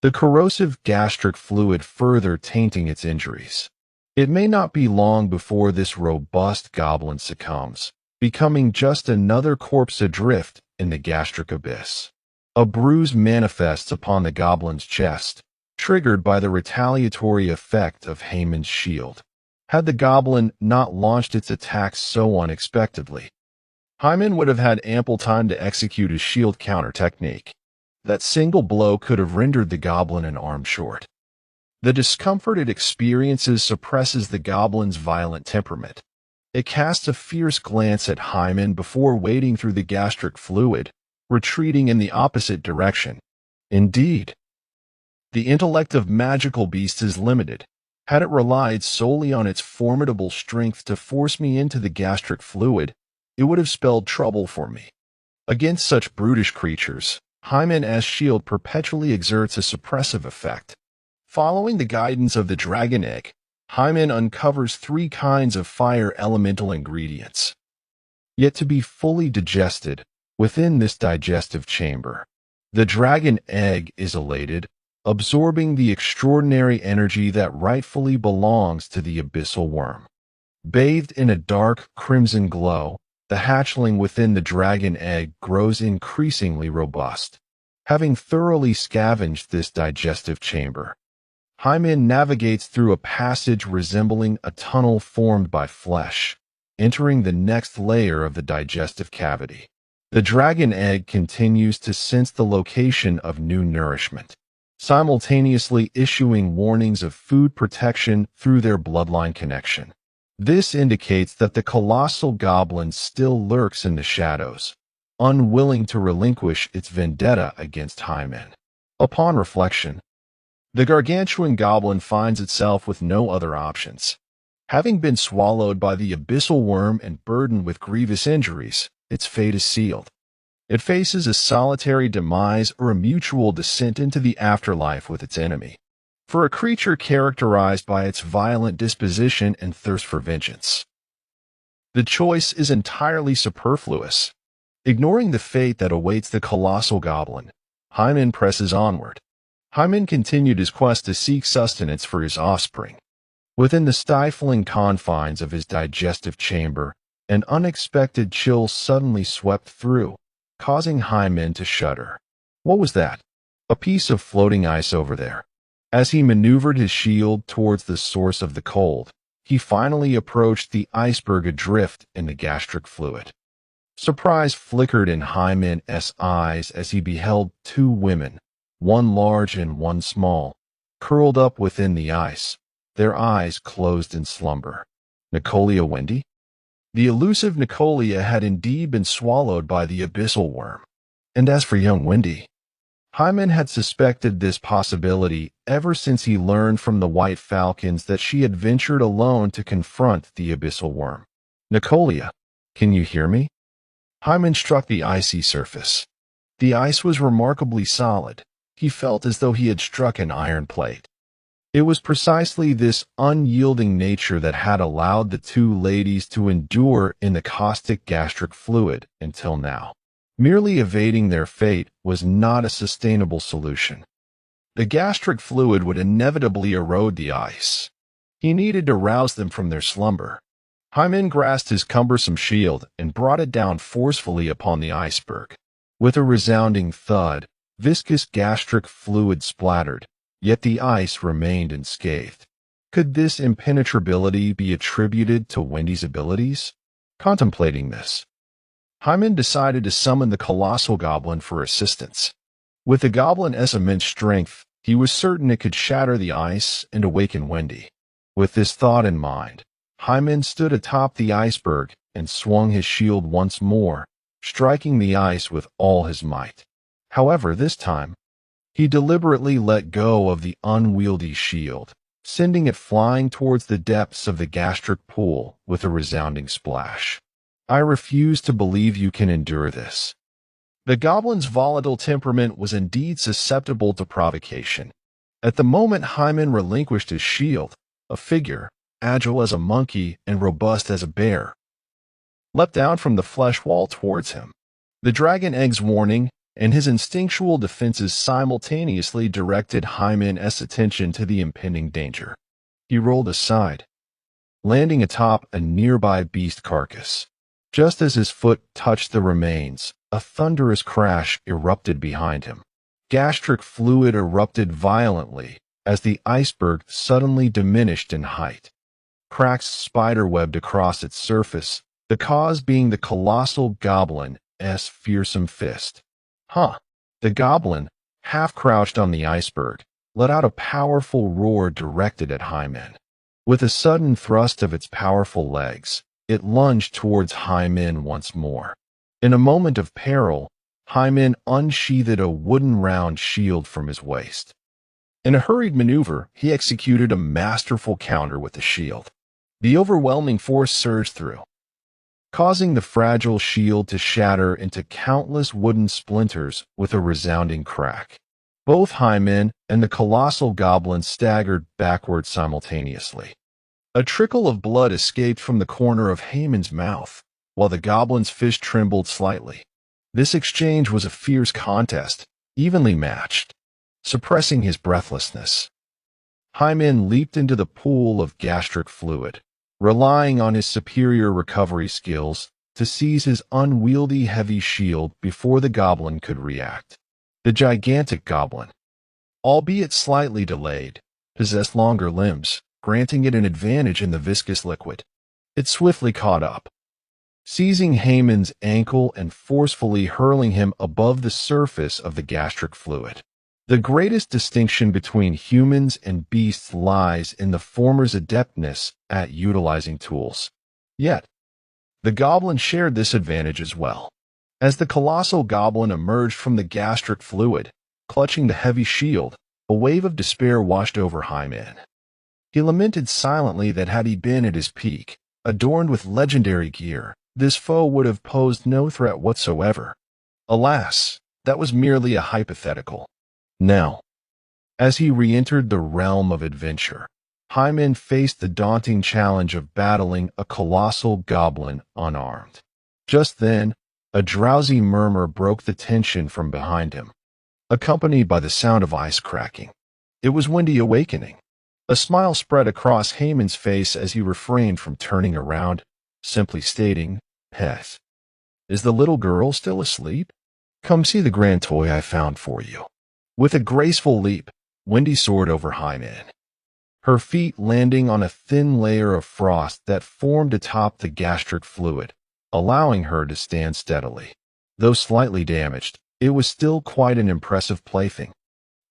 [SPEAKER 1] the corrosive gastric fluid further tainting its injuries. It may not be long before this robust goblin succumbs, becoming just another corpse adrift in the gastric abyss. A bruise manifests upon the goblin's chest, triggered by the retaliatory effect of Haemon's shield. Had the goblin not launched its attacks so unexpectedly, Hymen would have had ample time to execute his shield counter technique. That single blow could have rendered the goblin an arm short. The discomfort it experiences suppresses the goblin's violent temperament. It casts a fierce glance at Hymen before wading through the gastric fluid, retreating in the opposite direction. Indeed, the intellect of magical beasts is limited. Had it relied solely on its formidable strength to force me into the gastric fluid, it would have spelled trouble for me. Against such brutish creatures, Hymen's shield perpetually exerts a suppressive effect. Following the guidance of the dragon egg, Hymen uncovers 3 kinds of fire elemental ingredients, yet to be fully digested within this digestive chamber. The dragon egg is elated, absorbing the extraordinary energy that rightfully belongs to the abyssal worm. Bathed in a dark crimson glow, the hatchling within the dragon egg grows increasingly robust. Having thoroughly scavenged this digestive chamber, Hymen navigates through a passage resembling a tunnel formed by flesh, entering the next layer of the digestive cavity. The dragon egg continues to sense the location of new nourishment, simultaneously issuing warnings of food protection through their bloodline connection. This indicates that the colossal goblin still lurks in the shadows, unwilling to relinquish its vendetta against Hymen. Upon reflection, the gargantuan goblin finds itself with no other options. Having been swallowed by the abyssal worm and burdened with grievous injuries, its fate is sealed. It faces a solitary demise or a mutual descent into the afterlife with its enemy. For a creature characterized by its violent disposition and thirst for vengeance, the choice is entirely superfluous. Ignoring the fate that awaits the colossal goblin, Hymen presses onward. Hyman continued his quest to seek sustenance for his offspring. Within the stifling confines of his digestive chamber, an unexpected chill suddenly swept through, causing Hyman to shudder. What was that? A piece of floating ice over there. As he maneuvered his shield towards the source of the cold, he finally approached the iceberg adrift in the gastric fluid. Surprise flickered in Hyman's eyes as he beheld two women, one large and one small, curled up within the ice, their eyes closed in slumber. Nicolia Wendy? The elusive Nicolia had indeed been swallowed by the abyssal worm. And as for young Wendy, Hyman had suspected this possibility ever since he learned from the White Falcons that she had ventured alone to confront the abyssal worm. Nicolia, can you hear me? Hyman struck the icy surface. The ice was remarkably solid. He felt as though he had struck an iron plate. It was precisely this unyielding nature that had allowed the two ladies to endure in the caustic gastric fluid until now. Merely evading their fate was not a sustainable solution. The gastric fluid would inevitably erode the ice. He needed to rouse them from their slumber. Hyman grasped his cumbersome shield and brought it down forcefully upon the iceberg. With a resounding thud, viscous gastric fluid splattered, yet the ice remained unscathed. Could this impenetrability be attributed to Wendy's abilities? Contemplating this, Hyman decided to summon the colossal goblin for assistance. With the goblin's immense strength, he was certain it could shatter the ice and awaken Wendy. With this thought in mind, Hyman stood atop the iceberg and swung his shield once more, striking the ice with all his might. However, this time, he deliberately let go of the unwieldy shield, sending it flying towards the depths of the gastric pool with a resounding splash. I refuse to believe you can endure this. The goblin's volatile temperament was indeed susceptible to provocation. At the moment Hyman relinquished his shield, a figure, agile as a monkey and robust as a bear, leapt down from the flesh wall towards him. The dragon egg's warning and his instinctual defenses simultaneously directed Hyman's attention to the impending danger. He rolled aside, landing atop a nearby beast carcass. Just as his foot touched the remains, a thunderous crash erupted behind him. Gastric fluid erupted violently as the iceberg suddenly diminished in height. Cracks spiderwebbed across its surface, the cause being the colossal goblin's fearsome fist. The goblin, half crouched on the iceberg, let out a powerful roar directed at Hyman. With a sudden thrust of its powerful legs, it lunged towards Hyman once more. In a moment of peril, Hyman unsheathed a wooden round shield from his waist. In a hurried maneuver, he executed a masterful counter with the shield. The overwhelming force surged through, causing the fragile shield to shatter into countless wooden splinters with a resounding crack. Both Hyman and the colossal goblin staggered backward simultaneously. A trickle of blood escaped from the corner of Hyman's mouth, while the goblin's fist trembled slightly. This exchange was a fierce contest, evenly matched. Suppressing his breathlessness, Hyman leaped into the pool of gastric fluid, relying on his superior recovery skills to seize his unwieldy heavy shield before the goblin could react. The gigantic goblin, albeit slightly delayed, possessed longer limbs, granting it an advantage in the viscous liquid. It swiftly caught up, seizing Hyman's ankle and forcefully hurling him above the surface of the gastric fluid. The greatest distinction between humans and beasts lies in the former's adeptness at utilizing tools. Yet, the goblin shared this advantage as well. As the colossal goblin emerged from the gastric fluid, clutching the heavy shield, a wave of despair washed over Hyman. He lamented silently that had he been at his peak, adorned with legendary gear, this foe would have posed no threat whatsoever. Alas, that was merely a hypothetical. Now, as he re-entered the realm of adventure, Hyman faced the daunting challenge of battling a colossal goblin unarmed. Just then, a drowsy murmur broke the tension from behind him. accompanied by the sound of ice cracking. It was Wendy awakening. A smile spread across Haman's face as he refrained from turning around, simply stating, "Heth, is the little girl still asleep? Come see the grand toy I found for you." With a graceful leap, Wendy soared over Haman, her feet landing on a thin layer of frost that formed atop the gastric fluid, allowing her to stand steadily. Though slightly damaged, it was still quite an impressive plaything.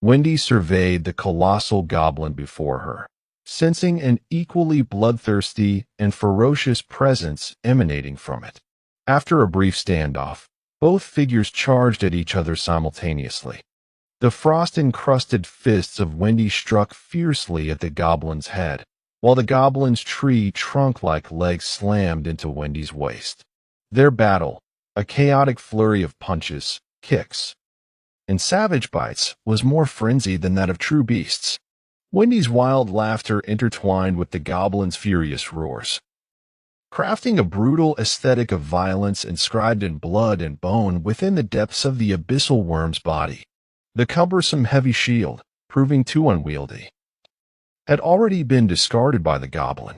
[SPEAKER 1] Wendy surveyed the colossal goblin before her, sensing an equally bloodthirsty and ferocious presence emanating from it. After a brief standoff, both figures charged at each other simultaneously. The frost-encrusted fists of Wendy struck fiercely at the goblin's head, while the goblin's tree trunk-like legs slammed into Wendy's waist. Their battle, a chaotic flurry of punches, kicks, and savage bites, was more frenzied than that of true beasts. Wendy's wild laughter intertwined with the goblin's furious roars, crafting a brutal aesthetic of violence inscribed in blood and bone within the depths of the abyssal worm's body. The cumbersome heavy shield, proving too unwieldy, had already been discarded by the goblin.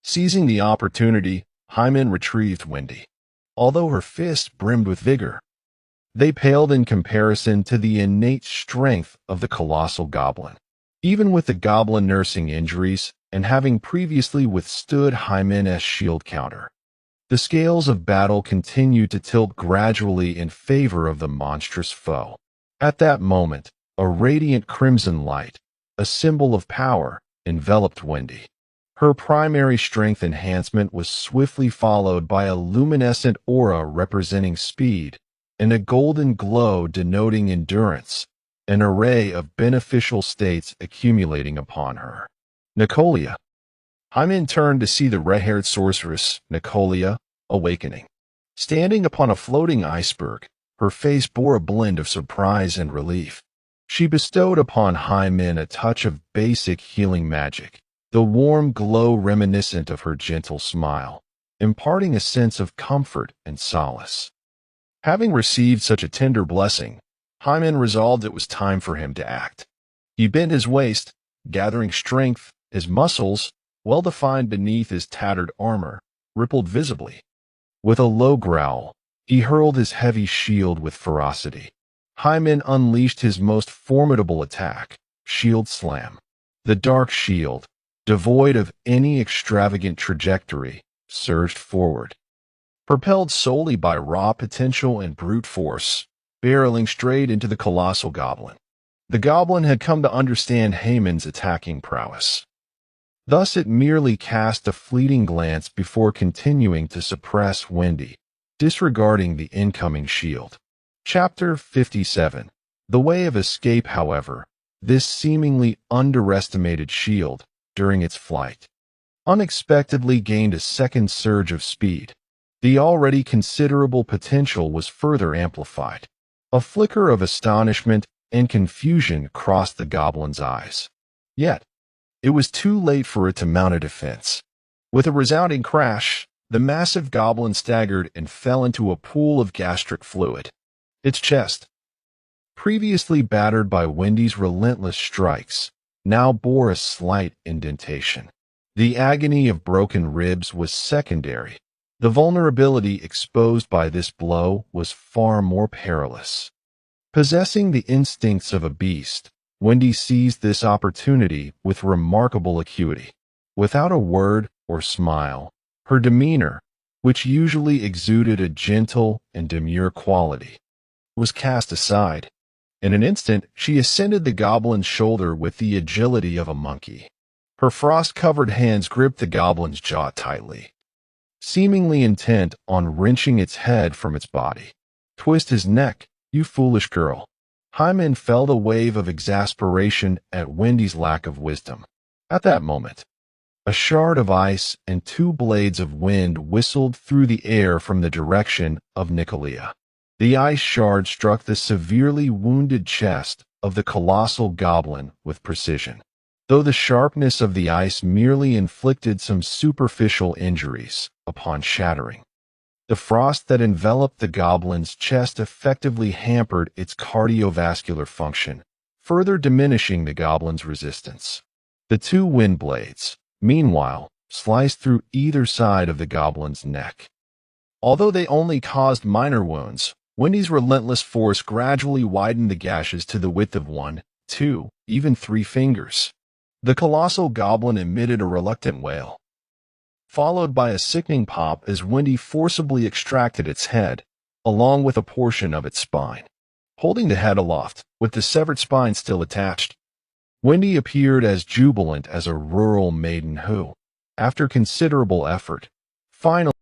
[SPEAKER 1] Seizing the opportunity, Haman retrieved Wendy. Although her fists brimmed with vigor, they paled in comparison to the innate strength of the colossal goblin. Even with the goblin nursing injuries and having previously withstood Haman's shield counter, the scales of battle continued to tilt gradually in favor of the monstrous foe. At that moment, a radiant crimson light, a symbol of power, enveloped Wendy. Her primary strength enhancement was swiftly followed by a luminescent aura representing speed, and a golden glow denoting endurance, an array of beneficial states accumulating upon her. Nicolia. Haman turned to see the red-haired sorceress, Nicolia, awakening. Standing upon a floating iceberg, her face bore a blend of surprise and relief. She bestowed upon Haman a touch of basic healing magic, the warm glow reminiscent of her gentle smile, imparting a sense of comfort and solace. Having received such a tender blessing, Haman resolved it was time for him to act. He bent his waist, gathering strength, his muscles, well defined beneath his tattered armor, rippled visibly. With a low growl, he hurled his heavy shield with ferocity. Haman unleashed his most formidable attack, Shield Slam. The dark shield, devoid of any extravagant trajectory, surged forward. Propelled solely by raw potential and brute force, barreling straight into the colossal goblin. The goblin had come to understand Haman's attacking prowess. Thus it merely cast a fleeting glance before continuing to suppress Wendy, disregarding the incoming shield. Chapter 57. The Way of Escape. However, this seemingly underestimated shield, during its flight, unexpectedly gained a second surge of speed. The already considerable potential was further amplified. A flicker of astonishment and confusion crossed the goblin's eyes. Yet, it was too late for it to mount a defense. With a resounding crash, the massive goblin staggered and fell into a pool of gastric fluid. Its chest, previously battered by Wendy's relentless strikes, now bore a slight indentation. The agony of broken ribs was secondary. The vulnerability exposed by this blow was far more perilous. Possessing the instincts of a beast, Wendy seized this opportunity with remarkable acuity. Without a word or smile, her demeanor, which usually exuded a gentle and demure quality, was cast aside. In an instant, she ascended the goblin's shoulder with the agility of a monkey. Her frost-covered hands gripped the goblin's jaw tightly, seemingly intent on wrenching its head from its body. "Twist his neck, you foolish girl." Haman felt a wave of exasperation at Wendy's lack of wisdom. At that moment, a shard of ice and two blades of wind whistled through the air from the direction of Nicolia. The ice shard struck the severely wounded chest of the colossal goblin with precision. Though the sharpness of the ice merely inflicted some superficial injuries upon shattering, The frost that enveloped the goblin's chest effectively hampered its cardiovascular function, further diminishing the goblin's resistance. The two wind blades, meanwhile, sliced through either side of the goblin's neck. Although they only caused minor wounds, Wendy's relentless force gradually widened the gashes to the width of 1, 2, even 3 fingers. The colossal goblin emitted a reluctant wail, followed by a sickening pop as Wendy forcibly extracted its head, along with a portion of its spine. Holding the head aloft, with the severed spine still attached, Wendy appeared as jubilant as a rural maiden who, after considerable effort, finally